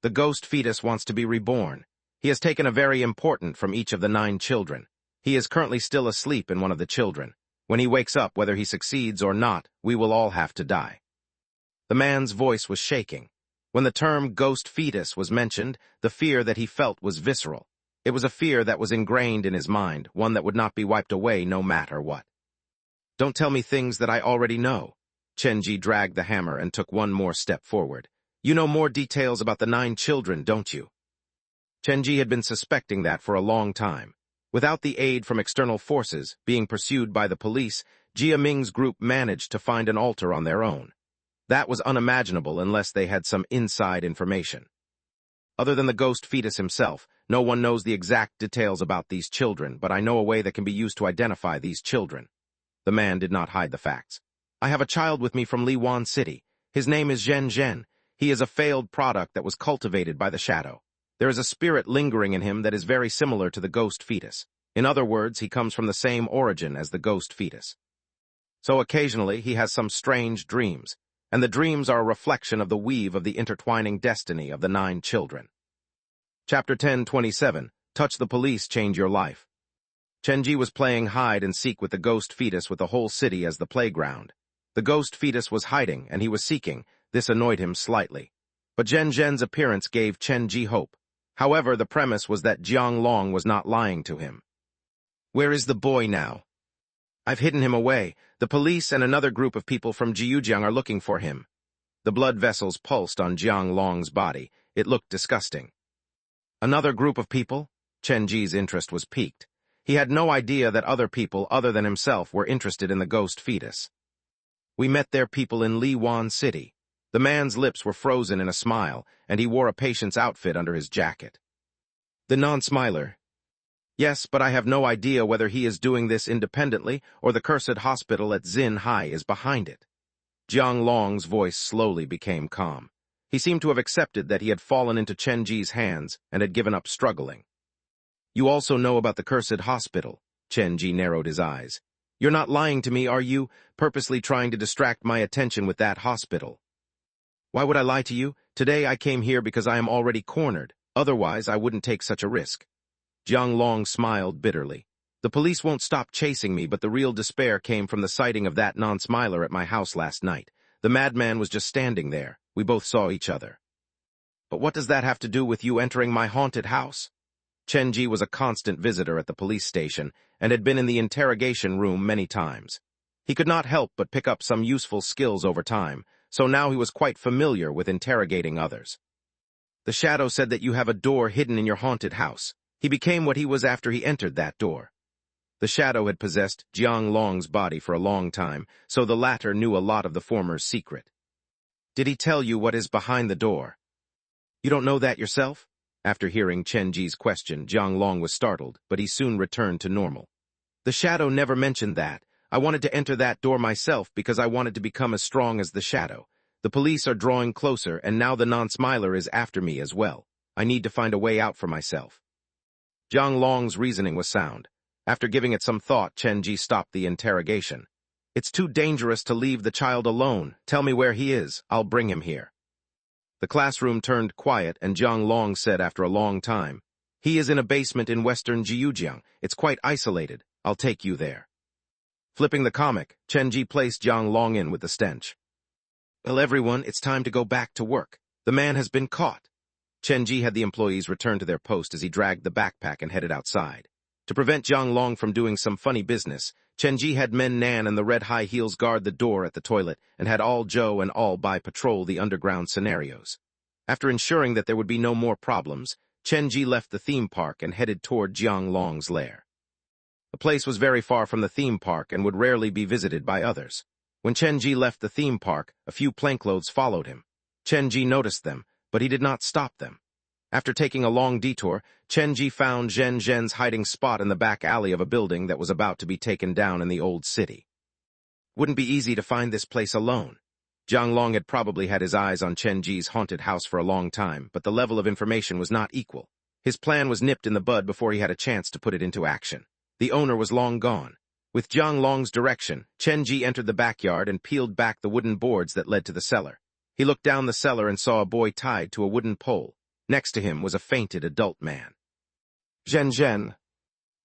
A: The ghost fetus wants to be reborn. He has taken a very important from each of the 9 children. He is currently still asleep in one of the children. When he wakes up, whether he succeeds or not, we will all have to die. The man's voice was shaking. When the term ghost fetus was mentioned, the fear that he felt was visceral. It was a fear that was ingrained in his mind, one that would not be wiped away no matter what. Don't tell me things that I already know. Chenji dragged the hammer and took one more step forward. You know more details about the 9 children, don't you? Chenji had been suspecting that for a long time. Without the aid from external forces, being pursued by the police, Jia Ming's group managed to find an altar on their own. That was unimaginable unless they had some inside information. Other than the ghost fetus himself, no one knows the exact details about these children, but I know a way that can be used to identify these children. The man did not hide the facts. I have a child with me from Liwan City. His name is Zhen Zhen. He is a failed product that was cultivated by the shadow. There is a spirit lingering in him that is very similar to the ghost fetus. In other words, he comes from the same origin as the ghost fetus. So occasionally he has some strange dreams, and the dreams are a reflection of the weave of the intertwining destiny of the 9 children. Chapter 10:27. Touch the police, change your life. Chen Ji was playing hide-and-seek with the ghost fetus with the whole city as the playground. The ghost fetus was hiding, and he was seeking. This annoyed him slightly. But Zhen Zhen's appearance gave Chen Ji hope. However, the premise was that Jiang Long was not lying to him. "Where is the boy now?" "I've hidden him away. The police and another group of people from Jiujiang are looking for him." The blood vessels pulsed on Jiang Long's body. It looked disgusting. Another group of people? Chen Ji's interest was piqued. He had no idea that other people other than himself were interested in the ghost fetus. "We met their people in Liwan City." The man's lips were frozen in a smile, and he wore a patient's outfit under his jacket. "The non-smiler." "Yes, but I have no idea whether he is doing this independently or the cursed hospital at Xin Hai is behind it." Jiang Long's voice slowly became calm. He seemed to have accepted that he had fallen into Chen Ji's hands and had given up struggling. "You also know about the cursed hospital." Chen Ji narrowed his eyes. "You're not lying to me, are you, purposely trying to distract my attention with that hospital?" "Why would I lie to you? Today I came here because I am already cornered. Otherwise, I wouldn't take such a risk." Jiang Long smiled bitterly. "The police won't stop chasing me, but the real despair came from the sighting of that non-smiler at my house last night. The madman was just standing there. We both saw each other." "But what does that have to do with you entering my haunted house?" Chen Ji was a constant visitor at the police station and had been in the interrogation room many times. He could not help but pick up some useful skills over time, so now he was quite familiar with interrogating others. "The shadow said that you have a door hidden in your haunted house. He became what he was after he entered that door." The shadow had possessed Jiang Long's body for a long time, so the latter knew a lot of the former's secret. "Did he tell you what is behind the door?" "You don't know that yourself?" After hearing Chen Ji's question, Jiang Long was startled, but he soon returned to normal. "The shadow never mentioned that. I wanted to enter that door myself because I wanted to become as strong as the shadow. The police are drawing closer, and now the non-smiler is after me as well. I need to find a way out for myself." Jiang Long's reasoning was sound. After giving it some thought, Chen Ji stopped the interrogation. "It's too dangerous to leave the child alone. Tell me where he is. I'll bring him here." The classroom turned quiet, and Jiang Long said after a long time, "He is in a basement in western Jiujiang. It's quite isolated. I'll take you there." Flipping the comic, Chen Ji placed Jiang Long in with the stench. "Well, everyone, it's time to go back to work. The man has been caught." Chen Ji had the employees return to their post as he dragged the backpack and headed outside. To prevent Jiang Long from doing some funny business, Chen Ji had Men Nan and the Red High Heels guard the door at the toilet and had All Joe and All Bai patrol the underground scenarios. After ensuring that there would be no more problems, Chen Ji left the theme park and headed toward Jiang Long's lair. The place was very far from the theme park and would rarely be visited by others. When Chen Ji left the theme park, a few plainclothes followed him. Chen Ji noticed them, but he did not stop them. After taking a long detour, Chen Ji found Zhen Zhen's hiding spot in the back alley of a building that was about to be taken down in the old city. Wouldn't be easy to find this place alone. Jiang Long had probably had his eyes on Chen Ji's haunted house for a long time, but the level of information was not equal. His plan was nipped in the bud before he had a chance to put it into action. The owner was long gone. With Jiang Long's direction, Chen Ji entered the backyard and peeled back the wooden boards that led to the cellar. He looked down the cellar and saw a boy tied to a wooden pole. Next to him was a fainted adult man. "Zhen Zhen."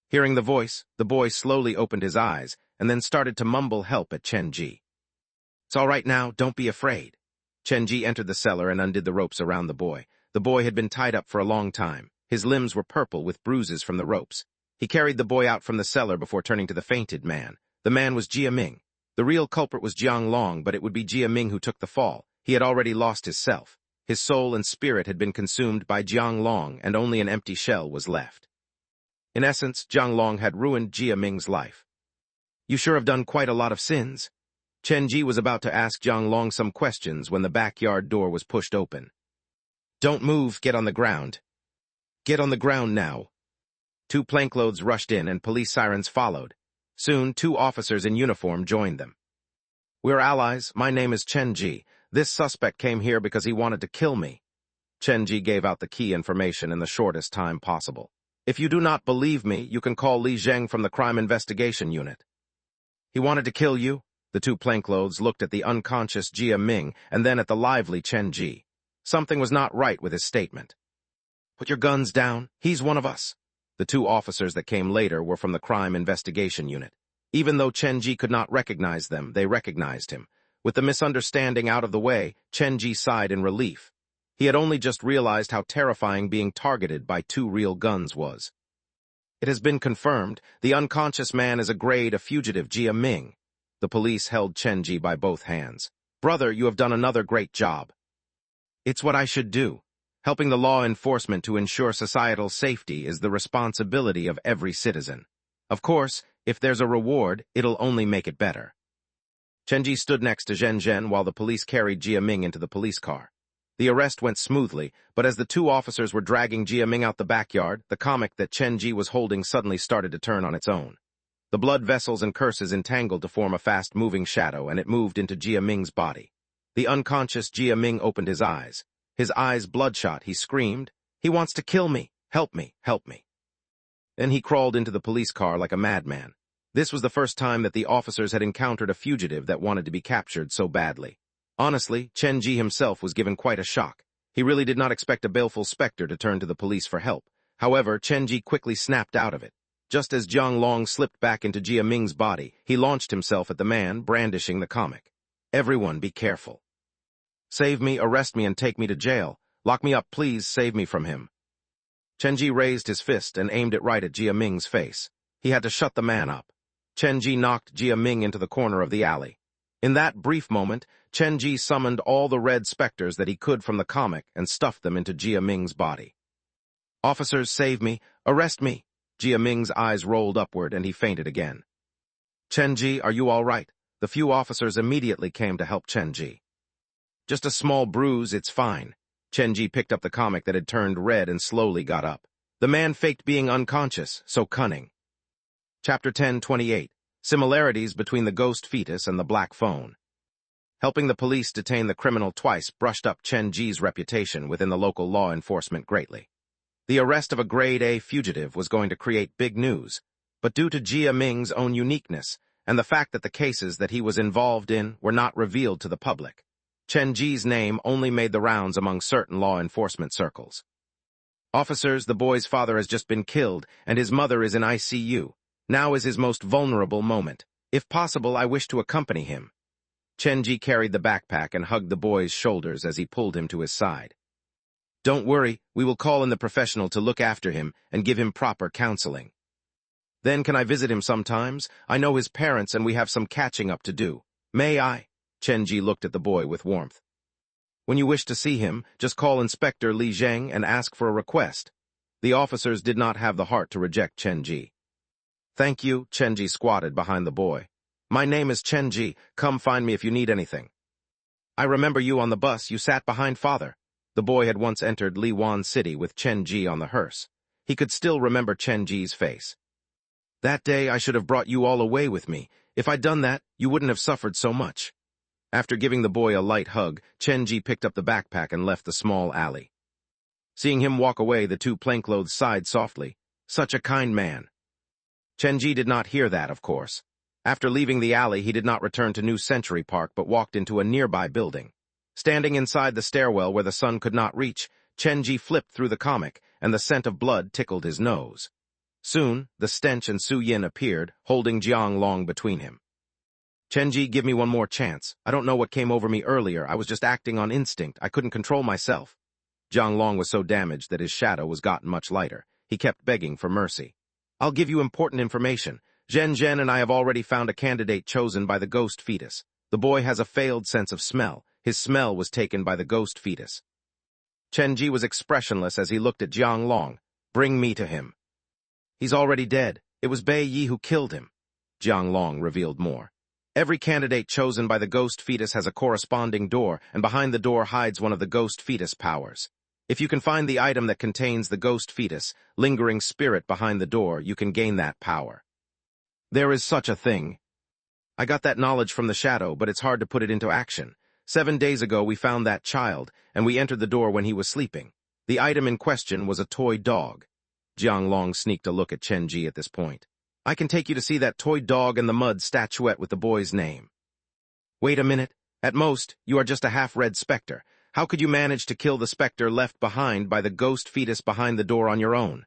A: Hearing the voice, the boy slowly opened his eyes and then started to mumble help at Chen Ji. "It's all right now, don't be afraid." Chen Ji entered the cellar and undid the ropes around the boy. The boy had been tied up for a long time. His limbs were purple with bruises from the ropes. He carried the boy out from the cellar before turning to the fainted man. The man was Jia Ming. The real culprit was Jiang Long, but it would be Jia Ming who took the fall. He had already lost his self. His soul and spirit had been consumed by Jiang Long, and only an empty shell was left. In essence, Jiang Long had ruined Jia Ming's life. "You sure have done quite a lot of sins." Chen Ji was about to ask Jiang Long some questions when the backyard door was pushed open. "Don't move, get on the ground." "Get on the ground now." Two plainclothes rushed in and police sirens followed. Soon, two officers in uniform joined them. "We're allies. My name is Chen Ji. This suspect came here because he wanted to kill me." Chen Ji gave out the key information in the shortest time possible. "If you do not believe me, you can call Li Zheng from the Crime Investigation Unit." "He wanted to kill you?" The two plainclothes looked at the unconscious Jia Ming and then at the lively Chen Ji. Something was not right with his statement. "Put your guns down. He's one of us." The two officers that came later were from the crime investigation unit. Even though Chen-ji could not recognize them, they recognized him. With the misunderstanding out of the way, Chen-ji sighed in relief. He had only just realized how terrifying being targeted by two real guns was. It has been confirmed, the unconscious man is a grade, a fugitive, Jia Ming. The police held Chen-ji by both hands. Brother, you have done another great job. It's what I should do. Helping the law enforcement to ensure societal safety is the responsibility of every citizen. Of course, if there's a reward, it'll only make it better. Chen-ji stood next to Zhen Zhen while the police carried Jia Ming into the police car. The arrest went smoothly, but as the two officers were dragging Jia Ming out the backyard, the comic that Chen-ji was holding suddenly started to turn on its own. The blood vessels and curses entangled to form a fast-moving shadow, and it moved into Jia Ming's body. The unconscious Jia Ming opened his eyes. His eyes bloodshot, he screamed, "He wants to kill me! Help me! Help me!" Then he crawled into the police car like a madman. This was the first time that the officers had encountered a fugitive that wanted to be captured so badly. Honestly, Chen-ji himself was given quite a shock. He really did not expect a baleful specter to turn to the police for help. However, Chen-ji quickly snapped out of it. Just as Jiang Long slipped back into Jia Ming's body, he launched himself at the man, brandishing the comic. "Everyone be careful. Save me, arrest me, and take me to jail. Lock me up, please, save me from him." Chen-ji raised his fist and aimed it right at Jia Ming's face. He had to shut the man up. Chen-ji knocked Jia Ming into the corner of the alley. In that brief moment, Chen-ji summoned all the red specters that he could from the comic and stuffed them into Jia Ming's body. "Officers, save me! Arrest me!" Jia Ming's eyes rolled upward and he fainted again. "Chen-ji, are you all right?" The few officers immediately came to help Chen-ji. "Just a small bruise, it's fine." Chen-ji picked up the comic that had turned red and slowly got up. The man faked being unconscious, so cunning. Chapter 10:28. Similarities between the ghost fetus and the black phone. Helping the police detain the criminal twice brushed up Chen-ji's reputation within the local law enforcement greatly. The arrest of a grade A fugitive was going to create big news, but due to Jia Ming's own uniqueness and the fact that the cases that he was involved in were not revealed to the public, Chen-ji's name only made the rounds among certain law enforcement circles. "Officers, the boy's father has just been killed, and his mother is in ICU. Now is his most vulnerable moment. If possible, I wish to accompany him." Chen-ji carried the backpack and hugged the boy's shoulders as he pulled him to his side. "Don't worry, we will call in the professional to look after him and give him proper counseling. Then can I visit him sometimes? I know his parents and we have some catching up to do. May I?" Chen-ji looked at the boy with warmth. "When you wish to see him, just call Inspector Li Zheng and ask for a request." The officers did not have the heart to reject Chen-ji. "Thank you," Chen-ji squatted behind the boy. "My name is Chen-ji. Come find me if you need anything." "I remember you on the bus. You sat behind father." The boy had once entered Liwan City with Chen-ji on the hearse. He could still remember Chen-ji's face. "That day I should have brought you all away with me. If I'd done that, you wouldn't have suffered so much." After giving the boy a light hug, Chen-ji picked up the backpack and left the small alley. Seeing him walk away, the two plainclothes sighed softly. Such a kind man. Chen-ji did not hear that, of course. After leaving the alley, he did not return to New Century Park but walked into a nearby building. Standing inside the stairwell where the sun could not reach, Chen-ji flipped through the comic, and the scent of blood tickled his nose. Soon, the stench and Su Yin appeared, holding Jiang Long between him. "Chen-ji, give me one more chance. I don't know what came over me earlier. I was just acting on instinct. I couldn't control myself." Jiang Long was so damaged that his shadow was gotten much lighter. He kept begging for mercy. "I'll give you important information. Zhen Zhen and I have already found a candidate chosen by the ghost fetus. The boy has a failed sense of smell. His smell was taken by the ghost fetus." Chen-ji was expressionless as he looked at Jiang Long. "Bring me to him." "He's already dead. It was Bei Yi who killed him." Jiang Long revealed more. "Every candidate chosen by the ghost fetus has a corresponding door, and behind the door hides one of the ghost fetus powers. If you can find the item that contains the ghost fetus, lingering spirit behind the door, you can gain that power." "There is such a thing. I got that knowledge from the shadow, but it's hard to put it into action. 7 days ago we found that child, and we entered the door when he was sleeping. The item in question was a toy dog." Jiang Long sneaked a look at Chen-ji at this point. "I can take you to see that toy dog and the mud statuette with the boy's name." "Wait a minute. At most, you are just a half-red specter. How could you manage to kill the specter left behind by the ghost fetus behind the door on your own?"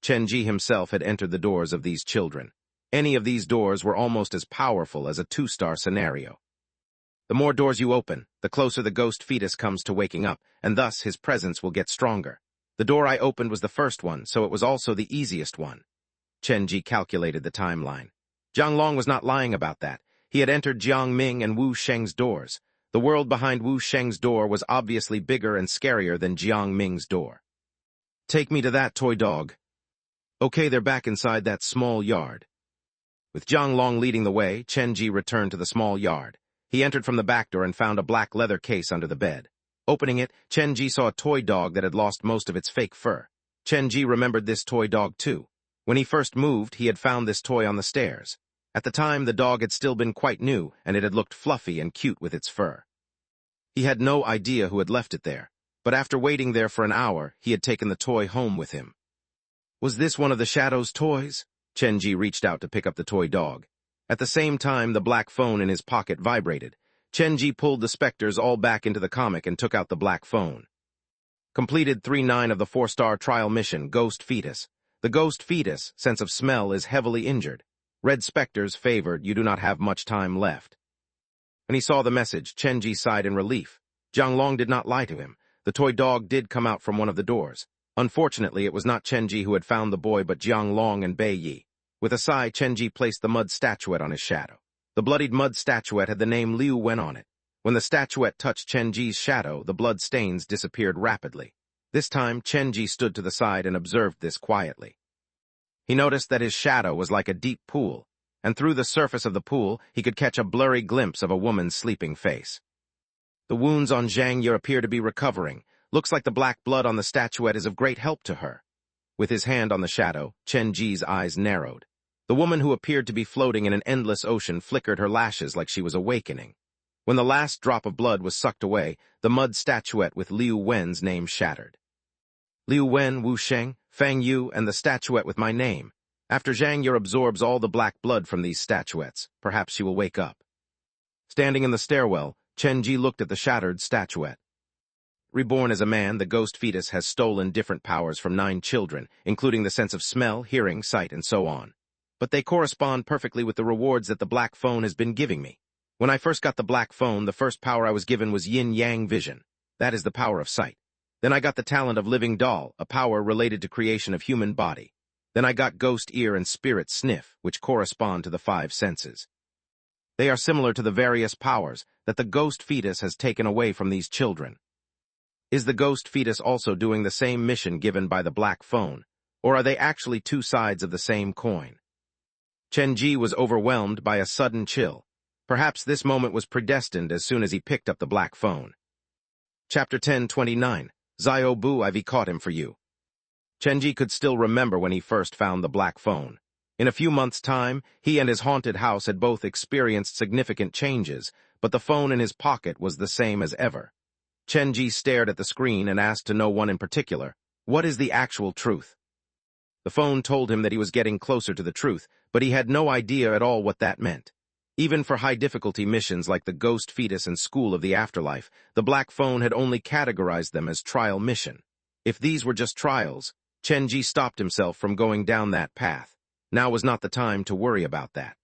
A: Chen Ji himself had entered the doors of these children. Any of these doors were almost as powerful as a 2-star scenario. The more doors you open, the closer the ghost fetus comes to waking up, and thus his presence will get stronger. The door I opened was the first one, so it was also the easiest one. Chen Ji calculated the timeline. Jiang Long was not lying about that. He had entered Jiang Ming and Wu Sheng's doors. The world behind Wu Sheng's door was obviously bigger and scarier than Jiang Ming's door. Take me to that toy dog. Okay, they're back inside that small yard. With Jiang Long leading the way, Chen Ji returned to the small yard. He entered from the back door and found a black leather case under the bed. Opening it, Chen Ji saw a toy dog that had lost most of its fake fur. Chen Ji remembered this toy dog too. When he first moved, he had found this toy on the stairs. At the time, the dog had still been quite new, and it had looked fluffy and cute with its fur. He had no idea who had left it there, but after waiting there for an hour, he had taken the toy home with him. Was this one of the Shadow's toys? Chen Ji reached out to pick up the toy dog. At the same time, the black phone in his pocket vibrated. Chen Ji pulled the specters all back into the comic and took out the black phone. Completed 3-9 of the 4-star trial mission, Ghost Fetus. The ghost fetus, sense of smell, is heavily injured. Red specters favored, you do not have much time left. When he saw the message, Chen Ji sighed in relief. Jiang Long did not lie to him. The toy dog did come out from one of the doors. Unfortunately, it was not Chen Ji who had found the boy, but Jiang Long and Bei Yi. With a sigh, Chen Ji placed the mud statuette on his shadow. The bloodied mud statuette had the name Liu Wen on it. When the statuette touched Chen Ji's shadow, the blood stains disappeared rapidly. This time, Chen Ji stood to the side and observed this quietly. He noticed that his shadow was like a deep pool, and through the surface of the pool, he could catch a blurry glimpse of a woman's sleeping face. The wounds on Zhang Ye appear to be recovering. Looks like the black blood on the statuette is of great help to her. With his hand on the shadow, Chen Ji's eyes narrowed. The woman who appeared to be floating in an endless ocean flickered her lashes like she was awakening. When the last drop of blood was sucked away, the mud statuette with Liu Wen's name shattered. Liu Wen, Wu Sheng, Fang Yu, and the statuette with my name. After Zhang Ye absorbs all the black blood from these statuettes, perhaps she will wake up. Standing in the stairwell, Chen Ji looked at the shattered statuette. Reborn as a man, the ghost fetus has stolen different powers from 9 children, including the sense of smell, hearing, sight, and so on. But they correspond perfectly with the rewards that the black phone has been giving me. When I first got the black phone, the first power I was given was yin-yang vision. That is the power of sight. Then I got the talent of living doll, a power related to creation of human body. Then I got ghost ear and spirit sniff, which correspond to the 5 senses. They are similar to the various powers that the ghost fetus has taken away from these children. Is the ghost fetus also doing the same mission given by the black phone, or are they actually 2 sides of the same coin? Chen Ji was overwhelmed by a sudden chill. Perhaps this moment was predestined as soon as he picked up the black phone. Chapter 1029. Zio Bu, I've caught him for you. Chen Ji could still remember when he first found the black phone. In a few months' time, he and his haunted house had both experienced significant changes, but the phone in his pocket was the same as ever. Chen Ji stared at the screen and asked to no one in particular, "What is the actual truth?" The phone told him that he was getting closer to the truth, but he had no idea at all what that meant. Even for high-difficulty missions like the Ghost Fetus and School of the Afterlife, the black phone had only categorized them as trial mission. If these were just trials, Chen Ji stopped himself from going down that path. Now was not the time to worry about that.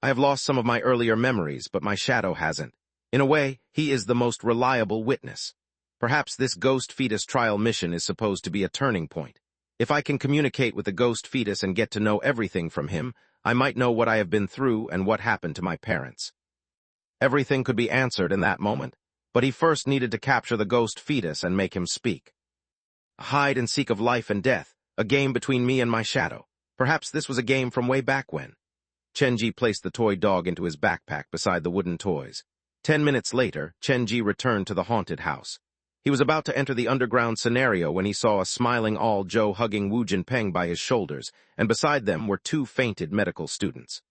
A: I have lost some of my earlier memories, but my shadow hasn't. In a way, he is the most reliable witness. Perhaps this Ghost Fetus trial mission is supposed to be a turning point. If I can communicate with the Ghost Fetus and get to know everything from him, I might know what I have been through and what happened to my parents. Everything could be answered in that moment, but he first needed to capture the Ghost Fetus and make him speak. A hide-and-seek of life and death, a game between me and my shadow. Perhaps this was a game from way back when. Chen Ji placed the toy dog into his backpack beside the wooden toys. 10 minutes later, Chen Ji returned to the haunted house. He was about to enter the underground scenario when he saw a smiling All Joe hugging Wu Jinpeng by his shoulders, and beside them were 2 fainted medical students.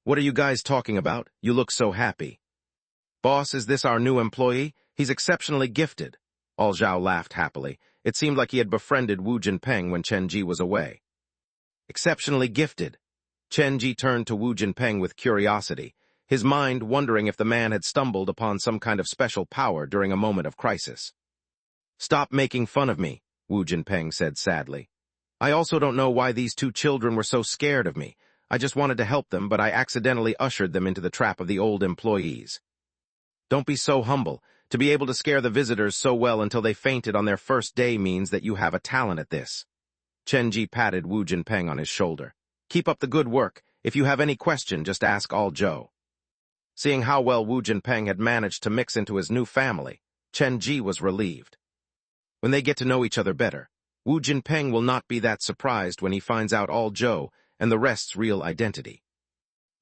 A: "What are you guys talking about? You look so happy." "Boss, is this our new employee? He's exceptionally gifted." All Zhao laughed happily. It seemed like he had befriended Wu Jinpeng when Chen Ji was away. Exceptionally gifted. Chen Ji turned to Wu Jinpeng with curiosity, his mind wondering if the man had stumbled upon some kind of special power during a moment of crisis. "Stop making fun of me," Wu Jinpeng said sadly. I also don't know why these two children were so scared of me. I just wanted to help them, but I accidentally ushered them into the trap of the old employees. Don't be so humble. To be able to scare the visitors so well until they fainted on their first day means that you have a talent at this. Chenji patted Wu Jinpeng on his shoulder. Keep up the good work. If you have any question, just ask All Joe. Seeing how well Wu Jinpeng had managed to mix into his new family, Chenji was relieved. When they get to know each other better, Wu Jinpeng will not be that surprised when he finds out All Joe and the rest's real identity.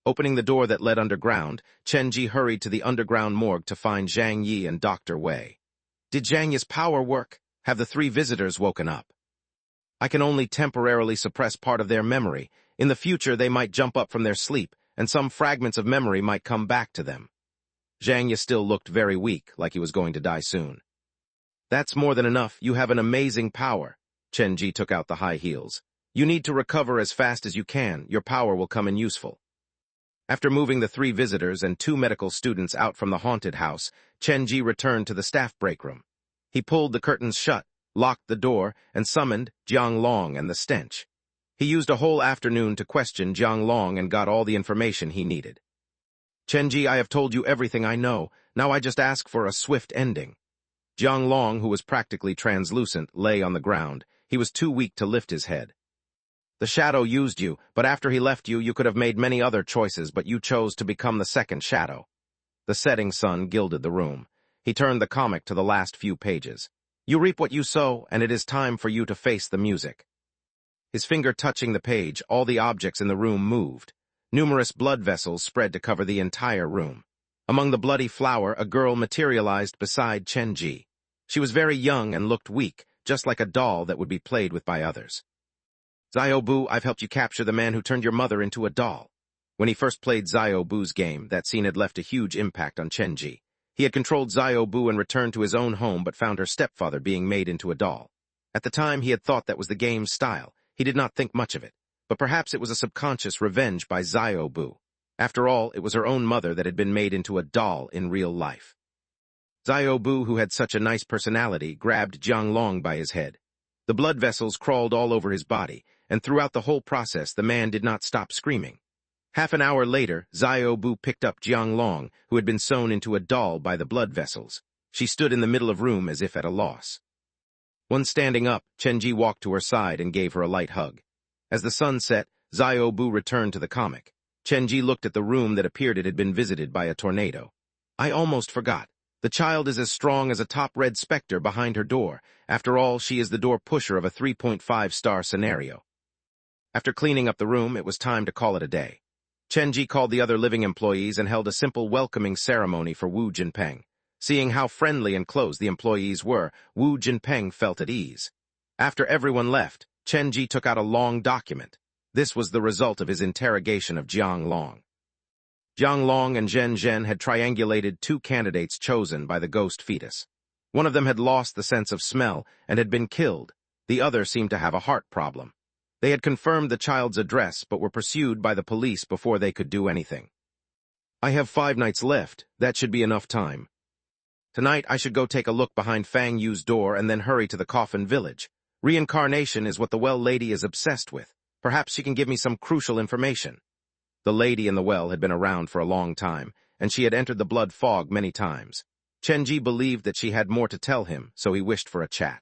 A: Opening the door that led underground, Chenji hurried to the underground morgue to find Zhang Yi and Dr. Wei. Did Zhang Yi's power work? Have the three visitors woken up? I can only temporarily suppress part of their memory. In the future, they might jump up from their sleep, and some fragments of memory might come back to them. Zhang Yi still looked very weak, like he was going to die soon. That's more than enough. You have an amazing power. Chenji took out the high heels. You need to recover as fast as you can. Your power will come in useful. After moving the three visitors and two medical students out from the haunted house, Chenji returned to the staff break room. He pulled the curtains shut, locked the door, and summoned Jiang Long and the stench. He used a whole afternoon to question Jiang Long and got all the information he needed. Chenji, I have told you everything I know. Now I just ask for a swift ending. Jiang Long, who was practically translucent, lay on the ground. He was too weak to lift his head. The shadow used you, but after he left you, you could have made many other choices, but you chose to become the second shadow. The setting sun gilded the room. He turned the comic to the last few pages. You reap what you sow, and it is time for you to face the music. His finger touching the page, all the objects in the room moved. Numerous blood vessels spread to cover the entire room. Among the bloody flour, a girl materialized beside Chenji. She was very young and looked weak, just like a doll that would be played with by others. Xiaobu, I've helped you capture the man who turned your mother into a doll. When he first played Xiaobu's game, that scene had left a huge impact on Chenji. He had controlled Xiaobu and returned to his own home, but found her stepfather being made into a doll. At the time, he had thought that was the game's style. He did not think much of it, but perhaps it was a subconscious revenge by Xiaobu. After all, it was her own mother that had been made into a doll in real life. Xiaobu, who had such a nice personality, grabbed Jiang Long by his head. The blood vessels crawled all over his body, and throughout the whole process the man did not stop screaming. Half an hour later, Xiaobu picked up Jiang Long, who had been sewn into a doll by the blood vessels. She stood in the middle of the room as if at a loss. Once standing up, Chenji walked to her side and gave her a light hug. As the sun set, Xiaobu returned to the comic. Chenji looked at the room that appeared it had been visited by a tornado. I almost forgot. The child is as strong as a top red specter behind her door. After all, she is the door pusher of a 3.5-star scenario. After cleaning up the room, it was time to call it a day. Chenji called the other living employees and held a simple welcoming ceremony for Wu Jinpeng. Seeing how friendly and close the employees were, Wu Jinpeng felt at ease. After everyone left, Chenji took out a long document. This was the result of his interrogation of Jiang Long. Jiang Long and Zhen Zhen had triangulated two candidates chosen by the ghost fetus. One of them had lost the sense of smell and had been killed. The other seemed to have a heart problem. They had confirmed the child's address but were pursued by the police before they could do anything. I have 5 nights left. That should be enough time. Tonight I should go take a look behind Fang Yu's door and then hurry to the coffin village. Reincarnation is what the well lady is obsessed with. Perhaps she can give me some crucial information. The lady in the well had been around for a long time, and she had entered the blood fog many times. Chenji believed that she had more to tell him, so he wished for a chat.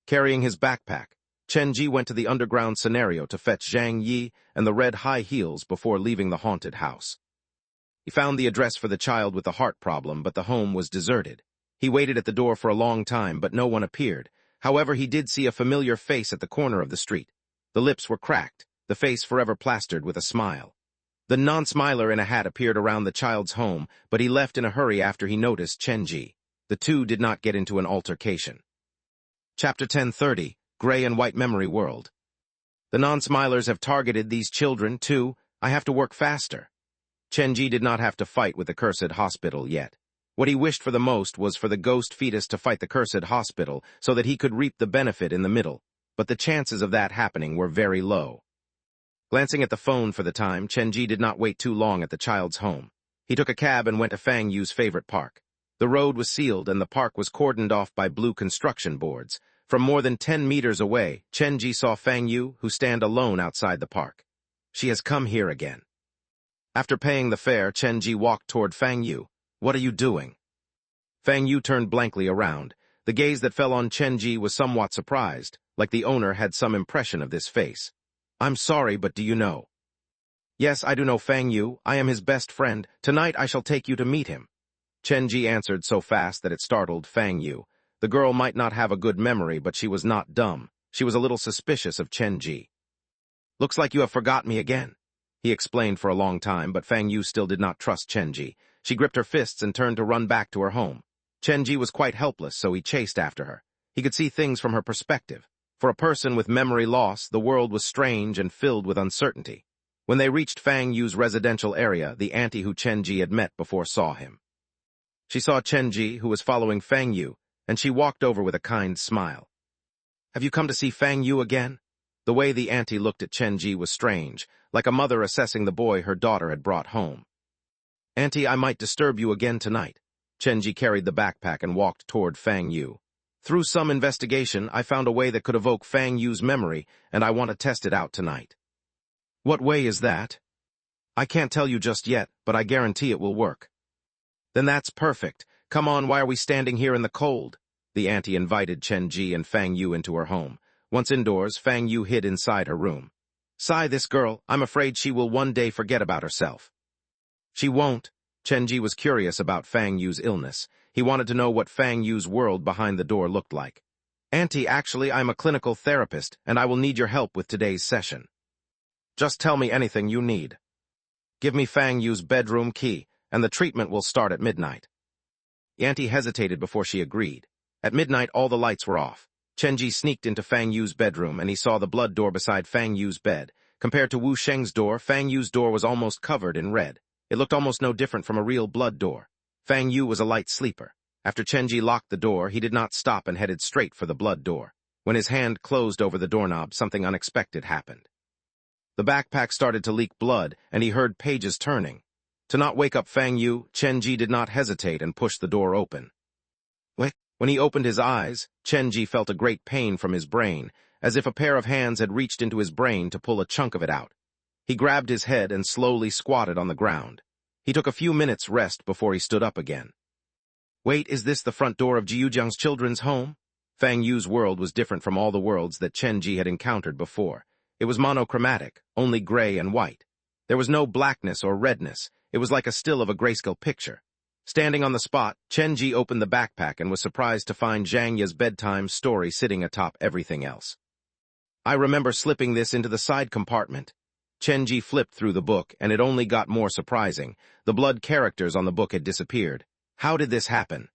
A: Carrying his backpack, Chenji went to the underground scenario to fetch Zhang Yi and the red high heels before leaving the haunted house. He found the address for the child with the heart problem, but the home was deserted. He waited at the door for a long time, but no one appeared. However, he did see a familiar face at the corner of the street. The lips were cracked, the face forever plastered with a smile. The non-smiler in a hat appeared around the child's home, but he left in a hurry after he noticed Chenji. The two did not get into an altercation. Chapter 1030, Gray and White Memory World. The non-smilers have targeted these children, too. I have to work faster. Chenji did not have to fight with the cursed hospital yet. What he wished for the most was for the ghost fetus to fight the cursed hospital so that he could reap the benefit in the middle, but the chances of that happening were very low. Glancing at the phone for the time, Chenji did not wait too long at the child's home. He took a cab and went to Fang Yu's favorite park. The road was sealed and the park was cordoned off by blue construction boards. From more than 10 meters away, Chenji saw Fang Yu, who stand alone outside the park. She has come here again. After paying the fare, Chenji walked toward Fang Yu. What are you doing? Fang Yu turned blankly around. The gaze that fell on Chenji was somewhat surprised, like the owner had some impression of this face. I'm sorry, but do you know? Yes, I do know Fang Yu. I am his best friend. Tonight I shall take you to meet him. Chenji answered so fast that it startled Fang Yu. The girl might not have a good memory, but she was not dumb. She was a little suspicious of Chenji. Looks like you have forgot me again. He explained for a long time, but Fang Yu still did not trust Chenji. She gripped her fists and turned to run back to her home. Chenji was quite helpless, so he chased after her. He could see things from her perspective. For a person with memory loss, the world was strange and filled with uncertainty. When they reached Fang Yu's residential area, the auntie who Chenji had met before saw him. She saw Chenji, who was following Fang Yu, and she walked over with a kind smile. Have you come to see Fang Yu again? The way the auntie looked at Chenji was strange, like a mother assessing the boy her daughter had brought home. Auntie, I might disturb you again tonight. Chenji carried the backpack and walked toward Fang Yu. Through some investigation, I found a way that could evoke Fang Yu's memory, and I want to test it out tonight. What way is that? I can't tell you just yet, but I guarantee it will work. Then that's perfect. Come on, why are we standing here in the cold? The auntie invited Chenji and Fang Yu into her home. Once indoors, Fang Yu hid inside her room. Sigh, this girl. I'm afraid she will one day forget about herself. She won't. Chenji was curious about Fang Yu's illness. He wanted to know what Fang Yu's world behind the door looked like. Auntie, actually, I'm a clinical therapist, and I will need your help with today's session. Just tell me anything you need. Give me Fang Yu's bedroom key, and the treatment will start at midnight. Auntie hesitated before she agreed. At midnight, all the lights were off. Chenji sneaked into Fang Yu's bedroom, and he saw the blood door beside Fang Yu's bed. Compared to Wu Sheng's door, Fang Yu's door was almost covered in red. It looked almost no different from a real blood door. Fang Yu was a light sleeper. After Chenji locked the door, he did not stop and headed straight for the blood door. When his hand closed over the doorknob, something unexpected happened. The backpack started to leak blood, and he heard pages turning. To not wake up Fang Yu, Chenji did not hesitate and pushed the door open. When he opened his eyes, Chenji felt a great pain from his brain, as if a pair of hands had reached into his brain to pull a chunk of it out. He grabbed his head and slowly squatted on the ground. He took a few minutes' rest before he stood up again. Wait, is this the front door of Jiujiang's children's home? Fang Yu's world was different from all the worlds that Chenji had encountered before. It was monochromatic, only gray and white. There was no blackness or redness. It was like a still of a grayscale picture. Standing on the spot, Chenji opened the backpack and was surprised to find Zhang Ye's bedtime story sitting atop everything else. I remember slipping this into the side compartment. Chenji flipped through the book, and it only got more surprising. The blood characters on the book had disappeared. How did this happen?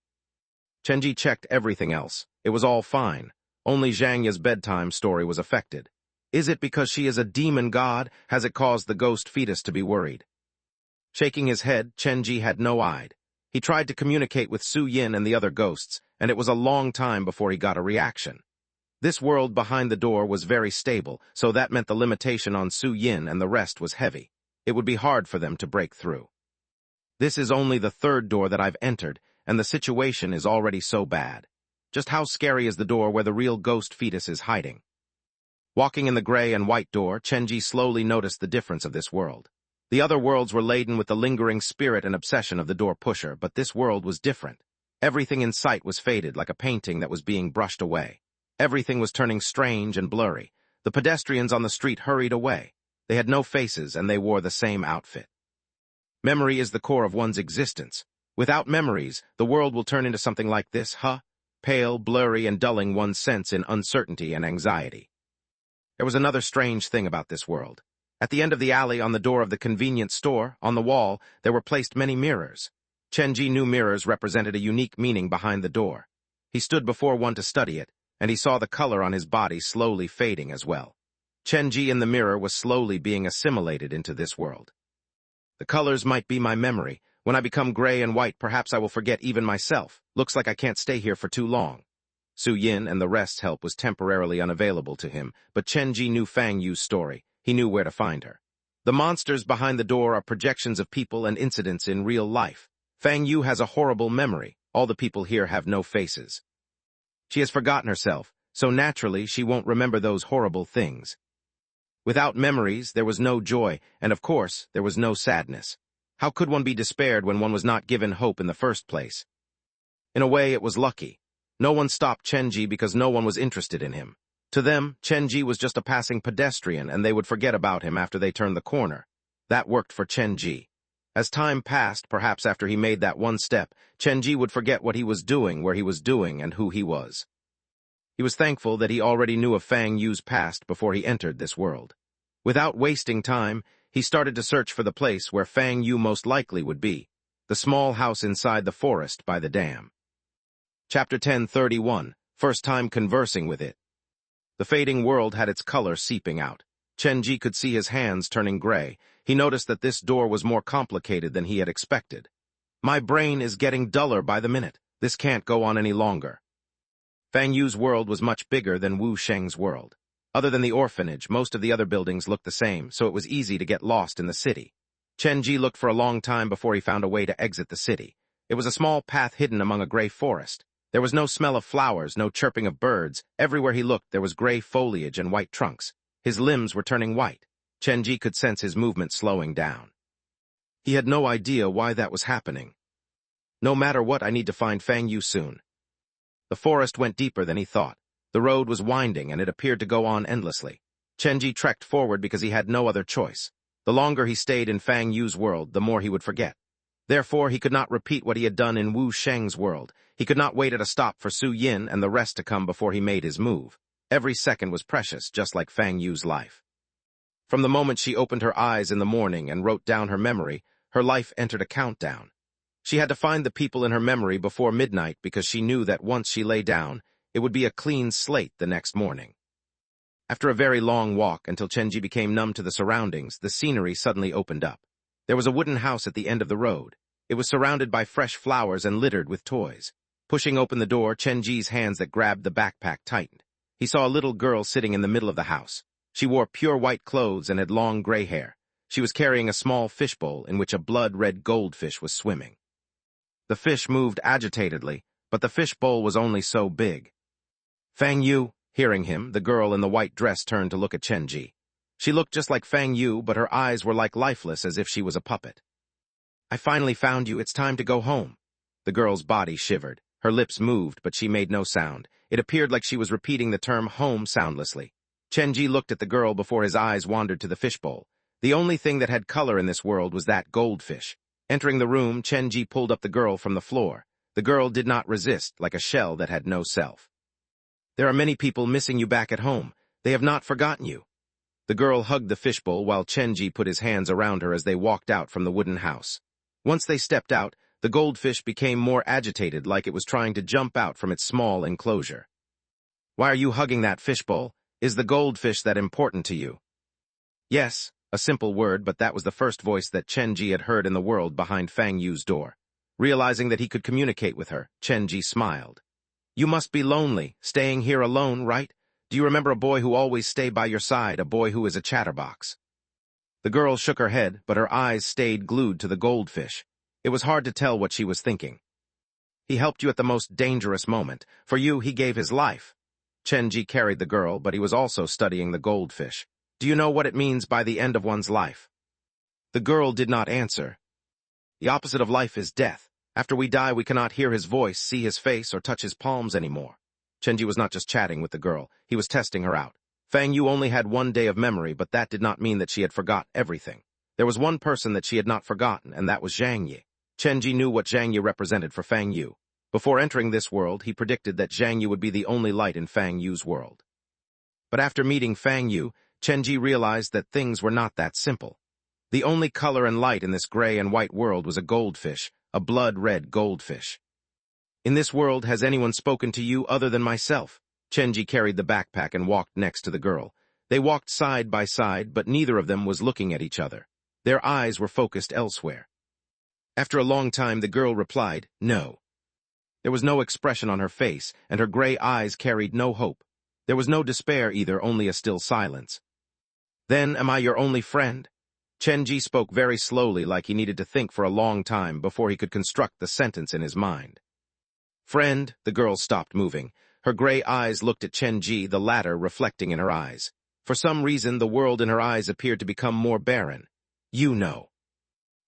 A: Chenji checked everything else. It was all fine. Only Zhang Ye's bedtime story was affected. Is it because she is a demon god? Has it caused the ghost fetus to be worried? Shaking his head, Chenji had no idea. He tried to communicate with Su Yin and the other ghosts, and it was a long time before he got a reaction. This world behind the door was very stable, so that meant the limitation on Su Yin and the rest was heavy. It would be hard for them to break through. This is only the third door that I've entered, and the situation is already so bad. Just how scary is the door where the real ghost fetus is hiding? Walking in the gray and white door, Chenji slowly noticed the difference of this world. The other worlds were laden with the lingering spirit and obsession of the door pusher, but this world was different. Everything in sight was faded like a painting that was being brushed away. Everything was turning strange and blurry. The pedestrians on the street hurried away. They had no faces, and they wore the same outfit. Memory is the core of one's existence. Without memories, the world will turn into something like this, pale, blurry, and dulling one's sense in uncertainty and anxiety. There was another strange thing about this world. At the end of the alley on the door of the convenience store, on the wall, there were placed many mirrors. Chenji knew mirrors represented a unique meaning behind the door. He stood before one to study it, and he saw the color on his body slowly fading as well. Chenji in the mirror was slowly being assimilated into this world. The colors might be my memory. When I become gray and white, perhaps I will forget even myself. Looks like I can't stay here for too long. Su Yin and the rest's help was temporarily unavailable to him, but Chenji knew Fang Yu's story. He knew where to find her. The monsters behind the door are projections of people and incidents in real life. Fang Yu has a horrible memory. All the people here have no faces. She has forgotten herself. so naturally she won't remember those horrible things. Without memories, there was no joy, and of course, there was no sadness. How could one be despaired when one was not given hope in the first place? In a way, it was lucky. No one stopped Chenji because no one was interested in him. To them, Chenji was just a passing pedestrian, and they would forget about him after they turned the corner. That worked for Chenji. As time passed, perhaps after he made that one step, Chenji would forget what he was doing, where he was doing, and who he was. He was thankful that he already knew of Fang Yu's past before he entered this world. Without wasting time, he started to search for the place where Fang Yu most likely would be, the small house inside the forest by the dam. Chapter 10:31, First Time Conversing with It. The fading world had its color seeping out. Chenji could see his hands turning gray. He noticed that this door was more complicated than he had expected. My brain is getting duller by the minute. This can't go on any longer. Fang Yu's world was much bigger than Wu Sheng's world. Other than the orphanage, most of the other buildings looked the same, so it was easy to get lost in the city. Chenji looked for a long time before he found a way to exit the city. It was a small path hidden among a gray forest. There was no smell of flowers, no chirping of birds. Everywhere he looked, there was gray foliage and white trunks. His limbs were turning white. Chenji could sense his movement slowing down. He had no idea why that was happening. No matter what, I need to find Fang Yu soon. The forest went deeper than he thought. The road was winding, and it appeared to go on endlessly. Chenji trekked forward because he had no other choice. The longer he stayed in Fang Yu's world, the more he would forget. Therefore, he could not repeat what he had done in Wu Sheng's world. He could not wait at a stop for Su Yin and the rest to come before he made his move. Every second was precious, just like Fang Yu's life. From the moment she opened her eyes in the morning and wrote down her memory, her life entered a countdown. She had to find the people in her memory before midnight because she knew that once she lay down, it would be a clean slate the next morning. After a very long walk until Chenji became numb to the surroundings, the scenery suddenly opened up. There was a wooden house at the end of the road. It was surrounded by fresh flowers and littered with toys. Pushing open the door, Chenji's hands that grabbed the backpack tightened. He saw a little girl sitting in the middle of the house. She wore pure white clothes and had long gray hair. She was carrying a small fishbowl in which a blood-red goldfish was swimming. The fish moved agitatedly, but the fishbowl was only so big. Fang Yu, hearing him, the girl in the white dress turned to look at Chenji. She looked just like Fang Yu, but her eyes were like lifeless as if she was a puppet. I finally found you. It's time to go home. The girl's body shivered. Her lips moved, but she made no sound. It appeared like she was repeating the term home soundlessly. Chenji looked at the girl before his eyes wandered to the fishbowl. The only thing that had color in this world was that goldfish. Entering the room, Chenji pulled up the girl from the floor. The girl did not resist, like a shell that had no self. There are many people missing you back at home. They have not forgotten you. The girl hugged the fishbowl while Chenji put his hands around her as they walked out from the wooden house. Once they stepped out, the goldfish became more agitated, like it was trying to jump out from its small enclosure. Why are you hugging that fishbowl? Is the goldfish that important to you? Yes, a simple word, but that was the first voice that Chenji had heard in the world behind Fang Yu's door. Realizing that he could communicate with her, Chenji smiled. You must be lonely, staying here alone, right? Do you remember a boy who always stayed by your side, a boy who is a chatterbox? The girl shook her head, but her eyes stayed glued to the goldfish. It was hard to tell what she was thinking. He helped you at the most dangerous moment. For you, he gave his life. Chenji carried the girl, but he was also studying the goldfish. Do you know what it means by the end of one's life? The girl did not answer. The opposite of life is death. After we die, we cannot hear his voice, see his face, or touch his palms anymore. Chenji was not just chatting with the girl. He was testing her out. Fang Yu only had 1 day of memory, but that did not mean that she had forgot everything. There was one person that she had not forgotten, and that was Zhang Yi. Chenji knew what Zhang Yi represented for Fang Yu. Before entering this world, he predicted that Zhang Yi would be the only light in Fang Yu's world. But after meeting Fang Yu, Chenji realized that things were not that simple. The only color and light in this gray and white world was a goldfish, a blood-red goldfish. In this world, has anyone spoken to you other than myself? Chenji carried the backpack and walked next to the girl. They walked side by side, but neither of them was looking at each other. Their eyes were focused elsewhere. After a long time, the girl replied, no. There was no expression on her face, and her gray eyes carried no hope. There was no despair either, only a still silence. Then, am I your only friend? Chenji spoke very slowly, like he needed to think for a long time before he could construct the sentence in his mind. Friend, the girl stopped moving. Her gray eyes looked at Chen Ji, the latter reflecting in her eyes. For some reason, the world in her eyes appeared to become more barren. You know.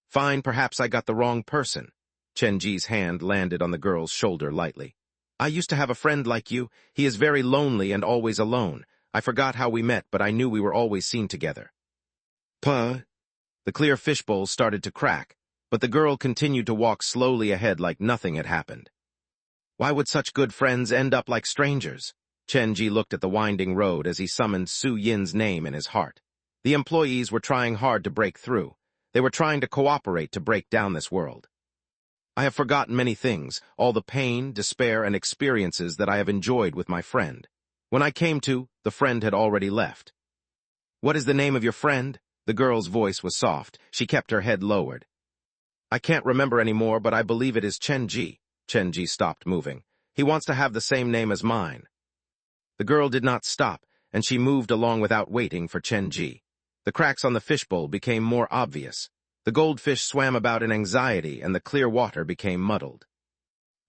A: Fine, perhaps I got the wrong person. Chen Ji's hand landed on the girl's shoulder lightly. I used to have a friend like you. He is very lonely and always alone. I forgot how we met, but I knew we were always seen together. Puh. The clear fishbowl started to crack, but the girl continued to walk slowly ahead like nothing had happened. Why would such good friends end up like strangers? Chen Ji looked at the winding road as he summoned Su Yin's name in his heart. The employees were trying hard to break through. They were trying to cooperate to break down this world. I have forgotten many things, all the pain, despair, and experiences that I have enjoyed with my friend. When I came to, the friend had already left. What is the name of your friend? The girl's voice was soft. She kept her head lowered. I can't remember anymore, but I believe it is Chen Ji. Chen Ji stopped moving. He wants to have the same name as mine. The girl did not stop, and she moved along without waiting for Chen Ji. The cracks on the fishbowl became more obvious. The goldfish swam about in anxiety, and the clear water became muddled.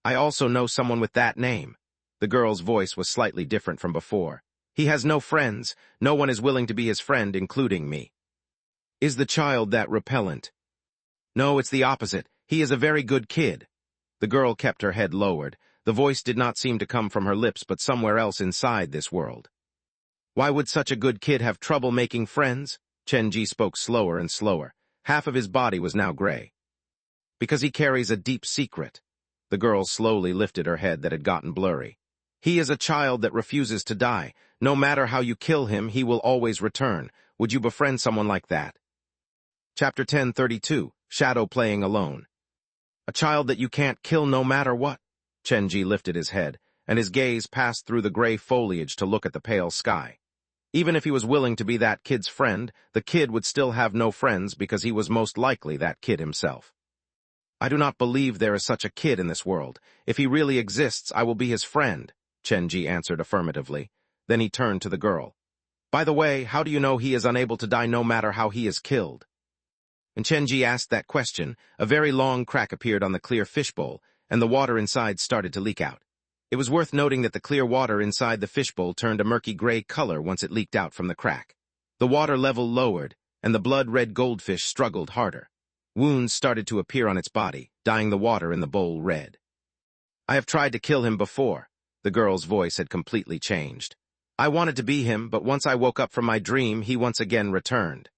A: I also know someone with that name. The girl's voice was slightly different from before. He has no friends. No one is willing to be his friend, including me. Is the child that repellent? No, it's the opposite. He is a very good kid. The girl kept her head lowered. The voice did not seem to come from her lips, but somewhere else inside this world. Why would such a good kid have trouble making friends? Chen Ji spoke slower and slower. Half of his body was now gray. Because he carries a deep secret. The girl slowly lifted her head that had gotten blurry. He is a child that refuses to die. No matter how you kill him, he will always return. Would you befriend someone like that? Chapter 1032, Shadow Playing Alone. A child that you can't kill no matter what? Chen Ji lifted his head, and his gaze passed through the gray foliage to look at the pale sky. Even if he was willing to be that kid's friend, the kid would still have no friends because he was most likely that kid himself. I do not believe there is such a kid in this world. If he really exists, I will be his friend, Chen Ji answered affirmatively. Then he turned to the girl. By the way, how do you know he is unable to die no matter how he is killed? When Chen Ji asked that question, a very long crack appeared on the clear fishbowl, and the water inside started to leak out. It was worth noting that the clear water inside the fishbowl turned a murky gray color once it leaked out from the crack. The water level lowered, and the blood-red goldfish struggled harder. Wounds started to appear on its body, dyeing the water in the bowl red. I have tried to kill him before. The girl's voice had completely changed. I wanted to be him, but once I woke up from my dream, he once again returned.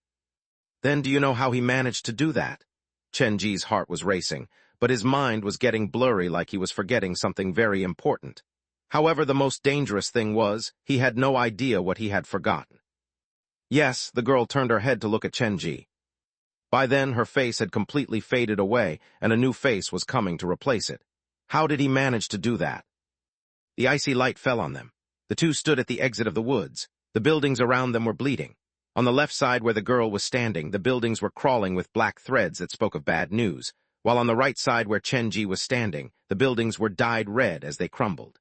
A: Then do you know how he managed to do that? Chen Ji's heart was racing, but his mind was getting blurry like he was forgetting something very important. However, the most dangerous thing was, he had no idea what he had forgotten. Yes, the girl turned her head to look at Chen Ji. By then, her face had completely faded away, and a new face was coming to replace it. How did he manage to do that? The icy light fell on them. The two stood at the exit of the woods. The buildings around them were bleeding. On the left side where the girl was standing, the buildings were crawling with black threads that spoke of bad news, while on the right side where Chen Ji was standing, the buildings were dyed red as they crumbled.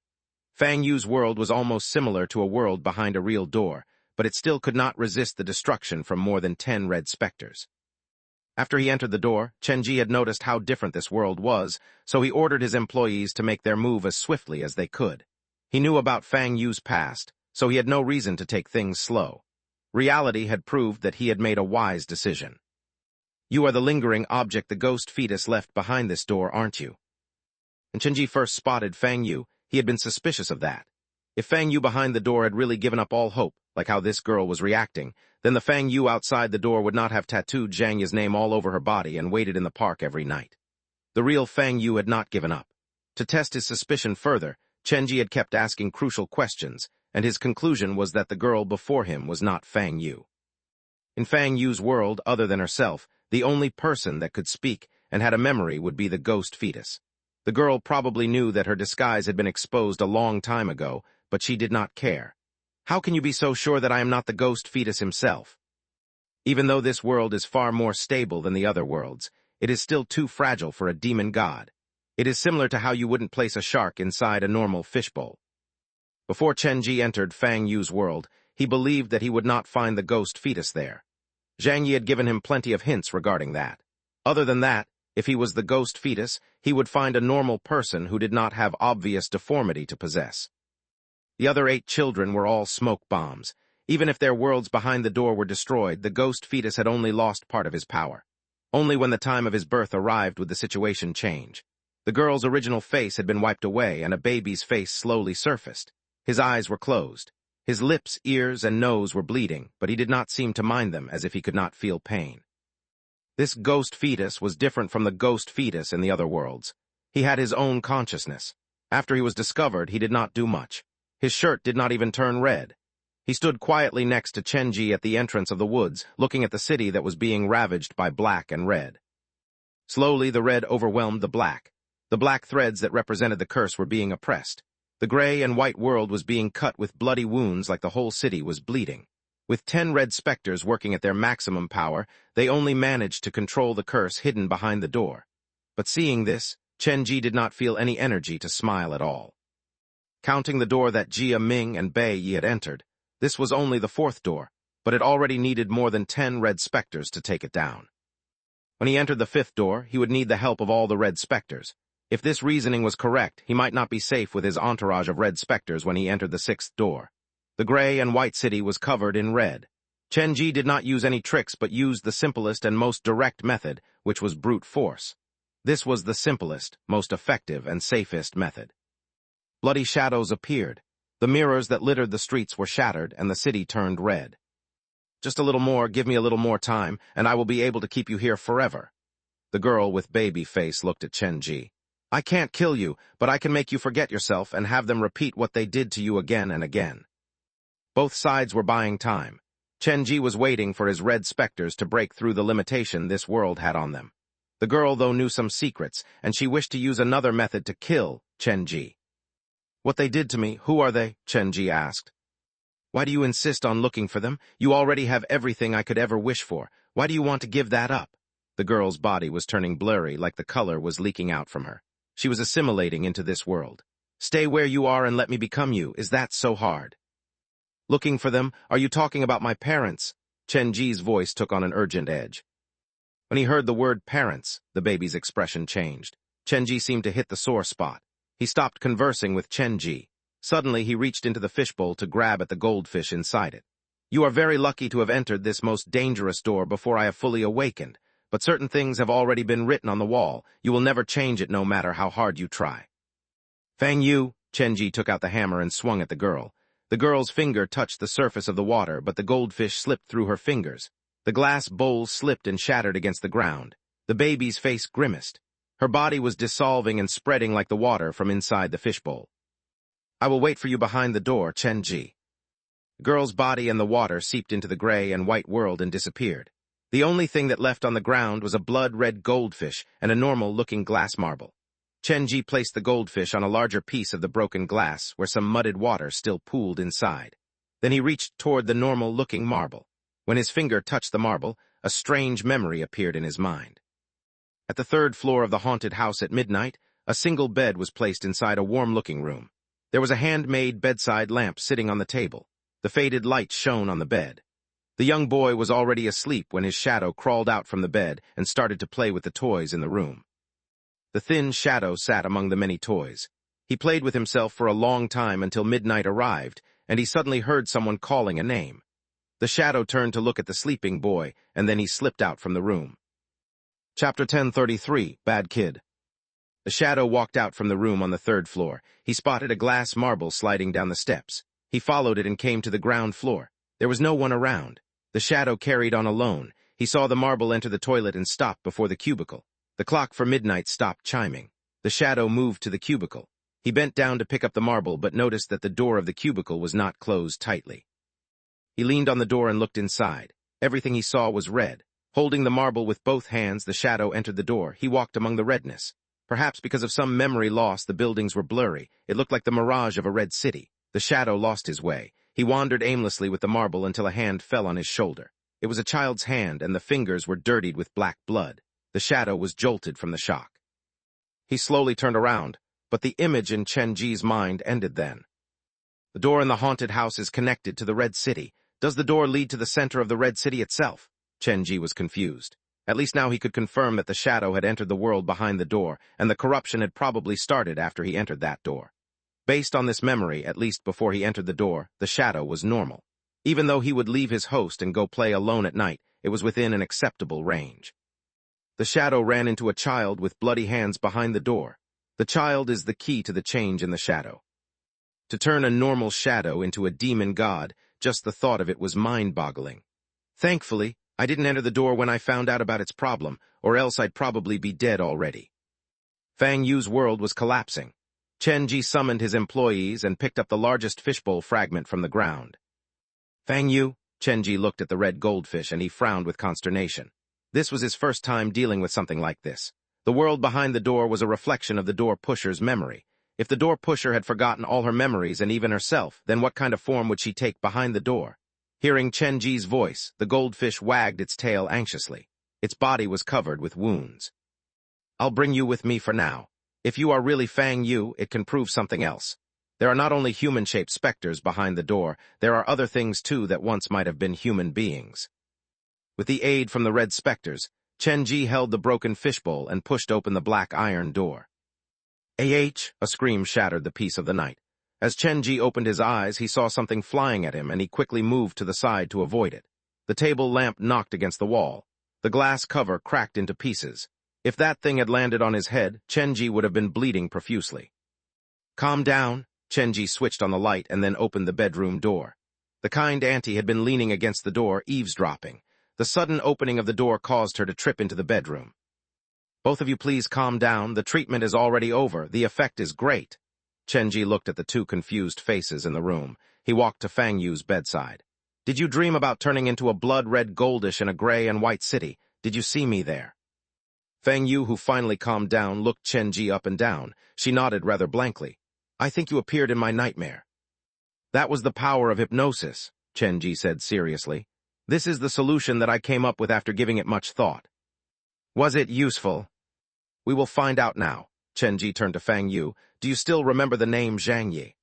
A: Fang Yu's world was almost similar to a world behind a real door, but it still could not resist the destruction from more than 10 red specters. After he entered the door, Chen Ji had noticed how different this world was, so he ordered his employees to make their move as swiftly as they could. He knew about Fang Yu's past, so he had no reason to take things slow. Reality had proved that he had made a wise decision. You are the lingering object the ghost fetus left behind this door, aren't you? When Chen Ji first spotted Fang Yu, he had been suspicious of that. If Fang Yu behind the door had really given up all hope, like how this girl was reacting, then the Fang Yu outside the door would not have tattooed Zhang Yi's name all over her body and waited in the park every night. The real Fang Yu had not given up. To test his suspicion further, Chen Ji had kept asking crucial questions, and his conclusion was that the girl before him was not Fang Yu. In Fang Yu's world, other than herself, the only person that could speak and had a memory would be the ghost fetus. The girl probably knew that her disguise had been exposed a long time ago, but she did not care. How can you be so sure that I am not the ghost fetus himself? Even though this world is far more stable than the other worlds, it is still too fragile for a demon god. It is similar to how you wouldn't place a shark inside a normal fishbowl. Before Chen Ji entered Fang Yu's world, he believed that he would not find the ghost fetus there. Zhang Yi had given him plenty of hints regarding that. Other than that, if he was the ghost fetus, he would find a normal person who did not have obvious deformity to possess. The other 8 children were all smoke bombs. Even if their worlds behind the door were destroyed, the ghost fetus had only lost part of his power. Only when the time of his birth arrived would the situation change. The girl's original face had been wiped away, and a baby's face slowly surfaced. His eyes were closed. His lips, ears, and nose were bleeding, but he did not seem to mind them, as if he could not feel pain. This ghost fetus was different from the ghost fetus in the other worlds. He had his own consciousness. After he was discovered, he did not do much. His shirt did not even turn red. He stood quietly next to Chenji at the entrance of the woods, looking at the city that was being ravaged by black and red. Slowly, the red overwhelmed the black. The black threads that represented the curse were being oppressed. The gray and white world was being cut with bloody wounds like the whole city was bleeding. With 10 red specters working at their maximum power, they only managed to control the curse hidden behind the door. But seeing this, Chenji did not feel any energy to smile at all. Counting the door that Jia Ming and Bei Yi had entered, this was only the 4th door, but it already needed more than 10 red specters to take it down. When he entered the 5th door, he would need the help of all the red specters. If this reasoning was correct, he might not be safe with his entourage of red specters when he entered the 6th door. The gray and white city was covered in red. Chenji did not use any tricks but used the simplest and most direct method, which was brute force. This was the simplest, most effective, and safest method. Bloody shadows appeared. The mirrors that littered the streets were shattered, and the city turned red. Just a little more, give me a little more time, and I will be able to keep you here forever. The girl with baby face looked at Chenji. I can't kill you, but I can make you forget yourself and have them repeat what they did to you again and again. Both sides were buying time. Chenji was waiting for his red specters to break through the limitation this world had on them. The girl, though, knew some secrets, and she wished to use another method to kill Chenji. What they did to me, who are they? Chenji asked. Why do you insist on looking for them? You already have everything I could ever wish for. Why do you want to give that up? The girl's body was turning blurry, like the color was leaking out from her. She was assimilating into this world. Stay where you are and let me become you. Is that so hard? Looking for them? Are you talking about my parents? Chenji's voice took on an urgent edge. When he heard the word parents, the baby's expression changed. Chenji seemed to hit the sore spot. He stopped conversing with Chenji. Suddenly, he reached into the fishbowl to grab at the goldfish inside it. You are very lucky to have entered this most dangerous door before I have fully awakened. But certain things have already been written on the wall. You will never change it no matter how hard you try. Fang Yu, Chenji took out the hammer and swung at the girl. The girl's finger touched the surface of the water, but the goldfish slipped through her fingers. The glass bowl slipped and shattered against the ground. The baby's face grimaced. Her body was dissolving and spreading like the water from inside the fishbowl. I will wait for you behind the door, Chenji. The girl's body and the water seeped into the gray and white world and disappeared. The only thing that left on the ground was a blood-red goldfish and a normal-looking glass marble. Chenji placed the goldfish on a larger piece of the broken glass where some mudded water still pooled inside. Then he reached toward the normal-looking marble. When his finger touched the marble, a strange memory appeared in his mind. At the 3rd floor of the haunted house at midnight, a single bed was placed inside a warm-looking room. There was a handmade bedside lamp sitting on the table. The faded light shone on the bed. The young boy was already asleep when his shadow crawled out from the bed and started to play with the toys in the room. The thin shadow sat among the many toys. He played with himself for a long time until midnight arrived, and he suddenly heard someone calling a name. The shadow turned to look at the sleeping boy, and then he slipped out from the room. Chapter 1033, Bad Kid. The shadow walked out from the room on the 3rd floor. He spotted a glass marble sliding down the steps. He followed it and came to the ground floor. There was no one around. The shadow carried on alone. He saw the marble enter the toilet and stop before the cubicle. The clock for midnight stopped chiming. The shadow moved to the cubicle. He bent down to pick up the marble, but noticed that the door of the cubicle was not closed tightly. He leaned on the door and looked inside. Everything he saw was red. Holding the marble with both hands, the shadow entered the door. He walked among the redness. Perhaps because of some memory loss, the buildings were blurry. It looked like the mirage of a red city. The shadow lost his way. He wandered aimlessly with the marble until a hand fell on his shoulder. It was a child's hand, and the fingers were dirtied with black blood. The shadow was jolted from the shock. He slowly turned around, but the image in Chenji's mind ended then. The door in the haunted house is connected to the Red City. Does the door lead to the center of the Red City itself? Chenji was confused. At least now he could confirm that the shadow had entered the world behind the door, and the corruption had probably started after he entered that door. Based on this memory, at least before he entered the door, the shadow was normal. Even though he would leave his host and go play alone at night, it was within an acceptable range. The shadow ran into a child with bloody hands behind the door. The child is the key to the change in the shadow. To turn a normal shadow into a demon god, just the thought of it was mind-boggling. Thankfully, I didn't enter the door when I found out about its problem, or else I'd probably be dead already. Fang Yu's world was collapsing. Chen Ji summoned his employees and picked up the largest fishbowl fragment from the ground. Fang Yu, Chen Ji looked at the red goldfish and he frowned with consternation. This was his first time dealing with something like this. The world behind the door was a reflection of the door pusher's memory. If the door pusher had forgotten all her memories and even herself, then what kind of form would she take behind the door? Hearing Chen Ji's voice, the goldfish wagged its tail anxiously. Its body was covered with wounds. I'll bring you with me for now. If you are really Fang Yu, it can prove something else. There are not only human-shaped specters behind the door, there are other things too that once might have been human beings. With the aid from the red specters, Chen Ji held the broken fishbowl and pushed open the black iron door. A scream shattered the peace of the night. As Chen Ji opened his eyes, he saw something flying at him and he quickly moved to the side to avoid it. The table lamp knocked against the wall. The glass cover cracked into pieces. If that thing had landed on his head, Chen Ji would have been bleeding profusely. Calm down. Chen Ji switched on the light and then opened the bedroom door. The kind auntie had been leaning against the door, eavesdropping. The sudden opening of the door caused her to trip into the bedroom. Both of you please calm down. The treatment is already over. The effect is great. Chen Ji looked at the two confused faces in the room. He walked to Fang Yu's bedside. Did you dream about turning into a blood-red goldish in a gray and white city? Did you see me there? Fang Yu, who finally calmed down, looked Chen Ji up and down. She nodded rather blankly. I think you appeared in my nightmare. That was the power of hypnosis, Chen Ji said seriously. This is the solution that I came up with after giving it much thought. Was it useful? We will find out now. Chen Ji turned to Fang Yu. Do you still remember the name Zhang Yi?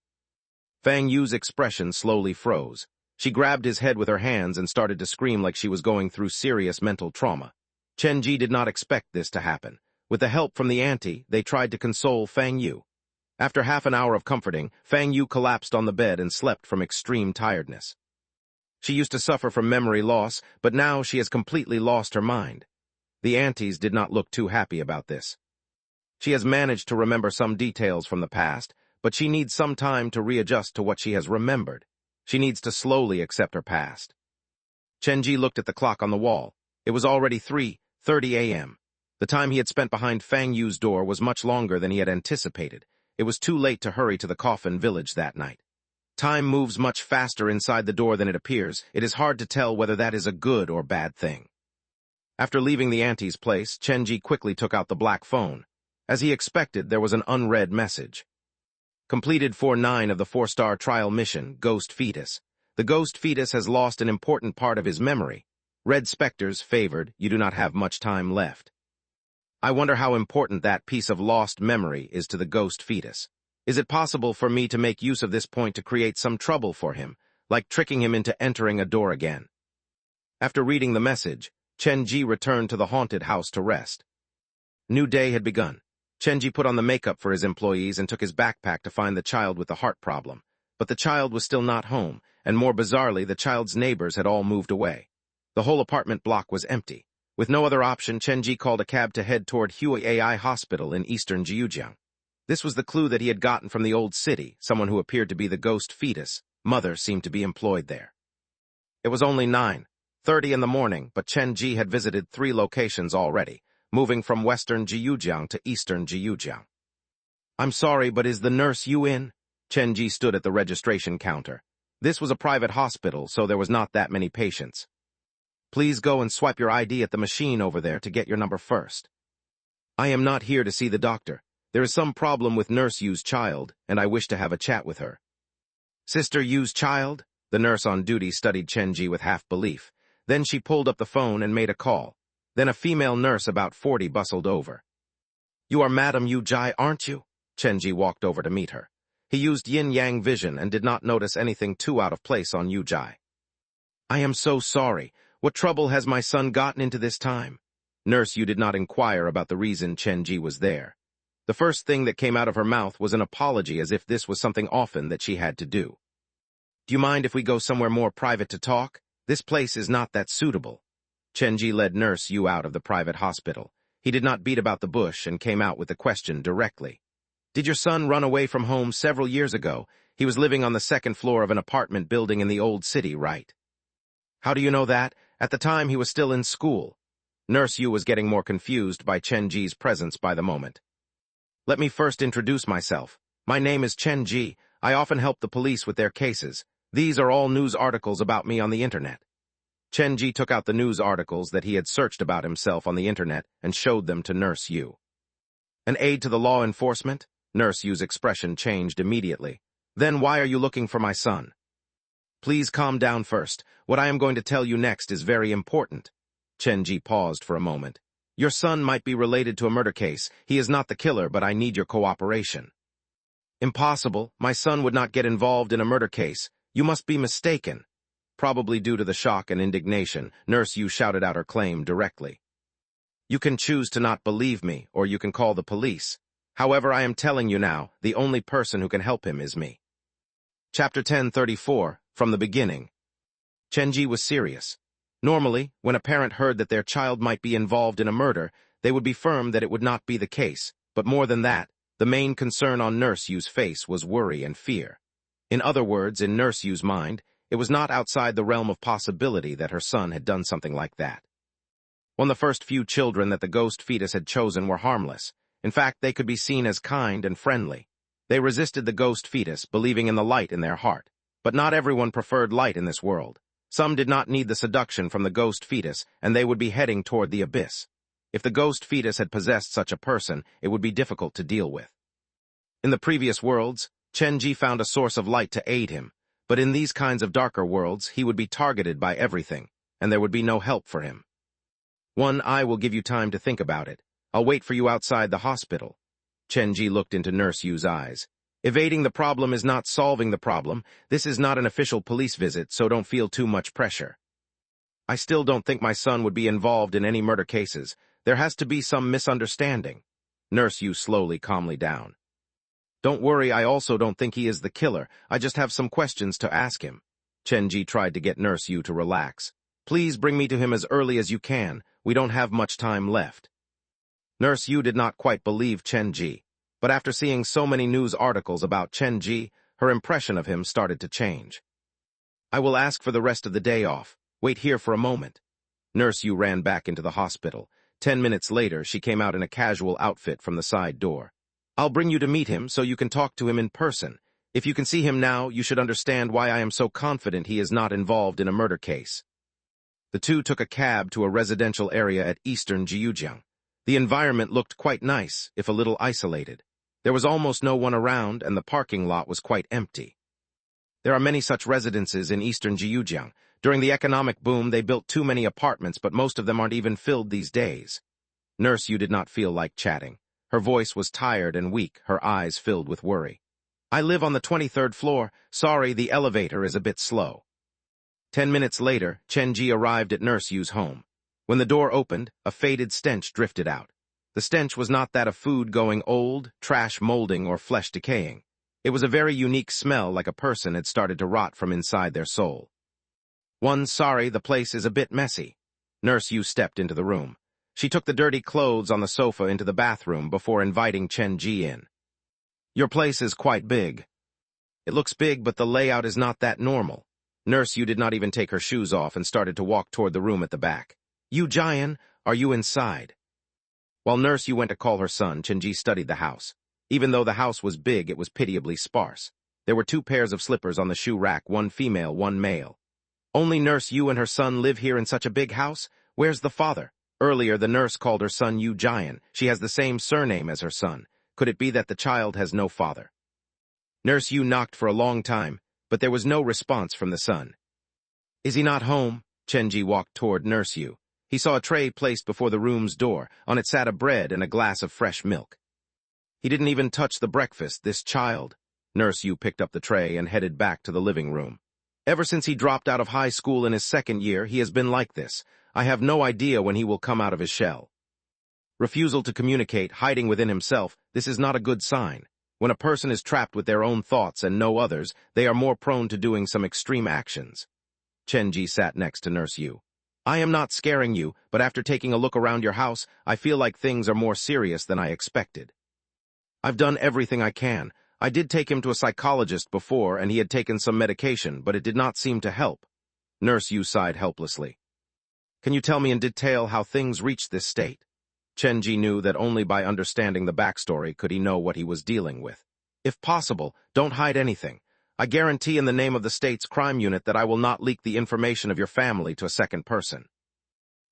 A: Fang Yu's expression slowly froze. She grabbed his head with her hands and started to scream like she was going through serious mental trauma. Chen Ji did not expect this to happen. With the help from the auntie, they tried to console Fang Yu. After half an hour of comforting, Fang Yu collapsed on the bed and slept from extreme tiredness. She used to suffer from memory loss, but now she has completely lost her mind. The aunties did not look too happy about this. She has managed to remember some details from the past, but she needs some time to readjust to what she has remembered. She needs to slowly accept her past. Chen Ji looked at the clock on the wall. It was already 3:30 a.m. The time he had spent behind Fang Yu's door was much longer than he had anticipated. It was too late to hurry to the coffin village that night. Time moves much faster inside the door than it appears. It is hard to tell whether that is a good or bad thing. After leaving the auntie's place, Chen Ji quickly took out the black phone. As he expected, there was an unread message. Completed 4-9 of the 4-star trial mission, Ghost Fetus. The ghost fetus has lost an important part of his memory. Red specters favored, you do not have much time left. I wonder how important that piece of lost memory is to the ghost fetus. Is it possible for me to make use of this point to create some trouble for him, like tricking him into entering a door again? After reading the message, Chen Ji returned to the haunted house to rest. New day had begun. Chen Ji put on the makeup for his employees and took his backpack to find the child with the heart problem. But the child was still not home, and more bizarrely, the child's neighbors had all moved away. The whole apartment block was empty. With no other option, Chen Ji called a cab to head toward Hui AI Hospital in eastern Jiujiang. This was the clue that he had gotten from the old city. Someone who appeared to be the ghost fetus, mother, seemed to be employed there. It was only 9:30 in the morning, but Chen Ji had visited 3 locations already, moving from western Jiujiang to eastern Jiujiang. I'm sorry, but is the nurse Yu in? Chen Ji stood at the registration counter. This was a private hospital, so there was not that many patients. Please go and swipe your ID at the machine over there to get your number first. I am not here to see the doctor. There is some problem with Nurse Yu's child, and I wish to have a chat with her. Sister Yu's child? The nurse on duty studied Chen Ji with half-belief. Then she pulled up the phone and made a call. Then a female nurse about 40 bustled over. You are Madam Yu Jai, aren't you? Chen Ji walked over to meet her. He used yin-yang vision and did not notice anything too out of place on Yu Jai. I am so sorry. What trouble has my son gotten into this time? Nurse Yu did not inquire about the reason Chen Ji was there. The first thing that came out of her mouth was an apology, as if this was something often that she had to do. "Do you mind if we go somewhere more private to talk? This place is not that suitable." Chenji led Nurse Yu out of the private hospital. He did not beat about the bush and came out with the question directly. "Did your son run away from home several years ago? He was living on the second floor of an apartment building in the old city, right?" "How do you know that? At the time, he was still in school." Nurse Yu was getting more confused by Chenji's presence by the moment. "Let me first introduce myself. My name is Chenji. I often help the police with their cases. These are all news articles about me on the internet." Chenji took out the news articles that he had searched about himself on the internet and showed them to Nurse Yu. "An aide to the law enforcement?" Nurse Yu's expression changed immediately. "Then why are you looking for my son?" "Please calm down first. What I am going to tell you next is very important." Chenji paused for a moment. "Your son might be related to a murder case. He is not the killer, but I need your cooperation." "Impossible. My son would not get involved in a murder case. You must be mistaken." Probably due to the shock and indignation, Nurse Yu shouted out her claim directly. "You can choose to not believe me, or you can call the police. However, I am telling you now, the only person who can help him is me." Chapter 1034, From the Beginning. Chenji was serious. Normally, when a parent heard that their child might be involved in a murder, they would be firm that it would not be the case, but more than that, the main concern on Nurse Yu's face was worry and fear. In other words, in Nurse Yu's mind, it was not outside the realm of possibility that her son had done something like that. One of the first few children that the ghost fetus had chosen were harmless. In fact, they could be seen as kind and friendly. They resisted the ghost fetus, believing in the light in their heart. But not everyone preferred light in this world. Some did not need the seduction from the ghost fetus, and they would be heading toward the abyss. If the ghost fetus had possessed such a person, it would be difficult to deal with. In the previous worlds, Chenji found a source of light to aid him, but in these kinds of darker worlds, he would be targeted by everything, and there would be no help for him. I will give you time to think about it. I'll wait for you outside the hospital." Chenji looked into Nurse Yu's eyes. "Evading the problem is not solving the problem. This is not an official police visit, so don't feel too much pressure." "I still don't think my son would be involved in any murder cases. There has to be some misunderstanding." Nurse Yu slowly calmly down. "Don't worry, I also don't think he is the killer. I just have some questions to ask him." Chenji tried to get Nurse Yu to relax. "Please bring me to him as early as you can. We don't have much time left." Nurse Yu did not quite believe Chenji, but after seeing so many news articles about Chenji, her impression of him started to change. "I will ask for the rest of the day off. Wait here for a moment." Nurse Yu ran back into the hospital. 10 minutes later, she came out in a casual outfit from the side door. "I'll bring you to meet him so you can talk to him in person. If you can see him now, you should understand why I am so confident he is not involved in a murder case." The two took a cab to a residential area at eastern Jiujiang. The environment looked quite nice, if a little isolated. There was almost no one around, and the parking lot was quite empty. There are many such residences in eastern Jiujiang. During the economic boom, they built too many apartments, but most of them aren't even filled these days. Nurse Yu did not feel like chatting. Her voice was tired and weak, her eyes filled with worry. "I live on the 23rd floor. Sorry, the elevator is a bit slow." 10 minutes later, Chenji arrived at Nurse Yu's home. When the door opened, a faded stench drifted out. The stench was not that of food going old, trash molding, or flesh decaying. It was a very unique smell, like a person had started to rot from inside their soul. Sorry, the place is a bit messy." Nurse Yu stepped into the room. She took the dirty clothes on the sofa into the bathroom before inviting Chenji in. "Your place is quite big." "It looks big, but the layout is not that normal." Nurse Yu did not even take her shoes off and started to walk toward the room at the back. "Yu Jian, are you inside?" While Nurse Yu went to call her son, Chenji studied the house. Even though the house was big, it was pitiably sparse. There were 2 pairs of slippers on the shoe rack, one female, one male. "Only Nurse Yu and her son live here in such a big house? Where's the father?" Earlier, the nurse called her son Yu Jian. She has the same surname as her son. Could it be that the child has no father? Nurse Yu knocked for a long time, but there was no response from the son. "Is he not home?" Chenji walked toward Nurse Yu. He saw a tray placed before the room's door. On it sat a bread and a glass of fresh milk. "He didn't even touch the breakfast, this child." Nurse Yu picked up the tray and headed back to the living room. "Ever since he dropped out of high school in his 2nd year, he has been like this. I have no idea when he will come out of his shell." Refusal to communicate, hiding within himself, this is not a good sign. When a person is trapped with their own thoughts and no others, they are more prone to doing some extreme actions. Chenji sat next to Nurse Yu. I am not scaring you, but after taking a look around your house, I feel like things are more serious than I expected. I've done everything I can. I did take him to a psychologist before, and he had taken some medication, but it did not seem to help. Nurse Yu sighed helplessly. Can you tell me in detail how things reached this state? Chenji knew that only by understanding the backstory could he know what he was dealing with. If possible, don't hide anything. I guarantee in the name of the state's crime unit that I will not leak the information of your family to a second person.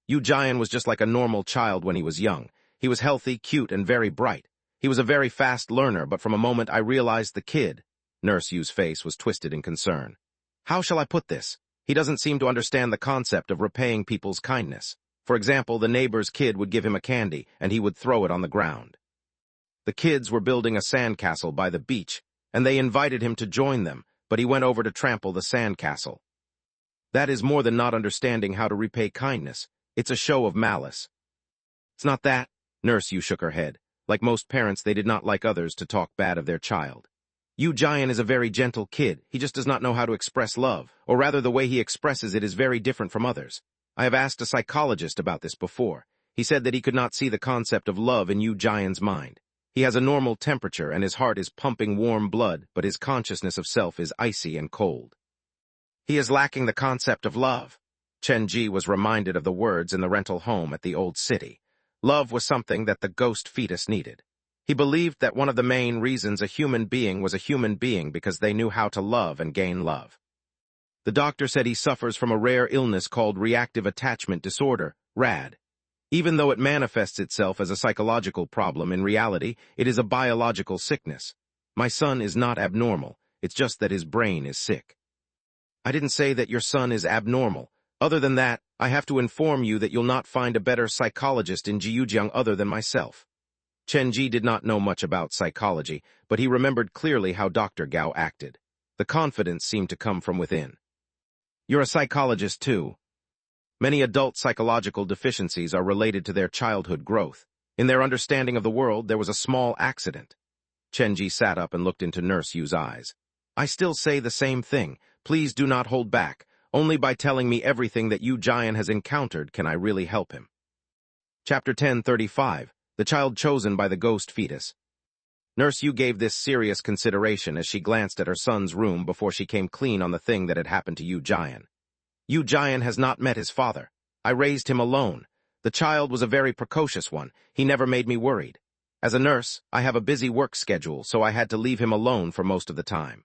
A: Yu Jian was just like a normal child when he was young. He was healthy, cute, and very bright. He was a very fast learner, but from a moment I realized the kid. Nurse Yu's face was twisted in concern. How shall I put this? He doesn't seem to understand the concept of repaying people's kindness. For example, the neighbor's kid would give him a candy, and he would throw it on the ground. The kids were building a sandcastle by the beach, and they invited him to join them, but he went over to trample the sandcastle. That is more than not understanding how to repay kindness. It's a show of malice. It's not that. Nurse Yu shook her head. Like most parents, they did not like others to talk bad of their child. Yu Jian is a very gentle kid. He just does not know how to express love, or rather the way he expresses it is very different from others. I have asked a psychologist about this before. He said that he could not see the concept of love in Yu Jian's mind. He has a normal temperature and his heart is pumping warm blood, but his consciousness of self is icy and cold. He is lacking the concept of love. Chenji was reminded of the words in the rental home at the old city. Love was something that the ghost fetus needed. He believed that one of the main reasons a human being was a human being because they knew how to love and gain love. The doctor said he suffers from a rare illness called reactive attachment disorder, RAD. Even though it manifests itself as a psychological problem, in reality, it is a biological sickness. My son is not abnormal, it's just that his brain is sick. I didn't say that your son is abnormal. Other than that, I have to inform you that you'll not find a better psychologist in Jiujiang other than myself. Chenji did not know much about psychology, but he remembered clearly how Dr. Gao acted. The confidence seemed to come from within. You're a psychologist too. Many adult psychological deficiencies are related to their childhood growth. In their understanding of the world, there was a small accident. Chenji sat up and looked into Nurse Yu's eyes. I still say the same thing. Please do not hold back. Only by telling me everything that Yu Jian has encountered can I really help him. Chapter 1035. The Child Chosen by the Ghost Fetus. Nurse Yu gave this serious consideration as she glanced at her son's room before she came clean on the thing that had happened to Yu Jian. Yu Jian has not met his father. I raised him alone. The child was a very precocious one. He never made me worried. As a nurse, I have a busy work schedule, so I had to leave him alone for most of the time.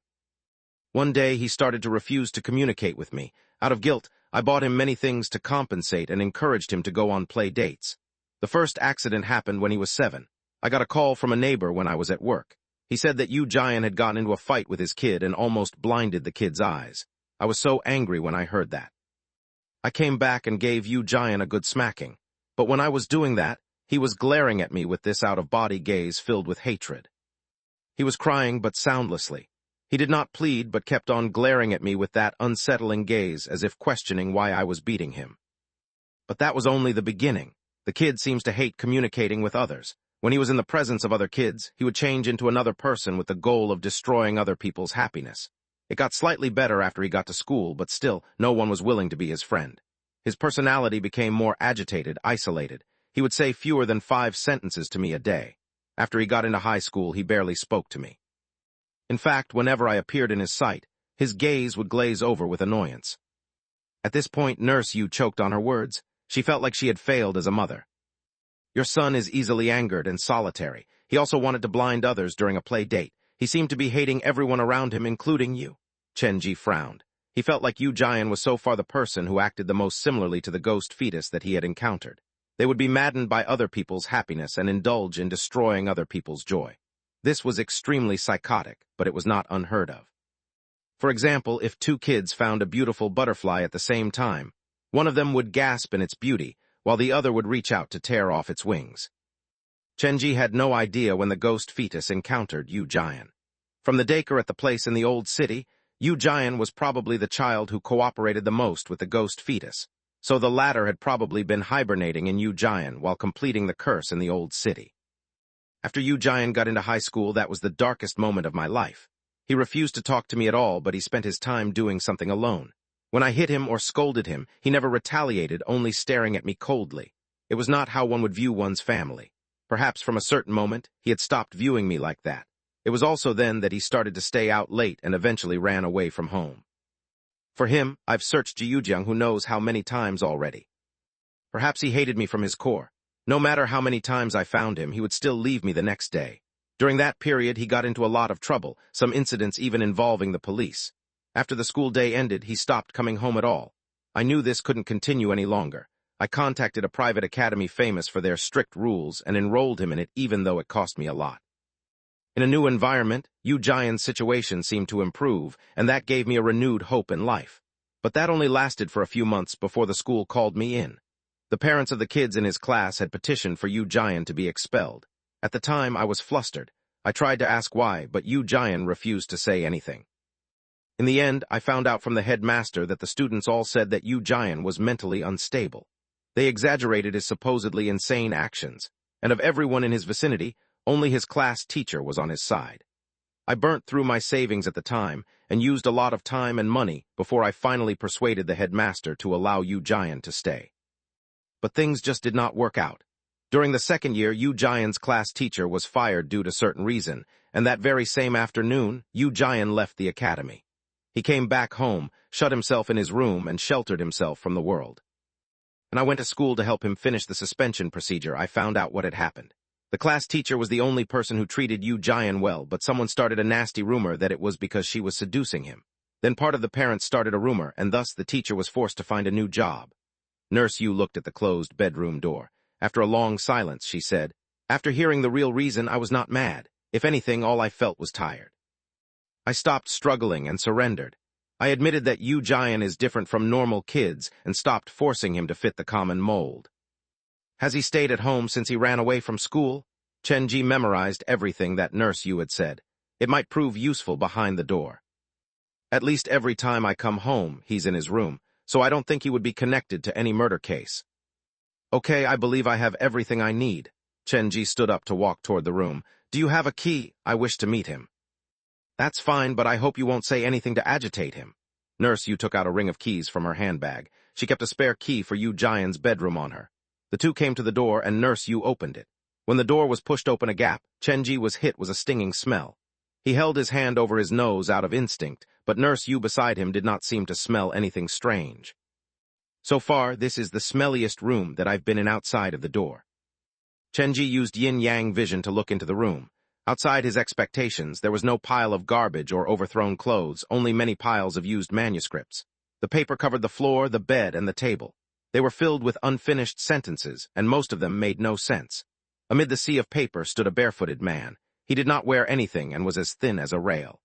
A: One day, he started to refuse to communicate with me. Out of guilt, I bought him many things to compensate and encouraged him to go on play dates. The first accident happened when he was 7. I got a call from a neighbor when I was at work. He said that Yu Jian had gotten into a fight with his kid and almost blinded the kid's eyes. I was so angry when I heard that. I came back and gave Yu Jian a good smacking. But when I was doing that, he was glaring at me with this out-of-body gaze filled with hatred. He was crying but soundlessly. He did not plead but kept on glaring at me with that unsettling gaze as if questioning why I was beating him. But that was only the beginning. The kid seems to hate communicating with others. When he was in the presence of other kids, he would change into another person with the goal of destroying other people's happiness. It got slightly better after he got to school, but still, no one was willing to be his friend. His personality became more agitated, isolated. He would say fewer than 5 sentences to me a day. After he got into high school, he barely spoke to me. In fact, whenever I appeared in his sight, his gaze would glaze over with annoyance. At this point, Nurse Yu choked on her words. She felt like she had failed as a mother. Your son is easily angered and solitary. He also wanted to blind others during a play date. He seemed to be hating everyone around him, including you. Chenji frowned. He felt like Yu Jian was so far the person who acted the most similarly to the ghost fetus that he had encountered. They would be maddened by other people's happiness and indulge in destroying other people's joy. This was extremely psychotic, but it was not unheard of. For example, if 2 kids found a beautiful butterfly at the same time, one of them would gasp in its beauty, while the other would reach out to tear off its wings. Chenji had no idea when the ghost fetus encountered Yu Jian. From the daycare at the place in the old city, Yu Jian was probably the child who cooperated the most with the ghost fetus, so the latter had probably been hibernating in Yu Jian while completing the curse in the old city. After Yu Jian got into high school, that was the darkest moment of my life. He refused to talk to me at all, but he spent his time doing something alone. When I hit him or scolded him, he never retaliated, only staring at me coldly. It was not how one would view one's family. Perhaps from a certain moment, he had stopped viewing me like that. It was also then that he started to stay out late and eventually ran away from home. For him, I've searched Jiujiang who knows how many times already. Perhaps he hated me from his core. No matter how many times I found him, he would still leave me the next day. During that period, he got into a lot of trouble, some incidents even involving the police. After the school day ended, he stopped coming home at all. I knew this couldn't continue any longer. I contacted a private academy famous for their strict rules and enrolled him in it even though it cost me a lot. In a new environment, Yu Jian's situation seemed to improve, and that gave me a renewed hope in life. But that only lasted for a few months before the school called me in. The parents of the kids in his class had petitioned for Yu Jian to be expelled. At the time, I was flustered. I tried to ask why, but Yu Jian refused to say anything. In the end, I found out from the headmaster that the students all said that Yu Jian was mentally unstable. They exaggerated his supposedly insane actions, and of everyone in his vicinity, only his class teacher was on his side. I burnt through my savings at the time and used a lot of time and money before I finally persuaded the headmaster to allow Yu Jian to stay. But things just did not work out. During the second year, Yu Jian's class teacher was fired due to certain reason, and that very same afternoon, Yu Jian left the academy. He came back home, shut himself in his room, and sheltered himself from the world. When I went to school to help him finish the suspension procedure, I found out what had happened. The class teacher was the only person who treated Yu Jian well, but someone started a nasty rumor that it was because she was seducing him. Then part of the parents started a rumor, and thus the teacher was forced to find a new job. Nurse Yu looked at the closed bedroom door. After a long silence, she said, "After hearing the real reason, I was not mad. If anything, all I felt was tired. I stopped struggling and surrendered. I admitted that Yu Jian is different from normal kids and stopped forcing him to fit the common mold." "Has he stayed at home since he ran away from school?" Chen Ji memorized everything that Nurse Yu had said. It might prove useful behind the door. "At least every time I come home, he's in his room, so I don't think he would be connected to any murder case." "Okay, I believe I have everything I need." Chen Ji stood up to walk toward the room. "Do you have a key? I wish to meet him." "That's fine, but I hope you won't say anything to agitate him." Nurse Yu took out a ring of keys from her handbag. She kept a spare key for Yu Jian's bedroom on her. The two came to the door, and Nurse Yu opened it. When the door was pushed open a gap, Chen Ji was hit with a stinging smell. He held his hand over his nose out of instinct, but Nurse Yu beside him did not seem to smell anything strange. "So far, this is the smelliest room that I've been in outside of the door." Chen Ji used yin-yang vision to look into the room. Outside his expectations, there was no pile of garbage or overthrown clothes, only many piles of used manuscripts. The paper covered the floor, the bed, and the table. They were filled with unfinished sentences, and most of them made no sense. Amid the sea of paper stood a barefooted man. He did not wear anything and was as thin as a rail.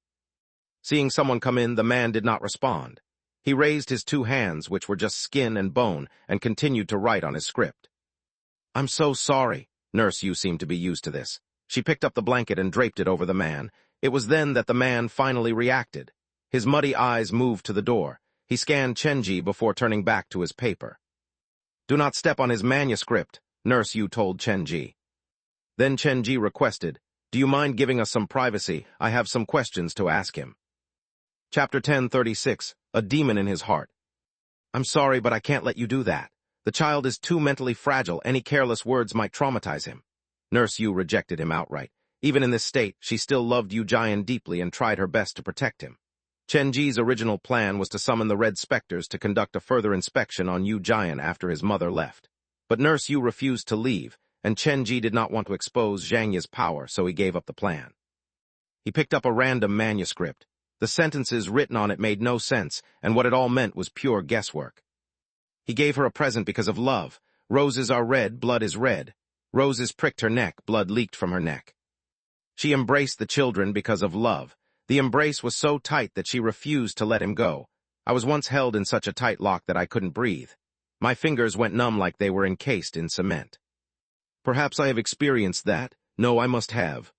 A: Seeing someone come in, the man did not respond. He raised his two hands, which were just skin and bone, and continued to write on his script. "I'm so sorry." Nurse Yu seemed to be used to this. She picked up the blanket and draped it over the man. It was then that the man finally reacted. His muddy eyes moved to the door. He scanned Chen Ji before turning back to his paper. "Do not step on his manuscript," Nurse Yu told Chen Ji. Then Chen Ji requested, "Do you mind giving us some privacy? I have some questions to ask him." Chapter 1036, A Demon in His Heart. "I'm sorry, but I can't let you do that. The child is too mentally fragile. Any careless words might traumatize him." Nurse Yu rejected him outright. Even in this state, she still loved Yu Jian deeply and tried her best to protect him. Chen Ji's original plan was to summon the Red Spectres to conduct a further inspection on Yu Jian after his mother left. But Nurse Yu refused to leave, and Chen Ji did not want to expose Zhang Ye's power, so he gave up the plan. He picked up a random manuscript. The sentences written on it made no sense, and what it all meant was pure guesswork. He gave her a present because of love. Roses are red, blood is red. Roses pricked her neck, blood leaked from her neck. She embraced the children because of love. The embrace was so tight that she refused to let him go. I was once held in such a tight lock that I couldn't breathe. My fingers went numb like they were encased in cement. Perhaps I have experienced that. No, I must have.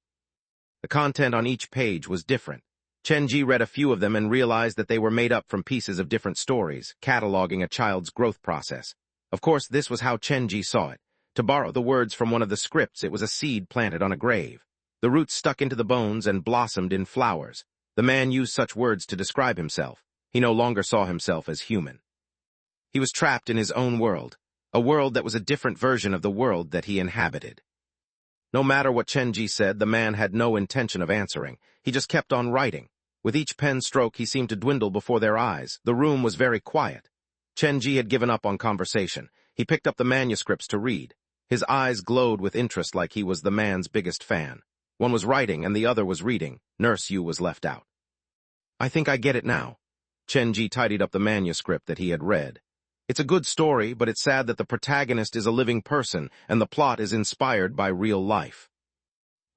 A: The content on each page was different. Chen-ji read a few of them and realized that they were made up from pieces of different stories, cataloging a child's growth process. Of course, this was how Chen-ji saw it. To borrow the words from one of the scripts, it was a seed planted on a grave. The roots stuck into the bones and blossomed in flowers. The man used such words to describe himself. He no longer saw himself as human. He was trapped in his own world, a world that was a different version of the world that he inhabited. No matter what Chen-ji said, the man had no intention of answering. He just kept on writing. With each pen stroke, he seemed to dwindle before their eyes. The room was very quiet. Chen-ji had given up on conversation. He picked up the manuscripts to read. His eyes glowed with interest like he was the man's biggest fan. One was writing and the other was reading. Nurse Yu was left out. I think I get it now. Chen-ji tidied up the manuscript that he had read. It's a good story, but it's sad that the protagonist is a living person and the plot is inspired by real life.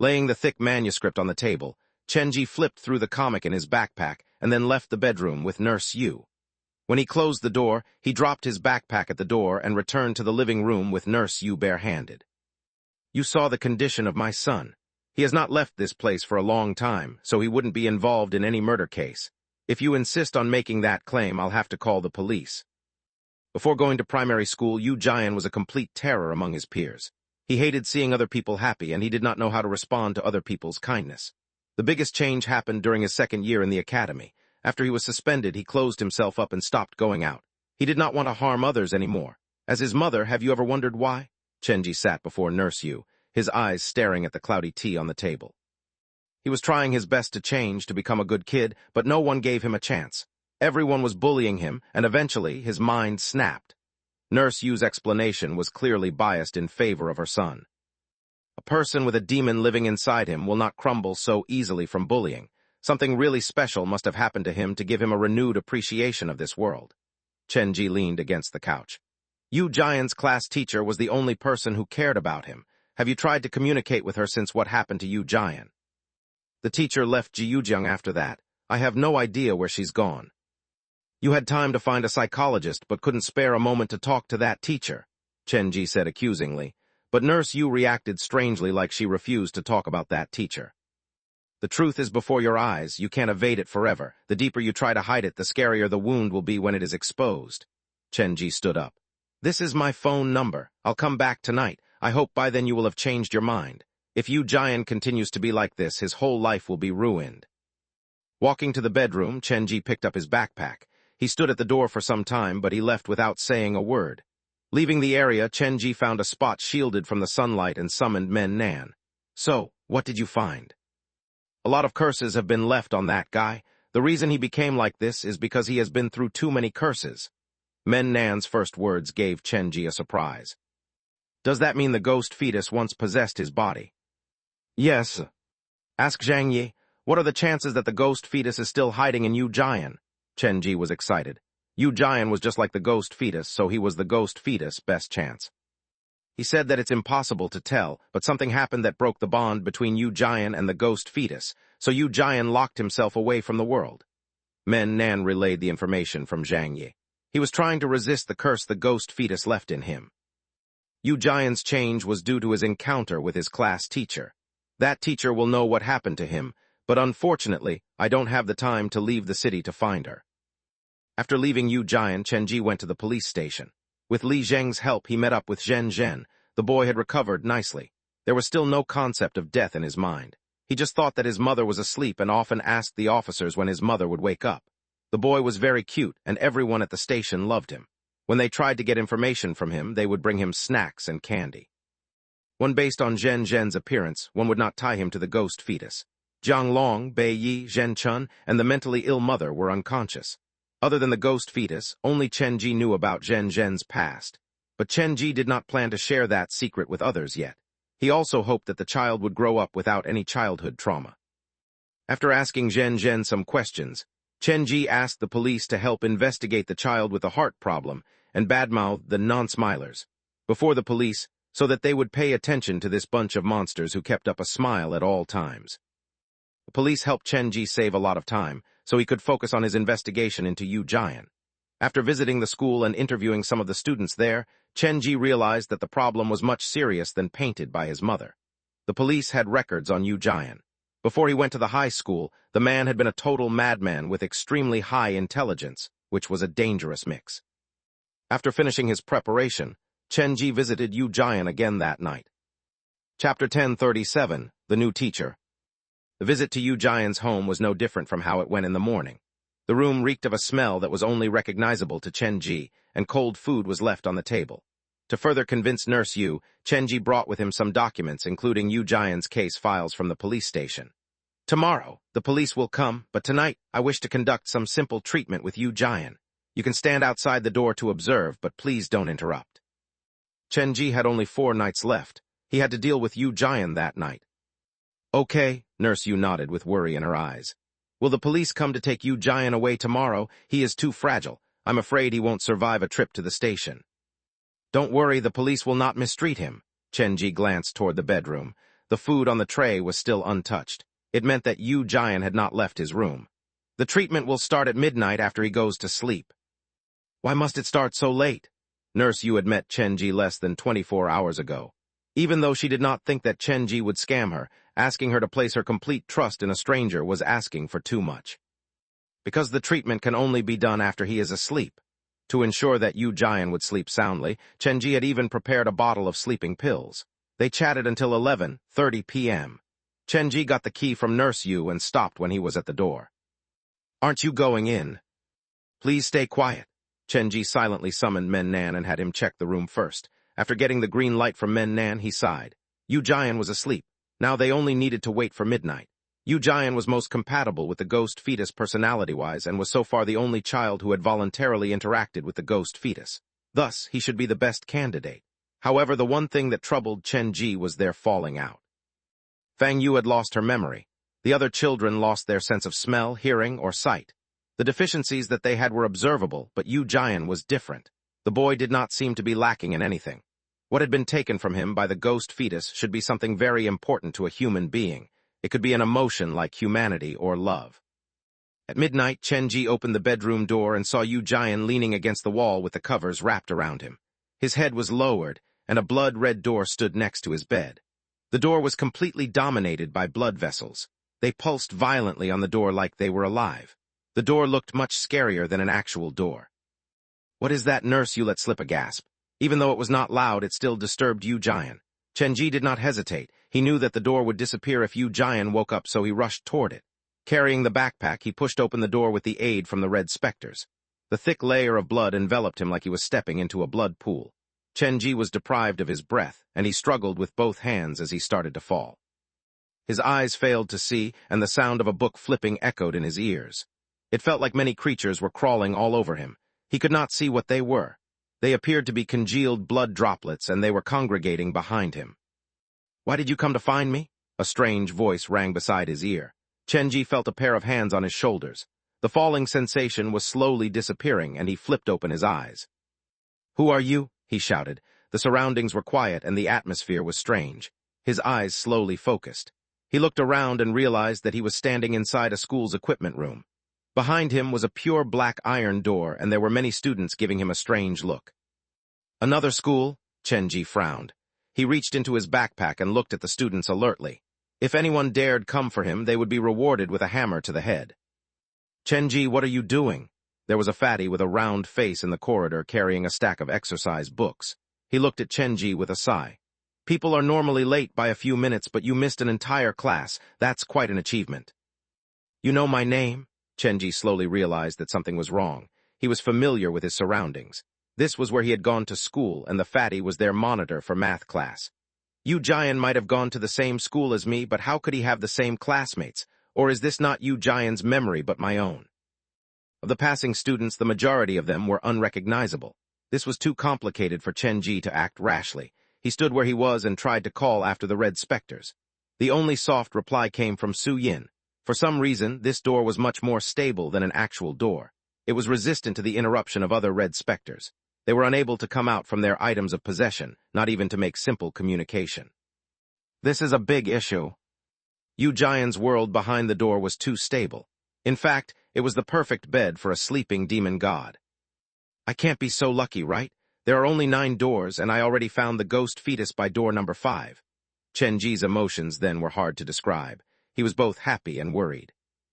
A: Laying the thick manuscript on the table, Chen-ji flipped through the comic in his backpack and then left the bedroom with Nurse Yu. When he closed the door, he dropped his backpack at the door and returned to the living room with Nurse Yu barehanded. You saw the condition of my son. He has not left this place for a long time, so he wouldn't be involved in any murder case. If you insist on making that claim, I'll have to call the police. Before going to primary school, Yu Jian was a complete terror among his peers. He hated seeing other people happy, and he did not know how to respond to other people's kindness. The biggest change happened during his second year in the academy. After he was suspended, he closed himself up and stopped going out. He did not want to harm others anymore. As his mother, have you ever wondered why? Chen-ji sat before Nurse Yu, his eyes staring at the cloudy tea on the table. He was trying his best to change, to become a good kid, but no one gave him a chance. Everyone was bullying him, and eventually his mind snapped. Nurse Yu's explanation was clearly biased in favor of her son. A person with a demon living inside him will not crumble so easily from bullying. Something really special must have happened to him to give him a renewed appreciation of this world. Chen-ji leaned against the couch. Yu Jian's class teacher was the only person who cared about him. Have you tried to communicate with her since what happened to Yu Jian? The teacher left Ji Yujiang after that. I have no idea where she's gone. You had time to find a psychologist but couldn't spare a moment to talk to that teacher, Chen-ji said accusingly, but Nurse Yu reacted strangely like she refused to talk about that teacher. The truth is before your eyes, you can't evade it forever. The deeper you try to hide it, the scarier the wound will be when it is exposed. Chen-ji stood up. This is my phone number. I'll come back tonight. I hope by then you will have changed your mind. If Yu Jian continues to be like this, his whole life will be ruined. Walking to the bedroom, Chen-ji picked up his backpack. He stood at the door for some time, but he left without saying a word. Leaving the area, Chen-ji found a spot shielded from the sunlight and summoned Men Nan. So, what did you find? A lot of curses have been left on that guy. The reason he became like this is because he has been through too many curses. Men Nan's first words gave Chen-ji a surprise. Does that mean the ghost fetus once possessed his body? Yes. Ask Zhang Yi, what are the chances that the ghost fetus is still hiding in Yu Jian? Chen-ji was excited. Yu Jian was just like the ghost fetus, so he was the ghost fetus' best chance. He said that it's impossible to tell, but something happened that broke the bond between Yu Jian and the ghost fetus, so Yu Jian locked himself away from the world. Men Nan relayed the information from Zhang Yi. He was trying to resist the curse the ghost fetus left in him. Yu Jian's change was due to his encounter with his class teacher. That teacher will know what happened to him, but unfortunately, I don't have the time to leave the city to find her. After leaving Yu Jian, Chen-ji went to the police station. With Li Zheng's help, he met up with Zhen Zhen. The boy had recovered nicely. There was still no concept of death in his mind. He just thought that his mother was asleep and often asked the officers when his mother would wake up. The boy was very cute, and everyone at the station loved him. When they tried to get information from him, they would bring him snacks and candy. When based on Zhen Zhen's appearance, one would not tie him to the ghost fetus. Jiang Long, Bei Yi, Zhen Chun, and the mentally ill mother were unconscious. Other than the ghost fetus, only Chen-ji knew about Zhen Zhen's past. But Chen-ji did not plan to share that secret with others yet. He also hoped that the child would grow up without any childhood trauma. After asking Zhen Zhen some questions, Chen-ji asked the police to help investigate the child with a heart problem and badmouthed the non-smilers before the police so that they would pay attention to this bunch of monsters who kept up a smile at all times. The police helped Chen-ji save a lot of time, so he could focus on his investigation into Yu Jian. After visiting the school and interviewing some of the students there, Chen-ji realized that the problem was much serious than painted by his mother. The police had records on Yu Jian. Before he went to the high school, the man had been a total madman with extremely high intelligence, which was a dangerous mix. After finishing his preparation, Chenji visited Yu Jian again that night. Chapter 1037, The New Teacher. The visit to Yu Jian's home was no different from how it went in the morning. The room reeked of a smell that was only recognizable to Chenji, and cold food was left on the table. To further convince Nurse Yu, Chenji brought with him some documents, including Yu Jian's case files from the police station. Tomorrow, the police will come, but tonight, I wish to conduct some simple treatment with Yu Jian. You can stand outside the door to observe, but please don't interrupt. Chenji had only 4 nights left. He had to deal with Yu Jian that night. Okay, Nurse Yu nodded with worry in her eyes. Will the police come to take Yu Jian away tomorrow? He is too fragile. I'm afraid he won't survive a trip to the station. Don't worry, the police will not mistreat him. Chenji glanced toward the bedroom. The food on the tray was still untouched. It meant that Yu Jian had not left his room. The treatment will start at midnight after he goes to sleep. Why must it start so late? Nurse Yu had met Chenji less than 24 hours ago. Even though she did not think that Chenji would scam her, asking her to place her complete trust in a stranger was asking for too much. Because the treatment can only be done after he is asleep. To ensure that Yu Jian would sleep soundly, Chenji had even prepared a bottle of sleeping pills. They chatted until 11:30 p.m. Chenji got the key from Nurse Yu and stopped when he was at the door. Aren't you going in? Please stay quiet. Chenji silently summoned Men Nan and had him check the room first. After getting the green light from Men Nan, he sighed. Yu Jian was asleep. Now they only needed to wait for midnight. Yu Jian was most compatible with the ghost fetus personality-wise and was so far the only child who had voluntarily interacted with the ghost fetus. Thus, he should be the best candidate. However, the one thing that troubled Chenji was their falling out. Fang Yu had lost her memory. The other children lost their sense of smell, hearing, or sight. The deficiencies that they had were observable, but Yu Jian was different. The boy did not seem to be lacking in anything. What had been taken from him by the ghost fetus should be something very important to a human being. It could be an emotion like humanity or love. At midnight, Chenji opened the bedroom door and saw Yu Jian leaning against the wall with the covers wrapped around him. His head was lowered, and a blood-red door stood next to his bed. The door was completely dominated by blood vessels. They pulsed violently on the door like they were alive. The door looked much scarier than an actual door. What is that? Nurse Yu let slip a gasp. Even though it was not loud, it still disturbed Yu Jian. Chenji did not hesitate. He knew that the door would disappear if Yu Jian woke up, so he rushed toward it. Carrying the backpack, he pushed open the door with the aid from the red specters. The thick layer of blood enveloped him like he was stepping into a blood pool. Chenji was deprived of his breath, and he struggled with both hands as he started to fall. His eyes failed to see, and the sound of a book flipping echoed in his ears. It felt like many creatures were crawling all over him. He could not see what they were. They appeared to be congealed blood droplets, and they were congregating behind him. Why did you come to find me? A strange voice rang beside his ear. Chenji felt a pair of hands on his shoulders. The falling sensation was slowly disappearing, and he flipped open his eyes. Who are you? He shouted. The surroundings were quiet, and the atmosphere was strange. His eyes slowly focused. He looked around and realized that he was standing inside a school's equipment room. Behind him was a pure black iron door, and there were many students giving him a strange look. Another school? Chenji frowned. He reached into his backpack and looked at the students alertly. If anyone dared come for him, they would be rewarded with a hammer to the head. Chenji, what are you doing? There was a fatty with a round face in the corridor carrying a stack of exercise books. He looked at Chenji with a sigh. People are normally late by a few minutes, but you missed an entire class. That's quite an achievement. You know my name? Chenji slowly realized that something was wrong. He was familiar with his surroundings. This was where he had gone to school, and the fatty was their monitor for math class. Yu Jian might have gone to the same school as me, but how could he have the same classmates? Or is this not Yu Jian's memory but my own? Of the passing students, the majority of them were unrecognizable. This was too complicated for Chenji to act rashly. He stood where he was and tried to call after the red specters. The only soft reply came from Su Yin. For some reason, this door was much more stable than an actual door. It was resistant to the interruption of other red specters. They were unable to come out from their items of possession, not even to make simple communication. This is a big issue. Yu Jian's world behind the door was too stable. In fact, it was the perfect bed for a sleeping demon god. I can't be so lucky, right? There are only 9 doors, and I already found the ghost fetus by door number 5. Chenji's emotions then were hard to describe. he was both happy and worried.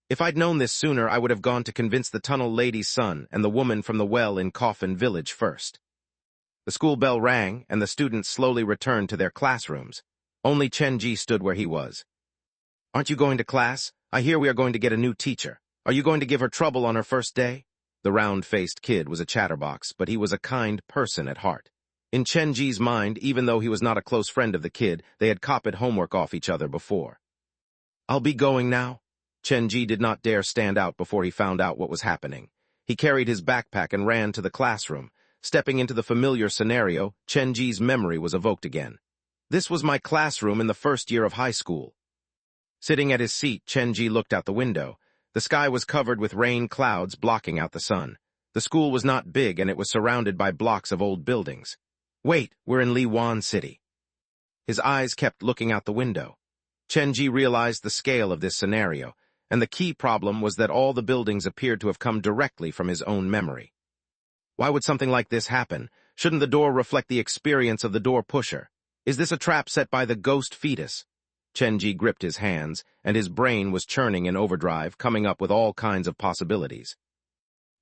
A: If I'd known this sooner, I would have gone to convince the tunnel lady's son and the woman from the well in Coffin Village first. The school bell rang, and the students slowly returned to their classrooms. Only Chenji stood where he was. "Aren't you going to class? I hear we are going to get a new teacher. Are you going to give her trouble on her first day?" The round-faced kid was a chatterbox, but he was a kind person at heart. In Chenji's mind, even though he was not a close friend of the kid, they had copied homework off each other before. "I'll be going now." Chenji did not dare stand out before he found out what was happening. He carried his backpack and ran to the classroom. Stepping into the familiar scenario, Chenji's memory was evoked again. This was my classroom in the first year of high school. Sitting at his seat, Chenji looked out the window. The sky was covered with rain clouds blocking out the sun. The school was not big, and it was surrounded by blocks of old buildings. "Wait, we're in Liwan City." His eyes kept looking out the window. Chenji realized the scale of this scenario, and the key problem was that all the buildings appeared to have come directly from his own memory. Why would something like this happen? Shouldn't the door reflect the experience of the door pusher? Is this a trap set by the ghost fetus? Chenji gripped his hands, and his brain was churning in overdrive, coming up with all kinds of possibilities.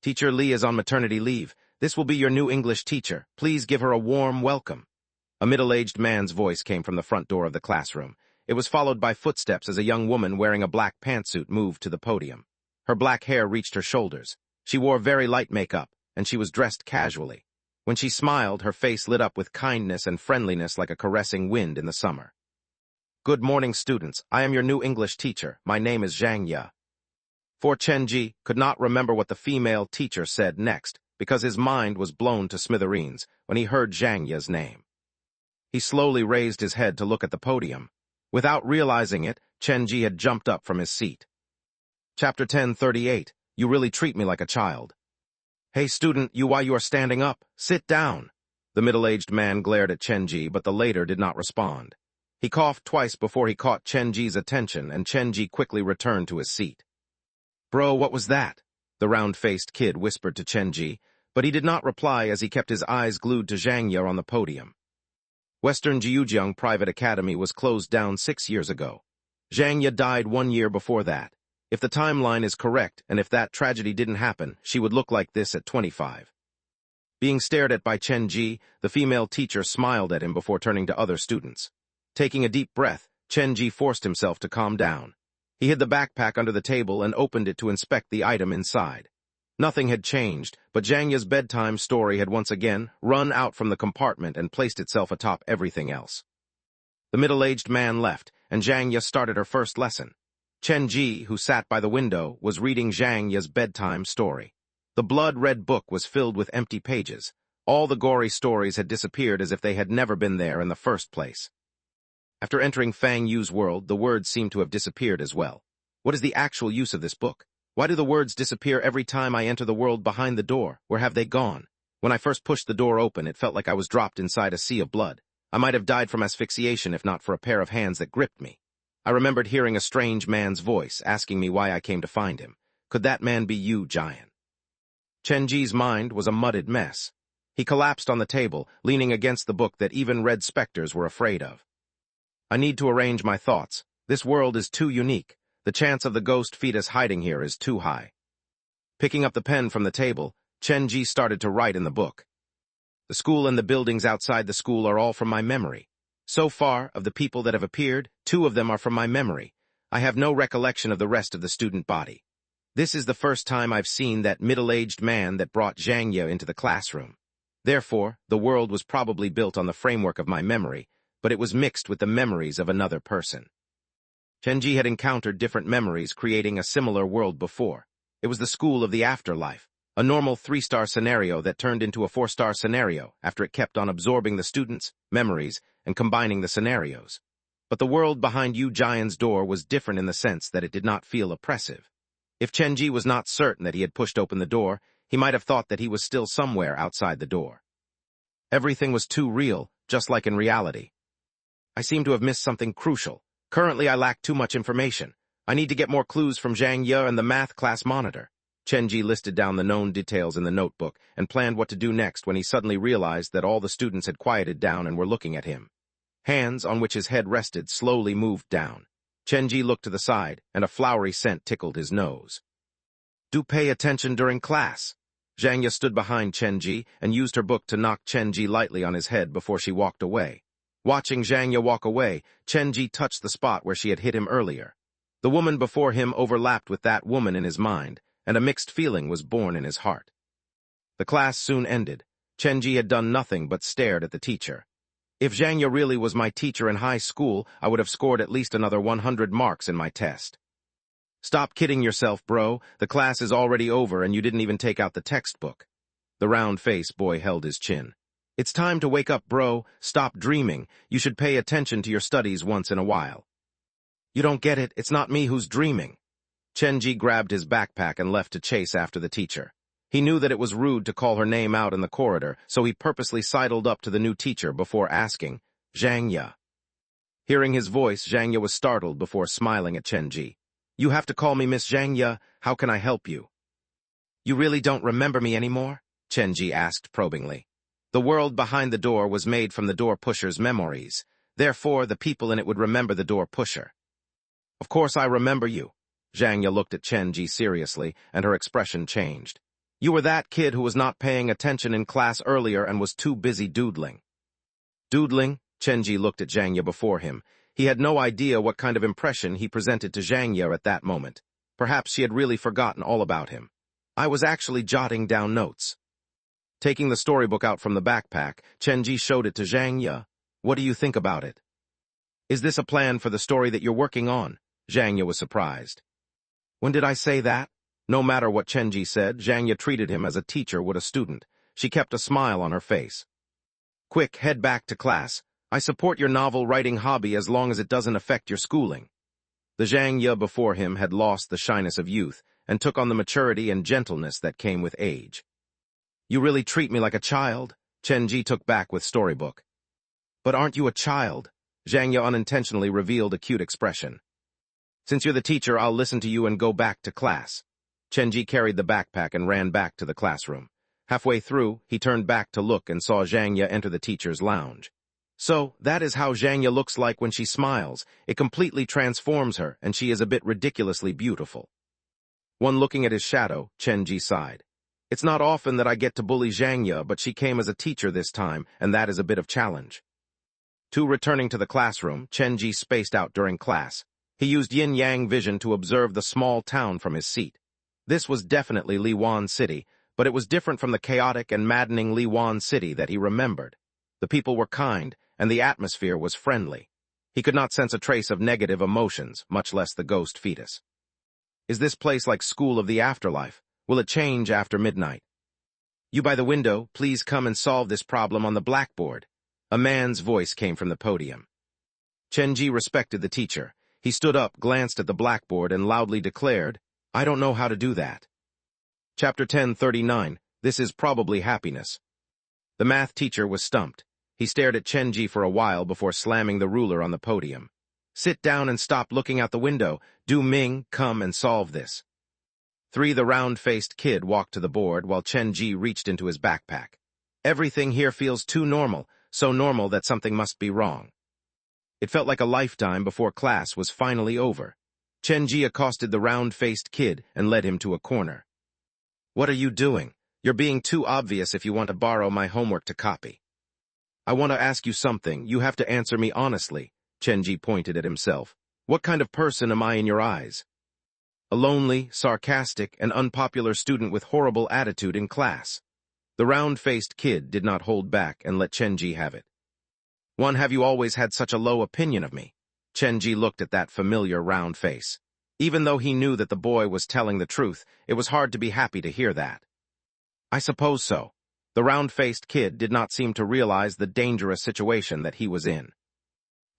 A: "Teacher Lee is on maternity leave. This will be your new English teacher. Please give her a warm welcome." A middle-aged man's voice came from the front door of the classroom. It was followed by footsteps as a young woman wearing a black pantsuit moved to the podium. Her black hair reached her shoulders. She wore very light makeup, and she was dressed casually. When she smiled, her face lit up with kindness and friendliness like a caressing wind in the summer. "Good morning, students. I am your new English teacher. My name is Zhang Ye." For Chenji could not remember what the female teacher said next, because his mind was blown to smithereens when he heard Zhang Ye's name. He slowly raised his head to look at the podium. Without realizing it, Chenji had jumped up from his seat. Chapter 10:38. You really treat me like a child. "Hey, student, why you are standing up? Sit down." The middle-aged man glared at Chenji, but the latter did not respond. He coughed twice before he caught Chenji's attention, and Chenji quickly returned to his seat. "Bro, what was that?" the round-faced kid whispered to Chenji, but he did not reply as he kept his eyes glued to Zhang Ye on the podium. Western Jiujiang Private Academy was closed down 6 years ago. Zhang Ye died 1 year before that. If the timeline is correct, and if that tragedy didn't happen, she would look like this at 25. Being stared at by Chenji, the female teacher smiled at him before turning to other students. Taking a deep breath, Chenji forced himself to calm down. He hid the backpack under the table and opened it to inspect the item inside. Nothing had changed, but Zhang Ye's bedtime story had once again run out from the compartment and placed itself atop everything else. The middle-aged man left, and Zhang Ye started her first lesson. Chenji, who sat by the window, was reading Zhang Ye's bedtime story. The blood-red book was filled with empty pages. All the gory stories had disappeared as if they had never been there in the first place. After entering Fang Yu's world, the words seemed to have disappeared as well. What is the actual use of this book? Why do the words disappear every time I enter the world behind the door? Where have they gone? When I first pushed the door open, it felt like I was dropped inside a sea of blood. I might have died from asphyxiation if not for a pair of hands that gripped me. I remembered hearing a strange man's voice, asking me why I came to find him. Could that man be you, Giant? Chenji's mind was a mudded mess. He collapsed on the table, leaning against the book that even red specters were afraid of. I need to arrange my thoughts. This world is too unique. The chance of the ghost fetus hiding here is too high. Picking up the pen from the table, Chenji started to write in the book. The school and the buildings outside the school are all from my memory. So far, of the people that have appeared, 2 of them are from my memory. I have no recollection of the rest of the student body. This is the first time I've seen that middle-aged man that brought Zhang Ye into the classroom. Therefore, the world was probably built on the framework of my memory, but it was mixed with the memories of another person. Chenji had encountered different memories creating a similar world before. It was the school of the afterlife, a normal 3-star scenario that turned into a 4-star scenario after it kept on absorbing the students' memories and combining the scenarios. But the world behind Yu Jian's door was different in the sense that it did not feel oppressive. If Chenji was not certain that he had pushed open the door, he might have thought that he was still somewhere outside the door. Everything was too real, just like in reality. I seem to have missed something crucial. Currently, I lack too much information. I need to get more clues from Zhang Ye and the math class monitor. Chenji listed down the known details in the notebook and planned what to do next when he suddenly realized that all the students had quieted down and were looking at him. Hands on which his head rested slowly moved down. Chenji looked to the side, and a flowery scent tickled his nose. Do pay attention during class. Zhangya stood behind Chenji and used her book to knock Chenji lightly on his head before she walked away. Watching Zhangya walk away, Chenji touched the spot where she had hit him earlier. The woman before him overlapped with that woman in his mind, and a mixed feeling was born in his heart. The class soon ended. Chenji had done nothing but stared at the teacher. If Zhangya really was my teacher in high school, I would have scored at least another 100 marks in my test. Stop kidding yourself, bro. The class is already over and you didn't even take out the textbook. The round-faced boy held his chin. It's time to wake up, bro. Stop dreaming. You should pay attention to your studies once in a while. You don't get it. It's not me who's dreaming. Chenji grabbed his backpack and left to chase after the teacher. He knew that it was rude to call her name out in the corridor, so he purposely sidled up to the new teacher before asking, Zhangya. Hearing his voice, Zhangya was startled before smiling at Chenji. You have to call me Miss Zhangya. How can I help you? You really don't remember me anymore? Chenji asked probingly. The world behind the door was made from the door pusher's memories. Therefore, the people in it would remember the door pusher. Of course I remember you. Zhangya looked at Chenji seriously, and her expression changed. You were that kid who was not paying attention in class earlier and was too busy doodling. Doodling? Chenji looked at Zhangya before him. He had no idea what kind of impression he presented to Zhangya at that moment. Perhaps she had really forgotten all about him. I was actually jotting down notes. Taking the storybook out from the backpack, Chenji showed it to Zhangya. What do you think about it? Is this a plan for the story that you're working on? Zhangya was surprised. When did I say that? No matter what Chenji said, Zhangya treated him as a teacher would a student. She kept a smile on her face. Quick, head back to class. I support your novel-writing hobby as long as it doesn't affect your schooling. The Zhangya before him had lost the shyness of youth and took on the maturity and gentleness that came with age. You really treat me like a child? Chenji took back with storybook. But aren't you a child? Zhangya unintentionally revealed a cute expression. Since you're the teacher, I'll listen to you and go back to class. Chenji carried the backpack and ran back to the classroom. Halfway through, he turned back to look and saw Zhangya enter the teacher's lounge. So, that is how Zhangya looks like when she smiles. It completely transforms her, and she is a bit ridiculously beautiful. One looking at his shadow, Chenji sighed. It's not often that I get to bully Zhangya, but she came as a teacher this time, and that is a bit of challenge. Returning to the classroom, Chenji spaced out during class. He used yin-yang vision to observe the small town from his seat. This was definitely Liwan City, but it was different from the chaotic and maddening Liwan City that he remembered. The people were kind, and the atmosphere was friendly. He could not sense a trace of negative emotions, much less the ghost fetus. Is this place like school of the afterlife? Will it change after midnight? You by the window, please come and solve this problem on the blackboard. A man's voice came from the podium. Chenji respected the teacher. He stood up, glanced at the blackboard, and loudly declared, I don't know how to do that. Chapter 10:39. This is probably happiness. The math teacher was stumped. He stared at Chenji for a while before slamming the ruler on the podium. Sit down and stop looking out the window. Du Ming, come and solve this. The round-faced kid walked to the board while Chenji reached into his backpack. Everything here feels too normal, so normal that something must be wrong. It felt like a lifetime before class was finally over. Chenji accosted the round-faced kid and led him to a corner. What are you doing? You're being too obvious if you want to borrow my homework to copy. I want to ask you something. You have to answer me honestly. Chenji pointed at himself. What kind of person am I in your eyes? A lonely, sarcastic, and unpopular student with horrible attitude in class. The round-faced kid did not hold back and let Chenji have it. Have you always had such a low opinion of me? Chenji looked at that familiar round face. Even though he knew that the boy was telling the truth, it was hard to be happy to hear that. I suppose so. The round-faced kid did not seem to realize the dangerous situation that he was in.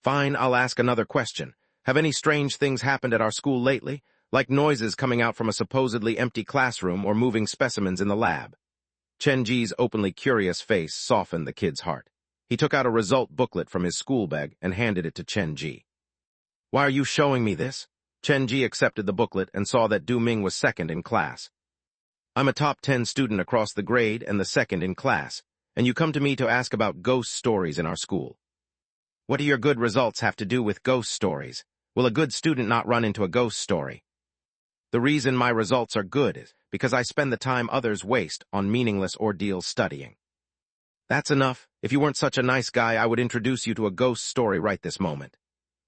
A: Fine, I'll ask another question. Have any strange things happened at our school lately? Like noises coming out from a supposedly empty classroom or moving specimens in the lab? Chenji's openly curious face softened the kid's heart. He took out a result booklet from his school bag and handed it to Chenji. Why are you showing me this? Chenji accepted the booklet and saw that Du Ming was second in class. I'm a top 10 student across the grade and the second in class, and you come to me to ask about ghost stories in our school. What do your good results have to do with ghost stories? Will a good student not run into a ghost story? The reason my results are good is because I spend the time others waste on meaningless ordeals studying. That's enough. If you weren't such a nice guy, I would introduce you to a ghost story right this moment.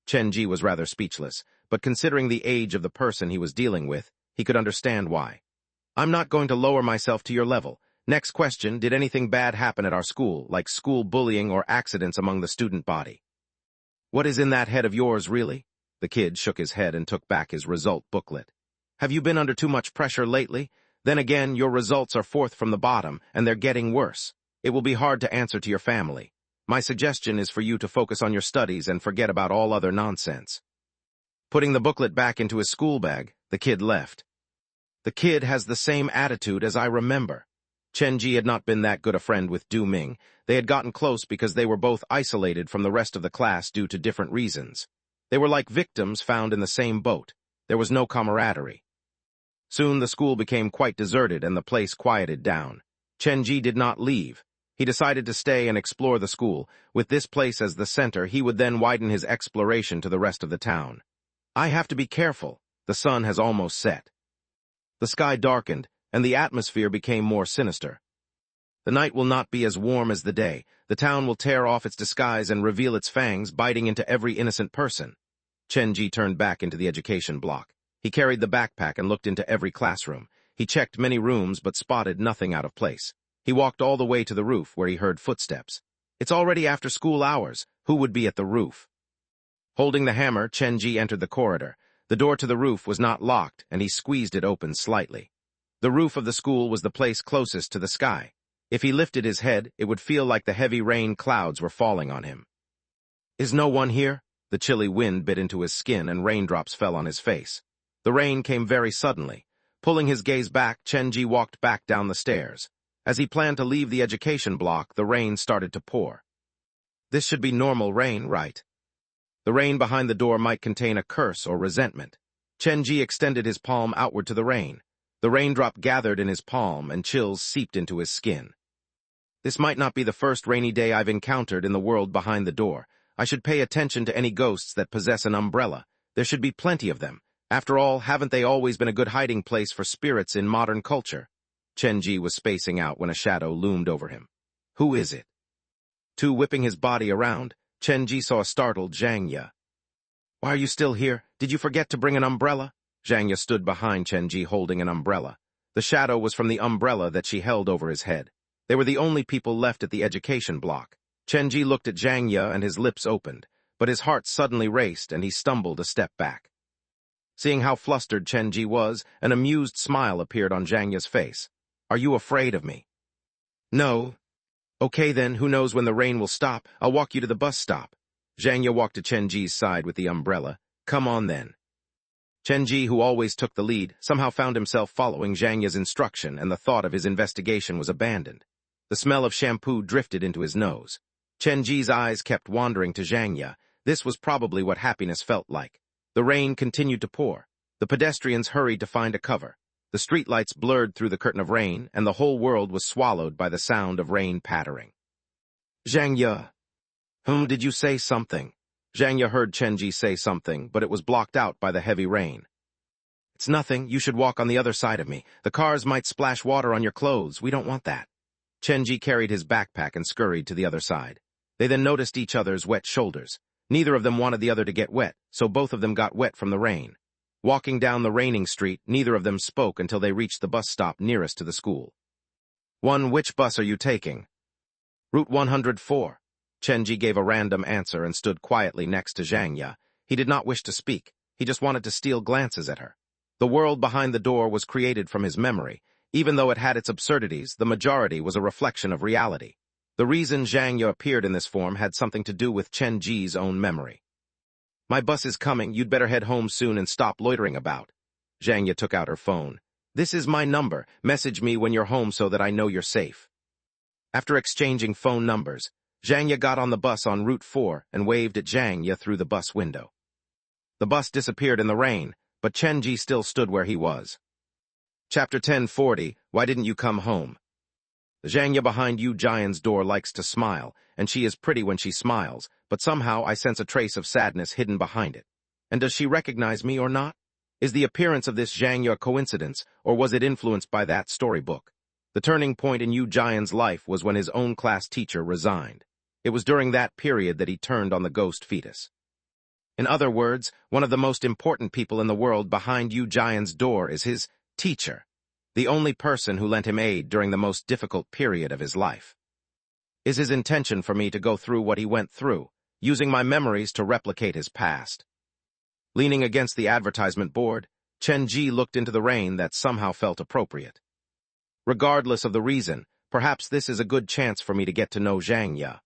A: Chen-ji was rather speechless, but considering the age of the person he was dealing with, he could understand why. I'm not going to lower myself to your level. Next question, did anything bad happen at our school, like school bullying or accidents among the student body? What is in that head of yours, really? The kid shook his head and took back his result booklet. Have you been under too much pressure lately? Then again, your results are fourth from the bottom, and they're getting worse. It will be hard to answer to your family. My suggestion is for you to focus on your studies and forget about all other nonsense. Putting the booklet back into his school bag, the kid left. The kid has the same attitude as I remember. Chen-ji had not been that good a friend with Du Ming. They had gotten close because they were both isolated from the rest of the class due to different reasons. They were like victims found in the same boat. There was no camaraderie. Soon the school became quite deserted and the place quieted down. Chen-ji did not leave. He decided to stay and explore the school. With this place as the center, he would then widen his exploration to the rest of the town. I have to be careful. The sun has almost set. The sky darkened, and the atmosphere became more sinister. The night will not be as warm as the day. The town will tear off its disguise and reveal its fangs, biting into every innocent person. Chen-ji turned back into the education block. He carried the backpack and looked into every classroom. He checked many rooms but spotted nothing out of place. He walked all the way to the roof where he heard footsteps. It's already after school hours. Who would be at the roof? Holding the hammer, Chen-ji entered the corridor. The door to the roof was not locked, and he squeezed it open slightly. The roof of the school was the place closest to the sky. If he lifted his head, it would feel like the heavy rain clouds were falling on him. Is no one here? The chilly wind bit into his skin and raindrops fell on his face. The rain came very suddenly. Pulling his gaze back, Chen-ji walked back down the stairs. As he planned to leave the education block, the rain started to pour. This should be normal rain, right? The rain behind the door might contain a curse or resentment. Chen-ji extended his palm outward to the rain. The raindrop gathered in his palm and chills seeped into his skin. This might not be the first rainy day I've encountered in the world behind the door. I should pay attention to any ghosts that possess an umbrella. There should be plenty of them. After all, haven't they always been a good hiding place for spirits in modern culture? Chen-ji was spacing out when a shadow loomed over him. Who is it? Whipping his body around, Chen-ji saw a startled Zhang Ye. Why are you still here? Did you forget to bring an umbrella? Zhang Ye stood behind Chen-ji holding an umbrella. The shadow was from the umbrella that she held over his head. They were the only people left at the education block. Chen-ji looked at Zhang Ye and his lips opened, but his heart suddenly raced and he stumbled a step back. Seeing how flustered Chen-ji was, an amused smile appeared on Zhang Ye's face. Are you afraid of me? No. Okay then, who knows when the rain will stop? I'll walk you to the bus stop. Zhang Ye walked to Chen-ji's side with the umbrella. Come on then. Chen-ji, who always took the lead, somehow found himself following Zhang Ye's instruction and the thought of his investigation was abandoned. The smell of shampoo drifted into his nose. Chen-ji's eyes kept wandering to Zhang Ye. This was probably what happiness felt like. The rain continued to pour. The pedestrians hurried to find a cover. The streetlights blurred through the curtain of rain, and the whole world was swallowed by the sound of rain pattering. Zhang Ye. Did you say something? Zhang Ye heard Chen-ji say something, but it was blocked out by the heavy rain. It's nothing. You should walk on the other side of me. The cars might splash water on your clothes. We don't want that. Chen-ji carried his backpack and scurried to the other side. They then noticed each other's wet shoulders. Neither of them wanted the other to get wet, so both of them got wet from the rain. Walking down the raining street, neither of them spoke until they reached the bus stop nearest to the school. Which bus are you taking? Route 104. Chen-ji gave a random answer and stood quietly next to Zhang Ye. He did not wish to speak. He just wanted to steal glances at her. The world behind the door was created from his memory. Even though it had its absurdities, the majority was a reflection of reality. The reason Zhang Ye appeared in this form had something to do with Chen-ji's own memory. My bus is coming. You'd better head home soon and stop loitering about. Zhang Ye took out her phone. This is my number. Message me when you're home so that I know you're safe. After exchanging phone numbers, Zhang Ye got on the bus on Route 4 and waved at Zhang Ye through the bus window. The bus disappeared in the rain, but Chen-ji still stood where he was. Chapter 1040, Why Didn't You Come Home? The Zhang Ye behind Yu Jian's door likes to smile, and she is pretty when she smiles, but somehow I sense a trace of sadness hidden behind it. And does she recognize me or not? Is the appearance of this Zhang Ye a coincidence, or was it influenced by that storybook? The turning point in Yu Jian's life was when his own class teacher resigned. It was during that period that he turned on the ghost fetus. In other words, one of the most important people in the world behind Yu Jian's door is his teacher, the only person who lent him aid during the most difficult period of his life. Is his intention for me to go through what he went through, using my memories to replicate his past? Leaning against the advertisement board, Chen Ji looked into the rain that somehow felt appropriate. Regardless of the reason, perhaps this is a good chance for me to get to know Zhang Ye.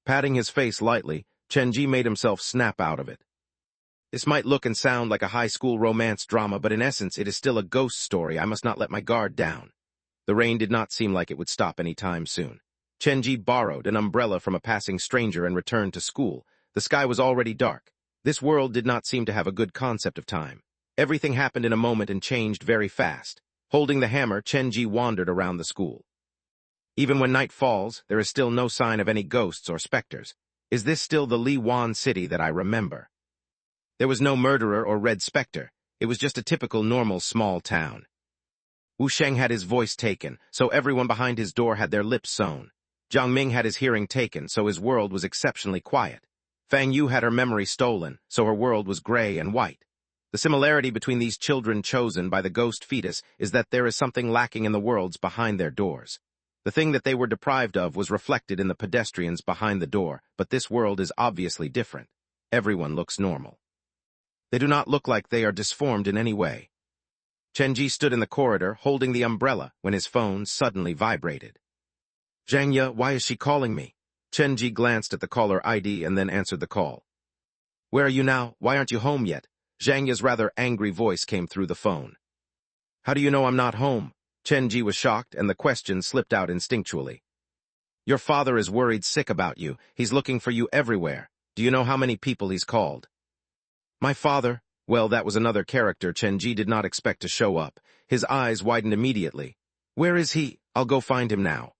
A: Patting his face lightly, Chen Ji made himself snap out of it. This might look and sound like a high school romance drama, but in essence it is still a ghost story. I must not let my guard down. The rain did not seem like it would stop any time soon. Chen Ji borrowed an umbrella from a passing stranger and returned to school. The sky was already dark. This world did not seem to have a good concept of time. Everything happened in a moment and changed very fast. Holding the hammer, Chen Ji wandered around the school. Even when night falls, there is still no sign of any ghosts or specters. Is this still the Li Wan city that I remember? There was no murderer or red specter. It was just a typical normal small town. Wu Sheng had his voice taken, so everyone behind his door had their lips sewn. Jiang Ming had his hearing taken, so his world was exceptionally quiet. Fang Yu had her memory stolen, so her world was gray and white. The similarity between these children chosen by the ghost fetus is that there is something lacking in the worlds behind their doors. The thing that they were deprived of was reflected in the pedestrians behind the door, but this world is obviously different. Everyone looks normal. They do not look like they are disformed in any way. Chen Ji stood in the corridor, holding the umbrella, when his phone suddenly vibrated. Zhang Ye, why is she calling me? Chen Ji glanced at the caller ID and then answered the call. Where are you now? Why aren't you home yet? Zhang Ye's rather angry voice came through the phone. How do you know I'm not home? Chen Ji was shocked, and the question slipped out instinctually. Your father is worried sick about you. He's looking for you everywhere. Do you know how many people he's called? My father? Well, that was another character Chen Ji did not expect to show up. His eyes widened immediately. Where is he? I'll go find him now.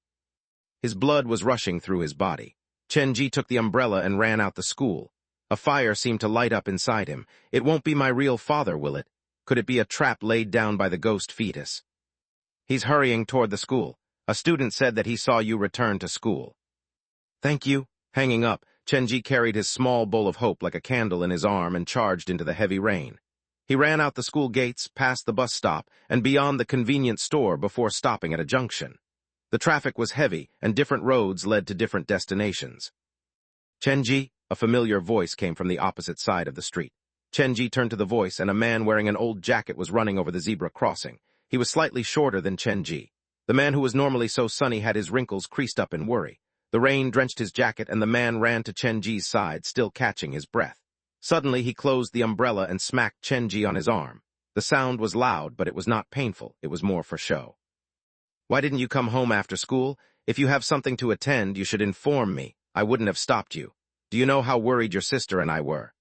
A: His blood was rushing through his body. Chen Ji took the umbrella and ran out the school. A fire seemed to light up inside him. It won't be my real father, will it? Could it be a trap laid down by the ghost fetus? He's hurrying toward the school. A student said that he saw you return to school. Thank you. Hanging up, Chen Ji carried his small bowl of hope like a candle in his arm and charged into the heavy rain. He ran out the school gates, past the bus stop, and beyond the convenience store before stopping at a junction. The traffic was heavy, and different roads led to different destinations. Chen Ji, a familiar voice came from the opposite side of the street. Chen Ji turned to the voice, and a man wearing an old jacket was running over the zebra crossing. He was slightly shorter than Chen Ji. The man who was normally so sunny had his wrinkles creased up in worry. The rain drenched his jacket, and the man ran to Chen Ji's side, still catching his breath. Suddenly, he closed the umbrella and smacked Chen Ji on his arm. The sound was loud, but it was not painful. It was more for show. Why didn't you come home after school? If you have something to attend, you should inform me. I wouldn't have stopped you. Do you know how worried your sister and I were?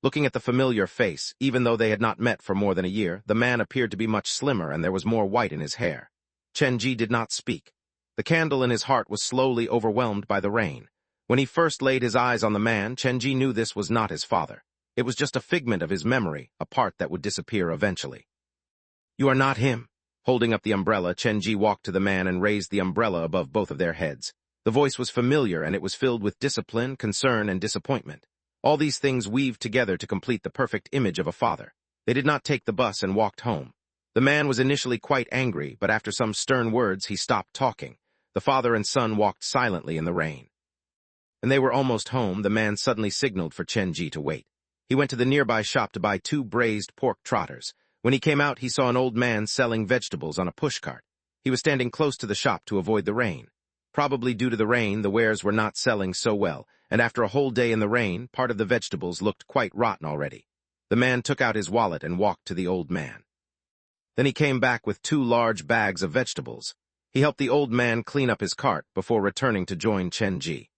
A: Looking at the familiar face, even though they had not met for more than a year, the man appeared to be much slimmer and there was more white in his hair. Chen Ji did not speak. The candle in his heart was slowly overwhelmed by the rain. When he first laid his eyes on the man, Chen Ji knew this was not his father. It was just a figment of his memory, a part that would disappear eventually. You are not him. Holding up the umbrella, Chen Ji walked to the man and raised the umbrella above both of their heads. The voice was familiar, and it was filled with discipline, concern, and disappointment. All these things weaved together to complete the perfect image of a father. They did not take the bus and walked home. The man was initially quite angry, but after some stern words, he stopped talking. The father and son walked silently in the rain. When they were almost home, the man suddenly signaled for Chen Ji to wait. He went to the nearby shop to buy 2 braised pork trotters. When he came out, he saw an old man selling vegetables on a pushcart. He was standing close to the shop to avoid the rain. Probably due to the rain, the wares were not selling so well, and after a whole day in the rain, part of the vegetables looked quite rotten already. The man took out his wallet and walked to the old man. Then he came back with 2 large bags of vegetables. He helped the old man clean up his cart before returning to join Chen Ji.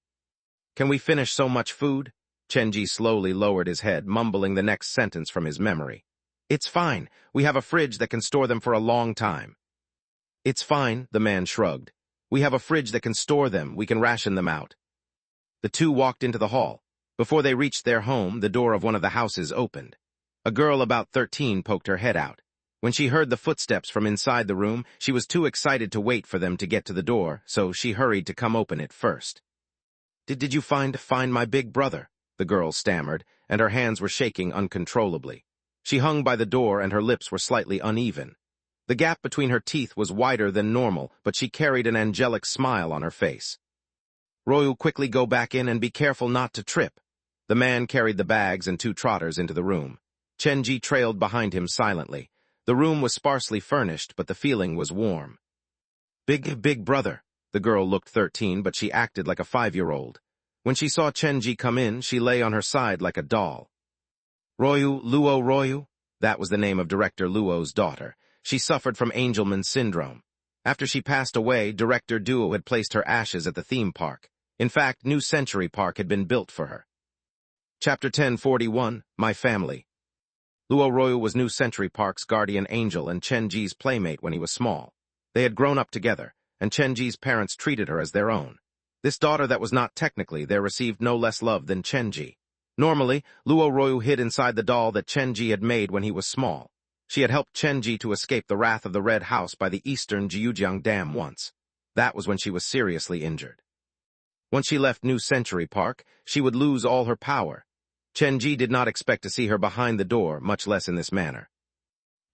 A: Can we finish so much food? Chen Ji slowly lowered his head, mumbling the next sentence from his memory. It's fine. We have a fridge that can store them for a long time. It's fine, the man shrugged. We have a fridge that can store them. We can ration them out. The two walked into the hall. Before they reached their home, the door of one of the houses opened. A girl about 13 poked her head out. When she heard the footsteps from inside the room, she was too excited to wait for them to get to the door, so she hurried to come open it first. Did you find my big brother?" the girl stammered, and her hands were shaking uncontrollably. She hung by the door and her lips were slightly uneven. The gap between her teeth was wider than normal, but she carried an angelic smile on her face. "Royal, quickly go back in and be careful not to trip." The man carried the bags and 2 trotters into the room. Chenji trailed behind him silently. The room was sparsely furnished, but the feeling was warm. Big brother." The girl looked 13, but she acted like a 5-year-old. When she saw Chenji come in, she lay on her side like a doll. Luo Royu? That was the name of Director Luo's daughter. She suffered from Angelman syndrome. After she passed away, Director Duo had placed her ashes at the theme park. In fact, New Century Park had been built for her. Chapter 1041, My Family. Luo Royu was New Century Park's guardian angel and Chenji's playmate when he was small. They had grown up together, and Chenji's parents treated her as their own. This daughter that was not technically there received no less love than Chenji. Normally, Luo Royu hid inside the doll that Chenji had made when he was small. She had helped Chenji to escape the wrath of the Red House by the eastern Jiujiang Dam once. That was when she was seriously injured. Once she left New Century Park, she would lose all her power. Chenji did not expect to see her behind the door, much less in this manner.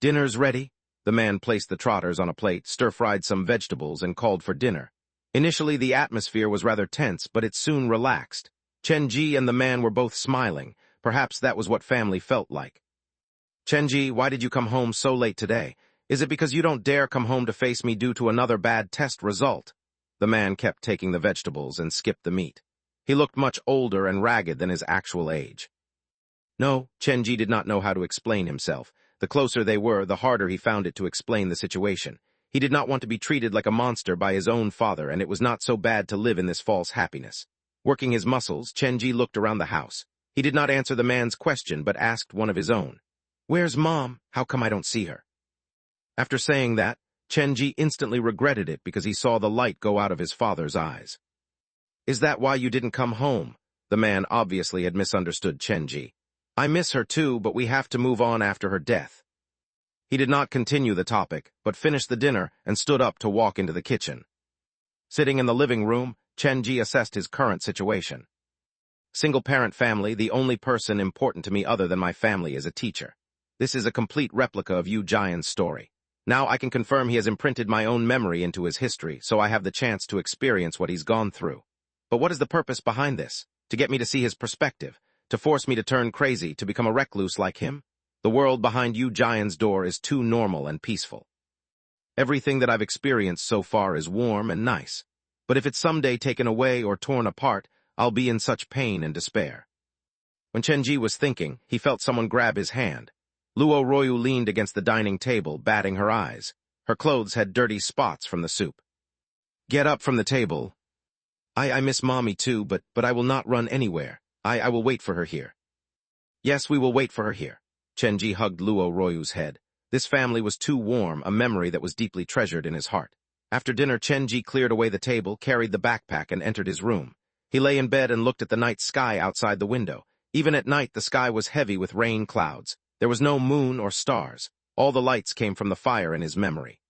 A: "Dinner's ready." The man placed the trotters on a plate, stir-fried some vegetables, and called for dinner. Initially, the atmosphere was rather tense, but it soon relaxed. Chenji and the man were both smiling. Perhaps that was what family felt like. "Chenji, why did you come home so late today? Is it because you don't dare come home to face me due to another bad test result?" The man kept taking the vegetables and skipped the meat. He looked much older and ragged than his actual age. No, Chenji did not know how to explain himself. The closer they were, the harder he found it to explain the situation. He did not want to be treated like a monster by his own father, and it was not so bad to live in this false happiness. Working his muscles, Chenji looked around the house. He did not answer the man's question, but asked one of his own. "Where's Mom? How come I don't see her?" After saying that, Chenji instantly regretted it because he saw the light go out of his father's eyes. "Is that why you didn't come home?" The man obviously had misunderstood Chenji. "I miss her too, but we have to move on after her death." He did not continue the topic, but finished the dinner and stood up to walk into the kitchen. Sitting in the living room, Chenji assessed his current situation. "Single-parent family, the only person important to me other than my family is a teacher. This is a complete replica of Yu Jian's story. Now I can confirm he has imprinted my own memory into his history, so I have the chance to experience what he's gone through. But what is the purpose behind this? To get me to see his perspective? To force me to turn crazy, to become a recluse like him? The world behind Yu Jian's door is too normal and peaceful. Everything that I've experienced so far is warm and nice. But if it's someday taken away or torn apart, I'll be in such pain and despair." When Chenji was thinking, he felt someone grab his hand. Luo Royu leaned against the dining table, batting her eyes. Her clothes had dirty spots from the soup. "Get up from the table." I miss Mommy too, but I will not run anywhere. I will wait for her here." "Yes, we will wait for her here." Chenji hugged Luo Royu's head. This family was too warm, a memory that was deeply treasured in his heart. After dinner, Chenji cleared away the table, carried the backpack, and entered his room. He lay in bed and looked at the night sky outside the window. Even at night, the sky was heavy with rain clouds. There was no moon or stars. All the lights came from the fire in his memory.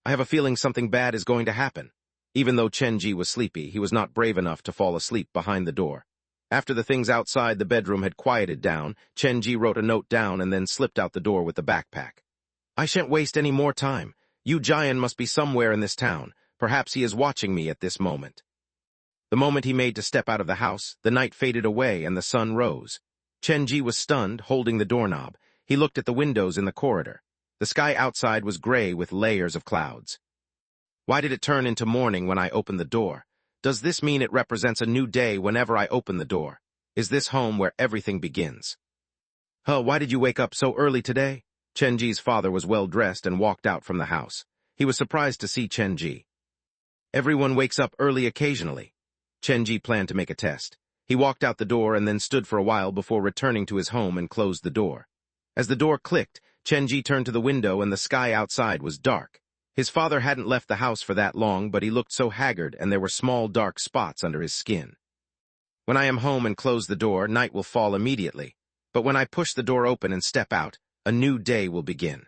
A: "I have a feeling something bad is going to happen." Even though Chenji was sleepy, he was not brave enough to fall asleep behind the door. After the things outside the bedroom had quieted down, Chenji wrote a note down and then slipped out the door with the backpack. "I shan't waste any more time. Yu Jian must be somewhere in this town. Perhaps he is watching me at this moment." The moment he made to step out of the house, the night faded away and the sun rose. Chenji was stunned, holding the doorknob. He looked at the windows in the corridor. The sky outside was gray with layers of clouds. Why did it turn into morning when I opened the door? Does this mean it represents a new day whenever I open the door? Is this home where everything begins? Why did you wake up so early today?" Chenji's father was well-dressed and walked out from the house. He was surprised to see Chenji. "Everyone wakes up early occasionally." Chenji planned to make a test. He walked out the door and then stood for a while before returning to his home and closed the door. As the door clicked, Chenji turned to the window and the sky outside was dark. His father hadn't left the house for that long, but he looked so haggard and there were small dark spots under his skin. When I am home and close the door, night will fall immediately. But when I push the door open and step out, a new day will begin.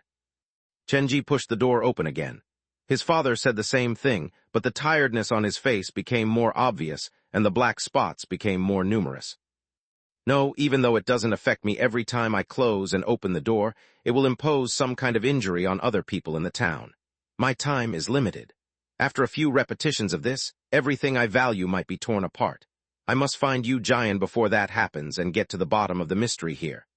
A: Chenji pushed the door open again. His father said the same thing, but the tiredness on his face became more obvious, and the black spots became more numerous. No, even though it doesn't affect me every time I close and open the door, it will impose some kind of injury on other people in the town. My time is limited. After a few repetitions of this, everything I value might be torn apart. I must find Yu Jian before that happens and get to the bottom of the mystery here.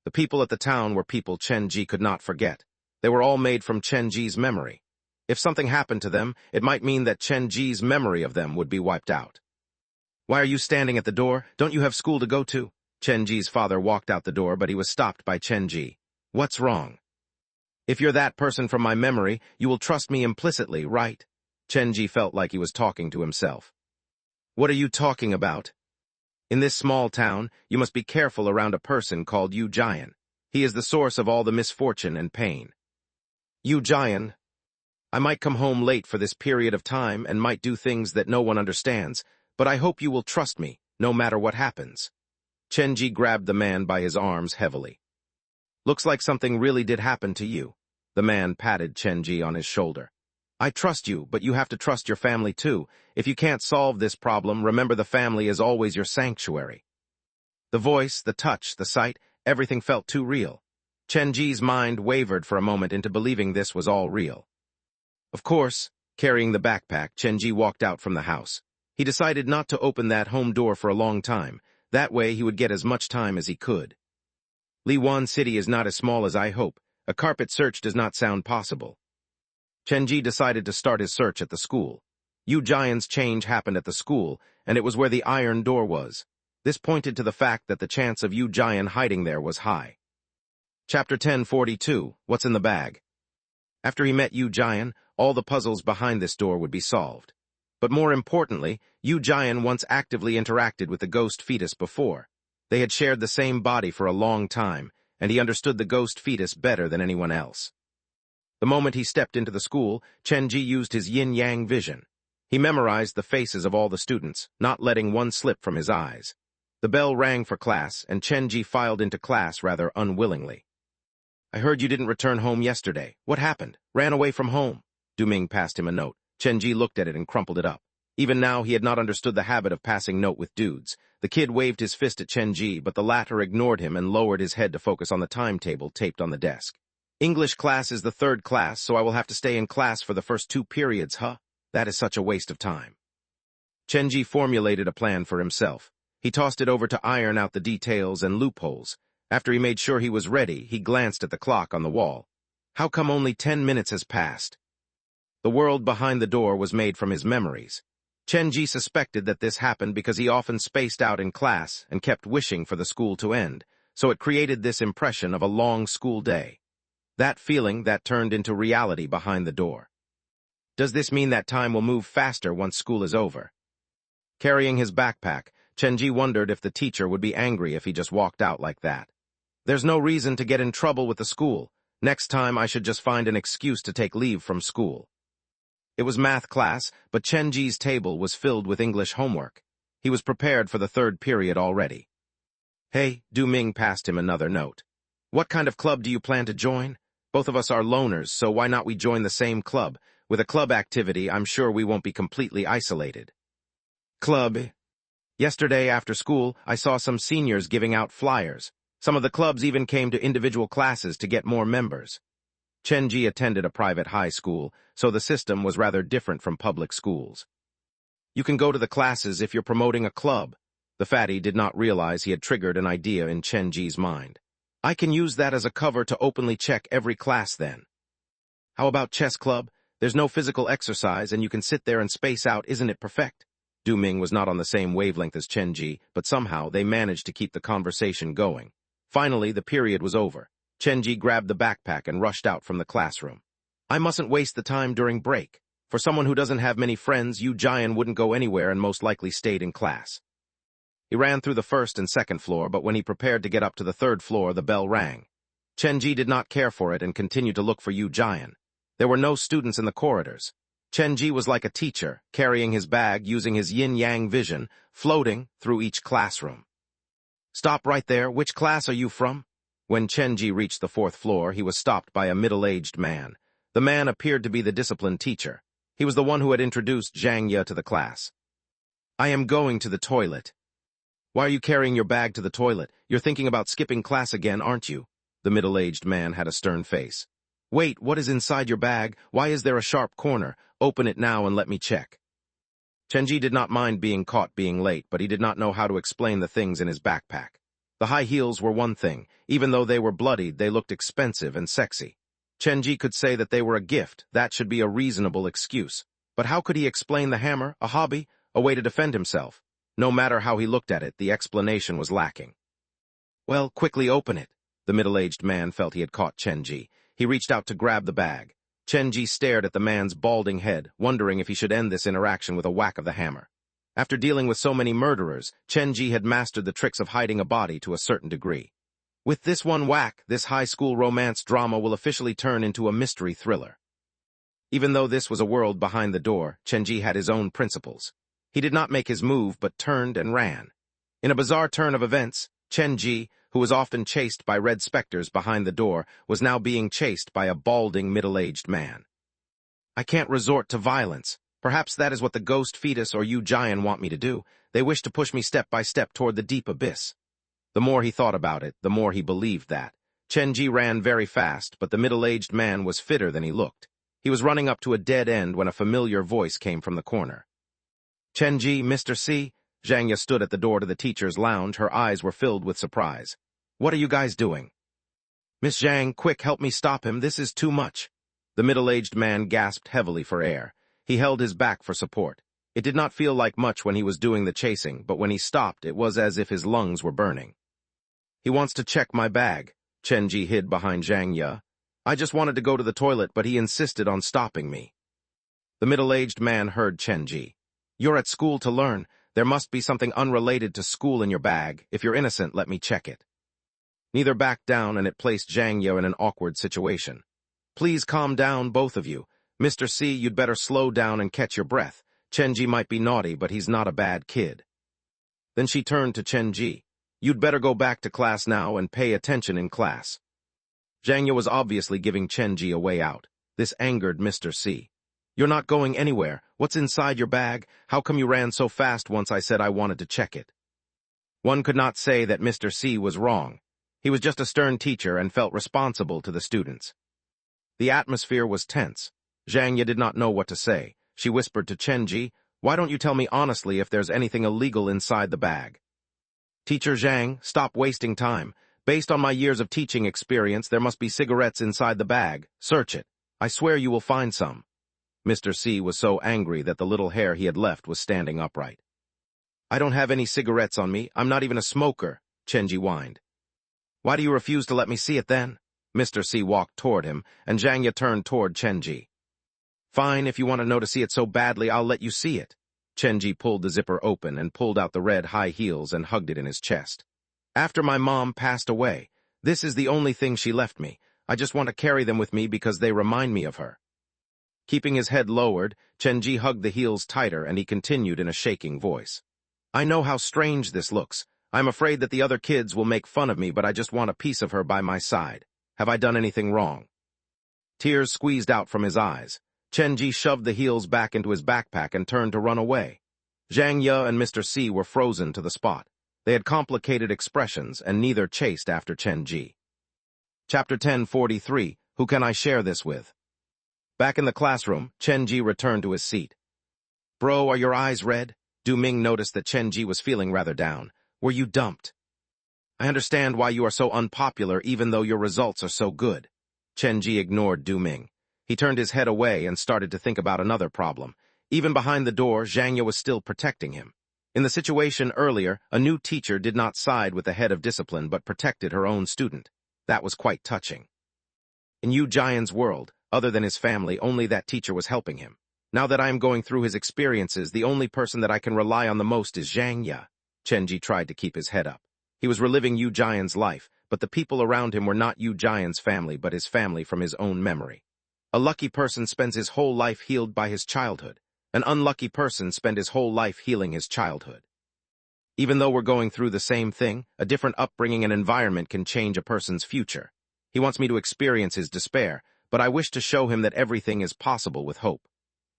A: The people at the town were people Chenji could not forget. They were all made from Chenji's memory. If something happened to them, it might mean that Chenji's memory of them would be wiped out. Why are you standing at the door? Don't you have school to go to? Chenji's father walked out the door, but he was stopped by Chenji. What's wrong? If you're that person from my memory, you will trust me implicitly, right? Chenji felt like he was talking to himself. What are you talking about? In this small town, you must be careful around a person called Yu Jian. He is the source of all the misfortune and pain. Yu Jian. I might come home late for this period of time and might do things that no one understands, but I hope you will trust me, no matter what happens. Chenji grabbed the man by his arms heavily. Looks like something really did happen to you. The man patted Chenji on his shoulder. I trust you, but you have to trust your family too. If you can't solve this problem, remember the family is always your sanctuary. The voice, the touch, the sight, everything felt too real. Chenji's mind wavered for a moment into believing this was all real. Of course, carrying the backpack, Chenji walked out from the house. He decided not to open that home door for a long time. That way he would get as much time as he could. Liwan City is not as small as I hope. A carpet search does not sound possible. Chenji decided to start his search at the school. Yu Jian's change happened at the school, and it was where the iron door was. This pointed to the fact that the chance of Yu Jian hiding there was high. Chapter 1042, What's in the Bag? After he met Yu Jian, all the puzzles behind this door would be solved. But more importantly, Yu Jian once actively interacted with the ghost fetus before. They had shared the same body for a long time, and he understood the ghost fetus better than anyone else. The moment he stepped into the school, Chenji used his yin-yang vision. He memorized the faces of all the students, not letting one slip from his eyes. The bell rang for class, and Chenji filed into class rather unwillingly. I heard you didn't return home yesterday. What happened? Ran away from home. Duming passed him a note. Chenji looked at it and crumpled it up. Even now, he had not understood the habit of passing note with dudes. The kid waved his fist at Chenji, but the latter ignored him and lowered his head to focus on the timetable taped on the desk. English class is the third class, so I will have to stay in class for the first 2 periods, huh? That is such a waste of time. Chenji formulated a plan for himself. He tossed it over to iron out the details and loopholes. After he made sure he was ready, he glanced at the clock on the wall. How come only 10 minutes has passed? The world behind the door was made from his memories. Chenji suspected that this happened because he often spaced out in class and kept wishing for the school to end, so it created this impression of a long school day. That feeling that turned into reality behind the door. Does this mean that time will move faster once school is over? Carrying his backpack, Chenji wondered if the teacher would be angry if he just walked out like that. There's no reason to get in trouble with the school. Next time I should just find an excuse to take leave from school. It was math class, but Chenji's table was filled with English homework. He was prepared for the 3rd period already. Hey, Du Ming passed him another note. What kind of club do you plan to join? Both of us are loners, so why not we join the same club? With a club activity, I'm sure we won't be completely isolated. Club. Yesterday after school, I saw some seniors giving out flyers. Some of the clubs even came to individual classes to get more members. Chenji attended a private high school, so the system was rather different from public schools. You can go to the classes if you're promoting a club. The fatty did not realize he had triggered an idea in Chenji's mind. I can use that as a cover to openly check every class then. How about chess club? There's no physical exercise and you can sit there and space out, isn't it perfect? Du Ming was not on the same wavelength as Chenji, but somehow they managed to keep the conversation going. Finally, the period was over. Chenji grabbed the backpack and rushed out from the classroom. I mustn't waste the time during break. For someone who doesn't have many friends, Yu Jian wouldn't go anywhere and most likely stayed in class. He ran through the 1st and 2nd floor, but when he prepared to get up to the 3rd floor, the bell rang. Chenji did not care for it and continued to look for Yu Jian. There were no students in the corridors. Chen-ji was like a teacher, carrying his bag using his yin-yang vision, floating through each classroom. "Stop right there. Which class are you from?" When Chen-ji reached the 4th floor, he was stopped by a middle-aged man. The man appeared to be the discipline teacher. He was the one who had introduced Zhang Ye to the class. "I am going to the toilet." "Why are you carrying your bag to the toilet? You're thinking about skipping class again, aren't you?" The middle-aged man had a stern face. "Wait, what is inside your bag? Why is there a sharp corner? Open it now and let me check." Chen-ji did not mind being caught being late, but he did not know how to explain the things in his backpack. The high heels were one thing. Even though they were bloodied, they looked expensive and sexy. Chen-ji could say that they were a gift. That should be a reasonable excuse. But how could he explain the hammer, a hobby, a way to defend himself? No matter how he looked at it, the explanation was lacking. "Well, quickly open it." The middle-aged man felt he had caught Chen-ji. He reached out to grab the bag. Chen-ji stared at the man's balding head, wondering if he should end this interaction with a whack of the hammer. After dealing with so many murderers, Chen-ji had mastered the tricks of hiding a body to a certain degree. With this one whack, this high school romance drama will officially turn into a mystery thriller. Even though this was a world behind the door, Chen-ji had his own principles. He did not make his move, but turned and ran. In a bizarre turn of events, Chen-ji, who was often chased by red specters behind the door, was now being chased by a balding middle-aged man. "I can't resort to violence. Perhaps that is what the ghost fetus or you giant want me to do. They wish to push me step by step toward the deep abyss." The more he thought about it, the more he believed that. Chen-ji ran very fast, but the middle-aged man was fitter than he looked. He was running up to a dead end when a familiar voice came from the corner. "Chen-ji, Mr. C." Zhang Ye stood at the door to the teacher's lounge. Her eyes were filled with surprise. "What are you guys doing?" "Miss Zhang, quick, help me stop him. This is too much." The middle-aged man gasped heavily for air. He held his back for support. It did not feel like much when he was doing the chasing, but when he stopped, it was as if his lungs were burning. "He wants to check my bag." Chen-ji hid behind Zhang Ye. "I just wanted to go to the toilet, but he insisted on stopping me." The middle-aged man heard Chen-ji. "You're at school to learn. There must be something unrelated to school in your bag. If you're innocent, let me check it." Neither backed down, and it placed Zhang Ye in an awkward situation. "Please calm down, both of you. Mr. C, you'd better slow down and catch your breath. Chen-ji might be naughty, but he's not a bad kid." Then she turned to Chen-ji. "You'd better go back to class now and pay attention in class." Zhang Ye was obviously giving Chen-ji a way out. This angered Mr. C. "You're not going anywhere. What's inside your bag? How come you ran so fast once I said I wanted to check it?" One could not say that Mr. C was wrong. He was just a stern teacher and felt responsible to the students. The atmosphere was tense. Zhang Ye did not know what to say. She whispered to Chen-ji, "Why don't you tell me honestly if there's anything illegal inside the bag?" "Teacher Zhang, stop wasting time. Based on my years of teaching experience, there must be cigarettes inside the bag. Search it. I swear you will find some." Mr. C was so angry that the little hair he had left was standing upright. "I don't have any cigarettes on me. I'm not even a smoker," Chen-ji whined. "Why do you refuse to let me see it then?" Mr. C walked toward him, and Zhang Ye turned toward Chen-ji. "Fine, if you want to know to see it so badly, I'll let you see it." Chen-ji pulled the zipper open and pulled out the red high heels and hugged it in his chest. "After my mom passed away, this is the only thing she left me. I just want to carry them with me because they remind me of her." Keeping his head lowered, Chen-ji hugged the heels tighter, and he continued in a shaking voice. "I know how strange this looks. I'm afraid that the other kids will make fun of me, but I just want a piece of her by my side. Have I done anything wrong?" Tears squeezed out from his eyes. Chen-ji shoved the heels back into his backpack and turned to run away. Zhang Ye and Mr. C were frozen to the spot. They had complicated expressions, and neither chased after Chen-ji. Chapter 1043, Who Can I Share This With? Back in the classroom, Chen-ji returned to his seat. "Bro, are your eyes red?" Du-Ming noticed that Chen-ji was feeling rather down. "Were you dumped?" "I understand why you are so unpopular even though your results are so good." Chen-ji ignored Du-Ming. He turned his head away and started to think about another problem. Even behind the door, Zhang Ye was still protecting him. In the situation earlier, a new teacher did not side with the head of discipline but protected her own student. That was quite touching. In Yu Jian's world, other than his family, only that teacher was helping him. Now that I am going through his experiences, the only person that I can rely on the most is Zhang Ye. Chen-ji tried to keep his head up. He was reliving Yu Jian's life, but the people around him were not Yu Jian's family but his family from his own memory. A lucky person spends his whole life healed by his childhood. An unlucky person spends his whole life healing his childhood. Even though we're going through the same thing, a different upbringing and environment can change a person's future. He wants me to experience his despair, but I wish to show him that everything is possible with hope.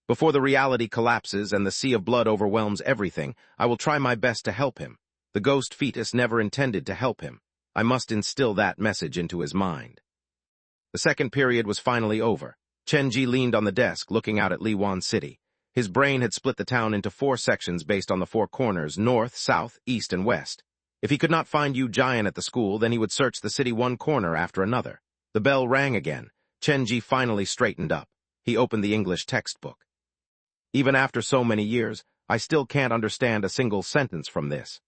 A: Before the reality collapses and the sea of blood overwhelms everything, I will try my best to help him. The ghost fetus never intended to help him. I must instill that message into his mind. The second period was finally over. Chenji leaned on the desk, looking out at Liwan City. His brain had split the town into 4 sections based on the 4 corners, north, south, east, and west. If he could not find Yu Jian at the school, then he would search the city one corner after another. The bell rang again. Chenji finally straightened up. He opened the English textbook. Even after so many years, I still can't understand a single sentence from this.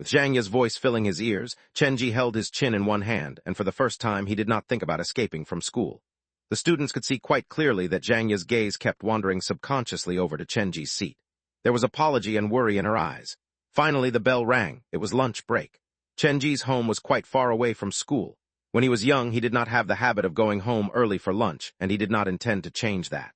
A: With Zhang Ye's voice filling his ears, Chenji held his chin in one hand, and for the first time he did not think about escaping from school. The students could see quite clearly that Zhang Ye's gaze kept wandering subconsciously over to Chenji's seat. There was apology and worry in her eyes. Finally, the bell rang. It was lunch break. Chenji's home was quite far away from school. When he was young, he did not have the habit of going home early for lunch, and he did not intend to change that.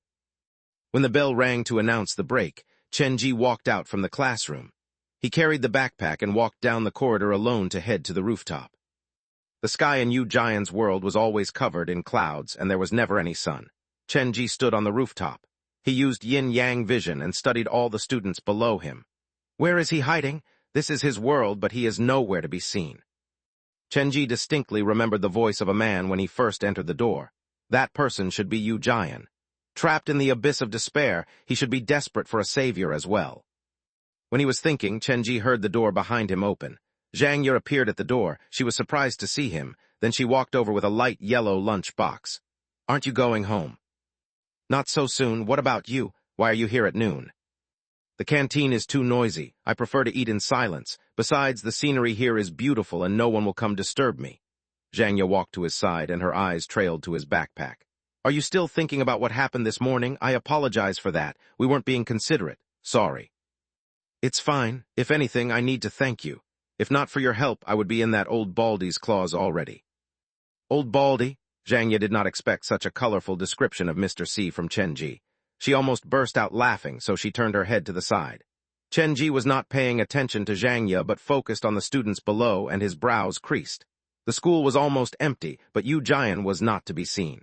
A: When the bell rang to announce the break, Chenji walked out from the classroom. He carried the backpack and walked down the corridor alone to head to the rooftop. The sky in Yu Jian's world was always covered in clouds, and there was never any sun. Chenji stood on the rooftop. He used yin-yang vision and studied all the students below him. Where is he hiding? This is his world, but he is nowhere to be seen. Chenji distinctly remembered the voice of a man when he first entered the door. That person should be Yu Jian. Trapped in the abyss of despair, he should be desperate for a savior as well. When he was thinking, Chenji heard the door behind him open. Zhang Ye appeared at the door. She was surprised to see him. Then she walked over with a light yellow lunch box. Aren't you going home? Not so soon. What about you? Why are you here at noon? The canteen is too noisy. I prefer to eat in silence. Besides, the scenery here is beautiful and no one will come disturb me. Zhang Ye walked to his side and her eyes trailed to his backpack. Are you still thinking about what happened this morning? I apologize for that. We weren't being considerate. Sorry. It's fine. If anything, I need to thank you. If not for your help, I would be in that old Baldy's claws already. Old Baldy? Zhang Ye did not expect such a colorful description of Mr. C from Chenji. She almost burst out laughing, so she turned her head to the side. Chenji was not paying attention to Zhang Ye, but focused on the students below, and his brows creased. The school was almost empty, but Yu Jian was not to be seen.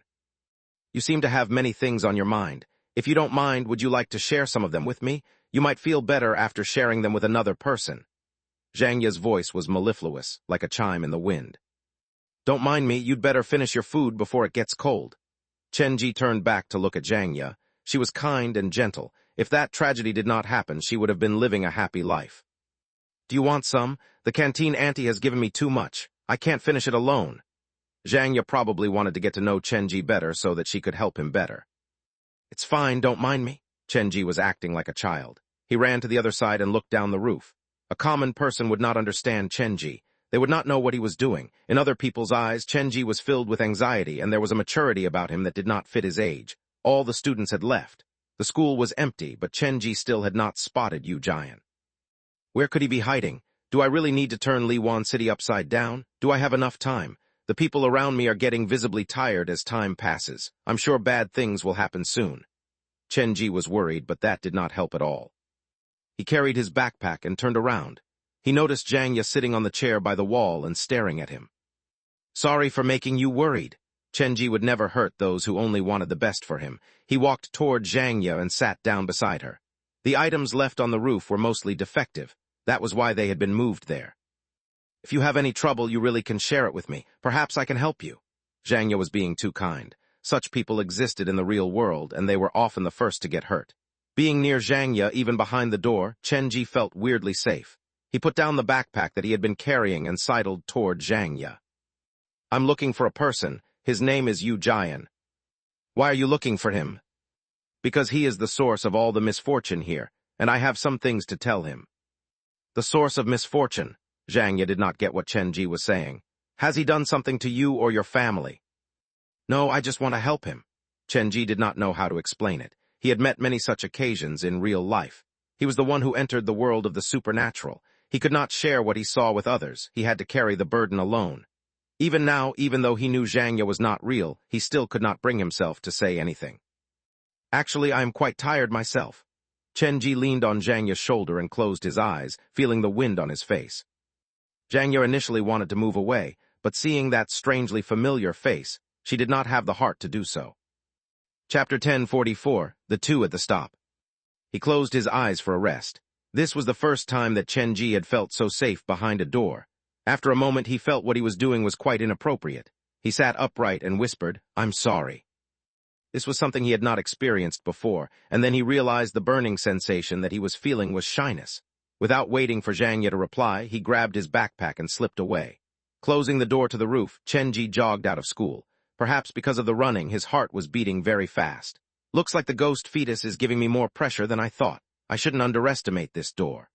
A: You seem to have many things on your mind. If you don't mind, would you like to share some of them with me? You might feel better after sharing them with another person. Zhang Ye's voice was mellifluous, like a chime in the wind. Don't mind me, you'd better finish your food before it gets cold. Chenji turned back to look at Zhang Ye. She was kind and gentle. If that tragedy did not happen, she would have been living a happy life. Do you want some? The canteen auntie has given me too much. I can't finish it alone. Zhang Ye probably wanted to get to know Chenji better so that she could help him better. It's fine, don't mind me. Chenji was acting like a child. He ran to the other side and looked down the roof. A common person would not understand Chenji. They would not know what he was doing. In other people's eyes, Chenji was filled with anxiety, and there was a maturity about him that did not fit his age. All the students had left. The school was empty, but Chenji still had not spotted Yu Jian. Where could he be hiding? Do I really need to turn Liwan City upside down? Do I have enough time? The people around me are getting visibly tired as time passes. I'm sure bad things will happen soon. Chenji was worried, but that did not help at all. He carried his backpack and turned around. He noticed Zhang Ye sitting on the chair by the wall and staring at him. Sorry for making you worried. Chenji would never hurt those who only wanted the best for him. He walked toward Zhang Ye and sat down beside her. The items left on the roof were mostly defective. That was why they had been moved there. If you have any trouble, you really can share it with me. Perhaps I can help you. Zhang Ye was being too kind. Such people existed in the real world, and they were often the first to get hurt. Being near Zhang Ye, even behind the door, Chenji felt weirdly safe. He put down the backpack that he had been carrying and sidled toward Zhang Ye. I'm looking for a person. His name is Yu Jian. Why are you looking for him? Because he is the source of all the misfortune here, and I have some things to tell him. The source of misfortune? Zhang Ye did not get what Chenji was saying. Has he done something to you or your family? No, I just want to help him. Chenji did not know how to explain it. He had met many such occasions in real life. He was the one who entered the world of the supernatural. He could not share what he saw with others. He had to carry the burden alone. Even now, even though he knew Zhang was not real, he still could not bring himself to say anything. Actually, I am quite tired myself. Chen Ji leaned on Zhang shoulder and closed his eyes, feeling the wind on his face. Zhang initially wanted to move away, but seeing that strangely familiar face, she did not have the heart to do so. Chapter 1044, The Two at the Stop. He closed his eyes for a rest. This was the first time that Chen Ji had felt so safe behind a door. After a moment, he felt what he was doing was quite inappropriate. He sat upright and whispered, "I'm sorry." This was something he had not experienced before, and then he realized the burning sensation that he was feeling was shyness. Without waiting for Zhang to reply, he grabbed his backpack and slipped away. Closing the door to the roof, Chen Ji jogged out of school. Perhaps because of the running, his heart was beating very fast. Looks like the ghost fetus is giving me more pressure than I thought. I shouldn't underestimate this door.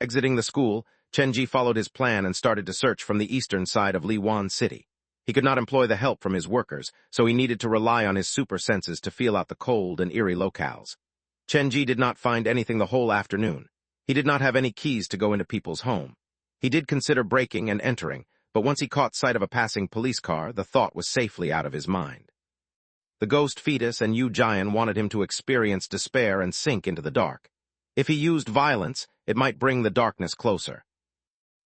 A: Exiting the school, Chen Ji followed his plan and started to search from the eastern side of Liwan City. He could not employ the help from his workers, so he needed to rely on his super senses to feel out the cold and eerie locales. Chen Ji did not find anything the whole afternoon. He did not have any keys to go into people's home. He did consider breaking and entering, but once he caught sight of a passing police car, the thought was safely out of his mind. The ghost fetus and Yu Jian wanted him to experience despair and sink into the dark. If he used violence, it might bring the darkness closer.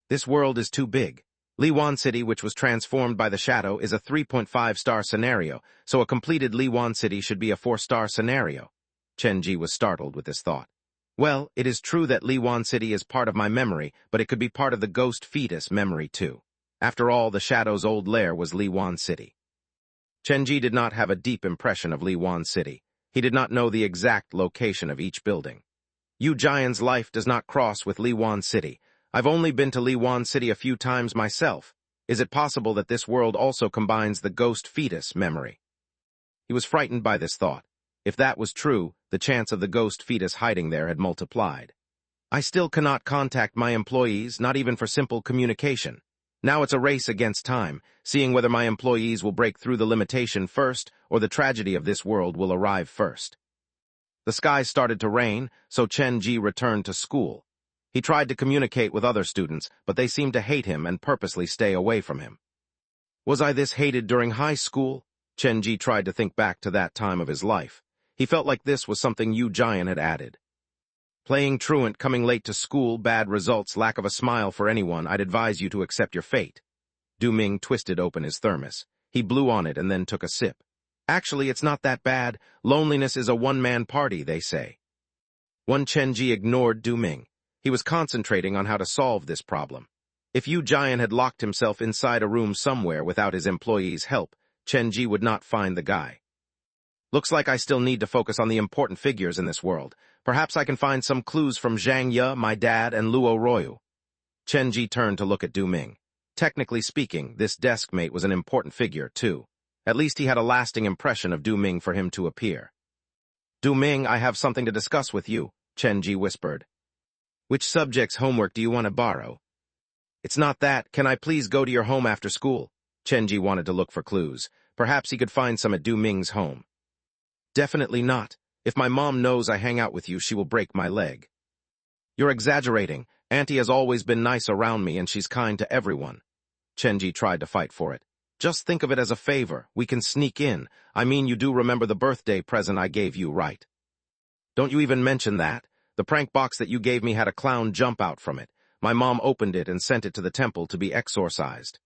A: This world is too big. Liwan City, which was transformed by the shadow, is a 3.5-star scenario, so a completed Liwan City should be a 4-star scenario. Chen Ji was startled with this thought. Well, it is true that Liwan City is part of my memory, but it could be part of the ghost fetus memory too. After all, the shadow's old lair was Liwan City. Chen Ji did not have a deep impression of Liwan City. He did not know the exact location of each building. Yu Jian's life does not cross with Liwan City. I've only been to Liwan City a few times myself. Is it possible that this world also combines the ghost fetus memory? He was frightened by this thought. If that was true, the chance of the ghost fetus hiding there had multiplied. I still cannot contact my employees, not even for simple communication. Now it's a race against time, seeing whether my employees will break through the limitation first or the tragedy of this world will arrive first. The skies started to rain, so Chen Ji returned to school. He tried to communicate with other students, but they seemed to hate him and purposely stay away from him. Was I this hated during high school? Chen Ji tried to think back to that time of his life. He felt like this was something Yu Jian had added. Playing truant, coming late to school, bad results, lack of a smile for anyone, I'd advise you to accept your fate. Du Ming twisted open his thermos. He blew on it and then took a sip. Actually, it's not that bad. Loneliness is a one-man party, they say. Chen Ji ignored Du Ming. He was concentrating on how to solve this problem. If Yu Jian had locked himself inside a room somewhere without his employees' help, Chen Ji would not find the guy. Looks like I still need to focus on the important figures in this world. Perhaps I can find some clues from Zhang Ye, my dad, and Luo Royu. Chen Ji turned to look at Du Ming. Technically speaking, this desk mate was an important figure, too. At least he had a lasting impression of Du Ming for him to appear. Du Ming, I have something to discuss with you, Chen Ji whispered. Which subject's homework do you want to borrow? It's not that. Can I please go to your home after school? Chen Ji wanted to look for clues. Perhaps he could find some at Du Ming's home. Definitely not. If my mom knows I hang out with you, she will break my leg. You're exaggerating. Auntie has always been nice around me and she's kind to everyone. Chen Ji tried to fight for it. Just think of it as a favor. We can sneak in. I mean, you do remember the birthday present I gave you, right? Don't you even mention that. The prank box that you gave me had a clown jump out from it. My mom opened it and sent it to the temple to be exorcised.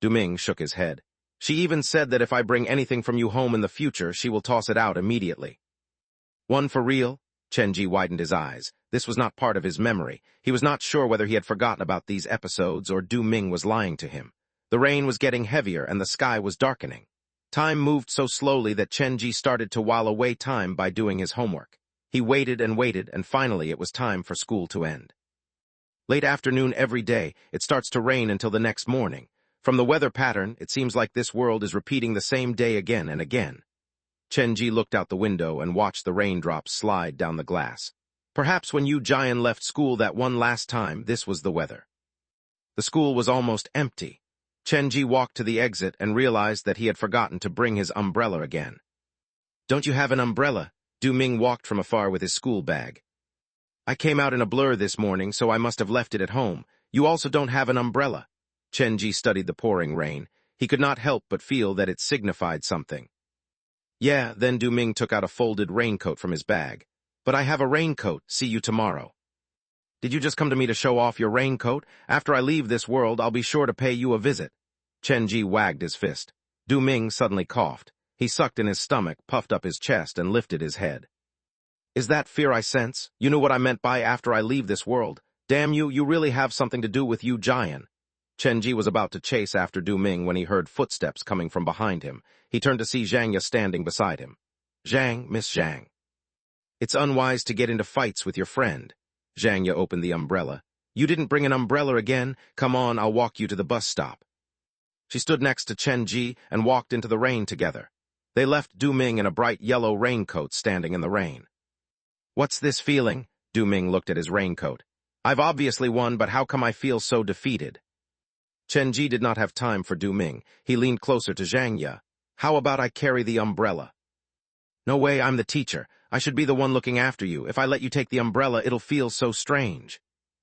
A: Du Ming shook his head. She even said that if I bring anything from you home in the future, she will toss it out immediately. One for real? Chen Ji widened his eyes. This was not part of his memory. He was not sure whether he had forgotten about these episodes or Du Ming was lying to him. The rain was getting heavier and the sky was darkening. Time moved so slowly that Chen Ji started to while away time by doing his homework. He waited, and finally it was time for school to end. Late afternoon every day, it starts to rain until the next morning. From the weather pattern, it seems like this world is repeating the same day again and again. Chen Ji looked out the window and watched the raindrops slide down the glass. Perhaps when Yu Jian left school that one last time, this was the weather. The school was almost empty. Chen Ji walked to the exit and realized that he had forgotten to bring his umbrella again. Don't you have an umbrella? Du Ming walked from afar with his school bag. I came out in a blur this morning, so I must have left it at home. You also don't have an umbrella. Chenji studied the pouring rain. He could not help but feel that it signified something. Yeah, then Du Ming took out a folded raincoat from his bag. But I have a raincoat. See you tomorrow. Did you just come to me to show off your raincoat? After I leave this world, I'll be sure to pay you a visit. Chenji wagged his fist. Du Ming suddenly coughed. He sucked in his stomach, puffed up his chest, and lifted his head. Is that fear I sense? You knew what I meant by after I leave this world. Damn you, you really have something to do with you, Jian. Chenji was about to chase after Du Ming when he heard footsteps coming from behind him. He turned to see Zhang Ye standing beside him. Zhang, Miss Zhang. It's unwise to get into fights with your friend. Zhang Ye opened the umbrella. You didn't bring an umbrella again? Come on, I'll walk you to the bus stop. She stood next to Chenji and walked into the rain together. They left Du Ming in a bright yellow raincoat standing in the rain. What's this feeling? Du Ming looked at his raincoat. I've obviously won, but how come I feel so defeated? Chenji did not have time for Du Ming. He leaned closer to Zhang Ye. How about I carry the umbrella? No way, I'm the teacher. I should be the one looking after you. If I let you take the umbrella, it'll feel so strange.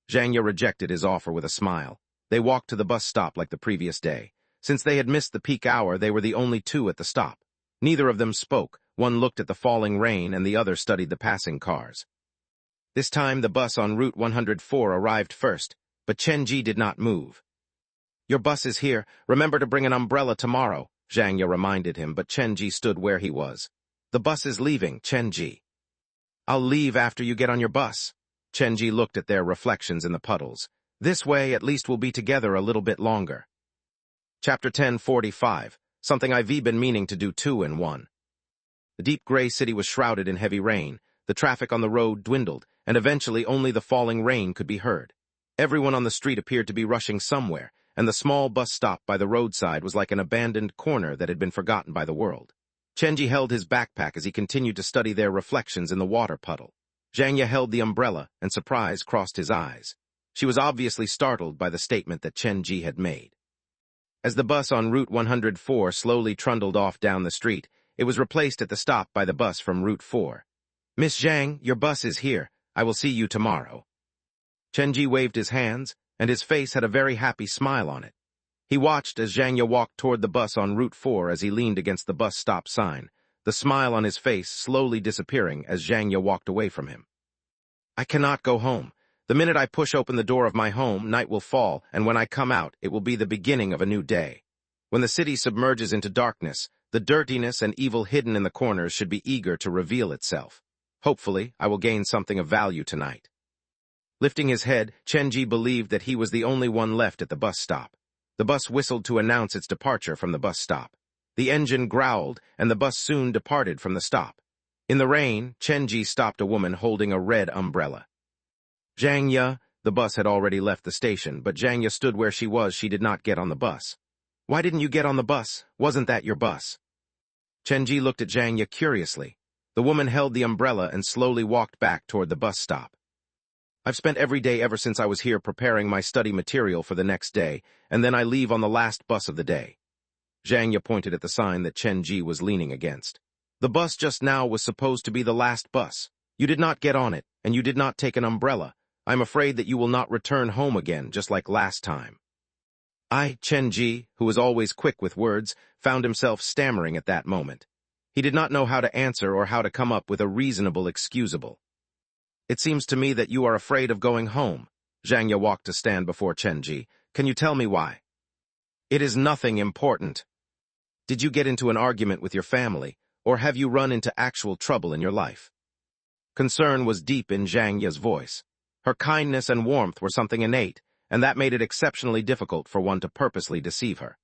A: Zhang Ye rejected his offer with a smile. They walked to the bus stop like the previous day. Since they had missed the peak hour, they were the only two at the stop. Neither of them spoke. One looked at the falling rain and the other studied the passing cars. This time the bus on Route 104 arrived first, but Chenji did not move. Your bus is here. Remember to bring an umbrella tomorrow, Zhang Ye reminded him, but Chenji stood where he was. The bus is leaving, Chenji. I'll leave after you get on your bus. Chenji looked at their reflections in the puddles. This way, at least we'll be together a little bit longer. Chapter 10:45. Something I've been meaning to do 2 in 1. The deep gray city was shrouded in heavy rain. The traffic on the road dwindled, and eventually only the falling rain could be heard. Everyone on the street appeared to be rushing somewhere, and the small bus stop by the roadside was like an abandoned corner that had been forgotten by the world. Chenji held his backpack as he continued to study their reflections in the water puddle. Zhang Ye held the umbrella, and surprise crossed his eyes. She was obviously startled by the statement that Chenji had made. As the bus on Route 104 slowly trundled off down the street, it was replaced at the stop by the bus from Route 4. Miss Zhang, your bus is here. I will see you tomorrow. Chenji waved his hands, and his face had a very happy smile on it. He watched as Zhang Ye walked toward the bus on Route 4 as he leaned against the bus stop sign, the smile on his face slowly disappearing as Zhang Ye walked away from him. I cannot go home. The minute I push open the door of my home, night will fall, and when I come out, it will be the beginning of a new day. When the city submerges into darkness, the dirtiness and evil hidden in the corners should be eager to reveal itself. Hopefully, I will gain something of value tonight. Lifting his head, Chenji believed that he was the only one left at the bus stop. The bus whistled to announce its departure from the bus stop. The engine growled, and the bus soon departed from the stop. In the rain, Chenji stopped a woman holding a red umbrella. Zhang Ye, the bus had already left the station, but Zhang Ye stood where she was. She did not get on the bus. Why didn't you get on the bus? Wasn't that your bus? Chenji looked at Zhang Ye curiously. The woman held the umbrella and slowly walked back toward the bus stop. I've spent every day ever since I was here preparing my study material for the next day, and then I leave on the last bus of the day. Zhang Ye pointed at the sign that Chenji was leaning against. The bus just now was supposed to be the last bus. You did not get on it, and you did not take an umbrella. I'm afraid that you will not return home again, just like last time. Chenji, who was always quick with words, found himself stammering at that moment. He did not know how to answer or how to come up with a reasonable excusable. It seems to me that you are afraid of going home. Zhang Ye walked to stand before Chenji. Can you tell me why? It is nothing important. Did you get into an argument with your family, or have you run into actual trouble in your life? Concern was deep in Zhang Ye's voice. Her kindness and warmth were something innate, and that made it exceptionally difficult for one to purposely deceive her.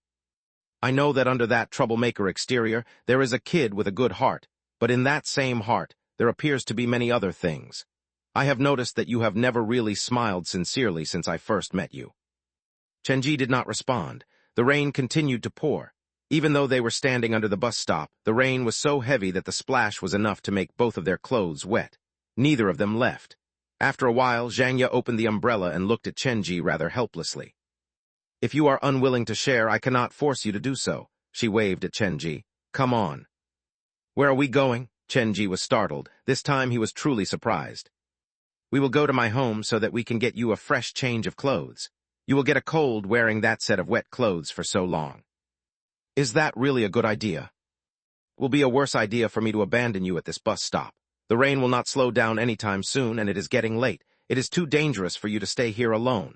A: I know that under that troublemaker exterior, there is a kid with a good heart, but in that same heart, there appears to be many other things. I have noticed that you have never really smiled sincerely since I first met you. Chenji did not respond. The rain continued to pour. Even though they were standing under the bus stop, the rain was so heavy that the splash was enough to make both of their clothes wet. Neither of them left. After a while, Zhang Ye opened the umbrella and looked at Chenji rather helplessly. If you are unwilling to share, I cannot force you to do so. She waved at Chenji. Come on. Where are we going? Chenji was startled. This time he was truly surprised. We will go to my home so that we can get you a fresh change of clothes. You will get a cold wearing that set of wet clothes for so long. Is that really a good idea? It will be a worse idea for me to abandon you at this bus stop. The rain will not slow down anytime soon, and it is getting late. It is too dangerous for you to stay here alone.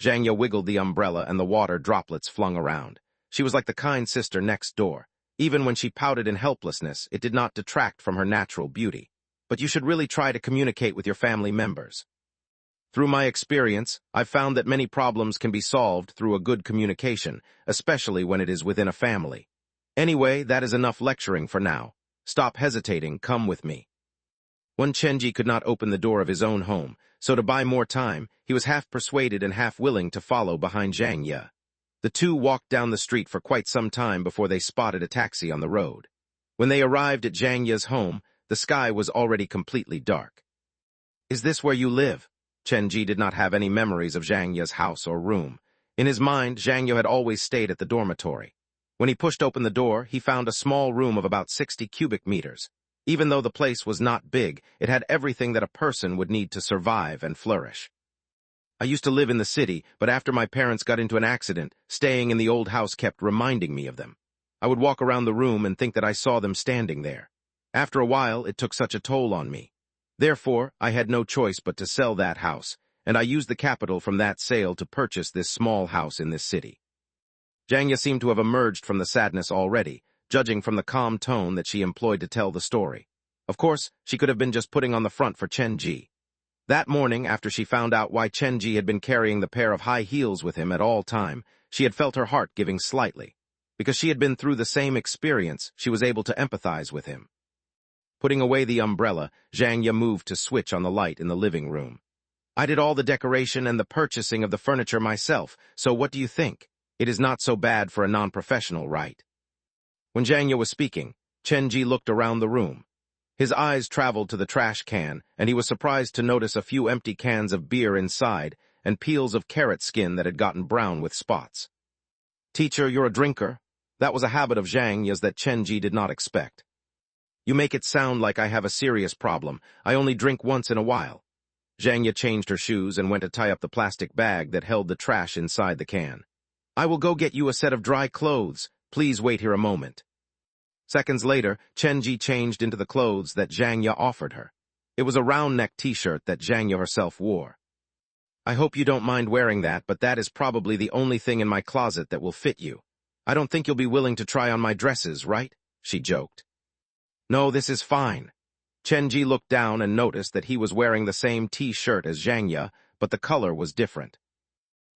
A: Zhangya wiggled the umbrella and the water droplets flung around. She was like the kind sister next door. Even when she pouted in helplessness, it did not detract from her natural beauty. But you should really try to communicate with your family members. Through my experience, I've found that many problems can be solved through a good communication, especially when it is within a family. Anyway, that is enough lecturing for now. Stop hesitating, come with me. One Chenji could not open the door of his own home, so to buy more time, he was half persuaded and half willing to follow behind Zhang Ye. The two walked down the street for quite some time before they spotted a taxi on the road. When they arrived at Zhang Ye's home, the sky was already completely dark. Is this where you live? Chenji did not have any memories of Zhang Ye's house or room. In his mind, Zhang Ye had always stayed at the dormitory. When he pushed open the door, he found a small room of about 60 cubic meters. Even though the place was not big, it had everything that a person would need to survive and flourish. I used to live in the city, but after my parents got into an accident, staying in the old house kept reminding me of them. I would walk around the room and think that I saw them standing there. After a while, it took such a toll on me. Therefore, I had no choice but to sell that house, and I used the capital from that sale to purchase this small house in this city. Zhang Ye seemed to have emerged from the sadness already, judging from the calm tone that she employed to tell the story. Of course, she could have been just putting on the front for Chenji. That morning, after she found out why Chenji had been carrying the pair of high heels with him at all time, she had felt her heart giving slightly. Because she had been through the same experience, she was able to empathize with him. Putting away the umbrella, Zhang Ye moved to switch on the light in the living room. I did all the decoration and the purchasing of the furniture myself, so what do you think? It is not so bad for a non-professional, right? When Zhang Ye was speaking, Chenji looked around the room. His eyes traveled to the trash can, and he was surprised to notice a few empty cans of beer inside and peels of carrot skin that had gotten brown with spots. Teacher, you're a drinker? That was a habit of Zhang Ye's that Chenji did not expect. You make it sound like I have a serious problem. I only drink once in a while. Zhang Ye changed her shoes and went to tie up the plastic bag that held the trash inside the can. I will go get you a set of dry clothes. Please wait here a moment. Seconds later, Chenji changed into the clothes that Zhang Ye offered her. It was a round-neck t-shirt that Zhang Ye herself wore. I hope you don't mind wearing that, but that is probably the only thing in my closet that will fit you. I don't think you'll be willing to try on my dresses, right? She joked. No, this is fine. Chenji looked down and noticed that he was wearing the same t-shirt as Zhang Ye, but the color was different.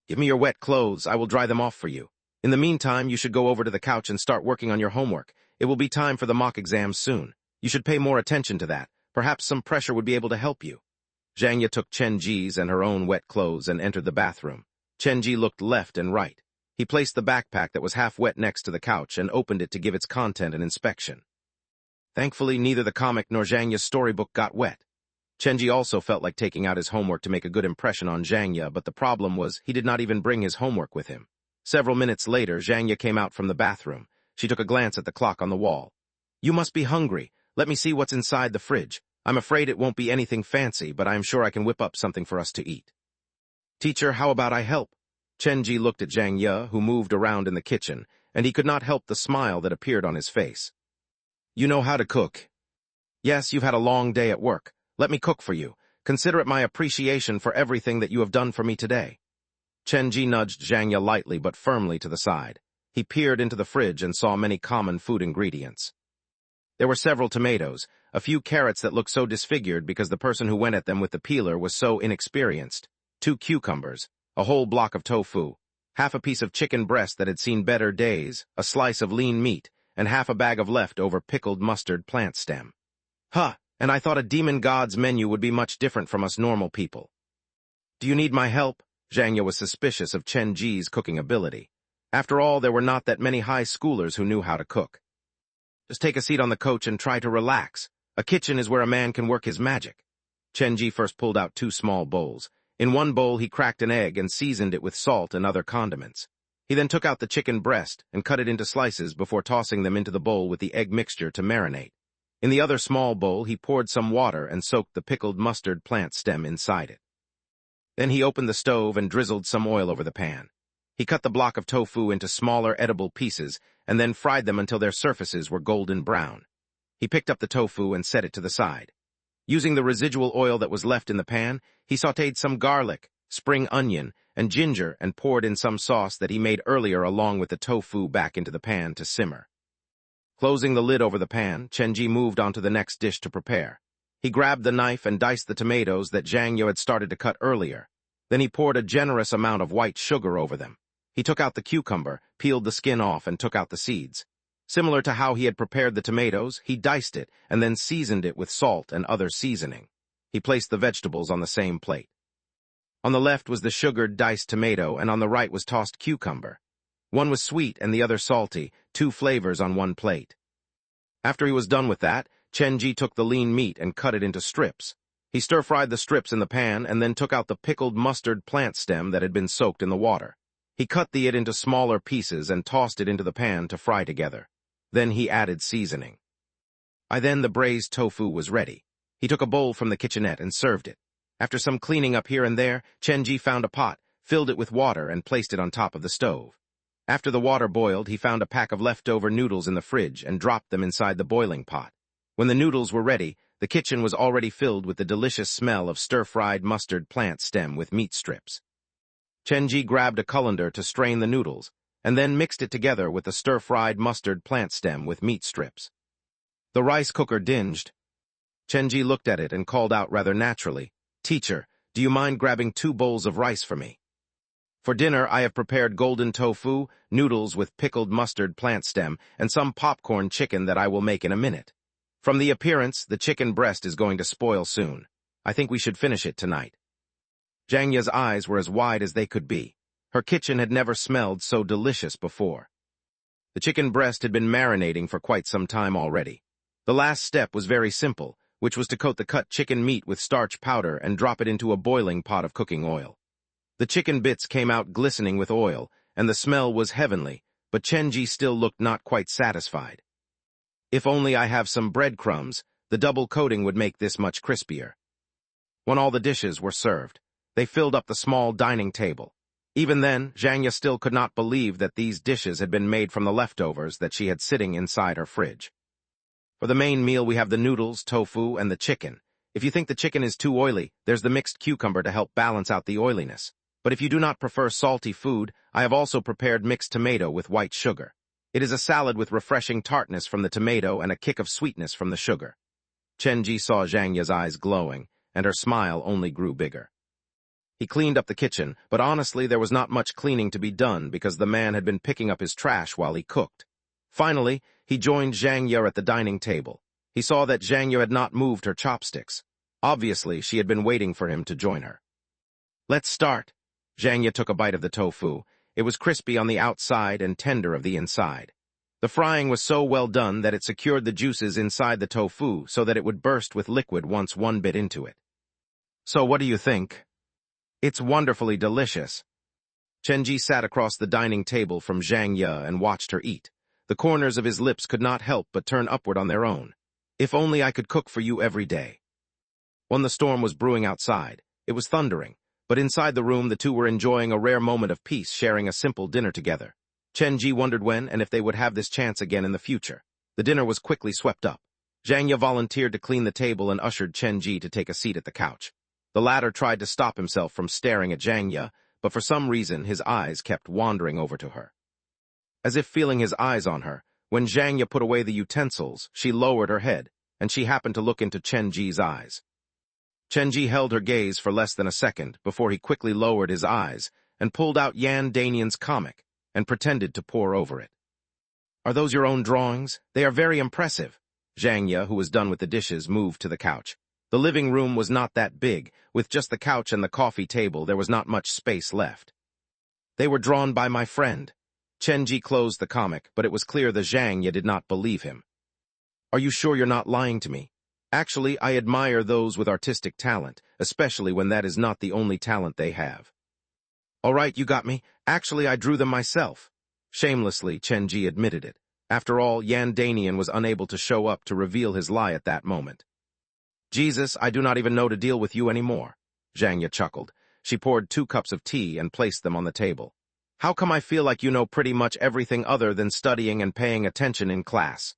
A: Give me your wet clothes, I will dry them off for you. In the meantime, you should go over to the couch and start working on your homework. It will be time for the mock exams soon. You should pay more attention to that. Perhaps some pressure would be able to help you. Zhang Ye took Chenji's and her own wet clothes and entered the bathroom. Chenji looked left and right. He placed the backpack that was half wet next to the couch and opened it to give its content an inspection. Thankfully, neither the comic nor Zhang Ye's storybook got wet. Chenji also felt like taking out his homework to make a good impression on Zhang Ye, but the problem was he did not even bring his homework with him. Several minutes later, Zhang Ye came out from the bathroom. She took a glance at the clock on the wall. You must be hungry. Let me see what's inside the fridge. I'm afraid it won't be anything fancy, but I'm sure I can whip up something for us to eat. Teacher, how about I help? Chenji looked at Zhang Ye, who moved around in the kitchen, and he could not help the smile that appeared on his face. You know how to cook. Yes, you've had a long day at work. Let me cook for you. Consider it my appreciation for everything that you have done for me today. Chenji nudged Zhang Ye lightly but firmly to the side. He peered into the fridge and saw many common food ingredients. There were several tomatoes, a few carrots that looked so disfigured because the person who went at them with the peeler was so inexperienced, 2 cucumbers, a whole block of tofu, half a piece of chicken breast that had seen better days, a slice of lean meat, and half a bag of leftover pickled mustard plant stem. Huh, and I thought a demon god's menu would be much different from us normal people. Do you need my help? Zhang Ye was suspicious of Chenji's cooking ability. After all, there were not that many high schoolers who knew how to cook. Just take a seat on the couch and try to relax. A kitchen is where a man can work his magic. Chenji first pulled out 2 small bowls. In one bowl, he cracked an egg and seasoned it with salt and other condiments. He then took out the chicken breast and cut it into slices before tossing them into the bowl with the egg mixture to marinate. In the other small bowl, he poured some water and soaked the pickled mustard plant stem inside it. Then he opened the stove and drizzled some oil over the pan. He cut the block of tofu into smaller edible pieces and then fried them until their surfaces were golden brown. He picked up the tofu and set it to the side. Using the residual oil that was left in the pan, he sautéed some garlic, spring onion, and ginger and poured in some sauce that he made earlier along with the tofu back into the pan to simmer. Closing the lid over the pan, Chenji moved on to the next dish to prepare. He grabbed the knife and diced the tomatoes that Zhang Yu had started to cut earlier. Then he poured a generous amount of white sugar over them. He took out the cucumber, peeled the skin off, and took out the seeds. Similar to how he had prepared the tomatoes, he diced it and then seasoned it with salt and other seasoning. He placed the vegetables on the same plate. On the left was the sugared diced tomato, and on the right was tossed cucumber. One was sweet and the other salty, 2 flavors on one plate. After he was done with that, Chenji took the lean meat and cut it into strips. He stir-fried the strips in the pan and then took out the pickled mustard plant stem that had been soaked in the water. He cut it into smaller pieces and tossed it into the pan to fry together. Then he added seasoning. The braised tofu was ready. He took a bowl from the kitchenette and served it. After some cleaning up here and there, Chenji found a pot, filled it with water, and placed it on top of the stove. After the water boiled, he found a pack of leftover noodles in the fridge and dropped them inside the boiling pot. When the noodles were ready, the kitchen was already filled with the delicious smell of stir-fried mustard plant stem with meat strips. Chenji grabbed a colander to strain the noodles, and then mixed it together with the stir-fried mustard plant stem with meat strips. The rice cooker dinged. Chenji looked at it and called out rather naturally, "Teacher, do you mind grabbing 2 bowls of rice for me? For dinner, I have prepared golden tofu, noodles with pickled mustard plant stem, and some popcorn chicken that I will make in a minute. From the appearance, the chicken breast is going to spoil soon. I think we should finish it tonight." Zhang Yu's eyes were as wide as they could be. Her kitchen had never smelled so delicious before. The chicken breast had been marinating for quite some time already. The last step was very simple, which was to coat the cut chicken meat with starch powder and drop it into a boiling pot of cooking oil. The chicken bits came out glistening with oil, and the smell was heavenly, but Chenji still looked not quite satisfied. "If only I have some breadcrumbs, the double coating would make this much crispier." When all the dishes were served, they filled up the small dining table. Even then, Zhang Yu still could not believe that these dishes had been made from the leftovers that she had sitting inside her fridge. For the main meal, we have the noodles, tofu, and the chicken. If you think the chicken is too oily, there's the mixed cucumber to help balance out the oiliness. But if you do not prefer salty food, I have also prepared mixed tomato with white sugar. It is a salad with refreshing tartness from the tomato and a kick of sweetness from the sugar. Chenji saw Zhang Yu's eyes glowing, and her smile only grew bigger. He cleaned up the kitchen, but honestly there was not much cleaning to be done because the man had been picking up his trash while he cooked. Finally, he joined Zhang Yu at the dining table. He saw that Zhang Yu had not moved her chopsticks. Obviously, she had been waiting for him to join her. "Let's start." Zhang Yu took a bite of the tofu. It was crispy on the outside and tender of the inside. The frying was so well done that it secured the juices inside the tofu so that it would burst with liquid once one bit into it. "So what do you think?" "It's wonderfully delicious." Chenji sat across the dining table from Zhang Yu and watched her eat. The corners of his lips could not help but turn upward on their own. "If only I could cook for you every day." When the storm was brewing outside, it was thundering, but inside the room the two were enjoying a rare moment of peace, sharing a simple dinner together. Chenji wondered when and if they would have this chance again in the future. The dinner was quickly swept up. Zhang Yu volunteered to clean the table and ushered Chenji to take a seat at the couch. The latter tried to stop himself from staring at Zhang Yu, but for some reason his eyes kept wandering over to her. As if feeling his eyes on her, when Zhang Yu put away the utensils, she lowered her head, and she happened to look into Chenji's eyes. Chenji held her gaze for less than a second before he quickly lowered his eyes and pulled out Yan Danian's comic and pretended to pore over it. "Are those your own drawings? They are very impressive." Zhang Yu, who was done with the dishes, moved to the couch. The living room was not that big. With just the couch and the coffee table, there was not much space left. "They were drawn by my friend." Chenji closed the comic, but it was clear that Zhang Yu did not believe him. "Are you sure you're not lying to me? Actually, I admire those with artistic talent, especially when that is not the only talent they have." "All right, you got me. Actually, I drew them myself." Shamelessly, Chenji admitted it. After all, Yan Danian was unable to show up to reveal his lie at that moment. "Jesus, I do not even know to deal with you anymore." Zhang Yu chuckled. She poured 2 cups of tea and placed them on the table. How come I feel like you know pretty much everything other than studying and paying attention in class?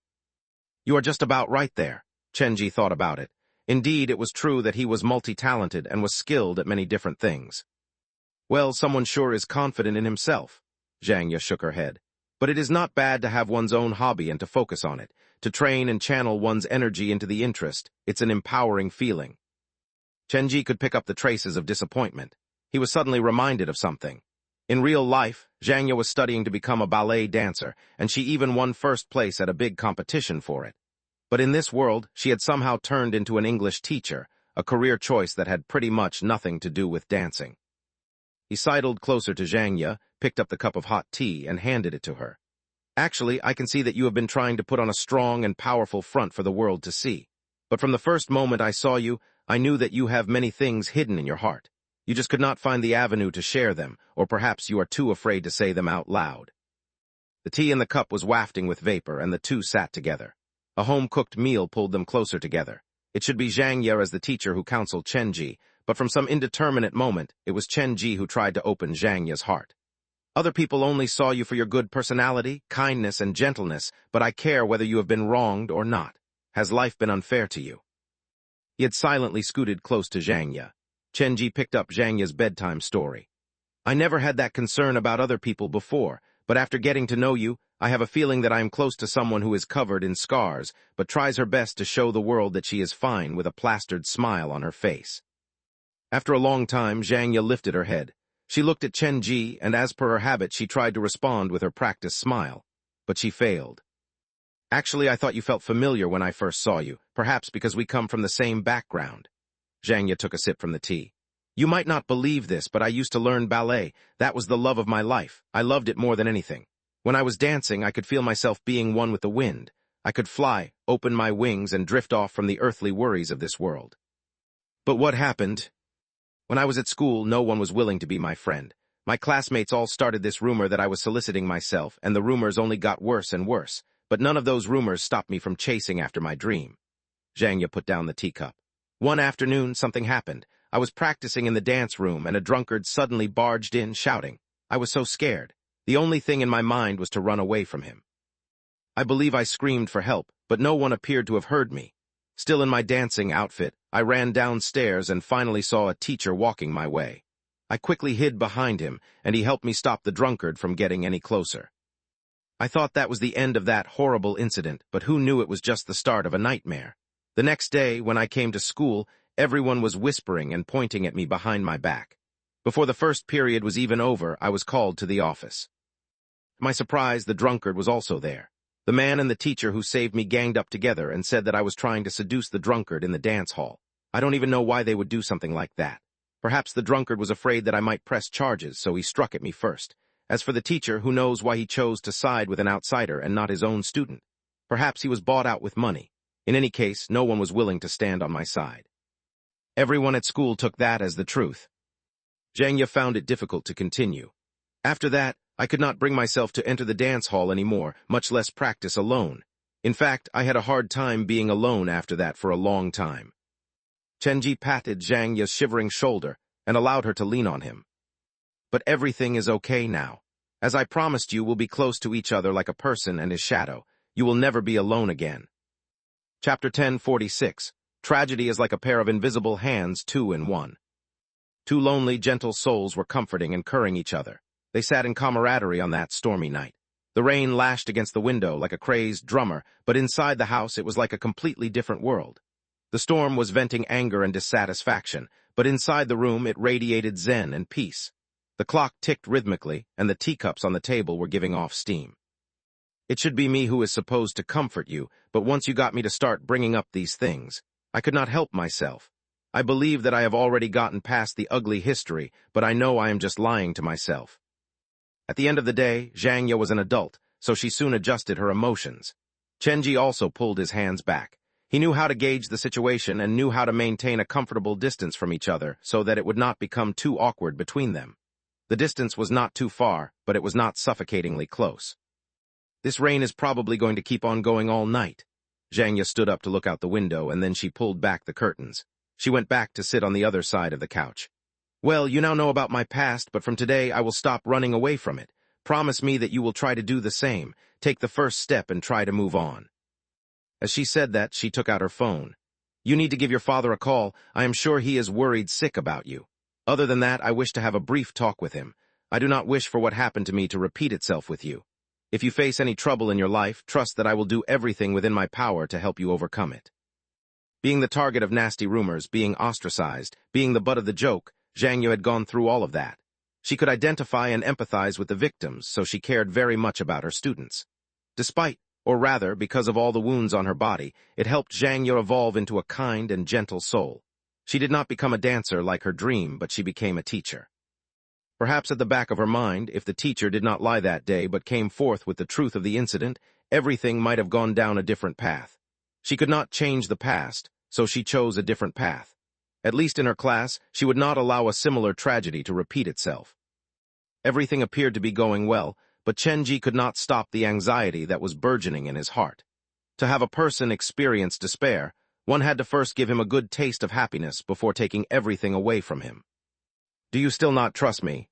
A: You are just about right there. Chenji thought about it. Indeed, it was true that he was multi-talented and was skilled at many different things. Well, someone sure is confident in himself. Zhangya shook her head. But it is not bad to have one's own hobby and to focus on it, to train and channel one's energy into the interest. It's an empowering feeling. Chenji could pick up the traces of disappointment. He was suddenly reminded of something. In real life, Zhangya was studying to become a ballet dancer, and she even won first place at a big competition for it. But in this world, she had somehow turned into an English teacher, a career choice that had pretty much nothing to do with dancing. He sidled closer to Zhangya, picked up the cup of hot tea, and handed it to her. Actually, I can see that you have been trying to put on a strong and powerful front for the world to see. But from the first moment I saw you, I knew that you have many things hidden in your heart. You just could not find the avenue to share them, or perhaps you are too afraid to say them out loud. The tea in the cup was wafting with vapor, and the two sat together. A home-cooked meal pulled them closer together. It should be Zhangya as the teacher who counseled Chenji, but from some indeterminate moment, it was Chenji who tried to open Zhangya's heart. Other people only saw you for your good personality, kindness, and gentleness, but I care whether you have been wronged or not. Has life been unfair to you? He had silently scooted close to Zhangya. Chenji picked up Zhangya's bedtime story. I never had that concern about other people before, but after getting to know you, I have a feeling that I am close to someone who is covered in scars, but tries her best to show the world that she is fine with a plastered smile on her face. After a long time, Zhangya lifted her head. She looked at Chenji, and as per her habit, she tried to respond with her practiced smile, but she failed. Actually, I thought you felt familiar when I first saw you, perhaps because we come from the same background. Zhangya took a sip from the tea. You might not believe this, but I used to learn ballet. That was the love of my life. I loved it more than anything. When I was dancing, I could feel myself being one with the wind. I could fly, open my wings, and drift off from the earthly worries of this world. But what happened? When I was at school, no one was willing to be my friend. My classmates all started this rumor that I was soliciting myself, and the rumors only got worse and worse. But none of those rumors stopped me from chasing after my dream. Zhangya put down the teacup. One afternoon, something happened. I was practicing in the dance room, and a drunkard suddenly barged in, shouting. I was so scared. The only thing in my mind was to run away from him. I believe I screamed for help, but no one appeared to have heard me. Still in my dancing outfit, I ran downstairs and finally saw a teacher walking my way. I quickly hid behind him, and he helped me stop the drunkard from getting any closer. I thought that was the end of that horrible incident, but who knew it was just the start of a nightmare? The next day, when I came to school, everyone was whispering and pointing at me behind my back. Before the first period was even over, I was called to the office. To my surprise, the drunkard was also there. The man and the teacher who saved me ganged up together and said that I was trying to seduce the drunkard in the dance hall. I don't even know why they would do something like that. Perhaps the drunkard was afraid that I might press charges, so he struck at me first. As for the teacher, who knows why he chose to side with an outsider and not his own student? Perhaps he was bought out with money. In any case, no one was willing to stand on my side. Everyone at school took that as the truth. Zhangya found it difficult to continue. After that, I could not bring myself to enter the dance hall anymore, much less practice alone. In fact, I had a hard time being alone after that for a long time. Chenji patted Zhangya's shivering shoulder and allowed her to lean on him. But everything is okay now. As I promised you, we'll be close to each other like a person and his shadow. You will never be alone again. Chapter 1046. Tragedy is like a pair of invisible hands, 2 in 1. Two lonely, gentle souls were comforting and currying each other. They sat in camaraderie on that stormy night. The rain lashed against the window like a crazed drummer, but inside the house it was like a completely different world. The storm was venting anger and dissatisfaction, but inside the room it radiated zen and peace. The clock ticked rhythmically, and the teacups on the table were giving off steam. It should be me who is supposed to comfort you, but once you got me to start bringing up these things, I could not help myself. I believe that I have already gotten past the ugly history, but I know I am just lying to myself. At the end of the day, Zhangya was an adult, so she soon adjusted her emotions. Chenji also pulled his hands back. He knew how to gauge the situation and knew how to maintain a comfortable distance from each other so that it would not become too awkward between them. The distance was not too far, but it was not suffocatingly close. This rain is probably going to keep on going all night. Zhangya stood up to look out the window, and then she pulled back the curtains. She went back to sit on the other side of the couch. Well, you now know about my past, but from today I will stop running away from it. Promise me that you will try to do the same. Take the first step and try to move on. As she said that, she took out her phone. You need to give your father a call. I am sure he is worried sick about you. Other than that, I wish to have a brief talk with him. I do not wish for what happened to me to repeat itself with you. If you face any trouble in your life, trust that I will do everything within my power to help you overcome it. Being the target of nasty rumors, being ostracized, being the butt of the joke, Zhang Yu had gone through all of that. She could identify and empathize with the victims, so she cared very much about her students. Despite, or rather, because of all the wounds on her body, it helped Zhang Yu evolve into a kind and gentle soul. She did not become a dancer like her dream, but she became a teacher. Perhaps at the back of her mind, if the teacher did not lie that day but came forth with the truth of the incident, everything might have gone down a different path. She could not change the past, so she chose a different path. At least in her class, she would not allow a similar tragedy to repeat itself. Everything appeared to be going well, but Chenji could not stop the anxiety that was burgeoning in his heart. To have a person experience despair, one had to first give him a good taste of happiness before taking everything away from him. Do you still not trust me?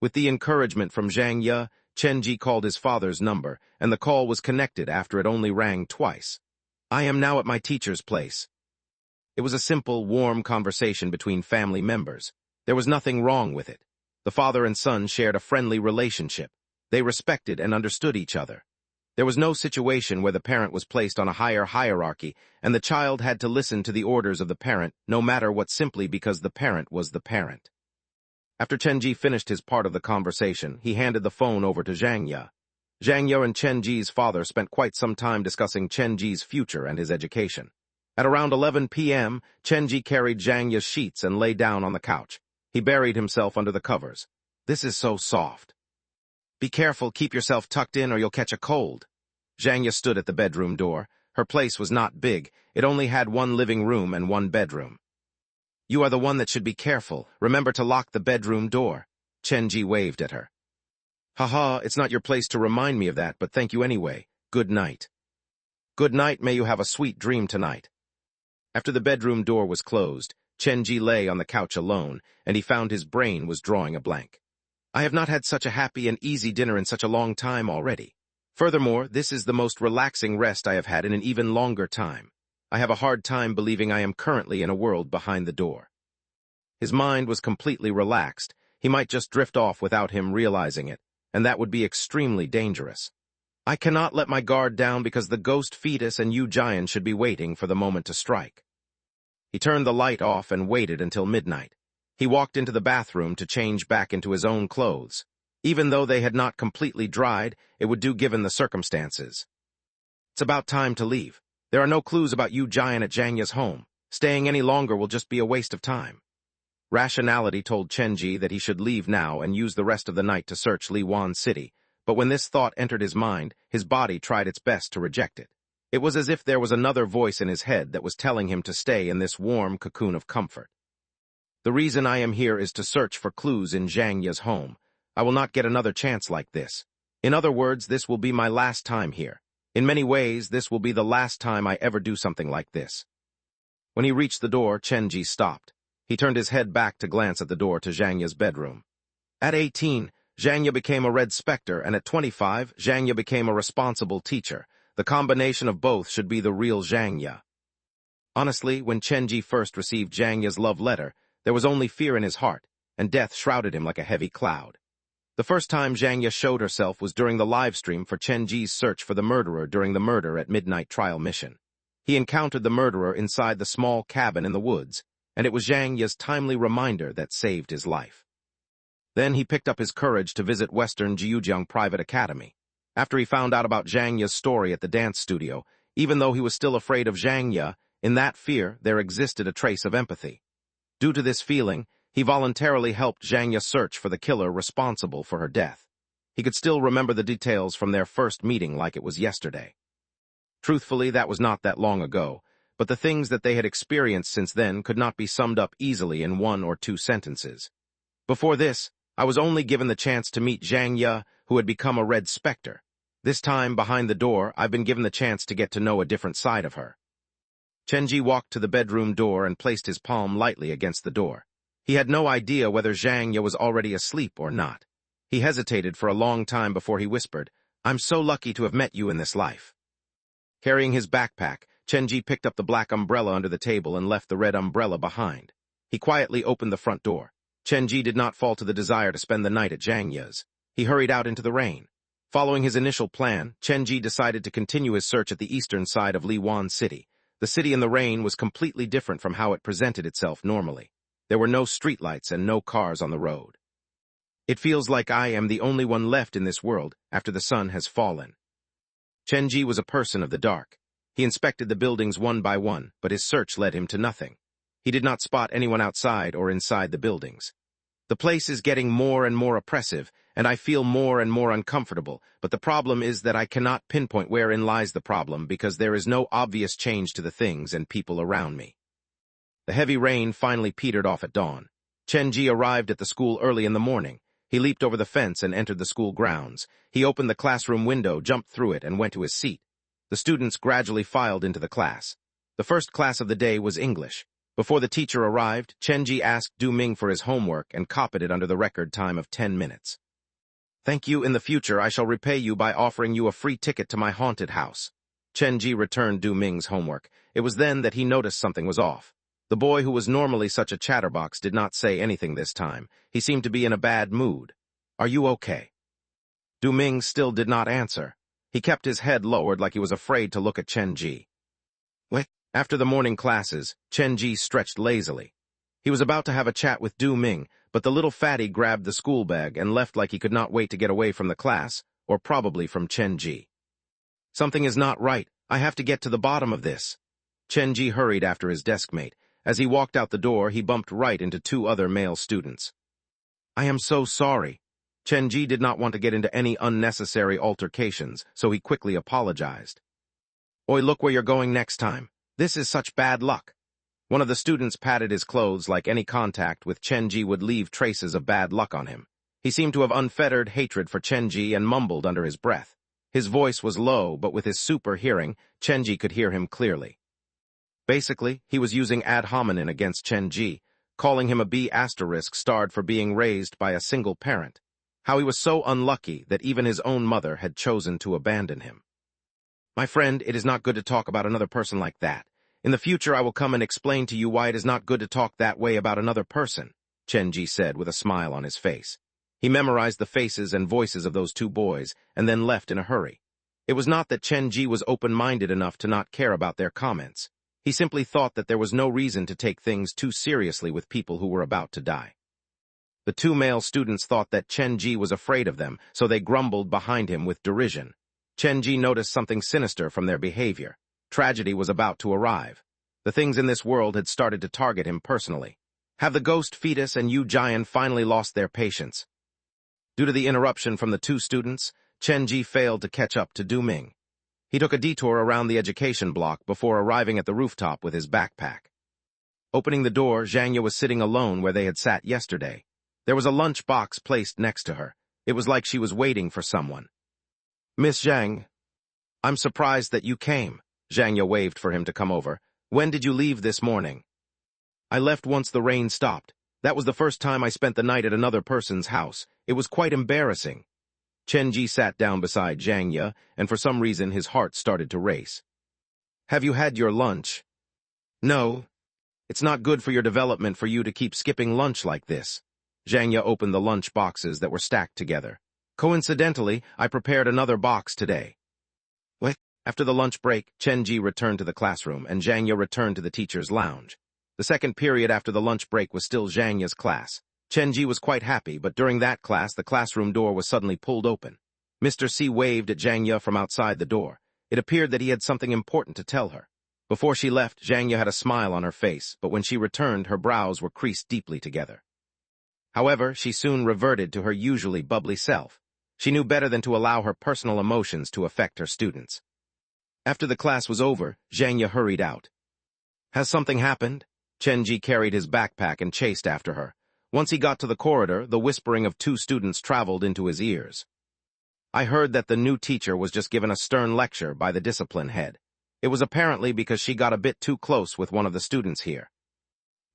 A: With the encouragement from Zhang Yu, Chenji called his father's number, and the call was connected after it only rang twice. I am now at my teacher's place. It was a simple, warm conversation between family members. There was nothing wrong with it. The father and son shared a friendly relationship. They respected and understood each other. There was no situation where the parent was placed on a higher hierarchy, and the child had to listen to the orders of the parent, no matter what, simply because the parent was the parent. After Chenji finished his part of the conversation, he handed the phone over to Zhang Yu. Zhang Yu and Chenji's father spent quite some time discussing Chenji's future and his education. At around 11 p.m., Chenji carried Zhang Yu's sheets and lay down on the couch. He buried himself under the covers. This is so soft. Be careful, keep yourself tucked in or you'll catch a cold. Zhang Yu stood at the bedroom door. Her place was not big. It only had one living room and one bedroom. You are the one that should be careful. Remember to lock the bedroom door. Chenji waved at her. Haha, it's not your place to remind me of that, but thank you anyway. Good night. Good night, may you have a sweet dream tonight. After the bedroom door was closed, Chenji lay on the couch alone, and he found his brain was drawing a blank. I have not had such a happy and easy dinner in such a long time already. Furthermore, this is the most relaxing rest I have had in an even longer time. I have a hard time believing I am currently in a world behind the door. His mind was completely relaxed. He might just drift off without him realizing it, and that would be extremely dangerous. I cannot let my guard down because the ghost fetus and Yu Jian should be waiting for the moment to strike. He turned the light off and waited until midnight. He walked into the bathroom to change back into his own clothes. Even though they had not completely dried, it would do given the circumstances. It's about time to leave. There are no clues about Yu Jian at Zhang Yu's home. Staying any longer will just be a waste of time. Rationality told Chenji that he should leave now and use the rest of the night to search Liwan City, but when this thought entered his mind, his body tried its best to reject it. It was as if there was another voice in his head that was telling him to stay in this warm cocoon of comfort. The reason I am here is to search for clues in Zhang Yu's home. I will not get another chance like this. In other words, this will be my last time here. In many ways, this will be the last time I ever do something like this. When he reached the door, Chenji stopped. He turned his head back to glance at the door to Zhang Yu's bedroom. At 18, Zhang Yu became a red specter, and at 25, Zhang Yu became a responsible teacher. The combination of both should be the real Zhang Yu. Honestly, when Chenji first received Zhang Yu's love letter, there was only fear in his heart, and death shrouded him like a heavy cloud. The first time Zhang Yu showed herself was during the live stream for Chenji's search for the murderer during the murder at midnight trial mission. He encountered the murderer inside the small cabin in the woods, and it was Zhang Yu's timely reminder that saved his life. Then he picked up his courage to visit Western Jiujiang Private Academy. After he found out about Zhang Yu's story at the dance studio, even though he was still afraid of Zhang Yu, in that fear there existed a trace of empathy. Due to this feeling, he voluntarily helped Zhang Yu search for the killer responsible for her death. He could still remember the details from their first meeting like it was yesterday. Truthfully, that was not that long ago, but the things that they had experienced since then could not be summed up easily in 1 or 2 sentences. Before this, I was only given the chance to meet Zhang Yu, who had become a red specter. This time, behind the door, I've been given the chance to get to know a different side of her. Chenji walked to the bedroom door and placed his palm lightly against the door. He had no idea whether Zhang Ye was already asleep or not. He hesitated for a long time before he whispered, "I'm so lucky to have met you in this life." Carrying his backpack, Chenji picked up the black umbrella under the table and left the red umbrella behind. He quietly opened the front door. Chenji did not fall to the desire to spend the night at Zhang Ye's. He hurried out into the rain. Following his initial plan, Chenji decided to continue his search at the eastern side of Liwan City. The city in the rain was completely different from how it presented itself normally. There were no streetlights and no cars on the road. It feels like I am the only one left in this world after the sun has fallen. Chenji was a person of the dark. He inspected the buildings one by one, but his search led him to nothing. He did not spot anyone outside or inside the buildings. The place is getting more and more oppressive, and I feel more and more uncomfortable, but the problem is that I cannot pinpoint wherein lies the problem because there is no obvious change to the things and people around me. The heavy rain finally petered off at dawn. Chenji arrived at the school early in the morning. He leaped over the fence and entered the school grounds. He opened the classroom window, jumped through it, and went to his seat. The students gradually filed into the class. The first class of the day was English. Before the teacher arrived, Chenji asked Du Ming for his homework and copied it under the record time of 10 minutes. "Thank you. In the future, I shall repay you by offering you a free ticket to my haunted house." Chenji returned Du Ming's homework. It was then that he noticed something was off. The boy who was normally such a chatterbox did not say anything this time. He seemed to be in a bad mood. "Are you okay?" Du Ming still did not answer. He kept his head lowered like he was afraid to look at Chenji. "What?" After the morning classes, Chenji stretched lazily. He was about to have a chat with Du Ming, but the little fatty grabbed the school bag and left like he could not wait to get away from the class, or probably from Chenji. "Something is not right. I have to get to the bottom of this." Chenji hurried after his deskmate. As he walked out the door, he bumped right into two other male students. "I am so sorry." Chenji did not want to get into any unnecessary altercations, so he quickly apologized. "Oi, look where you're going next time. This is such bad luck." One of the students patted his clothes like any contact with Chenji would leave traces of bad luck on him. He seemed to have unfettered hatred for Chenji and mumbled under his breath. His voice was low, but with his super hearing, Chenji could hear him clearly. Basically, he was using ad hominem against Chenji, calling him a B** starred for being raised by a single parent. How he was so unlucky that even his own mother had chosen to abandon him. "My friend, it is not good to talk about another person like that. In the future, I will come and explain to you why it is not good to talk that way about another person," Chenji said with a smile on his face. He memorized the faces and voices of those two boys, and then left in a hurry. It was not that Chenji was open-minded enough to not care about their comments. He simply thought that there was no reason to take things too seriously with people who were about to die. The two male students thought that Chenji was afraid of them, so they grumbled behind him with derision. Chenji noticed something sinister from their behavior. Tragedy was about to arrive. The things in this world had started to target him personally. Have the ghost fetus and Yu Jian finally lost their patience? Due to the interruption from the two students, Chenji failed to catch up to Du Ming. He took a detour around the education block before arriving at the rooftop with his backpack. Opening the door, Zhang Ye was sitting alone where they had sat yesterday. There was a lunch box placed next to her. It was like she was waiting for someone. "Miss Zhang, I'm surprised that you came." Zhang Ye waved for him to come over. "When did you leave this morning?" "I left once the rain stopped. That was the first time I spent the night at another person's house. It was quite embarrassing." Chenji sat down beside Zhang Ye, and for some reason his heart started to race. "Have you had your lunch?" "No. It's not good for your development for you to keep skipping lunch like this." Zhang Ye opened the lunch boxes that were stacked together. "Coincidentally, I prepared another box today." "What?" After the lunch break, Chenji returned to the classroom, and Zhang Ye returned to the teacher's lounge. The second period after the lunch break was still Zhang Ye's class. Chenji was quite happy, but during that class, the classroom door was suddenly pulled open. Mr. C waved at Zhang Ye from outside the door. It appeared that he had something important to tell her. Before she left, Zhang Ye had a smile on her face, but when she returned, her brows were creased deeply together. However, she soon reverted to her usually bubbly self. She knew better than to allow her personal emotions to affect her students. After the class was over, Zhang Ye hurried out. "Has something happened?" Chenji carried his backpack and chased after her. Once he got to the corridor, the whispering of two students traveled into his ears. "I heard that the new teacher was just given a stern lecture by the discipline head. It was apparently because she got a bit too close with one of the students here."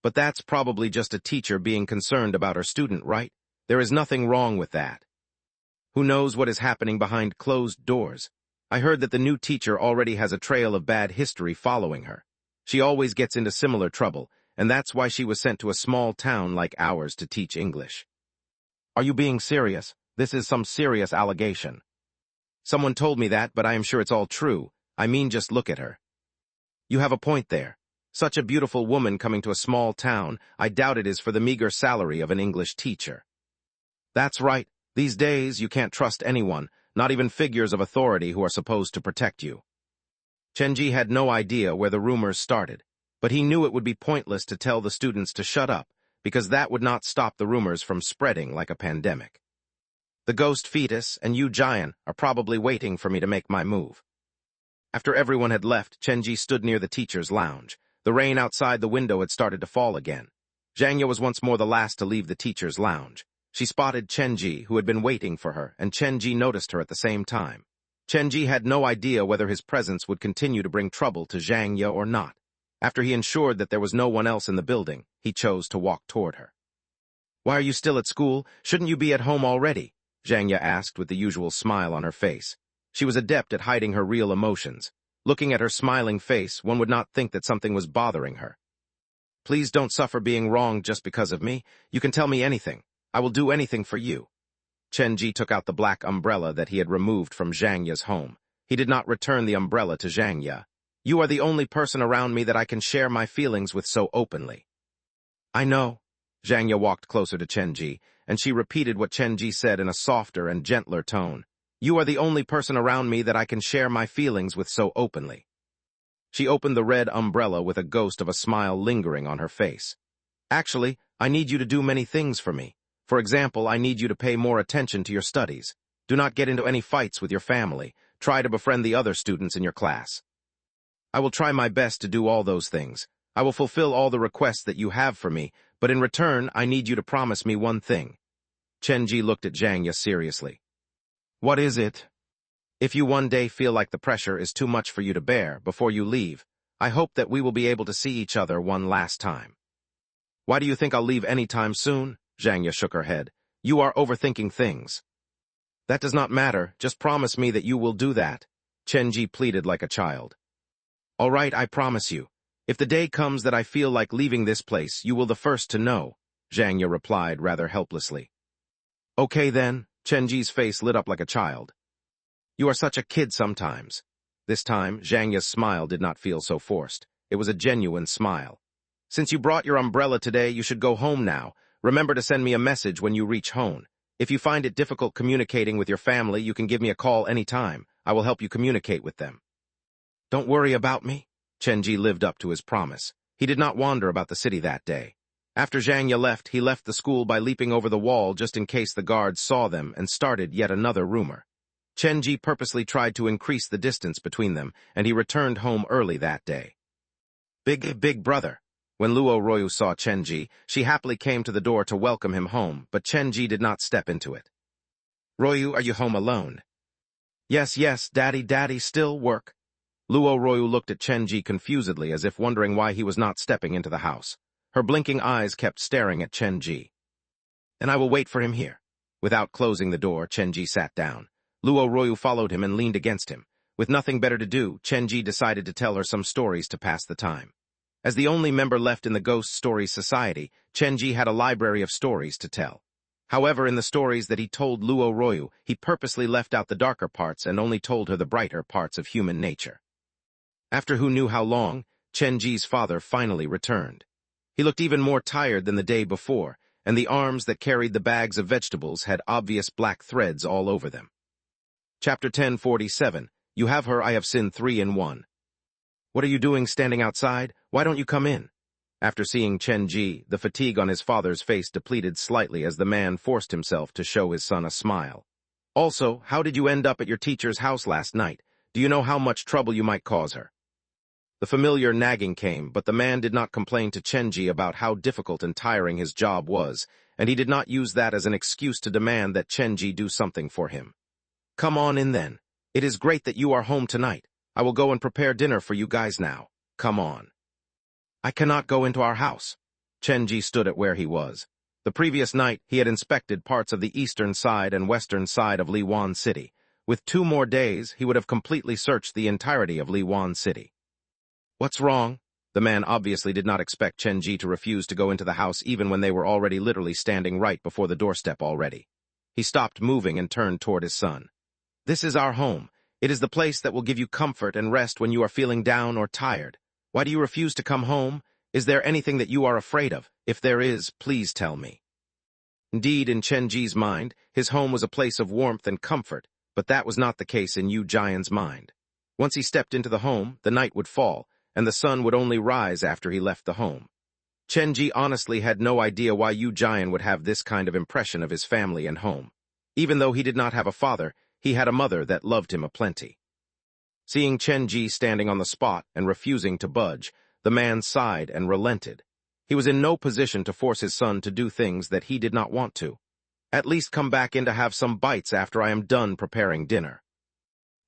A: But that's probably just a teacher being concerned about her student, right? There is nothing wrong with that. Who knows what is happening behind closed doors? I heard that the new teacher already has a trail of bad history following her. She always gets into similar trouble, and that's why she was sent to a small town like ours to teach English. Are you being serious? This is some serious allegation. Someone told me that, but I am sure it's all true. I mean, just look at her. You have a point there. Such a beautiful woman coming to a small town, I doubt it is for the meager salary of an English teacher. That's right. These days, you can't trust anyone, not even figures of authority who are supposed to protect you. Chenji had no idea where the rumors started, but he knew it would be pointless to tell the students to shut up, because that would not stop the rumors from spreading like a pandemic. The ghost fetus and you giant are probably waiting for me to make my move. After everyone had left, Chenji stood near the teacher's lounge. The rain outside the window had started to fall again. Zhangya was once more the last to leave the teacher's lounge. She spotted Chenji, who had been waiting for her, and Chenji noticed her at the same time. Chenji had no idea whether his presence would continue to bring trouble to Zhangya or not. After he ensured that there was no one else in the building, he chose to walk toward her. "Why are you still at school? Shouldn't you be at home already?" Zhangya asked with the usual smile on her face. She was adept at hiding her real emotions. Looking at her smiling face, one would not think that something was bothering her. "Please don't suffer being wrong just because of me. You can tell me anything. I will do anything for you." Chenji took out the black umbrella that he had removed from Zhangya's home. He did not return the umbrella to Zhangya. "You are the only person around me that I can share my feelings with so openly." "I know." Zhangya walked closer to Chenji, and she repeated what Chenji said in a softer and gentler tone. "You are the only person around me that I can share my feelings with so openly." She opened the red umbrella with a ghost of a smile lingering on her face. "Actually, I need you to do many things for me. For example, I need you to pay more attention to your studies. Do not get into any fights with your family. Try to befriend the other students in your class." "I will try my best to do all those things. I will fulfill all the requests that you have for me, but in return, I need you to promise me one thing." Chenji looked at Zhangya seriously. "What is it?" "If you one day feel like the pressure is too much for you to bear before you leave, I hope that we will be able to see each other one last time." "Why do you think I'll leave any time soon?" Zhangya shook her head. "You are overthinking things." "That does not matter. Just promise me that you will do that," Chenji pleaded like a child. "All right, I promise you. If the day comes that I feel like leaving this place, you will the first to know," Zhangya replied rather helplessly. "Okay then," Chenji's face lit up like a child. "You are such a kid sometimes." This time, Zhangya's smile did not feel so forced. It was a genuine smile. "Since you brought your umbrella today, you should go home now. Remember to send me a message when you reach home. If you find it difficult communicating with your family, you can give me a call anytime. I will help you communicate with them." "Don't worry about me." Chenji lived up to his promise. He did not wander about the city that day. After Zhangya left, he left the school by leaping over the wall just in case the guards saw them and started yet another rumor. Chenji purposely tried to increase the distance between them, and he returned home early that day. Big brother." When Luo Royu saw Chenji, she happily came to the door to welcome him home, but Chenji did not step into it. "Royu, are you home alone?" Yes, daddy, still work." Luo Royu looked at Chenji confusedly as if wondering why he was not stepping into the house. Her blinking eyes kept staring at Chenji. "And I will wait for him here." Without closing the door, Chenji sat down. Luo Royu followed him and leaned against him. With nothing better to do, Chenji decided to tell her some stories to pass the time. As the only member left in the Ghost Stories Society, Chenji had a library of stories to tell. However, in the stories that he told Luo Royu, he purposely left out the darker parts and only told her the brighter parts of human nature. After who knew how long, Chenji's father finally returned. He looked even more tired than the day before, and the arms that carried the bags of vegetables had obvious black threads all over them. Chapter 1047, You Have Her, I Have Sinned 3 in 1. "What are you doing standing outside? Why don't you come in?" After seeing Chenji, the fatigue on his father's face depleted slightly as the man forced himself to show his son a smile. "Also, how did you end up at your teacher's house last night? Do you know how much trouble you might cause her?" The familiar nagging came, but the man did not complain to Chenji about how difficult and tiring his job was, and he did not use that as an excuse to demand that Chenji do something for him. "Come on in then. It is great that you are home tonight. I will go and prepare dinner for you guys now. Come on." "I cannot go into our house." Chenji stood at where he was. The previous night, he had inspected parts of the eastern side and western side of Liwan City. With 2 more days, he would have completely searched the entirety of Liwan City. What's wrong? The man obviously did not expect Chenji to refuse to go into the house even when they were already literally standing right before the doorstep already. He stopped moving and turned toward his son. This is our home. It is the place that will give you comfort and rest when you are feeling down or tired. Why do you refuse to come home? Is there anything that you are afraid of? If there is, please tell me. Indeed, in Chenji's mind, his home was a place of warmth and comfort, but that was not the case in Yu Jian's mind. Once he stepped into the home, the night would fall, and the sun would only rise after he left the home. Chenji honestly had no idea why Yu Jian would have this kind of impression of his family and home. Even though he did not have a father, he had a mother that loved him aplenty. Seeing Chenji standing on the spot and refusing to budge, the man sighed and relented. He was in no position to force his son to do things that he did not want to. At least come back in to have some bites after I am done preparing dinner.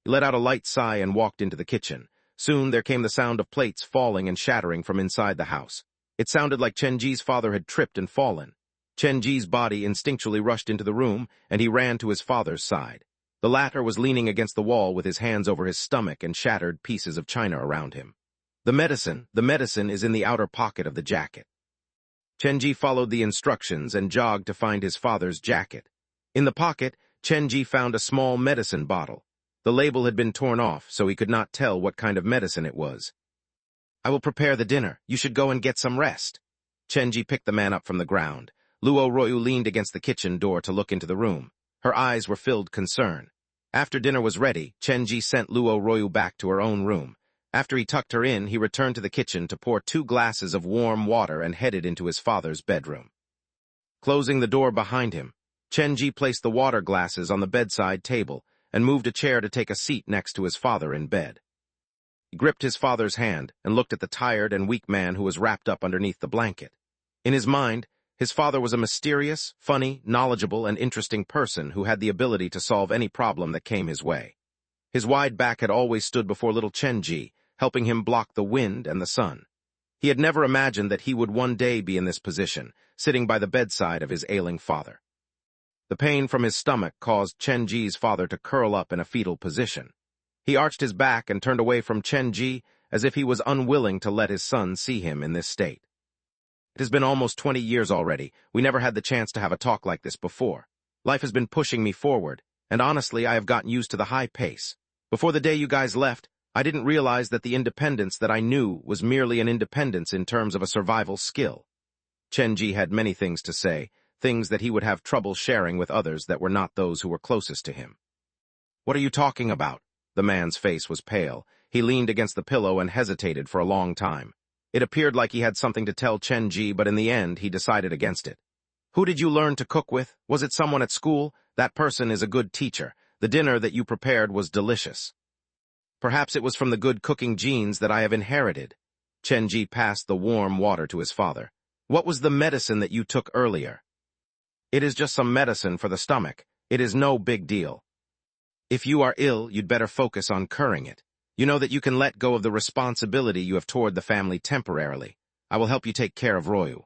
A: He let out a light sigh and walked into the kitchen. Soon there came the sound of plates falling and shattering from inside the house. It sounded like Chenji's father had tripped and fallen. Chenji's body instinctually rushed into the room, and he ran to his father's side. The latter was leaning against the wall with his hands over his stomach and shattered pieces of china around him. The medicine is in the outer pocket of the jacket. Chenji followed the instructions and jogged to find his father's jacket. In the pocket, Chenji found a small medicine bottle. The label had been torn off, so he could not tell what kind of medicine it was. I will prepare the dinner. You should go and get some rest. Chenji picked the man up from the ground. Luo Royu leaned against the kitchen door to look into the room. Her eyes were filled concern. After dinner was ready, Chenji sent Luo Royu back to her own room. After he tucked her in, he returned to the kitchen to pour 2 glasses of warm water and headed into his father's bedroom. Closing the door behind him, Chenji placed the water glasses on the bedside table and moved a chair to take a seat next to his father in bed. He gripped his father's hand and looked at the tired and weak man who was wrapped up underneath the blanket. In his mind, his father was a mysterious, funny, knowledgeable, and interesting person who had the ability to solve any problem that came his way. His wide back had always stood before little Chenji, helping him block the wind and the sun. He had never imagined that he would one day be in this position, sitting by the bedside of his ailing father. The pain from his stomach caused Chenji's father to curl up in a fetal position. He arched his back and turned away from Chenji as if he was unwilling to let his son see him in this state. It has been almost 20 years already. We never had the chance to have a talk like this before. Life has been pushing me forward, and honestly, I have gotten used to the high pace. Before the day you guys left, I didn't realize that the independence that I knew was merely an independence in terms of a survival skill. Chenji had many things to say, things that he would have trouble sharing with others that were not those who were closest to him. What are you talking about? The man's face was pale. He leaned against the pillow and hesitated for a long time. It appeared like he had something to tell Chenji, but in the end, he decided against it. Who did you learn to cook with? Was it someone at school? That person is a good teacher. The dinner that you prepared was delicious. Perhaps it was from the good cooking genes that I have inherited. Chenji passed the warm water to his father. What was the medicine that you took earlier? It is just some medicine for the stomach. It is no big deal. If you are ill, you'd better focus on curing it. You know that you can let go of the responsibility you have toward the family temporarily. I will help you take care of Royu.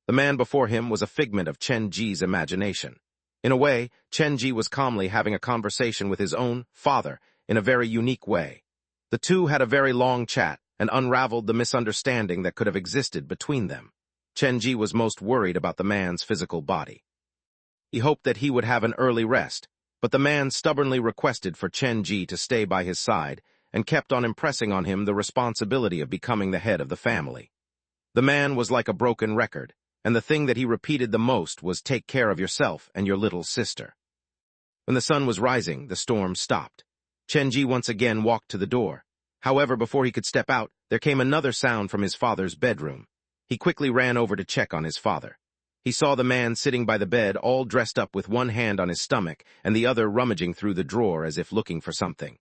A: The man before him was a figment of Chenji's imagination. In a way, Chenji was calmly having a conversation with his own father in a very unique way. The two had a very long chat and unraveled the misunderstanding that could have existed between them. Chenji was most worried about the man's physical body. He hoped that he would have an early rest, but the man stubbornly requested for Chenji to stay by his side and kept on impressing on him the responsibility of becoming the head of the family. The man was like a broken record, and the thing that he repeated the most was take care of yourself and your little sister. When the sun was rising, the storm stopped. Chenji once again walked to the door. However, before he could step out, there came another sound from his father's bedroom. He quickly ran over to check on his father. He saw the man sitting by the bed, all dressed up with one hand on his stomach and the other rummaging through the drawer as if looking for something.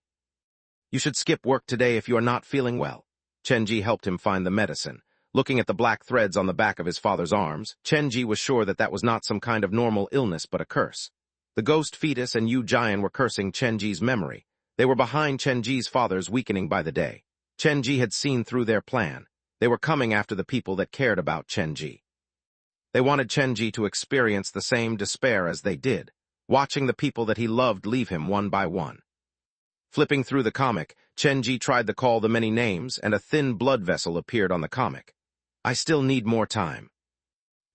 A: You should skip work today if you are not feeling well. Chenji helped him find the medicine. Looking at the black threads on the back of his father's arms, Chenji was sure that that was not some kind of normal illness but a curse. The ghost fetus and Yu Jian were cursing Chenji's memory. They were behind Chenji's father's weakening by the day. Chenji had seen through their plan. They were coming after the people that cared about Chenji. They wanted Chenji to experience the same despair as they did, watching the people that he loved leave him one by one. Flipping through the comic, Chenji tried to call the many names, and a thin blood vessel appeared on the comic. I still need more time.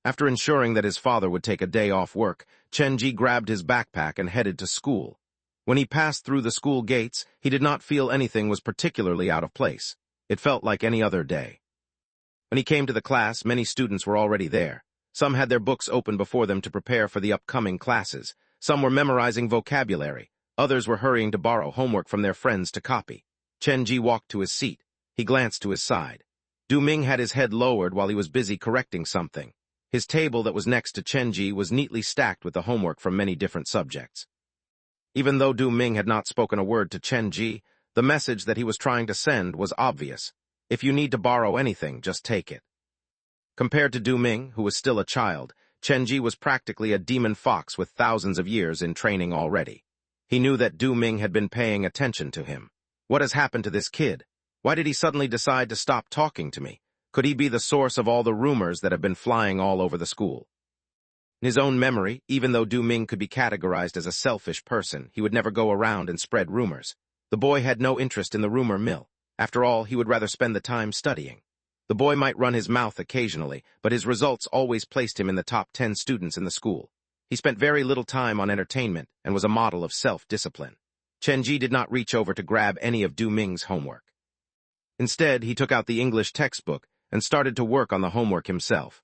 A: After ensuring that his father would take a day off work, Chenji grabbed his backpack and headed to school. When he passed through the school gates, he did not feel anything was particularly out of place. It felt like any other day. When he came to the class, many students were already there. Some had their books open before them to prepare for the upcoming classes. Some were memorizing vocabulary. Others were hurrying to borrow homework from their friends to copy. Chenji walked to his seat. He glanced to his side. Du Ming had his head lowered while he was busy correcting something. His table that was next to Chenji was neatly stacked with the homework from many different subjects. Even though Du Ming had not spoken a word to Chenji, the message that he was trying to send was obvious. If you need to borrow anything, just take it. Compared to Du Ming, who was still a child, Chenji was practically a demon fox with thousands of years in training already. He knew that Du Ming had been paying attention to him. What has happened to this kid? Why did he suddenly decide to stop talking to me? Could he be the source of all the rumors that have been flying all over the school? In his own memory, even though Du Ming could be categorized as a selfish person, he would never go around and spread rumors. The boy had no interest in the rumor mill. After all, he would rather spend the time studying. The boy might run his mouth occasionally, but his results always placed him in the top 10 students in the school. He spent very little time on entertainment and was a model of self-discipline. Chenji did not reach over to grab any of Du Ming's homework. Instead, he took out the English textbook and started to work on the homework himself.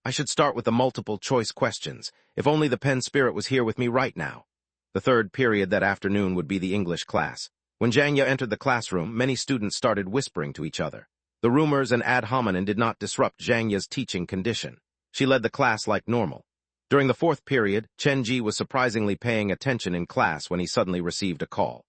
A: I should start with the multiple-choice questions. If only the pen spirit was here with me right now. The third period that afternoon would be the English class. When Zhang Ye entered the classroom, many students started whispering to each other. The rumors and ad hominem did not disrupt Zhang Ye's teaching condition. She led the class like normal. During the fourth period, Chenji was surprisingly paying attention in class when he suddenly received a call.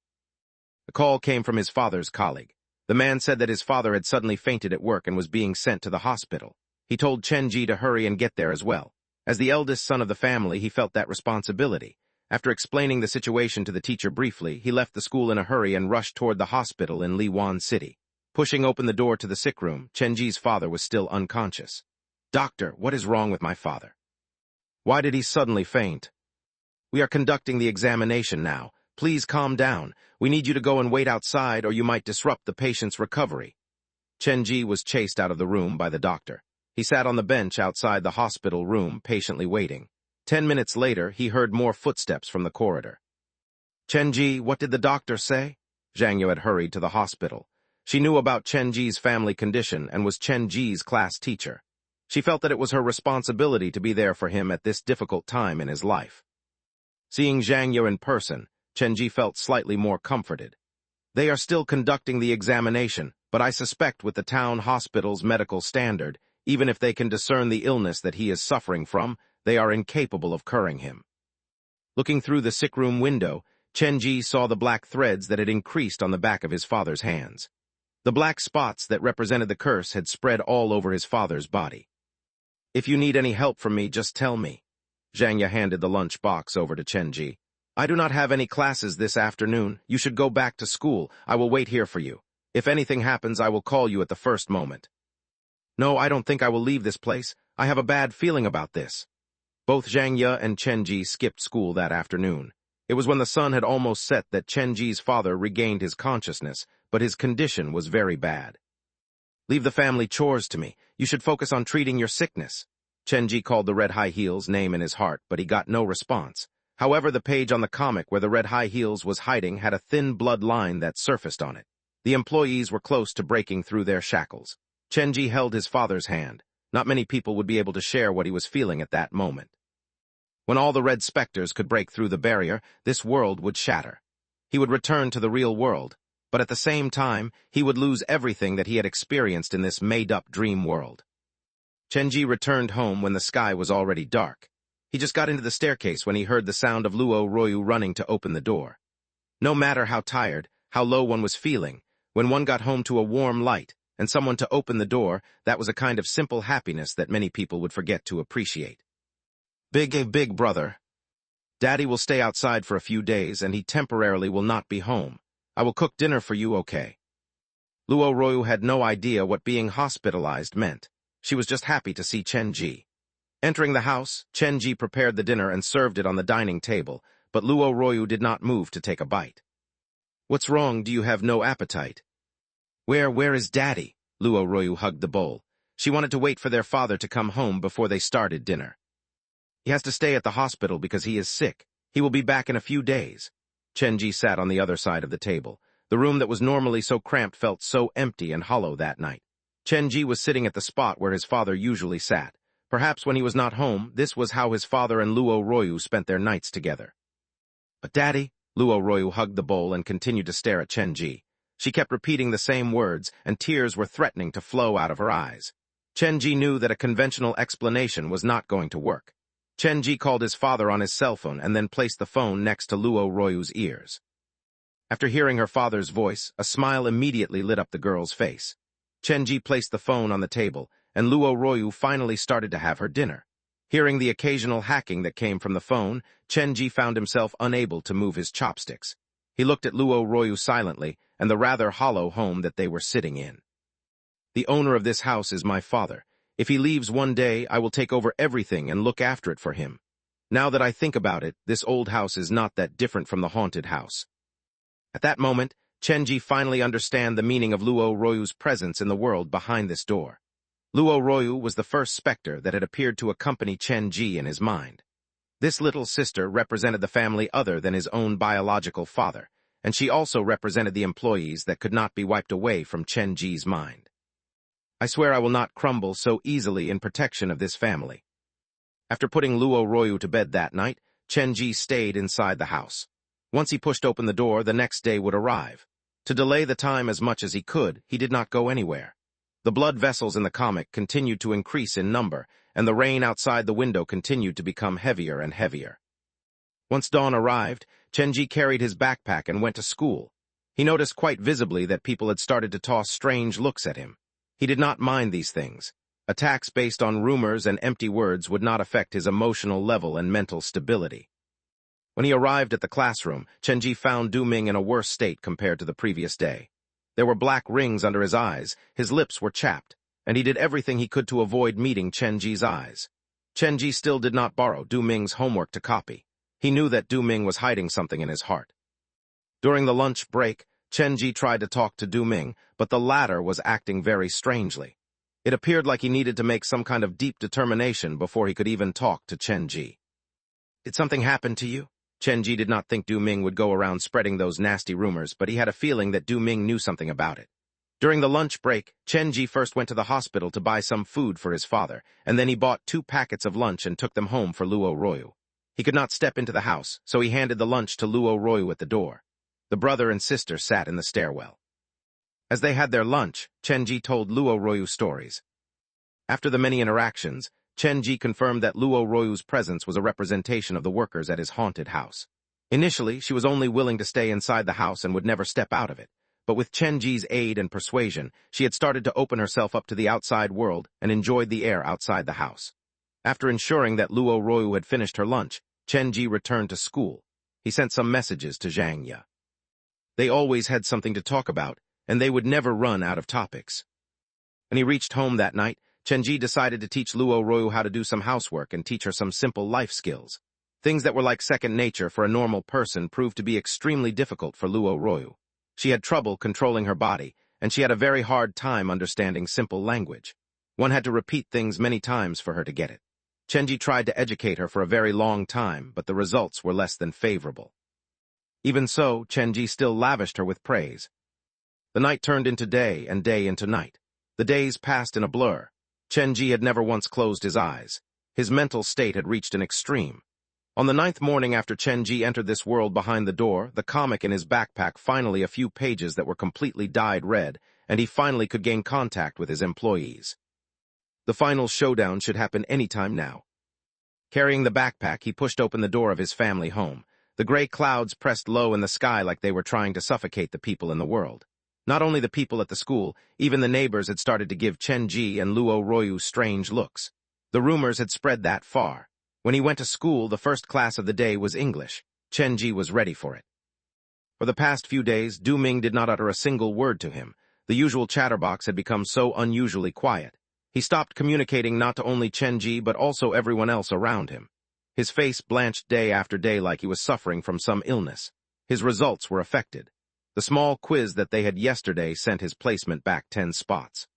A: The call came from his father's colleague. The man said that his father had suddenly fainted at work and was being sent to the hospital. He told Chenji to hurry and get there as well. As the eldest son of the family, he felt that responsibility. After explaining the situation to the teacher briefly, he left the school in a hurry and rushed toward the hospital in Liwan City. Pushing open the door to the sick room, Chenji's father was still unconscious. "Doctor, what is wrong with my father? Why did he suddenly faint?" "We are conducting the examination now. Please calm down. We need you to go and wait outside or you might disrupt the patient's recovery." Chenji was chased out of the room by the doctor. He sat on the bench outside the hospital room, patiently waiting. 10 minutes later, he heard more footsteps from the corridor. "Chenji, what did the doctor say?" Zhang Yu had hurried to the hospital. She knew about Chenji's family condition and was Chenji's class teacher. She felt that it was her responsibility to be there for him at this difficult time in his life. Seeing Zhang Yu in person, Chenji felt slightly more comforted. "They are still conducting the examination, but I suspect with the town hospital's medical standard, even if they can discern the illness that he is suffering from, they are incapable of curing him." Looking through the sick room window, Chenji saw the black threads that had increased on the back of his father's hands. The black spots that represented the curse had spread all over his father's body. "If you need any help from me, just tell me." Zhang Ye handed the lunch box over to Chenji. "I do not have any classes this afternoon. You should go back to school. I will wait here for you. If anything happens, I will call you at the first moment." "No, I don't think I will leave this place. I have a bad feeling about this." Both Zhang Ye and Chenji skipped school that afternoon. It was when the sun had almost set that Chenji's father regained his consciousness, but his condition was very bad. "Leave the family chores to me. You should focus on treating your sickness." Chenji called the red high heels name in his heart, but he got no response. However, the page on the comic where the red high heels was hiding had a thin blood line that surfaced on it. The employees were close to breaking through their shackles. Chenji held his father's hand. Not many people would be able to share what he was feeling at that moment. When all the red specters could break through the barrier, this world would shatter. He would return to the real world, but at the same time, he would lose everything that he had experienced in this made-up dream world. Chenji returned home when the sky was already dark. He just got into the staircase when he heard the sound of Luo Royu running to open the door. No matter how tired, how low one was feeling, when one got home to a warm light and someone to open the door, that was a kind of simple happiness that many people would forget to appreciate. Big brother. Daddy will stay outside for a few days and he temporarily will not be home. I will cook dinner for you, okay?" Luo Royu had no idea what being hospitalized meant. She was just happy to see Chen Ji. Entering the house, Chen Ji prepared the dinner and served it on the dining table, but Luo Royu did not move to take a bite. "What's wrong? Do you have no appetite?" Where is Daddy?" Luo Royu hugged the bowl. She wanted to wait for their father to come home before they started dinner. "He has to stay at the hospital because he is sick. He will be back in a few days." Chen Ji sat on the other side of the table. The room that was normally so cramped felt so empty and hollow that night. Chen Ji was sitting at the spot where his father usually sat. Perhaps when he was not home, this was how his father and Luo Royu spent their nights together. "But Daddy," Luo Royu hugged the bowl and continued to stare at Chen Ji. She kept repeating the same words, and tears were threatening to flow out of her eyes. Chen Ji knew that a conventional explanation was not going to work. Chen Ji called his father on his cell phone and then placed the phone next to Luo Royu's ears. After hearing her father's voice, a smile immediately lit up the girl's face. Chen Ji placed the phone on the table, and Luo Royu finally started to have her dinner. Hearing the occasional hacking that came from the phone, Chen Ji found himself unable to move his chopsticks. He looked at Luo Royu silently and the rather hollow home that they were sitting in. "The owner of this house is my father. If he leaves one day, I will take over everything and look after it for him. Now that I think about it, this old house is not that different from the haunted house." At that moment, Chen Ji finally understood the meaning of Luo Royu's presence in the world behind this door. Luo Royu was the first specter that had appeared to accompany Chen Ji in his mind. This little sister represented the family other than his own biological father, and she also represented the employees that could not be wiped away from Chen Ji's mind. "I swear I will not crumble so easily in protection of this family." After putting Luo Royu to bed that night, Chen Ji stayed inside the house. Once he pushed open the door, the next day would arrive. To delay the time as much as he could, he did not go anywhere. The blood vessels in the comic continued to increase in number, and the rain outside the window continued to become heavier and heavier. Once dawn arrived, Chen Ji carried his backpack and went to school. He noticed quite visibly that people had started to toss strange looks at him. He did not mind these things. Attacks based on rumors and empty words would not affect his emotional level and mental stability. When he arrived at the classroom, Chen Ji found Du Ming in a worse state compared to the previous day. There were black rings under his eyes, his lips were chapped, and he did everything he could to avoid meeting Chen Ji's eyes. Chen Ji still did not borrow Du Ming's homework to copy. He knew that Du Ming was hiding something in his heart. During the lunch break, Chen Ji tried to talk to Du Ming, but the latter was acting very strangely. It appeared like he needed to make some kind of deep determination before he could even talk to Chen Ji. "Did something happen to you?" Chen Ji did not think Du Ming would go around spreading those nasty rumors, but he had a feeling that Du Ming knew something about it. During the lunch break, Chen Ji first went to the hospital to buy some food for his father, and then he bought 2 packets of lunch and took them home for Luo Royu. He could not step into the house, so he handed the lunch to Luo Royu at the door. The brother and sister sat in the stairwell. As they had their lunch, Chen Ji told Luo Royu stories. After the many interactions, Chen Ji confirmed that Luo Royu's presence was a representation of the workers at his haunted house. Initially, she was only willing to stay inside the house and would never step out of it, but with Chen Ji's aid and persuasion, she had started to open herself up to the outside world and enjoyed the air outside the house. After ensuring that Luo Royu had finished her lunch, Chen Ji returned to school. He sent some messages to Zhang Ye. They always had something to talk about, and they would never run out of topics. When he reached home that night, Chen Ji decided to teach Luo Royu how to do some housework and teach her some simple life skills. Things that were like second nature for a normal person proved to be extremely difficult for Luo Royu. She had trouble controlling her body, and she had a very hard time understanding simple language. One had to repeat things many times for her to get it. Chen Ji tried to educate her for a very long time, but the results were less than favorable. Even so, Chen Ji still lavished her with praise. The night turned into day and day into night. The days passed in a blur. Chen Ji had never once closed his eyes. His mental state had reached an extreme. On the 9th morning after Chen Ji entered this world behind the door, the comic in his backpack finally a few pages that were completely dyed red, and he finally could gain contact with his employees. The final showdown should happen any time now. Carrying the backpack, he pushed open the door of his family home. The gray clouds pressed low in the sky like they were trying to suffocate the people in the world. Not only the people at the school, even the neighbors had started to give Chen Ji and Luo Royu strange looks. The rumors had spread that far. When he went to school, the first class of the day was English. Chen Ji was ready for it. For the past few days, Du Ming did not utter a single word to him. The usual chatterbox had become so unusually quiet. He stopped communicating not to only Chenji but also everyone else around him. His face blanched day after day like he was suffering from some illness. His results were affected. The small quiz that they had yesterday sent his placement back 10 spots.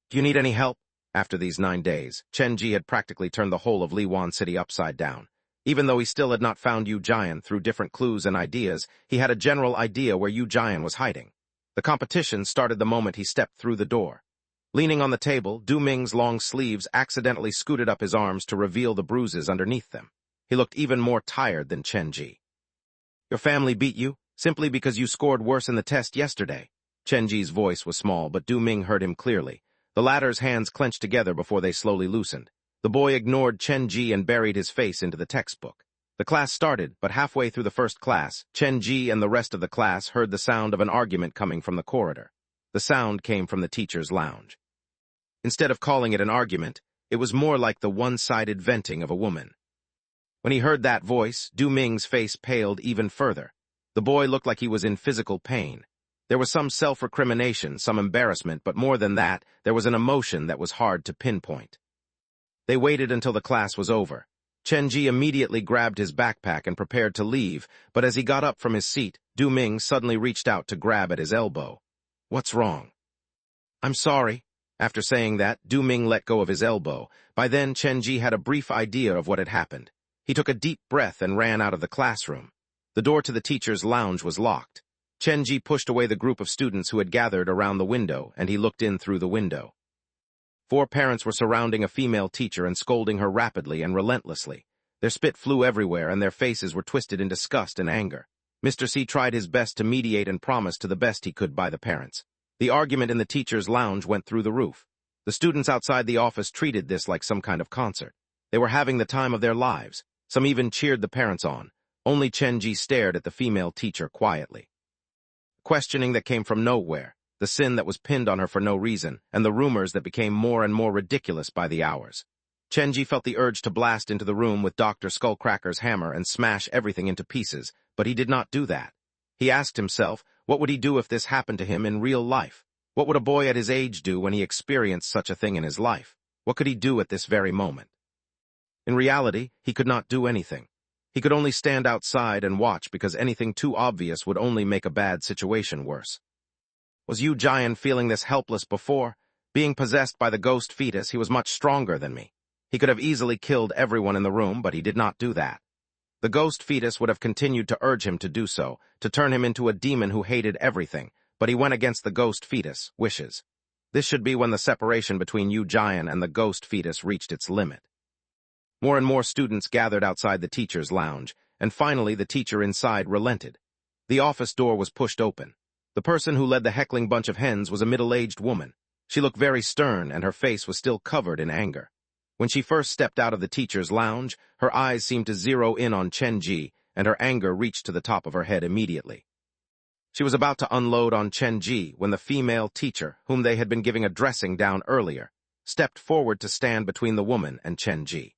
A: "Do you need any help?" After these 9 days, Chenji had practically turned the whole of Liwan City upside down. Even though he still had not found Yu Jian through different clues and ideas, he had a general idea where Yu Jian was hiding. The competition started the moment he stepped through the door. Leaning on the table, Du Ming's long sleeves accidentally scooted up his arms to reveal the bruises underneath them. He looked even more tired than Chenji. "Your family beat you, simply because you scored worse in the test yesterday." Chenji's voice was small, but Du Ming heard him clearly. The latter's hands clenched together before they slowly loosened. The boy ignored Chenji and buried his face into the textbook. The class started, but halfway through the first class, Chenji and the rest of the class heard the sound of an argument coming from the corridor. The sound came from the teacher's lounge. Instead of calling it an argument, it was more like the one-sided venting of a woman. When he heard that voice, Du Ming's face paled even further. The boy looked like he was in physical pain. There was some self-recrimination, some embarrassment, but more than that, there was an emotion that was hard to pinpoint. They waited until the class was over. Chenji immediately grabbed his backpack and prepared to leave, but as he got up from his seat, Du Ming suddenly reached out to grab at his elbow. "What's wrong?" "I'm sorry." After saying that, Du Ming let go of his elbow. By then, Chenji had a brief idea of what had happened. He took a deep breath and ran out of the classroom. The door to the teacher's lounge was locked. Chenji pushed away the group of students who had gathered around the window, and he looked in through the window. 4 parents were surrounding a female teacher and scolding her rapidly and relentlessly. Their spit flew everywhere, and their faces were twisted in disgust and anger. Mr. C tried his best to mediate and promise to the best he could by the parents. The argument in the teacher's lounge went through the roof. The students outside the office treated this like some kind of concert. They were having the time of their lives. Some even cheered the parents on. Only Chenji stared at the female teacher quietly. Questioning that came from nowhere, the sin that was pinned on her for no reason, and the rumors that became more and more ridiculous by the hours. Chenji felt the urge to blast into the room with Dr. Skullcracker's hammer and smash everything into pieces, but he did not do that. He asked himself, what would he do if this happened to him in real life? What would a boy at his age do when he experienced such a thing in his life? What could he do at this very moment? In reality, he could not do anything. He could only stand outside and watch because anything too obvious would only make a bad situation worse. Was Yu Jian feeling this helpless before? Being possessed by the ghost fetus, he was much stronger than me. He could have easily killed everyone in the room, but he did not do that. The ghost fetus would have continued to urge him to do so, to turn him into a demon who hated everything, but he went against the ghost fetus' wishes. This should be when the separation between Yu Jian and the ghost fetus reached its limit. More and more students gathered outside the teacher's lounge, and finally the teacher inside relented. The office door was pushed open. The person who led the heckling bunch of hens was a middle-aged woman. She looked very stern, and her face was still covered in anger. When she first stepped out of the teacher's lounge, her eyes seemed to zero in on Chenji, and her anger reached to the top of her head immediately. She was about to unload on Chenji when the female teacher, whom they had been giving a dressing down earlier, stepped forward to stand between the woman and Chenji.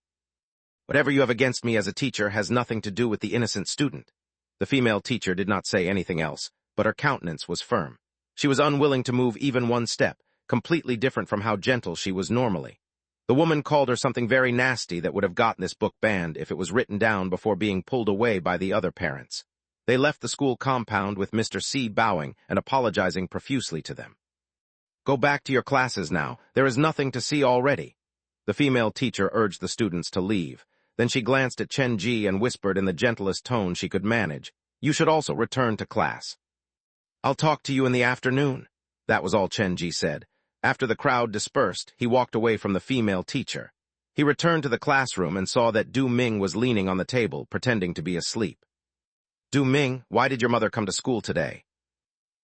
A: "Whatever you have against me as a teacher has nothing to do with the innocent student." The female teacher did not say anything else, but her countenance was firm. She was unwilling to move even one step, completely different from how gentle she was normally. The woman called her something very nasty that would have gotten this book banned if it was written down before being pulled away by the other parents. They left the school compound with Mr. C bowing and apologizing profusely to them. "Go back to your classes now. There is nothing to see already." The female teacher urged the students to leave. Then she glanced at Chenji and whispered in the gentlest tone she could manage, "You should also return to class." "I'll talk to you in the afternoon." That was all Chenji said. After the crowd dispersed, he walked away from the female teacher. He returned to the classroom and saw that Du Ming was leaning on the table, pretending to be asleep. "Du Ming, why did your mother come to school today?"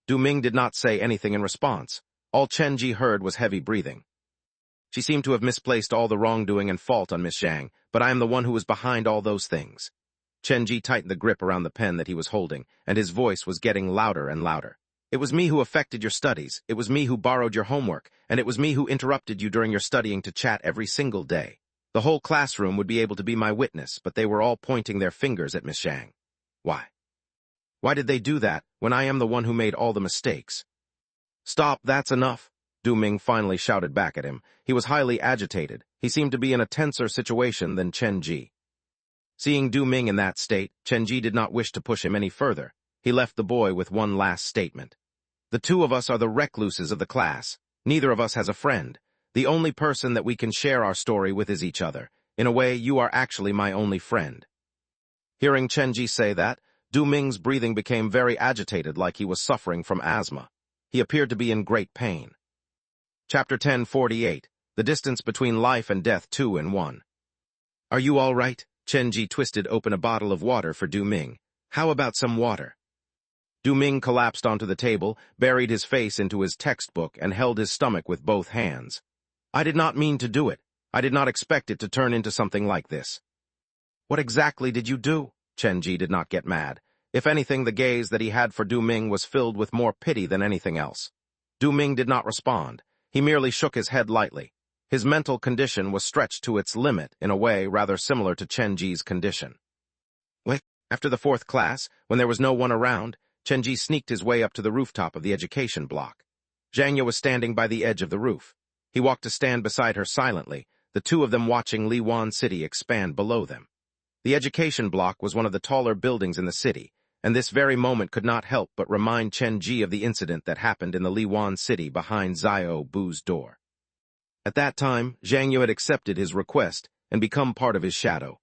A: Du Ming did not say anything in response. All Chenji heard was heavy breathing. "She seemed to have misplaced all the wrongdoing and fault on Miss Zhang, but I am the one who was behind all those things." Chenji tightened the grip around the pen that he was holding, and his voice was getting louder and louder. "It was me who affected your studies, it was me who borrowed your homework, and it was me who interrupted you during your studying to chat every single day. The whole classroom would be able to be my witness, but they were all pointing their fingers at Miss Zhang. Why? Why did they do that when I am the one who made all the mistakes?" Stop, that's enough, Du Ming finally shouted back at him. He was highly agitated. He seemed to be in a tenser situation than Chen Ji. Seeing Du Ming in that state, Chen Ji did not wish to push him any further. He left the boy with one last statement. The two of us are the recluses of the class. Neither of us has a friend. The only person that we can share our story with is each other. In a way, you are actually my only friend. Hearing Chen Ji say that, Du Ming's breathing became very agitated, like he was suffering from asthma. He appeared to be in great pain. Chapter 10:48. The Distance Between Life and Death 2 in 1. Are you all right? Chen Ji twisted open a bottle of water for Du Ming. How about some water? Du Ming collapsed onto the table, buried his face into his textbook, and held his stomach with both hands. I did not mean to do it. I did not expect it to turn into something like this. What exactly did you do? Chen Ji did not get mad. If anything, the gaze that he had for Du Ming was filled with more pity than anything else. Du Ming did not respond. He merely shook his head lightly. His mental condition was stretched to its limit in a way rather similar to Chen Ji's condition. After the 4th class, when there was no one around, Chen Ji sneaked his way up to the rooftop of the education block. Zhang Ye was standing by the edge of the roof. He walked to stand beside her silently, the two of them watching Liwan City expand below them. The education block was one of the taller buildings in the city, and this very moment could not help but remind Chen Ji of the incident that happened in the Liwan City behind Xiao Bu's door. At that time, Zhang Ye had accepted his request and become part of his shadow.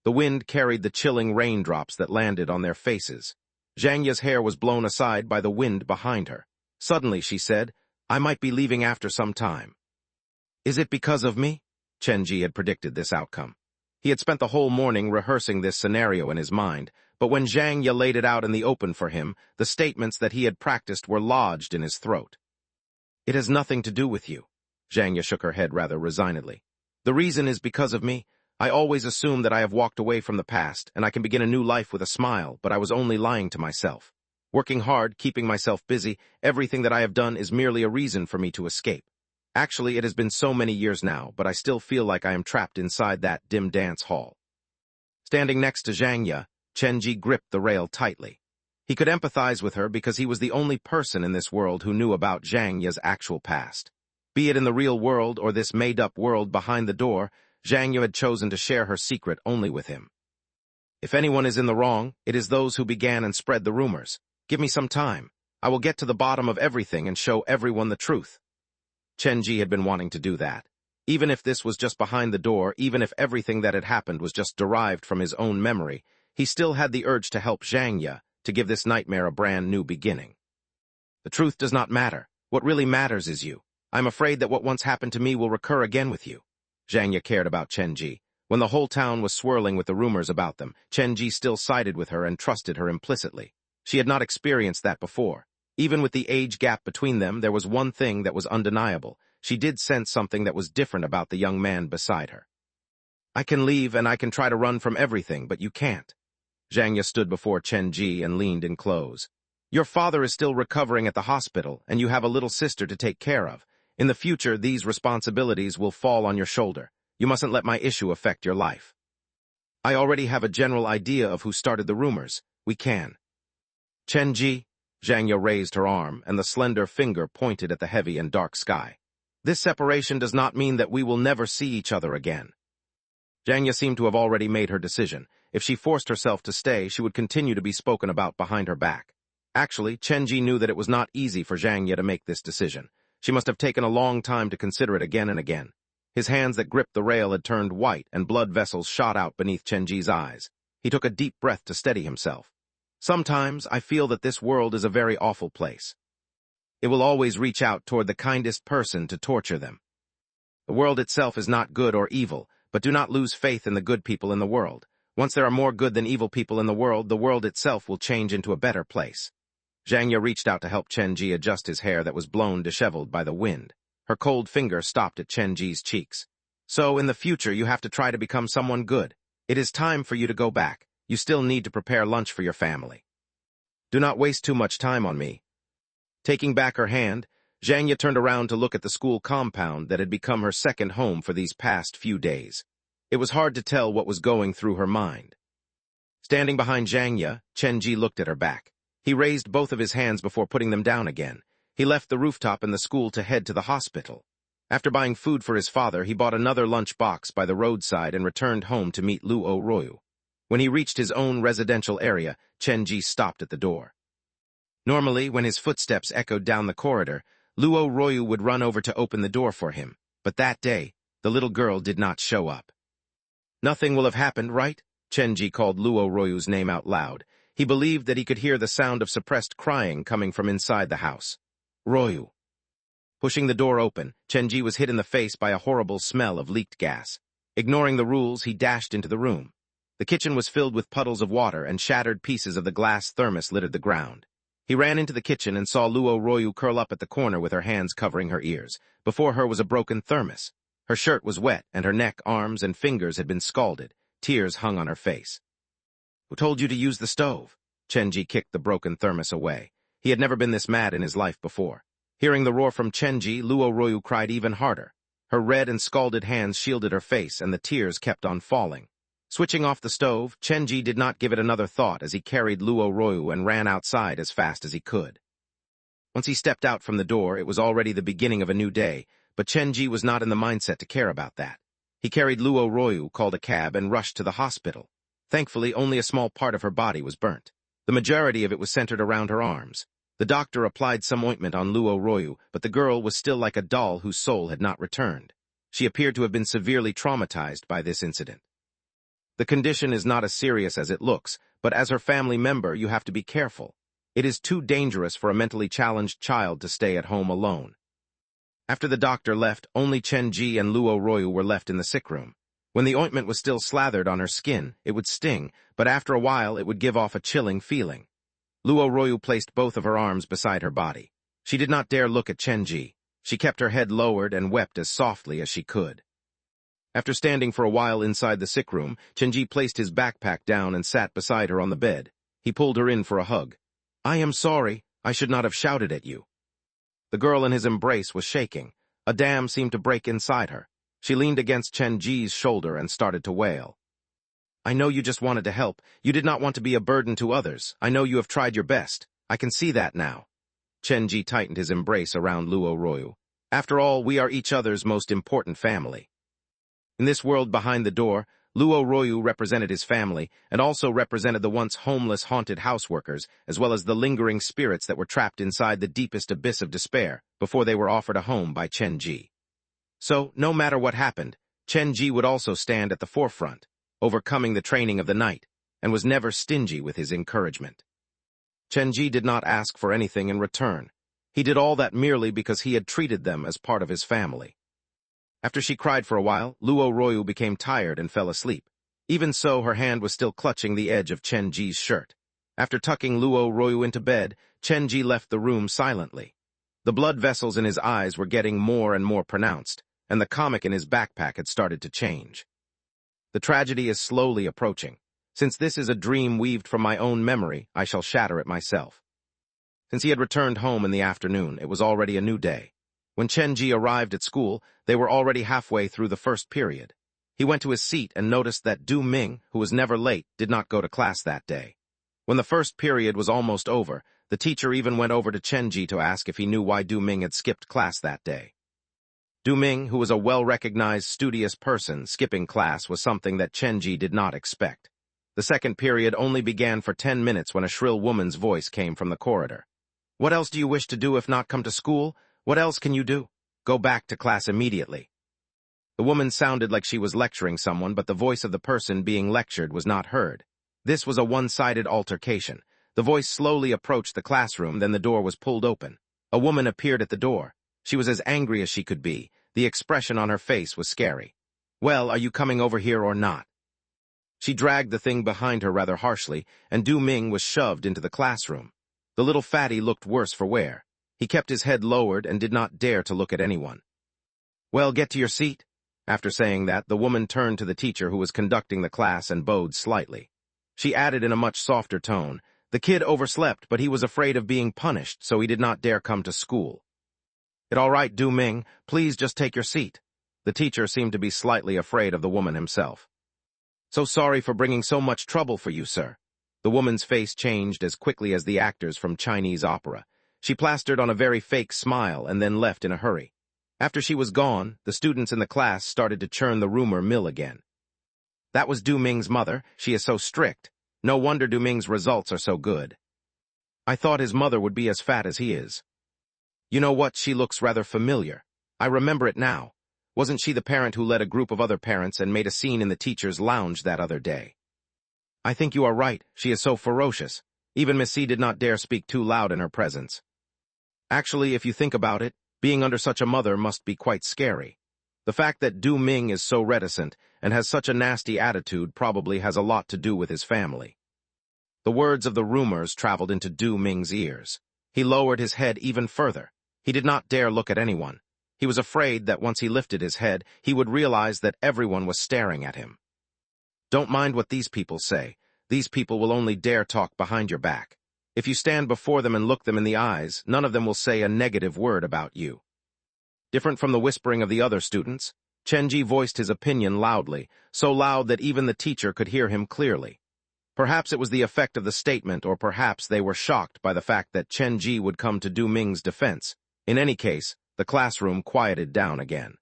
A: The wind carried the chilling raindrops that landed on their faces. Zhang Ye's hair was blown aside by the wind behind her. Suddenly, she said, I might be leaving after some time. Is it because of me? Chen Ji had predicted this outcome. He had spent the whole morning rehearsing this scenario in his mind, but when Zhang Ye laid it out in the open for him, the statements that he had practiced were lodged in his throat. It has nothing to do with you. Zhang Ye shook her head rather resignedly. The reason is because of me. I always assume that I have walked away from the past, and I can begin a new life with a smile, but I was only lying to myself. Working hard, keeping myself busy, everything that I have done is merely a reason for me to escape. Actually, it has been so many years now, but I still feel like I am trapped inside that dim dance hall. Standing next to Zhang Ye, Chen Ji gripped the rail tightly. He could empathize with her because he was the only person in this world who knew about Zhang Ye's actual past. Be it in the real world or this made-up world behind the door, Zhang Ye had chosen to share her secret only with him. If anyone is in the wrong, it is those who began and spread the rumors. Give me some time. I will get to the bottom of everything and show everyone the truth. Chen Ji had been wanting to do that. Even if this was just behind the door, even if everything that had happened was just derived from his own memory, he still had the urge to help Zhang Ye, to give this nightmare a brand new beginning. The truth does not matter. What really matters is you. I'm afraid that what once happened to me will recur again with you. Zhang Ye cared about Chen Ji. When the whole town was swirling with the rumors about them, Chen Ji still sided with her and trusted her implicitly. She had not experienced that before. Even with the age gap between them, there was one thing that was undeniable. She did sense something that was different about the young man beside her. I can leave and I can try to run from everything, but you can't. Zhang Ye stood before Chen Ji and leaned in close. Your father is still recovering at the hospital, and you have a little sister to take care of. In the future, these responsibilities will fall on your shoulder. You mustn't let my issue affect your life. I already have a general idea of who started the rumors. We can. Chen Ji, Zhang Ye raised her arm, and the slender finger pointed at the heavy and dark sky. This separation does not mean that we will never see each other again. Zhang Ye seemed to have already made her decision. If she forced herself to stay, she would continue to be spoken about behind her back. Actually, Chen Ji knew that it was not easy for Zhang Ye to make this decision. She must have taken a long time to consider it again and again. His hands that gripped the rail had turned white, and blood vessels shot out beneath Chen Ji's eyes. He took a deep breath to steady himself. Sometimes I feel that this world is a very awful place. It will always reach out toward the kindest person to torture them. The world itself is not good or evil, but do not lose faith in the good people in the world. Once there are more good than evil people in the world itself will change into a better place. Zhang Ye reached out to help Chen Ji adjust his hair that was blown disheveled by the wind. Her cold finger stopped at Chen Ji's cheeks. So, in the future, you have to try to become someone good. It is time for you to go back. You still need to prepare lunch for your family. Do not waste too much time on me. Taking back her hand, Zhang Ye turned around to look at the school compound that had become her second home for these past few days. It was hard to tell what was going through her mind. Standing behind Zhang Ye, Chen Ji looked at her back. He raised both of his hands before putting them down again. He left the rooftop in the school to head to the hospital. After buying food for his father, he bought another lunch box by the roadside and returned home to meet Luo Royu. When he reached his own residential area, Chen-ji stopped at the door. Normally, when his footsteps echoed down the corridor, Luo Royu would run over to open the door for him, but that day, the little girl did not show up. "Nothing will have happened, right?" Chen-ji called Luo Royu's name out loud. He believed that he could hear the sound of suppressed crying coming from inside the house. "Royu." Pushing the door open, Chen-ji was hit in the face by a horrible smell of leaked gas. Ignoring the rules, he dashed into the room. The kitchen was filled with puddles of water, and shattered pieces of the glass thermos littered the ground. He ran into the kitchen and saw Luo Royu curl up at the corner with her hands covering her ears. Before her was a broken thermos. Her shirt was wet, and her neck, arms, and fingers had been scalded. Tears hung on her face. "Who told you to use the stove?" Chen-ji kicked the broken thermos away. He had never been this mad in his life before. Hearing the roar from Chen-ji, Luo Royu cried even harder. Her red and scalded hands shielded her face, and the tears kept on falling. Switching off the stove, Chen-ji did not give it another thought as he carried Luo Royu and ran outside as fast as he could. Once he stepped out from the door, it was already the beginning of a new day, but Chen-ji was not in the mindset to care about that. He carried Luo Royu, called a cab, and rushed to the hospital. Thankfully, only a small part of her body was burnt. The majority of it was centered around her arms. The doctor applied some ointment on Luo Royu, but the girl was still like a doll whose soul had not returned. She appeared to have been severely traumatized by this incident. The condition is not as serious as it looks, but as her family member, you have to be careful. It is too dangerous for a mentally challenged child to stay at home alone. After the doctor left, only Chen-ji and Luo Royu were left in the sick room. When the ointment was still slathered on her skin, it would sting, but after a while it would give off a chilling feeling. Luo Royu placed both of her arms beside her body. She did not dare look at Chen-ji. She kept her head lowered and wept as softly as she could. After standing for a while inside the sick room, Chen-ji placed his backpack down and sat beside her on the bed. He pulled her in for a hug. "I am sorry. I should not have shouted at you." The girl in his embrace was shaking. A dam seemed to break inside her. She leaned against Chen-ji's shoulder and started to wail. "I know you just wanted to help. You did not want to be a burden to others. I know you have tried your best. I can see that now." Chen-ji tightened his embrace around Luo Royu. "After all, we are each other's most important family." In this world behind the door, Luo Royu represented his family and also represented the once homeless, haunted houseworkers, as well as the lingering spirits that were trapped inside the deepest abyss of despair before they were offered a home by Chen-ji. So, no matter what happened, Chen-ji would also stand at the forefront, overcoming the training of the night, and was never stingy with his encouragement. Chen-ji did not ask for anything in return. He did all that merely because he had treated them as part of his family. After she cried for a while, Luo Royu became tired and fell asleep. Even so, her hand was still clutching the edge of Chen-ji's shirt. After tucking Luo Royu into bed, Chen-ji left the room silently. The blood vessels in his eyes were getting more and more pronounced, and the comic in his backpack had started to change. The tragedy is slowly approaching. Since this is a dream weaved from my own memory, I shall shatter it myself. Since he had returned home in the afternoon, it was already a new day. When Chen-ji arrived at school, they were already halfway through the first period. He went to his seat and noticed that Du Ming, who was never late, did not go to class that day. When the first period was almost over, the teacher even went over to Chen-ji to ask if he knew why Du Ming had skipped class that day. Du Ming, who was a well-recognized, studious person, skipping class was something that Chen-ji did not expect. The second period only began for 10 minutes when a shrill woman's voice came from the corridor. "What else do you wish to do if not come to school? What else can you do? Go back to class immediately." The woman sounded like she was lecturing someone, but the voice of the person being lectured was not heard. This was a one-sided altercation. The voice slowly approached the classroom, then the door was pulled open. A woman appeared at the door. She was as angry as she could be. The expression on her face was scary. "Well, are you coming over here or not?" She dragged the thing behind her rather harshly, and Du Ming was shoved into the classroom. The little fatty looked worse for wear. He kept his head lowered and did not dare to look at anyone. "Well, get to your seat." After saying that, the woman turned to the teacher who was conducting the class and bowed slightly. She added in a much softer tone, "The kid overslept, but he was afraid of being punished, so he did not dare come to school." "It's all right, Du Ming. Please just take your seat." The teacher seemed to be slightly afraid of the woman himself. "So sorry for bringing so much trouble for you, sir." The woman's face changed as quickly as the actors from Chinese opera. She plastered on a very fake smile and then left in a hurry. After she was gone, the students in the class started to churn the rumor mill again. That was Du Ming's mother. She is so strict. No wonder Du Ming's results are so good. I thought his mother would be as fat as he is. You know what? She looks rather familiar. I remember it now. Wasn't she the parent who led a group of other parents and made a scene in the teacher's lounge that other day? I think you are right. She is so ferocious. Even Miss C did not dare speak too loud in her presence. Actually, if you think about it, being under such a mother must be quite scary. The fact that Du Ming is so reticent and has such a nasty attitude probably has a lot to do with his family. The words of the rumors traveled into Du Ming's ears. He lowered his head even further. He did not dare look at anyone. He was afraid that once he lifted his head, he would realize that everyone was staring at him. Don't mind what these people say. These people will only dare talk behind your back. If you stand before them and look them in the eyes, none of them will say a negative word about you. Different from the whispering of the other students, Chenji voiced his opinion loudly, so loud that even the teacher could hear him clearly. Perhaps it was the effect of the statement, or perhaps they were shocked by the fact that Chenji would come to Du Ming's defense. In any case, the classroom quieted down again.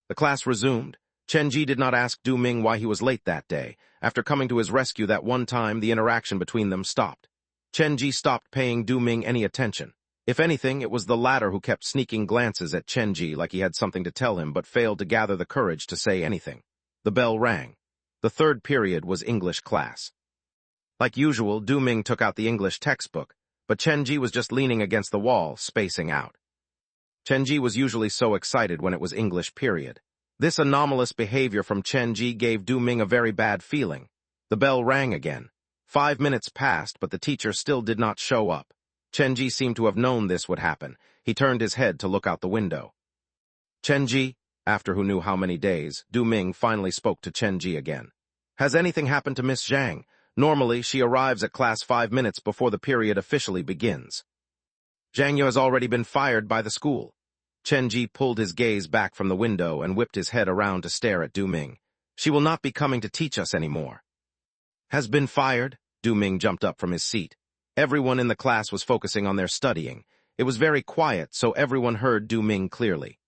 A: The class resumed. Chenji did not ask Du Ming why he was late that day. After coming to his rescue that one time, the interaction between them stopped. Chenji stopped paying Du Ming any attention. If anything, it was the latter who kept sneaking glances at Chenji like he had something to tell him but failed to gather the courage to say anything. The bell rang. The third period was English class. Like usual, Du Ming took out the English textbook, but Chenji was just leaning against the wall, spacing out. Chenji was usually so excited when it was English period. This anomalous behavior from Chenji gave Du Ming a very bad feeling. The bell rang again. 5 minutes passed, but the teacher still did not show up. Chenji seemed to have known this would happen. He turned his head to look out the window. Chenji, after who knew how many days, Du Ming finally spoke to Chenji again. Has anything happened to Miss Zhang? Normally, she arrives at class 5 minutes before the period officially begins. Zhang Yu has already been fired by the school. Chenji pulled his gaze back from the window and whipped his head around to stare at Du Ming. She will not be coming to teach us anymore. Has been fired? Du Ming jumped up from his seat. Everyone in the class was focusing on their studying. It was very quiet, so everyone heard Du Ming clearly.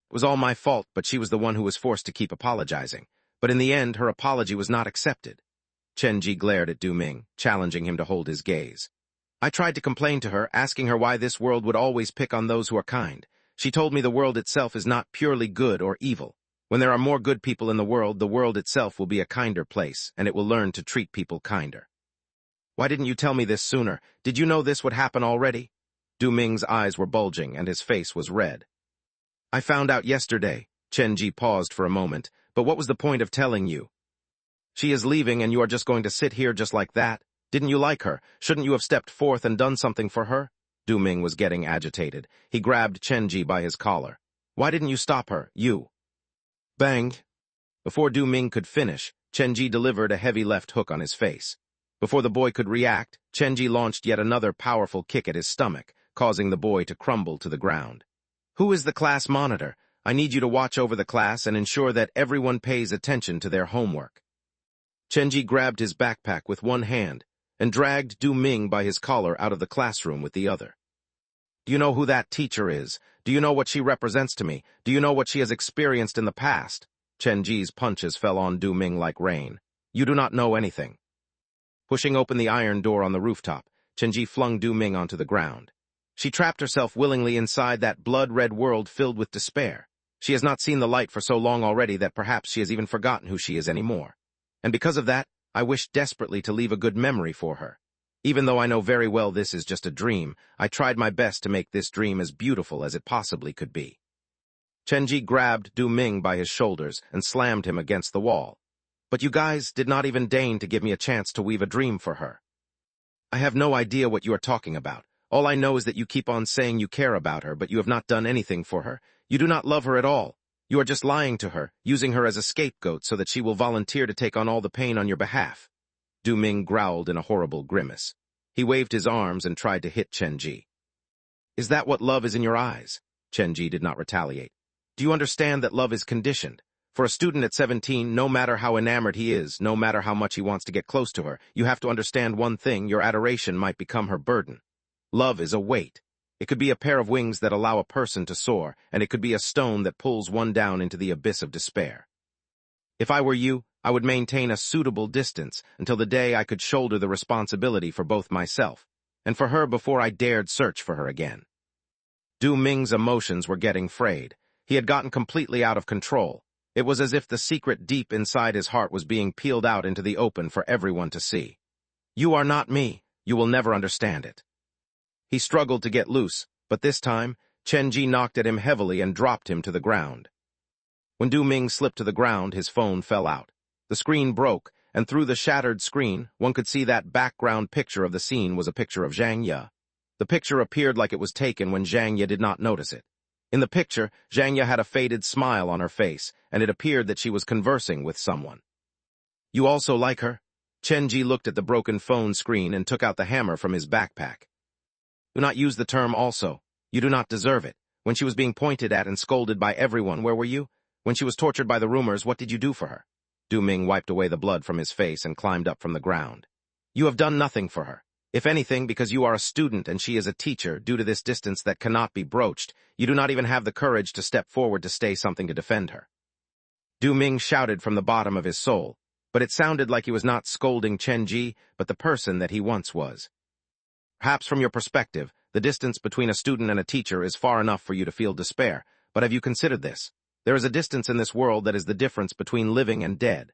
A: It was all my fault, but she was the one who was forced to keep apologizing. But in the end, her apology was not accepted. Chenji glared at Du Ming, challenging him to hold his gaze. I tried to complain to her, asking her why this world would always pick on those who are kind. She told me the world itself is not purely good or evil. When there are more good people in the world itself will be a kinder place, and it will learn to treat people kinder. Why didn't you tell me this sooner? Did you know this would happen already? Du Ming's eyes were bulging, and his face was red. I found out yesterday. Chenji paused for a moment. But what was the point of telling you? She is leaving, and you are just going to sit here just like that? Didn't you like her? Shouldn't you have stepped forth and done something for her? Du Ming was getting agitated. He grabbed Chenji by his collar. Why didn't you stop her, you? Bang! Before Du Ming could finish, Chenji delivered a heavy left hook on his face. Before the boy could react, Chenji launched yet another powerful kick at his stomach, causing the boy to crumble to the ground. Who is the class monitor? I need you to watch over the class and ensure that everyone pays attention to their homework. Chenji grabbed his backpack with one hand and dragged Du Ming by his collar out of the classroom with the other. Do you know who that teacher is? Do you know what she represents to me? Do you know what she has experienced in the past? Chenji's punches fell on Du Ming like rain. You do not know anything. Pushing open the iron door on the rooftop, Chenji flung Du Ming onto the ground. She trapped herself willingly inside that blood-red world filled with despair. She has not seen the light for so long already that perhaps she has even forgotten who she is anymore. And because of that, I wish desperately to leave a good memory for her. Even though I know very well this is just a dream, I tried my best to make this dream as beautiful as it possibly could be. Chenji grabbed Du Ming by his shoulders and slammed him against the wall. But you guys did not even deign to give me a chance to weave a dream for her. I have no idea what you are talking about. All I know is that you keep on saying you care about her, but you have not done anything for her. You do not love her at all. You are just lying to her, using her as a scapegoat so that she will volunteer to take on all the pain on your behalf. Du Ming growled in a horrible grimace. He waved his arms and tried to hit Chenji. Is that what love is in your eyes? Chenji did not retaliate. Do you understand that love is conditioned? For a student at 17, no matter how enamored he is, no matter how much he wants to get close to her, you have to understand one thing: your adoration might become her burden. Love is a weight. It could be a pair of wings that allow a person to soar, and it could be a stone that pulls one down into the abyss of despair. If I were you, I would maintain a suitable distance until the day I could shoulder the responsibility for both myself and for her before I dared search for her again. Du Ming's emotions were getting frayed. He had gotten completely out of control. It was as if the secret deep inside his heart was being peeled out into the open for everyone to see. You are not me. You will never understand it. He struggled to get loose, but this time, Chenji knocked at him heavily and dropped him to the ground. When Du Ming slipped to the ground, his phone fell out. The screen broke, and through the shattered screen, one could see that background picture of the scene was a picture of Zhang Ye. The picture appeared like it was taken when Zhang Ye did not notice it. In the picture, Zhang Ye had a faded smile on her face, and it appeared that she was conversing with someone. You also like her? Chenji looked at the broken phone screen and took out the hammer from his backpack. Do not use the term also. You do not deserve it. When she was being pointed at and scolded by everyone, where were you? When she was tortured by the rumors, what did you do for her? Du Ming wiped away the blood from his face and climbed up from the ground. You have done nothing for her. If anything, because you are a student and she is a teacher, due to this distance that cannot be broached, you do not even have the courage to step forward to say something to defend her. Du Ming shouted from the bottom of his soul, but it sounded like he was not scolding Chenji, but the person that he once was. Perhaps from your perspective, the distance between a student and a teacher is far enough for you to feel despair, but have you considered this? There is a distance in this world that is the difference between living and dead.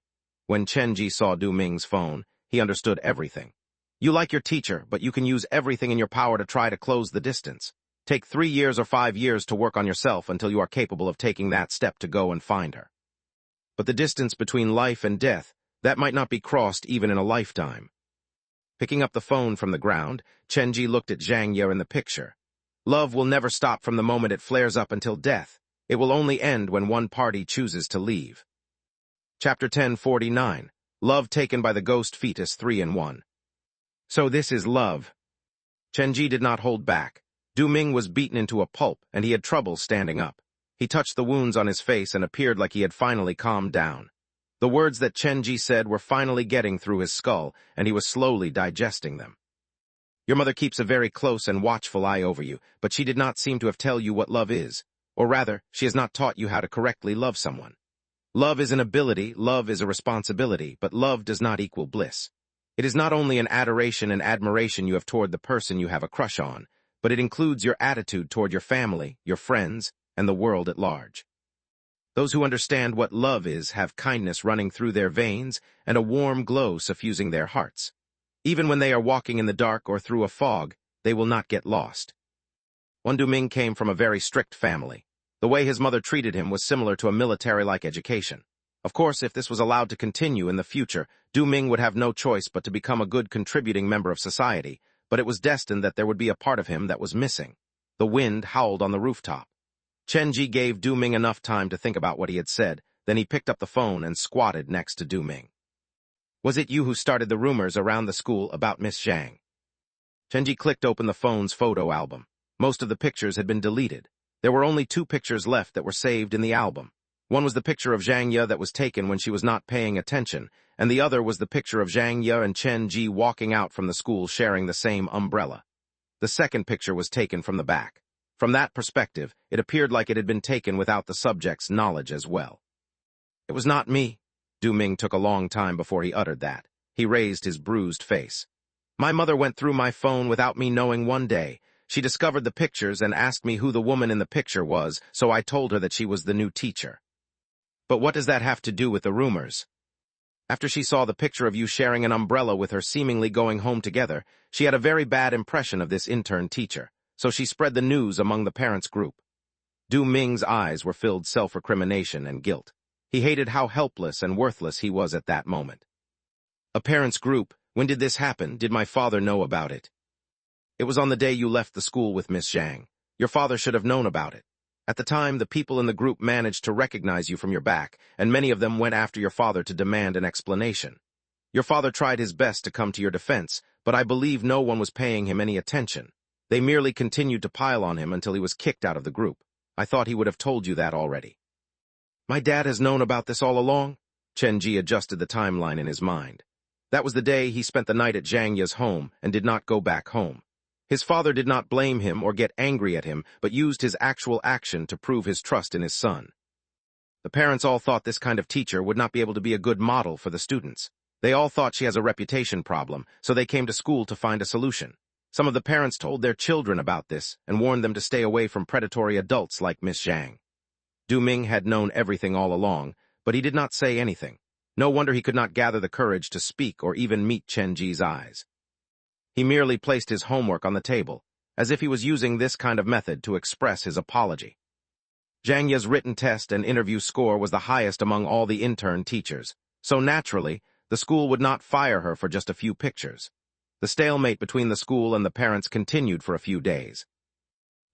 A: When Chenji saw Du Ming's phone, he understood everything. You like your teacher, but you can use everything in your power to try to close the distance. Take 3 years or 5 years to work on yourself until you are capable of taking that step to go and find her. But the distance between life and death, that might not be crossed even in a lifetime. Picking up the phone from the ground, Chenji looked at Zhang Ye in the picture. Love will never stop from the moment it flares up until death. It will only end when one party chooses to leave. Chapter 1049. Love Taken by the Ghost Fetus 3-in-1. So this is love. Chenji did not hold back. Du Ming was beaten into a pulp, and he had trouble standing up. He touched the wounds on his face and appeared like he had finally calmed down. The words that Chenji said were finally getting through his skull, and he was slowly digesting them. Your mother keeps a very close and watchful eye over you, but she did not seem to have tell you what love is. Or rather, she has not taught you how to correctly love someone. Love is an ability, love is a responsibility, but love does not equal bliss. It is not only an adoration and admiration you have toward the person you have a crush on, but it includes your attitude toward your family, your friends, and the world at large. Those who understand what love is have kindness running through their veins and a warm glow suffusing their hearts. Even when they are walking in the dark or through a fog, they will not get lost. Du Ming came from a very strict family. The way his mother treated him was similar to a military-like education. Of course, if this was allowed to continue in the future, Du Ming would have no choice but to become a good contributing member of society, but it was destined that there would be a part of him that was missing. The wind howled on the rooftop. Chenji gave Du Ming enough time to think about what he had said, then he picked up the phone and squatted next to Du Ming. Was it you who started the rumors around the school about Miss Zhang? Chenji clicked open the phone's photo album. Most of the pictures had been deleted. There were only 2 pictures left that were saved in the album. One was the picture of Zhang Ye that was taken when she was not paying attention, and the other was the picture of Zhang Ye and Chenji walking out from the school sharing the same umbrella. The second picture was taken from the back. From that perspective, it appeared like it had been taken without the subject's knowledge as well. It was not me. Du Ming took a long time before he uttered that. He raised his bruised face. My mother went through my phone without me knowing one day. She discovered the pictures and asked me who the woman in the picture was, so I told her that she was the new teacher. But what does that have to do with the rumors? After she saw the picture of you sharing an umbrella with her seemingly going home together, she had a very bad impression of this intern teacher, so she spread the news among the parents' group. Du Ming's eyes were filled self-recrimination and guilt. He hated how helpless and worthless he was at that moment. A parents' group? When did this happen? Did my father know about it? It was on the day you left the school with Miss Zhang. Your father should have known about it. At the time, the people in the group managed to recognize you from your back, and many of them went after your father to demand an explanation. Your father tried his best to come to your defense, but I believe no one was paying him any attention. They merely continued to pile on him until he was kicked out of the group. I thought he would have told you that already. My dad has known about this all along? Chenji adjusted the timeline in his mind. That was the day he spent the night at Zhang Ye's home and did not go back home. His father did not blame him or get angry at him, but used his actual action to prove his trust in his son. The parents all thought this kind of teacher would not be able to be a good model for the students. They all thought she has a reputation problem, so they came to school to find a solution. Some of the parents told their children about this and warned them to stay away from predatory adults like Miss Zhang. Du Ming had known everything all along, but he did not say anything. No wonder he could not gather the courage to speak or even meet Chen Ji's eyes. He merely placed his homework on the table, as if he was using this kind of method to express his apology. Zhang Ye's written test and interview score was the highest among all the intern teachers, so naturally, the school would not fire her for just a few pictures. The stalemate between the school and the parents continued for a few days.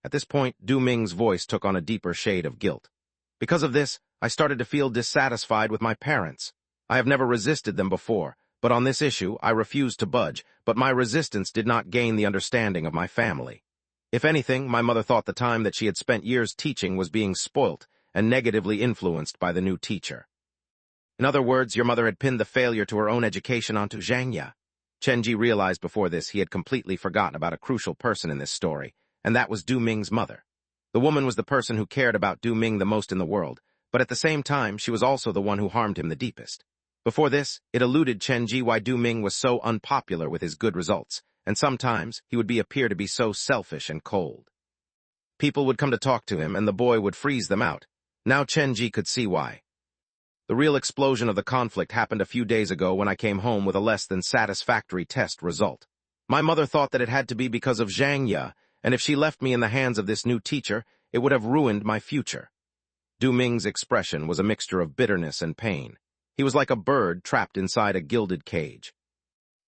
A: At this point, Du Ming's voice took on a deeper shade of guilt. Because of this, I started to feel dissatisfied with my parents. I have never resisted them before, but on this issue, I refused to budge, but my resistance did not gain the understanding of my family. If anything, my mother thought the time that she had spent years teaching was being spoilt and negatively influenced by the new teacher. In other words, your mother had pinned the failure to her own education onto Zhang Ye. Chen Ji realized before this he had completely forgotten about a crucial person in this story, and that was Du Ming's mother. The woman was the person who cared about Du Ming the most in the world, but at the same time, she was also the one who harmed him the deepest. Before this, it eluded Chen Ji why Du Ming was so unpopular with his good results, and sometimes he would appear to be so selfish and cold. People would come to talk to him, and the boy would freeze them out. Now Chen Ji could see why. The real explosion of the conflict happened a few days ago when I came home with a less than satisfactory test result. My mother thought that it had to be because of Zhang Ye, and if she left me in the hands of this new teacher, it would have ruined my future. Du Ming's expression was a mixture of bitterness and pain. He was like a bird trapped inside a gilded cage.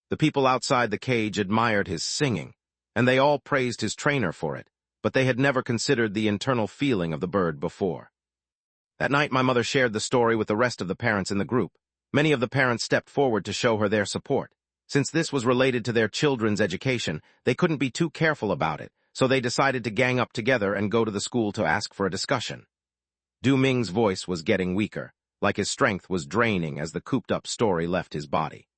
A: The people outside the cage admired his singing, and they all praised his trainer for it, but they had never considered the internal feeling of the bird before. That night, my mother shared the story with the rest of the parents in the group. Many of the parents stepped forward to show her their support. Since this was related to their children's education, they couldn't be too careful about it, so they decided to gang up together and go to the school to ask for a discussion. Du Ming's voice was getting weaker, like his strength was draining as the cooped-up story left his body.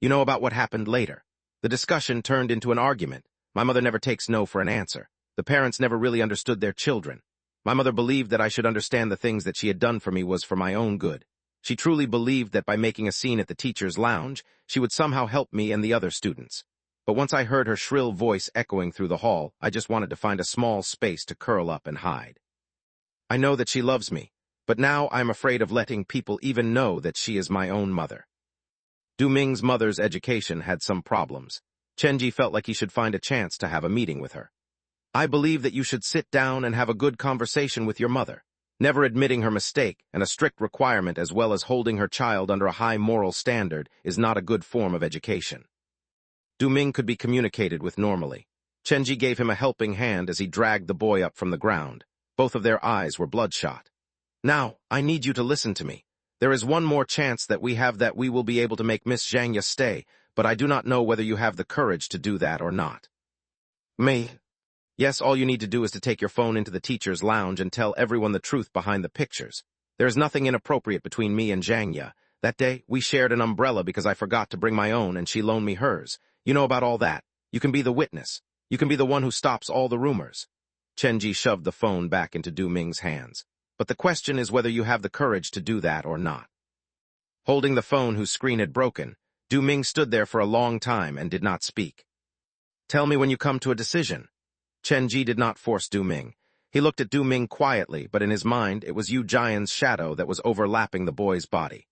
A: You know about what happened later. The discussion turned into an argument. My mother never takes no for an answer. The parents never really understood their children. My mother believed that I should understand the things that she had done for me was for my own good. She truly believed that by making a scene at the teacher's lounge, she would somehow help me and the other students. But once I heard her shrill voice echoing through the hall, I just wanted to find a small space to curl up and hide. I know that she loves me, but now I'm afraid of letting people even know that she is my own mother. Du Ming's mother's education had some problems. Chen Ji felt like he should find a chance to have a meeting with her. I believe that you should sit down and have a good conversation with your mother. Never admitting her mistake and a strict requirement as well as holding her child under a high moral standard is not a good form of education. Du Ming could be communicated with normally. Chen Ji gave him a helping hand as he dragged the boy up from the ground. Both of their eyes were bloodshot. Now, I need you to listen to me. There is one more chance that we have that we will be able to make Miss Zhang Ye stay, but I do not know whether you have the courage to do that or not. Me? Yes, all you need to do is to take your phone into the teacher's lounge and tell everyone the truth behind the pictures. There is nothing inappropriate between me and Zhang Ye. That day, we shared an umbrella because I forgot to bring my own and she loaned me hers. You know about all that. You can be the witness. You can be the one who stops all the rumors. Chen Ji shoved the phone back into Du Ming's hands. But the question is whether you have the courage to do that or not. Holding the phone whose screen had broken, Du Ming stood there for a long time and did not speak. Tell me when you come to a decision. Chen Ji did not force Du Ming. He looked at Du Ming quietly, but in his mind, it was Yu Jian's shadow that was overlapping the boy's body.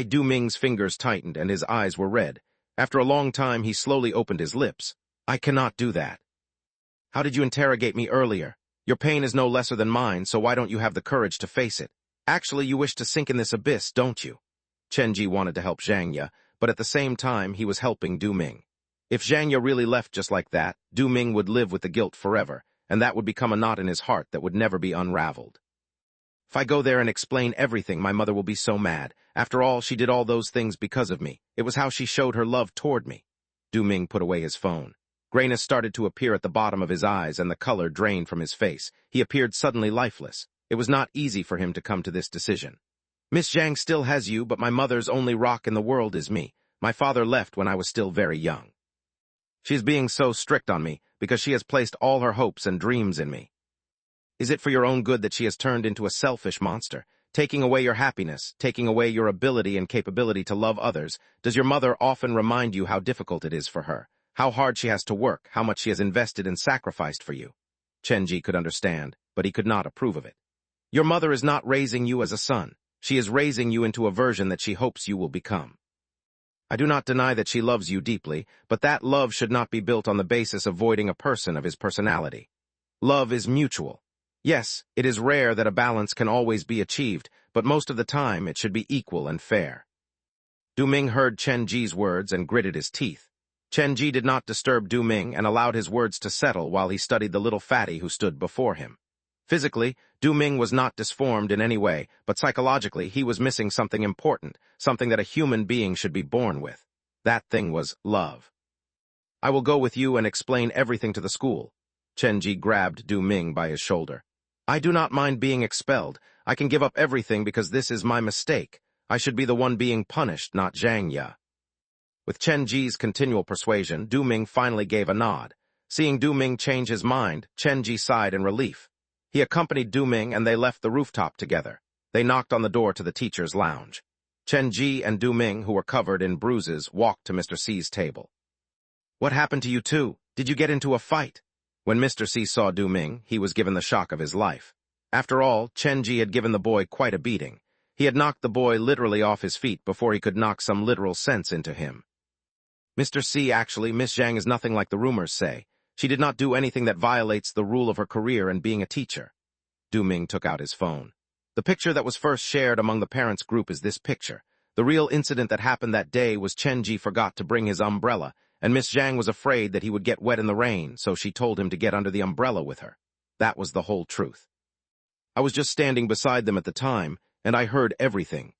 A: Du Ming's fingers tightened and his eyes were red. After a long time, he slowly opened his lips. I cannot do that. How did you interrogate me earlier? Your pain is no lesser than mine, so why don't you have the courage to face it? Actually, you wish to sink in this abyss, don't you? Chen Ji wanted to help Zhang Ye, but at the same time, he was helping Du Ming. If Zhang Ye really left just like that, Du Ming would live with the guilt forever, and that would become a knot in his heart that would never be unraveled. If I go there and explain everything, my mother will be so mad. After all, she did all those things because of me. It was how she showed her love toward me. Du Ming put away his phone. Grayness started to appear at the bottom of his eyes and the color drained from his face. He appeared suddenly lifeless. It was not easy for him to come to this decision. Miss Zhang still has you, but my mother's only rock in the world is me. My father left when I was still very young. She is being so strict on me because she has placed all her hopes and dreams in me. Is it for your own good that she has turned into a selfish monster, taking away your happiness, taking away your ability and capability to love others? Does your mother often remind you how difficult it is for her, how hard she has to work, how much she has invested and sacrificed for you? Chenji could understand, but he could not approve of it. Your mother is not raising you as a son. She is raising you into a version that she hopes you will become. I do not deny that she loves you deeply, but that love should not be built on the basis of avoiding a person of his personality. Love is mutual. Yes, it is rare that a balance can always be achieved, but most of the time it should be equal and fair. Du Ming heard Chen Ji's words and gritted his teeth. Chen Ji did not disturb Du Ming and allowed his words to settle while he studied the little fatty who stood before him. Physically, Du Ming was not disformed in any way, but psychologically he was missing something important, something that a human being should be born with. That thing was love. I will go with you and explain everything to the school. Chen Ji grabbed Du Ming by his shoulder. I do not mind being expelled. I can give up everything because this is my mistake. I should be the one being punished, not Zhang Ya. With Chen Ji's continual persuasion, Du Ming finally gave a nod. Seeing Du Ming change his mind, Chen Ji sighed in relief. He accompanied Du Ming and they left the rooftop together. They knocked on the door to the teacher's lounge. Chen Ji and Du Ming, who were covered in bruises, walked to Mr. C's table. What happened to you two? Did you get into a fight? When Mr. C saw Du Ming, he was given the shock of his life. After all, Chen Ji had given the boy quite a beating. He had knocked the boy literally off his feet before he could knock some literal sense into him. Mr. C, actually, Miss Zhang is nothing like the rumors say. She did not do anything that violates the rule of her career and being a teacher. Du Ming took out his phone. The picture that was first shared among the parents' group is this picture. The real incident that happened that day was Chen Ji forgot to bring his umbrella, and Miss Zhang was afraid that he would get wet in the rain, so she told him to get under the umbrella with her. That was the whole truth. I was just standing beside them at the time, and I heard everything.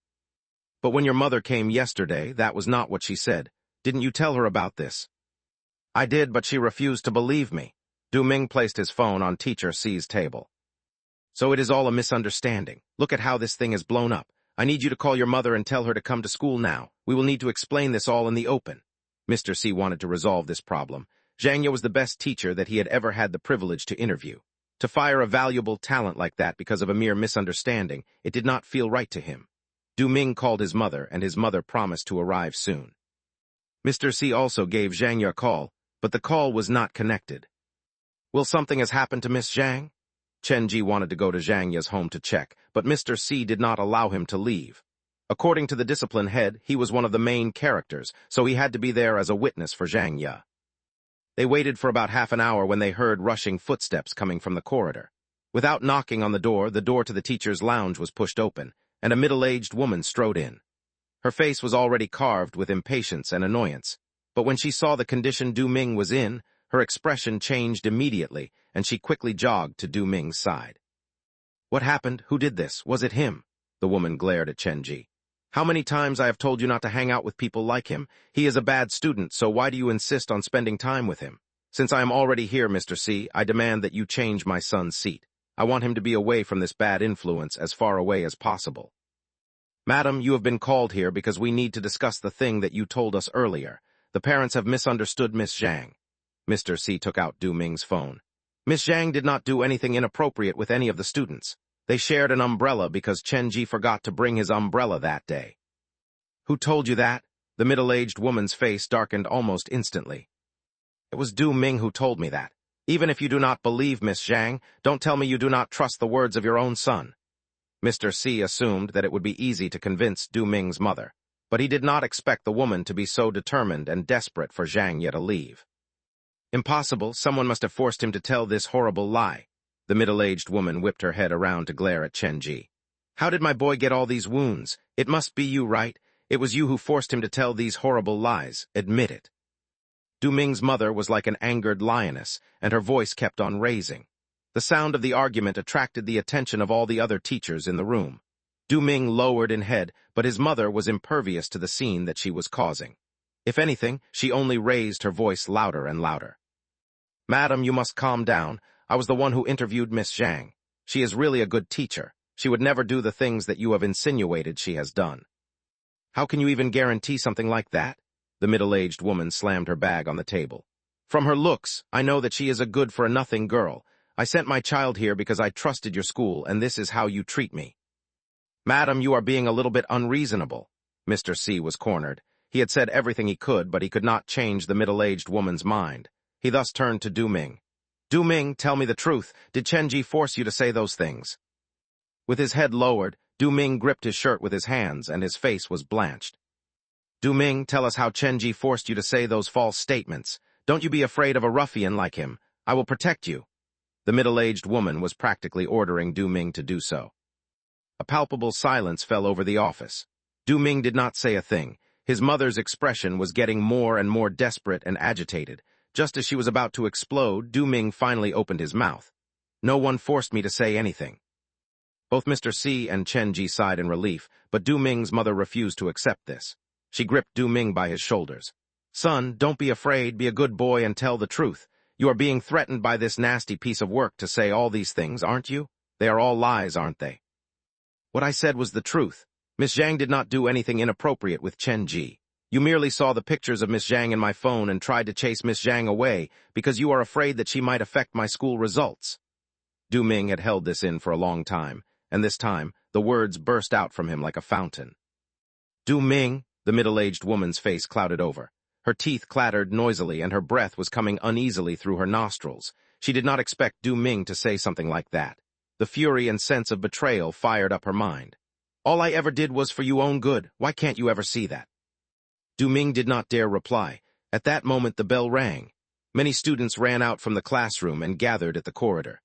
A: But when your mother came yesterday, that was not what she said. Didn't you tell her about this? I did, but she refused to believe me. Du Ming placed his phone on Teacher C's table. So it is all a misunderstanding. Look at how this thing is blown up. I need you to call your mother and tell her to come to school now. We will need to explain this all in the open. Mr. C wanted to resolve this problem. Zhang Ya was the best teacher that he had ever had the privilege to interview. To fire a valuable talent like that because of a mere misunderstanding, it did not feel right to him. Du Ming called his mother, and his mother promised to arrive soon. Mr. C also gave Zhang Ya a call, but the call was not connected. Will something has happened to Miss Zhang? Chen Ji wanted to go to Zhang Ya's home to check, but Mr. C did not allow him to leave. According to the discipline head, he was one of the main characters, so he had to be there as a witness for Zhang Ya. They waited for about half an hour when they heard rushing footsteps coming from the corridor. Without knocking on the door to the teacher's lounge was pushed open, and a middle-aged woman strode in. Her face was already carved with impatience and annoyance, but when she saw the condition Du Ming was in, her expression changed immediately, and she quickly jogged to Du Ming's side. What happened? Who did this? Was it him? The woman glared at Chen Ji. How many times I have told you not to hang out with people like him? He is a bad student, so why do you insist on spending time with him? Since I am already here, Mr. C, I demand that you change my son's seat. I want him to be away from this bad influence as far away as possible. Madam, you have been called here because we need to discuss the thing that you told us earlier. The parents have misunderstood Miss Zhang. Mr. C took out Du Ming's phone. Miss Zhang did not do anything inappropriate with any of the students. They shared an umbrella because Chen Ji forgot to bring his umbrella that day. Who told you that? The middle-aged woman's face darkened almost instantly. It was Du Ming who told me that. Even if you do not believe Miss Zhang, don't tell me you do not trust the words of your own son. Mr. C assumed that it would be easy to convince Du Ming's mother, but he did not expect the woman to be so determined and desperate for Zhang Ya to leave. Impossible, someone must have forced him to tell this horrible lie. The middle-aged woman whipped her head around to glare at Chen Ji. How did my boy get all these wounds? It must be you, right? It was you who forced him to tell these horrible lies. Admit it. Du Ming's mother was like an angered lioness, and her voice kept on raising. The sound of the argument attracted the attention of all the other teachers in the room. Du Ming lowered in head, but his mother was impervious to the scene that she was causing. If anything, she only raised her voice louder and louder. Madam, you must calm down. I was the one who interviewed Miss Zhang. She is really a good teacher. She would never do the things that you have insinuated she has done. How can you even guarantee something like that? The middle-aged woman slammed her bag on the table. From her looks, I know that she is a good-for-nothing girl. I sent my child here because I trusted your school, and this is how you treat me. Madam, you are being a little bit unreasonable. Mr. C was cornered. He had said everything he could, but he could not change the middle-aged woman's mind. He thus turned to Du Ming. Du Ming, tell me the truth. Did Chen Ji force you to say those things? With his head lowered, Du Ming gripped his shirt with his hands, and his face was blanched. Du Ming, tell us how Chen Ji forced you to say those false statements. Don't you be afraid of a ruffian like him. I will protect you. The middle-aged woman was practically ordering Du Ming to do so. A palpable silence fell over the office. Du Ming did not say a thing. His mother's expression was getting more and more desperate and agitated. Just as she was about to explode, Du Ming finally opened his mouth. No one forced me to say anything. Both Mr. C and Chen Ji sighed in relief, but Du Ming's mother refused to accept this. She gripped Du Ming by his shoulders. Son, don't be afraid, be a good boy and tell the truth. You are being threatened by this nasty piece of work to say all these things, aren't you? They are all lies, aren't they? What I said was the truth. Miss Zhang did not do anything inappropriate with Chen Ji. You merely saw the pictures of Miss Zhang in my phone and tried to chase Miss Zhang away because you are afraid that she might affect my school results. Du Ming had held this in for a long time, and this time, the words burst out from him like a fountain. Du Ming, the middle-aged woman's face clouded over. Her teeth clattered noisily and her breath was coming uneasily through her nostrils. She did not expect Du Ming to say something like that. The fury and sense of betrayal fired up her mind. All I ever did was for your own good. Why can't you ever see that? Du Ming did not dare reply. At that moment the bell rang. Many students ran out from the classroom and gathered at the corridor.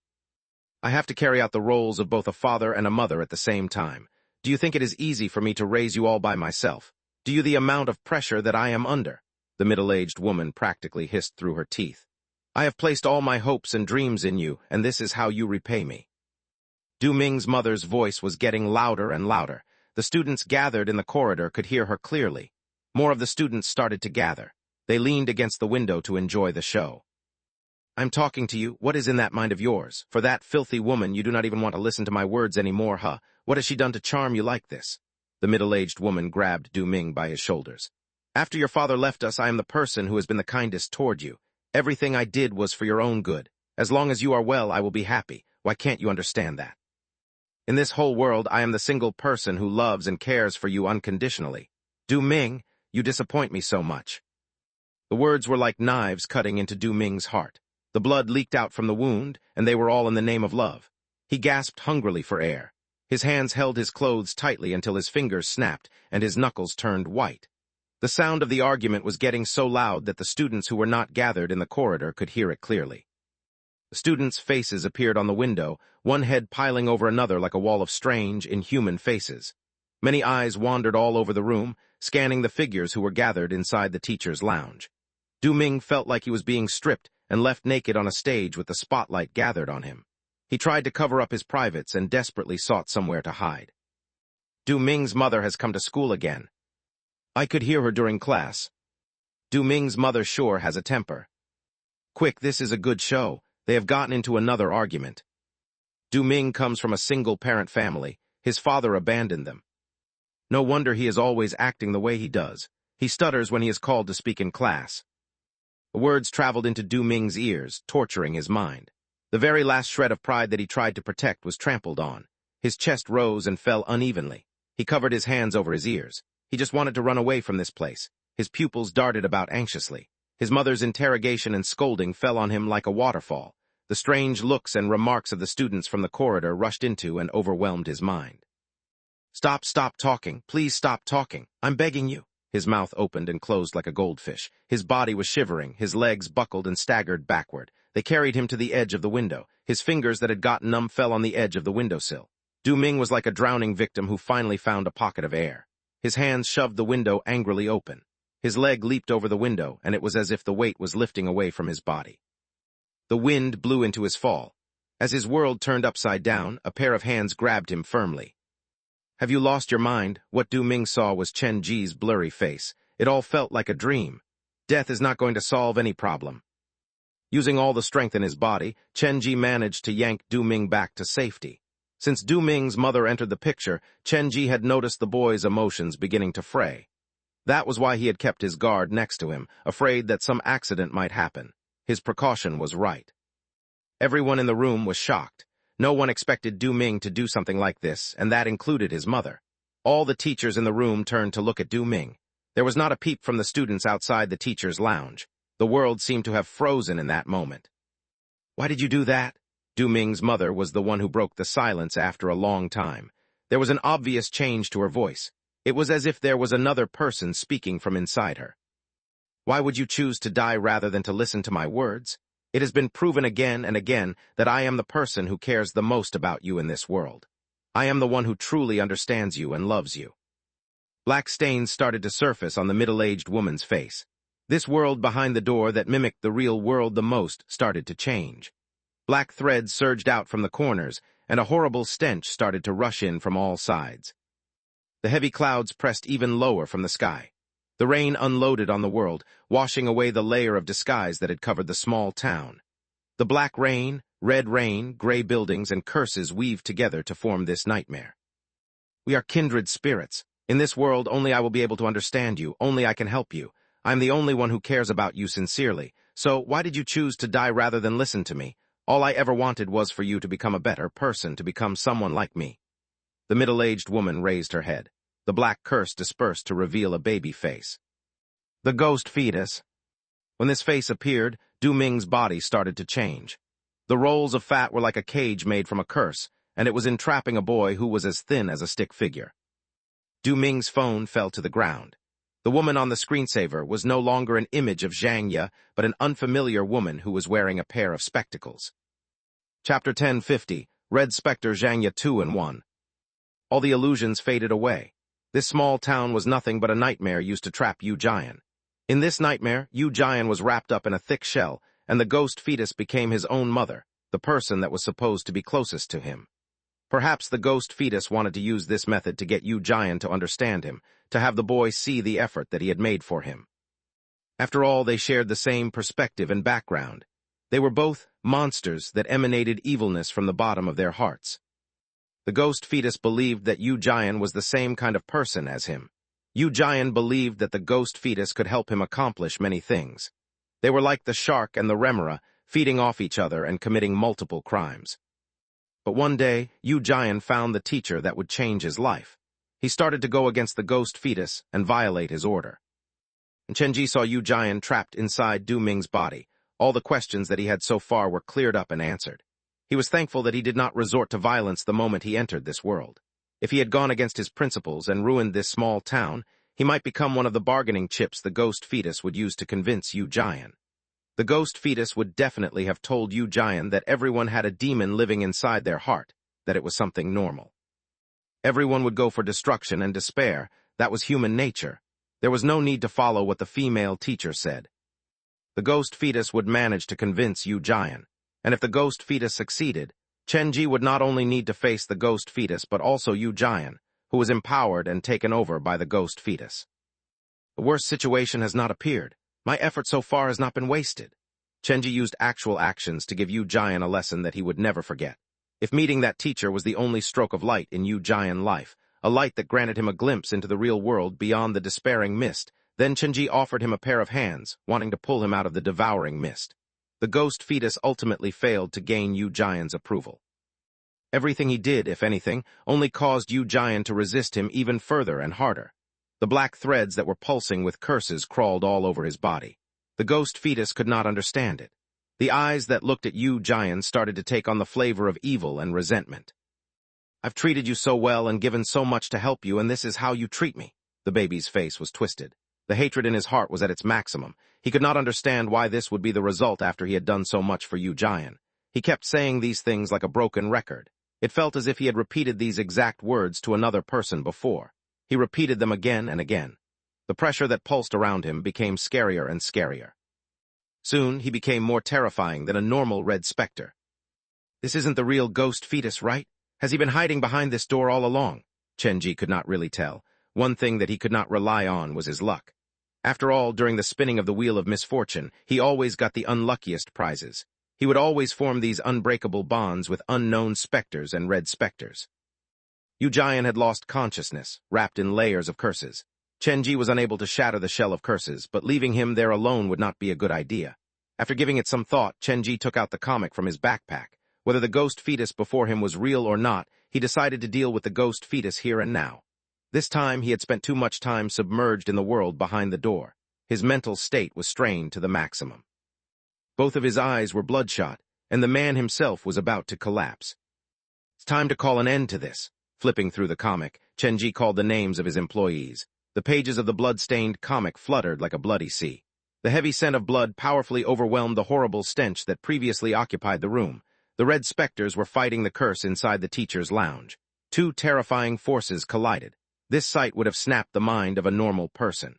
A: I have to carry out the roles of both a father and a mother at the same time. Do you think it is easy for me to raise you all by myself? Do you the amount of pressure that I am under? The middle-aged woman practically hissed through her teeth. I have placed all my hopes and dreams in you, and this is how you repay me. Du Ming's mother's voice was getting louder and louder. The students gathered in the corridor could hear her clearly. More of the students started to gather. They leaned against the window to enjoy the show. I'm talking to you. What is in that mind of yours? For that filthy woman, you do not even want to listen to my words anymore, huh? What has she done to charm you like this? The middle-aged woman grabbed Du Ming by his shoulders. After your father left us, I am the person who has been the kindest toward you. Everything I did was for your own good. As long as you are well, I will be happy. Why can't you understand that? In this whole world, I am the single person who loves and cares for you unconditionally. Du Ming, you disappoint me so much. The words were like knives cutting into Du Ming's heart. The blood leaked out from the wound, and they were all in the name of love. He gasped hungrily for air. His hands held his clothes tightly until his fingers snapped and his knuckles turned white. The sound of the argument was getting so loud that the students who were not gathered in the corridor could hear it clearly. The students' faces appeared on the window, one head piling over another like a wall of strange, inhuman faces. Many eyes wandered all over the room, scanning the figures who were gathered inside the teacher's lounge. Du Ming felt like he was being stripped and left naked on a stage with the spotlight gathered on him. He tried to cover up his privates and desperately sought somewhere to hide. Du Ming's mother has come to school again. I could hear her during class. Du Ming's mother sure has a temper. Quick, this is a good show. They have gotten into another argument. Du Ming comes from a single-parent family. His father abandoned them. No wonder he is always acting the way he does. He stutters when he is called to speak in class. The words traveled into Du Ming's ears, torturing his mind. The very last shred of pride that he tried to protect was trampled on. His chest rose and fell unevenly. He covered his hands over his ears. He just wanted to run away from this place. His pupils darted about anxiously. His mother's interrogation and scolding fell on him like a waterfall. The strange looks and remarks of the students from the corridor rushed into and overwhelmed his mind. Stop talking. Please stop talking. I'm begging you. His mouth opened and closed like a goldfish. His body was shivering. His legs buckled and staggered backward. They carried him to the edge of the window. His fingers that had gotten numb fell on the edge of the windowsill. Du Ming was like a drowning victim who finally found a pocket of air. His hands shoved the window angrily open. His leg leaped over the window, and it was as if the weight was lifting away from his body. The wind blew into his fall. As his world turned upside down, a pair of hands grabbed him firmly. Have you lost your mind? What Du Ming saw was Chen Ji's blurry face. It all felt like a dream. Death is not going to solve any problem. Using all the strength in his body, Chen Ji managed to yank Du Ming back to safety. Since Du Ming's mother entered the picture, Chen Ji had noticed the boy's emotions beginning to fray. That was why he had kept his guard next to him, afraid that some accident might happen. His precaution was right. Everyone in the room was shocked. No one expected Du Ming to do something like this, and that included his mother. All the teachers in the room turned to look at Du Ming. There was not a peep from the students outside the teacher's lounge. The world seemed to have frozen in that moment. "Why did you do that?" Du Ming's mother was the one who broke the silence after a long time. There was an obvious change to her voice. It was as if there was another person speaking from inside her. "Why would you choose to die rather than to listen to my words? It has been proven again and again that I am the person who cares the most about you in this world. I am the one who truly understands you and loves you." Black stains started to surface on the middle-aged woman's face. This world behind the door that mimicked the real world the most started to change. Black threads surged out from the corners, and a horrible stench started to rush in from all sides. The heavy clouds pressed even lower from the sky. The rain unloaded on the world, washing away the layer of disguise that had covered the small town. The black rain, red rain, gray buildings, and curses weaved together to form this nightmare. "We are kindred spirits. In this world, only I will be able to understand you, only I can help you. I am the only one who cares about you sincerely. So why did you choose to die rather than listen to me? All I ever wanted was for you to become a better person, to become someone like me." The middle-aged woman raised her head. The black curse dispersed to reveal a baby face. The ghost fetus. When this face appeared, Du Ming's body started to change. The rolls of fat were like a cage made from a curse, and it was entrapping a boy who was as thin as a stick figure. Du Ming's phone fell to the ground. The woman on the screensaver was no longer an image of Zhang Ye, but an unfamiliar woman who was wearing a pair of spectacles. Chapter 1050, Red Spectre Zhang Ye 2 and 1. All the illusions faded away. This small town was nothing but a nightmare used to trap Yu Jian. In this nightmare, Yu Jian was wrapped up in a thick shell, and the ghost fetus became his own mother, the person that was supposed to be closest to him. Perhaps the ghost fetus wanted to use this method to get Yu Jian to understand him, to have the boy see the effort that he had made for him. After all, they shared the same perspective and background. They were both monsters that emanated evilness from the bottom of their hearts. The ghost fetus believed that Yu Jian was the same kind of person as him. Yu Jian believed that the ghost fetus could help him accomplish many things. They were like the shark and the remora, feeding off each other and committing multiple crimes. But one day, Yu Jian found the teacher that would change his life. He started to go against the ghost fetus and violate his order. And Chen Ji saw Yu Jian trapped inside Du Ming's body. All the questions that he had so far were cleared up and answered. He was thankful that he did not resort to violence the moment he entered this world. If he had gone against his principles and ruined this small town, he might become one of the bargaining chips the ghost fetus would use to convince Yu Jian. The ghost fetus would definitely have told Yu Jian that everyone had a demon living inside their heart, that it was something normal. Everyone would go for destruction and despair. That was human nature. There was no need to follow what the female teacher said. The ghost fetus would manage to convince Yu Jian, and if the ghost fetus succeeded, Chen Ji would not only need to face the ghost fetus but also Yu Jian, who was empowered and taken over by the ghost fetus. The worst situation has not appeared. My effort so far has not been wasted. Chen Ji used actual actions to give Yu Jian a lesson that he would never forget. If meeting that teacher was the only stroke of light in Yu Jian's life, a light that granted him a glimpse into the real world beyond the despairing mist, then Chen Ji offered him a pair of hands, wanting to pull him out of the devouring mist. The ghost fetus ultimately failed to gain Yu Jian's approval. Everything he did, if anything, only caused Yu Jian to resist him even further and harder. The black threads that were pulsing with curses crawled all over his body. The ghost fetus could not understand it. The eyes that looked at Yu Jian started to take on the flavor of evil and resentment. "I've treated you so well and given so much to help you, and this is how you treat me." The baby's face was twisted. The hatred in his heart was at its maximum. He could not understand why this would be the result after he had done so much for Yu Jian. He kept saying these things like a broken record. It felt as if he had repeated these exact words to another person before. He repeated them again and again. The pressure that pulsed around him became scarier and scarier. Soon, he became more terrifying than a normal red specter. "This isn't the real ghost fetus, right? Has he been hiding behind this door all along?" Chen Ji could not really tell. One thing that he could not rely on was his luck. After all, during the spinning of the wheel of misfortune, he always got the unluckiest prizes. He would always form these unbreakable bonds with unknown specters and red specters. Yu Jian had lost consciousness, wrapped in layers of curses. Chen Ji was unable to shatter the shell of curses, but leaving him there alone would not be a good idea. After giving it some thought, Chenji took out the comic from his backpack. Whether the ghost fetus before him was real or not, he decided to deal with the ghost fetus here and now. This time, he had spent too much time submerged in the world behind the door. His mental state was strained to the maximum. Both of his eyes were bloodshot, and the man himself was about to collapse. It's time to call an end to this. Flipping through the comic, Chenji called the names of his employees. The pages of the blood-stained comic fluttered like a bloody sea. The heavy scent of blood powerfully overwhelmed the horrible stench that previously occupied the room. The red specters were fighting the curse inside the teacher's lounge. Two terrifying forces collided. This sight would have snapped the mind of a normal person.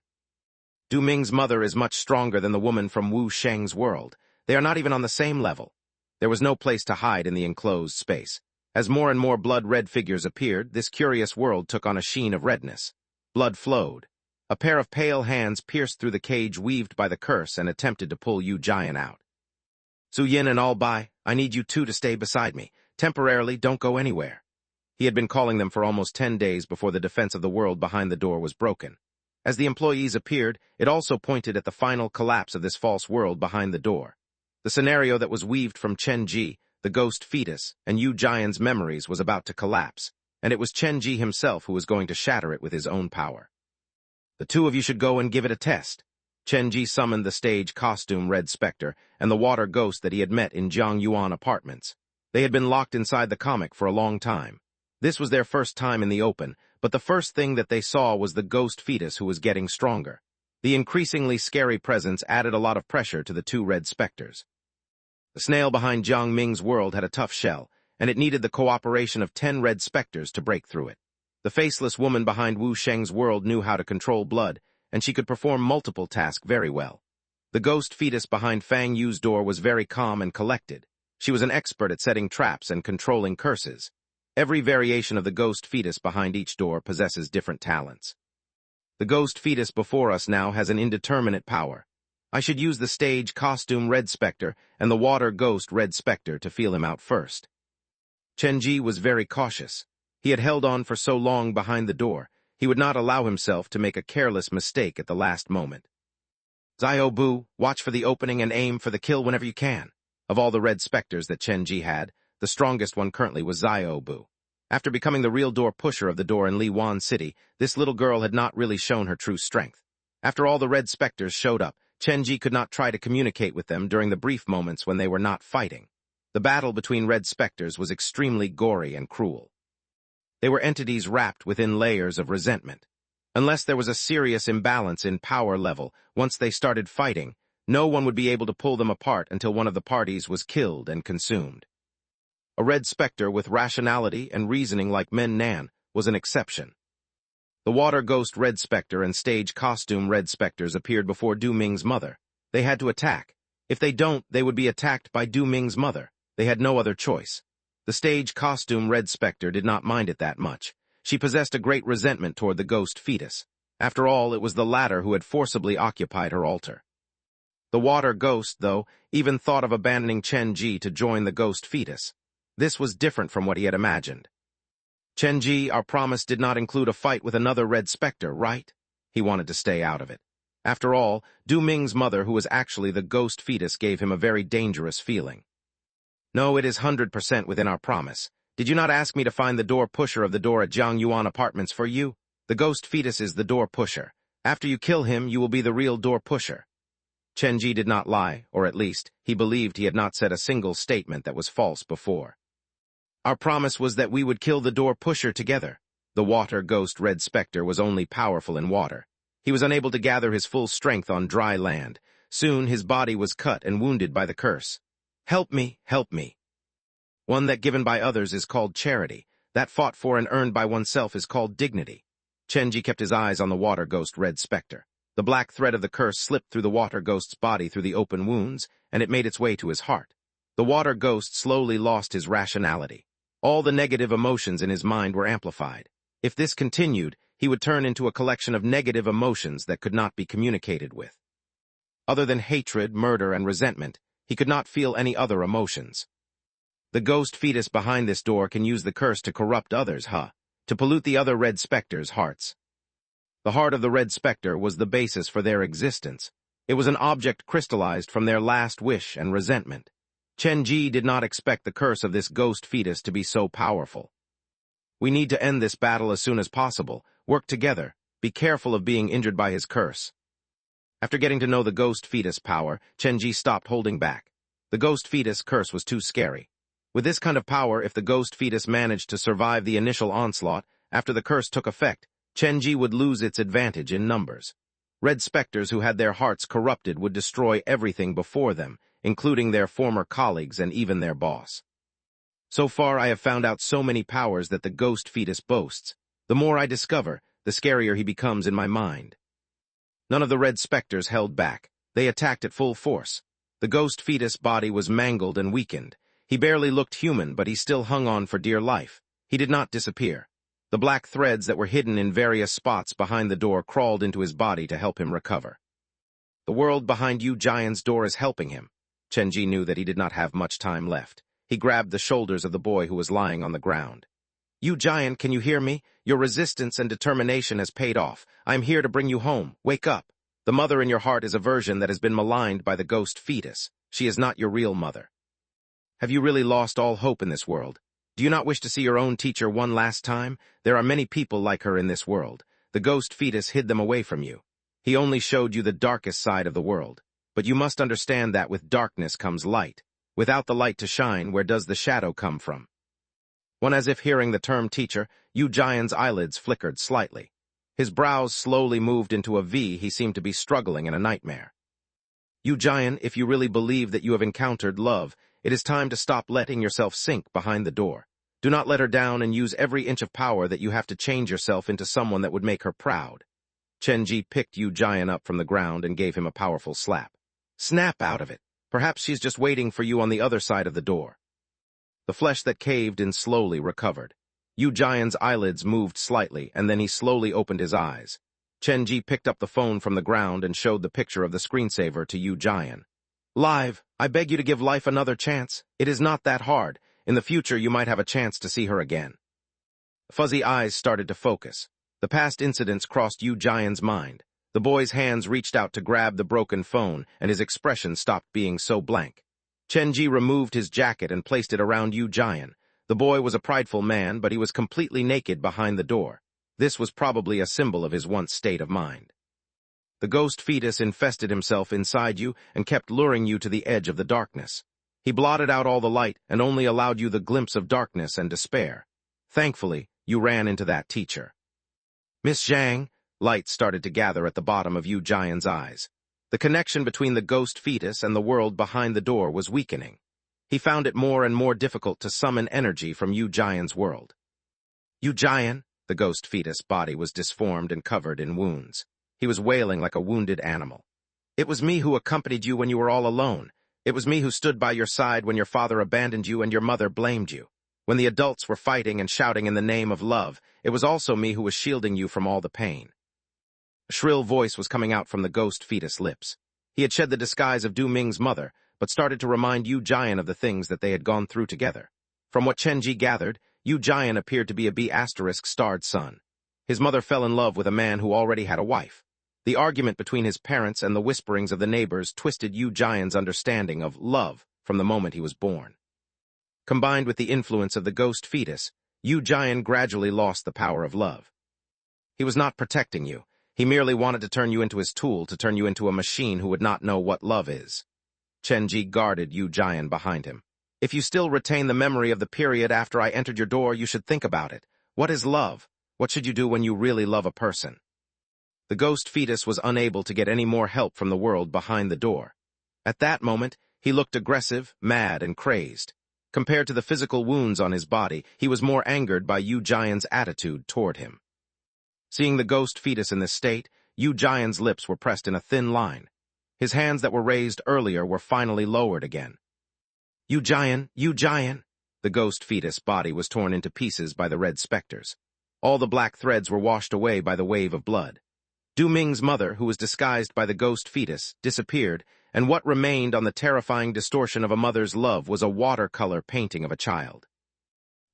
A: Du Ming's mother is much stronger than the woman from Wu Sheng's world. They are not even on the same level. There was no place to hide in the enclosed space. As more and more blood-red figures appeared, this curious world took on a sheen of redness. Blood flowed. A pair of pale hands pierced through the cage weaved by the curse and attempted to pull Yu Jian out. Su Yin and All Bai, I need you two to stay beside me. Temporarily, don't go anywhere. He had been calling them for almost 10 days before the defense of the world behind the door was broken. As the employees appeared, it also pointed at the final collapse of this false world behind the door. The scenario that was weaved from Chenji, the ghost fetus, and Yu Jian's memories was about to collapse, and it was Chenji himself who was going to shatter it with his own power. The two of you should go and give it a test. Chenji summoned the stage costume Red Spectre and the water ghost that he had met in Jiang Yuan apartments. They had been locked inside the comic for a long time. This was their first time in the open, but the first thing that they saw was the ghost fetus who was getting stronger. The increasingly scary presence added a lot of pressure to the two Red Spectres. The snail behind Jiang Ming's world had a tough shell, and it needed the cooperation of 10 Red Spectres to break through it. The faceless woman behind Wu Sheng's world knew how to control blood, and she could perform multiple tasks very well. The ghost fetus behind Fang Yu's door was very calm and collected. She was an expert at setting traps and controlling curses. Every variation of the ghost fetus behind each door possesses different talents. The ghost fetus before us now has an indeterminate power. I should use the stage costume Red Spectre and the water ghost Red Spectre to feel him out first. Chenji was very cautious. He had held on for so long behind the door, he would not allow himself to make a careless mistake at the last moment. Xiao Bu, watch for the opening and aim for the kill whenever you can. Of all the Red Spectres that Chenji had, the strongest one currently was Xiao Bu. After becoming the real door pusher of the door in Liwan City, this little girl had not really shown her true strength. After all the Red Spectres showed up, Chenji could not try to communicate with them during the brief moments when they were not fighting. The battle between Red Spectres was extremely gory and cruel. They were entities wrapped within layers of resentment. Unless there was a serious imbalance in power level, once they started fighting, no one would be able to pull them apart until one of the parties was killed and consumed. A Red Spectre with rationality and reasoning like Men Nan was an exception. The water ghost Red Spectre and stage costume Red Spectres appeared before Du Ming's mother. They had to attack. If they don't, they would be attacked by Du Ming's mother. They had no other choice. The stage costume Red Spectre did not mind it that much. She possessed a great resentment toward the ghost fetus. After all, it was the latter who had forcibly occupied her altar. The water ghost, though, even thought of abandoning Chenji to join the ghost fetus. This was different from what he had imagined. Chenji, our promise did not include a fight with another Red Spectre, right? He wanted to stay out of it. After all, Du Ming's mother, who was actually the ghost fetus, gave him a very dangerous feeling. No, it is 100% within our promise. Did you not ask me to find the door pusher of the door at Jiang Yuan apartments for you? The ghost fetus is the door pusher. After you kill him, you will be the real door pusher. Chenji did not lie, or at least, he believed he had not said a single statement that was false before. Our promise was that we would kill the door pusher together. The water ghost Red Spectre was only powerful in water. He was unable to gather his full strength on dry land. Soon his body was cut and wounded by the curse. Help me, help me. One that given by others is called charity. That fought for and earned by oneself is called dignity. Chenji kept his eyes on the water ghost Red Spectre. The black thread of the curse slipped through the water ghost's body through the open wounds, and it made its way to his heart. The water ghost slowly lost his rationality. All the negative emotions in his mind were amplified. If this continued, he would turn into a collection of negative emotions that could not be communicated with. Other than hatred, murder, and resentment, he could not feel any other emotions. The ghost fetus behind this door can use the curse to corrupt others, to pollute the other Red Spectres' hearts. The heart of the Red Spectre was the basis for their existence. It was an object crystallized from their last wish and resentment. Chen-ji did not expect the curse of this ghost fetus to be so powerful. We need to end this battle as soon as possible. Work together. Be careful of being injured by his curse. After getting to know the ghost fetus power, Chen-ji stopped holding back. The ghost fetus curse was too scary. With this kind of power, if the ghost fetus managed to survive the initial onslaught, after the curse took effect, Chen-ji would lose its advantage in numbers. Red specters who had their hearts corrupted would destroy everything before them, including their former colleagues and even their boss. So far, I have found out so many powers that the ghost fetus boasts. The more I discover, the scarier he becomes in my mind. None of the red specters held back. They attacked at full force. The ghost fetus body was mangled and weakened. He barely looked human, but he still hung on for dear life. He did not disappear. The black threads that were hidden in various spots behind the door crawled into his body to help him recover. The world behind Yu Jian's door is helping him. Chen-ji knew that he did not have much time left. He grabbed the shoulders of the boy who was lying on the ground. Yu Jian, can you hear me? Your resistance and determination has paid off. I am here to bring you home. Wake up. The mother in your heart is a version that has been maligned by the ghost fetus. She is not your real mother. Have you really lost all hope in this world? Do you not wish to see your own teacher one last time? There are many people like her in this world. The ghost fetus hid them away from you. He only showed you the darkest side of the world. But you must understand that with darkness comes light. Without the light to shine, where does the shadow come from? When as if hearing the term teacher, Yu Jian's eyelids flickered slightly. His brows slowly moved into a V. He seemed to be struggling in a nightmare. Yu Jian, if you really believe that you have encountered love, it is time to stop letting yourself sink behind the door. Do not let her down and use every inch of power that you have to change yourself into someone that would make her proud. Chen-ji picked Yu Jian up from the ground and gave him a powerful slap. Snap out of it. Perhaps she's just waiting for you on the other side of the door. The flesh that caved in slowly recovered. Yu Jian's eyelids moved slightly, and then he slowly opened his eyes. Chen-ji picked up the phone from the ground and showed the picture of the screensaver to Yu Jian. Live, I beg you to give life another chance. It is not that hard. In the future, you might have a chance to see her again. Fuzzy eyes started to focus. The past incidents crossed Yu Jian's mind. The boy's hands reached out to grab the broken phone, and his expression stopped being so blank. Chen-ji removed his jacket and placed it around Yu Jian. The boy was a prideful man, but he was completely naked behind the door. This was probably a symbol of his once state of mind. The ghost fetus infested himself inside you and kept luring you to the edge of the darkness. He blotted out all the light and only allowed you the glimpse of darkness and despair. Thankfully, you ran into that teacher. Miss Zhang, light started to gather at the bottom of Yu Jian's eyes. The connection between the ghost fetus and the world behind the door was weakening. He found it more and more difficult to summon energy from Yu Jian's world. Yu Jian, the ghost fetus body was disformed and covered in wounds. He was wailing like a wounded animal. It was me who accompanied you when you were all alone. It was me who stood by your side when your father abandoned you and your mother blamed you. When the adults were fighting and shouting in the name of love, it was also me who was shielding you from all the pain. A shrill voice was coming out from the ghost fetus lips. He had shed the disguise of Du Ming's mother, but started to remind Yu Jian of the things that they had gone through together. From what Chen-ji gathered, Yu Jian appeared to be a B***starred son. His mother fell in love with a man who already had a wife. The argument between his parents and the whisperings of the neighbors twisted Yu Jian's understanding of love from the moment he was born. Combined with the influence of the ghost fetus, Yu Jian gradually lost the power of love. He was not protecting you. He merely wanted to turn you into his tool, to turn you into a machine who would not know what love is. Chen-ji guarded Yu Jian behind him. If you still retain the memory of the period after I entered your door, you should think about it. What is love? What should you do when you really love a person? The ghost fetus was unable to get any more help from the world behind the door. At that moment, he looked aggressive, mad, and crazed. Compared to the physical wounds on his body, he was more angered by Yu Jian's attitude toward him. Seeing the ghost fetus in this state, Yu Jian's lips were pressed in a thin line. His hands that were raised earlier were finally lowered again. Yu Jian, Yu Jian! The ghost fetus body was torn into pieces by the red specters. All the black threads were washed away by the wave of blood. Du Ming's mother, who was disguised by the ghost fetus, disappeared, and what remained on the terrifying distortion of a mother's love was a watercolor painting of a child.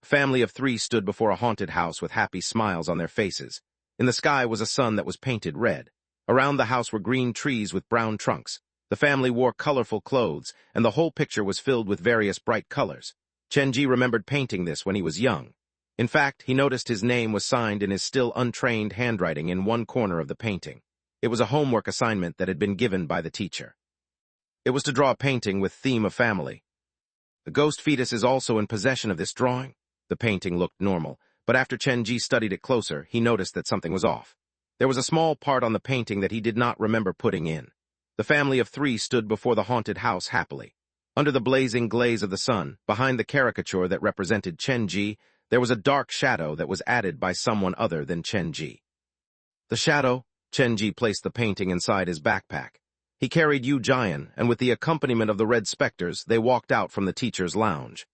A: A family of 3 stood before a haunted house with happy smiles on their faces. In the sky was a sun that was painted red. Around the house were green trees with brown trunks. The family wore colorful clothes, and the whole picture was filled with various bright colors. Chenji remembered painting this when he was young. In fact, he noticed his name was signed in his still untrained handwriting in one corner of the painting. It was a homework assignment that had been given by the teacher. It was to draw a painting with theme of family. The ghost fetus is also in possession of this drawing. The painting looked normal, but after Chenji studied it closer, he noticed that something was off. There was a small part on the painting that he did not remember putting in. The family of 3 stood before the haunted house happily. Under the blazing glaze of the sun, behind the caricature that represented Chenji, there was a dark shadow that was added by someone other than Chenji. The shadow, Chenji placed the painting inside his backpack. He carried Yu Jian, and with the accompaniment of the red specters, they walked out from the teacher's lounge.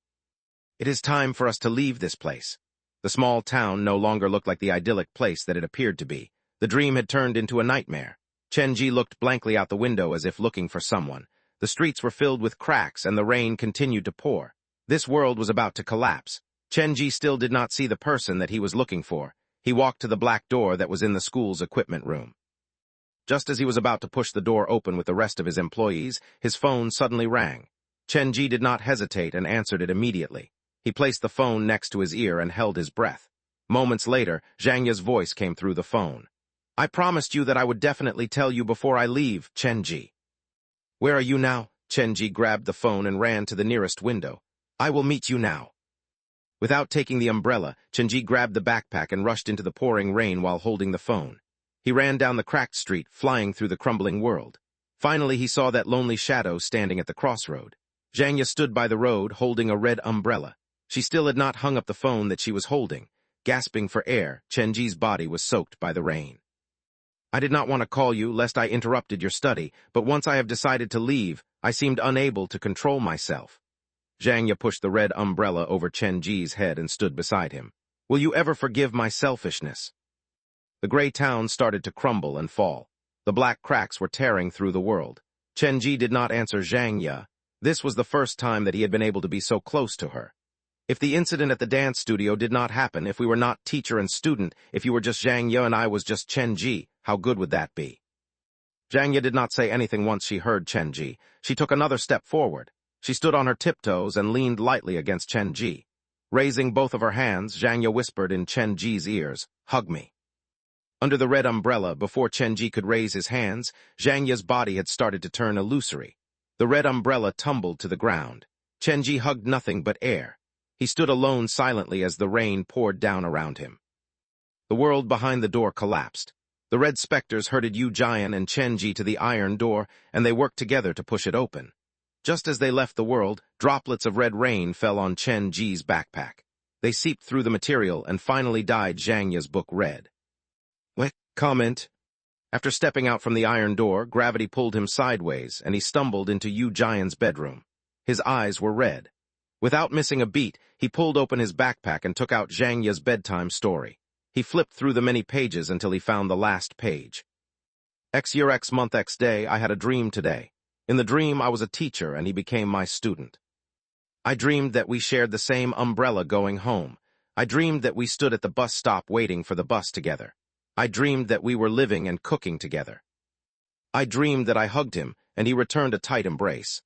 A: It is time for us to leave this place. The small town no longer looked like the idyllic place that it appeared to be. The dream had turned into a nightmare. Chenji looked blankly out the window as if looking for someone. The streets were filled with cracks and the rain continued to pour. This world was about to collapse. Chenji still did not see the person that he was looking for. He walked to the black door that was in the school's equipment room. Just as he was about to push the door open with the rest of his employees, his phone suddenly rang. Chenji did not hesitate and answered it immediately. He placed the phone next to his ear and held his breath. Moments later, Zhang Ye's voice came through the phone. "I promised you that I would definitely tell you before I leave, Chenji." "Where are you now?" Chenji grabbed the phone and ran to the nearest window. "I will meet you now." Without taking the umbrella, Chenji grabbed the backpack and rushed into the pouring rain while holding the phone. He ran down the cracked street, flying through the crumbling world. Finally, he saw that lonely shadow standing at the crossroad. Zhang Ye stood by the road, holding a red umbrella. She still had not hung up the phone that she was holding. Gasping for air, Chenji's body was soaked by the rain. "I did not want to call you, lest I interrupted your study, but once I have decided to leave, I seemed unable to control myself." Zhang Ye pushed the red umbrella over Chenji's head and stood beside him. "Will you ever forgive my selfishness?" The gray town started to crumble and fall. The black cracks were tearing through the world. Chenji did not answer Zhang Ye. This was the first time that he had been able to be so close to her. If the incident at the dance studio did not happen, if we were not teacher and student, if you were just Zhang Ye and I was just Chenji, how good would that be? Zhang Ye did not say anything once she heard Chenji. She took another step forward. She stood on her tiptoes and leaned lightly against Chenji. Raising both of her hands, Zhang Ye whispered in Chenji's ears, "Hug me." Under the red umbrella, before Chenji could raise his hands, Zhang Ye's body had started to turn illusory. The red umbrella tumbled to the ground. Chenji hugged nothing but air. He stood alone silently as the rain poured down around him. The world behind the door collapsed. The red specters herded Yu Jian and Chenji to the iron door, and they worked together to push it open. Just as they left the world, droplets of red rain fell on Chenji's backpack. They seeped through the material and finally dyed Zhang Ye's book red. Comment. After stepping out from the iron door, gravity pulled him sideways, and he stumbled into Yu Jian's bedroom. His eyes were red. Without missing a beat, he pulled open his backpack and took out Zhang Ye's bedtime story. He flipped through the many pages until he found the last page. X year X month X day, I had a dream today. In the dream, I was a teacher, and he became my student. I dreamed that we shared the same umbrella going home. I dreamed that we stood at the bus stop waiting for the bus together. I dreamed that we were living and cooking together. I dreamed that I hugged him, and he returned a tight embrace.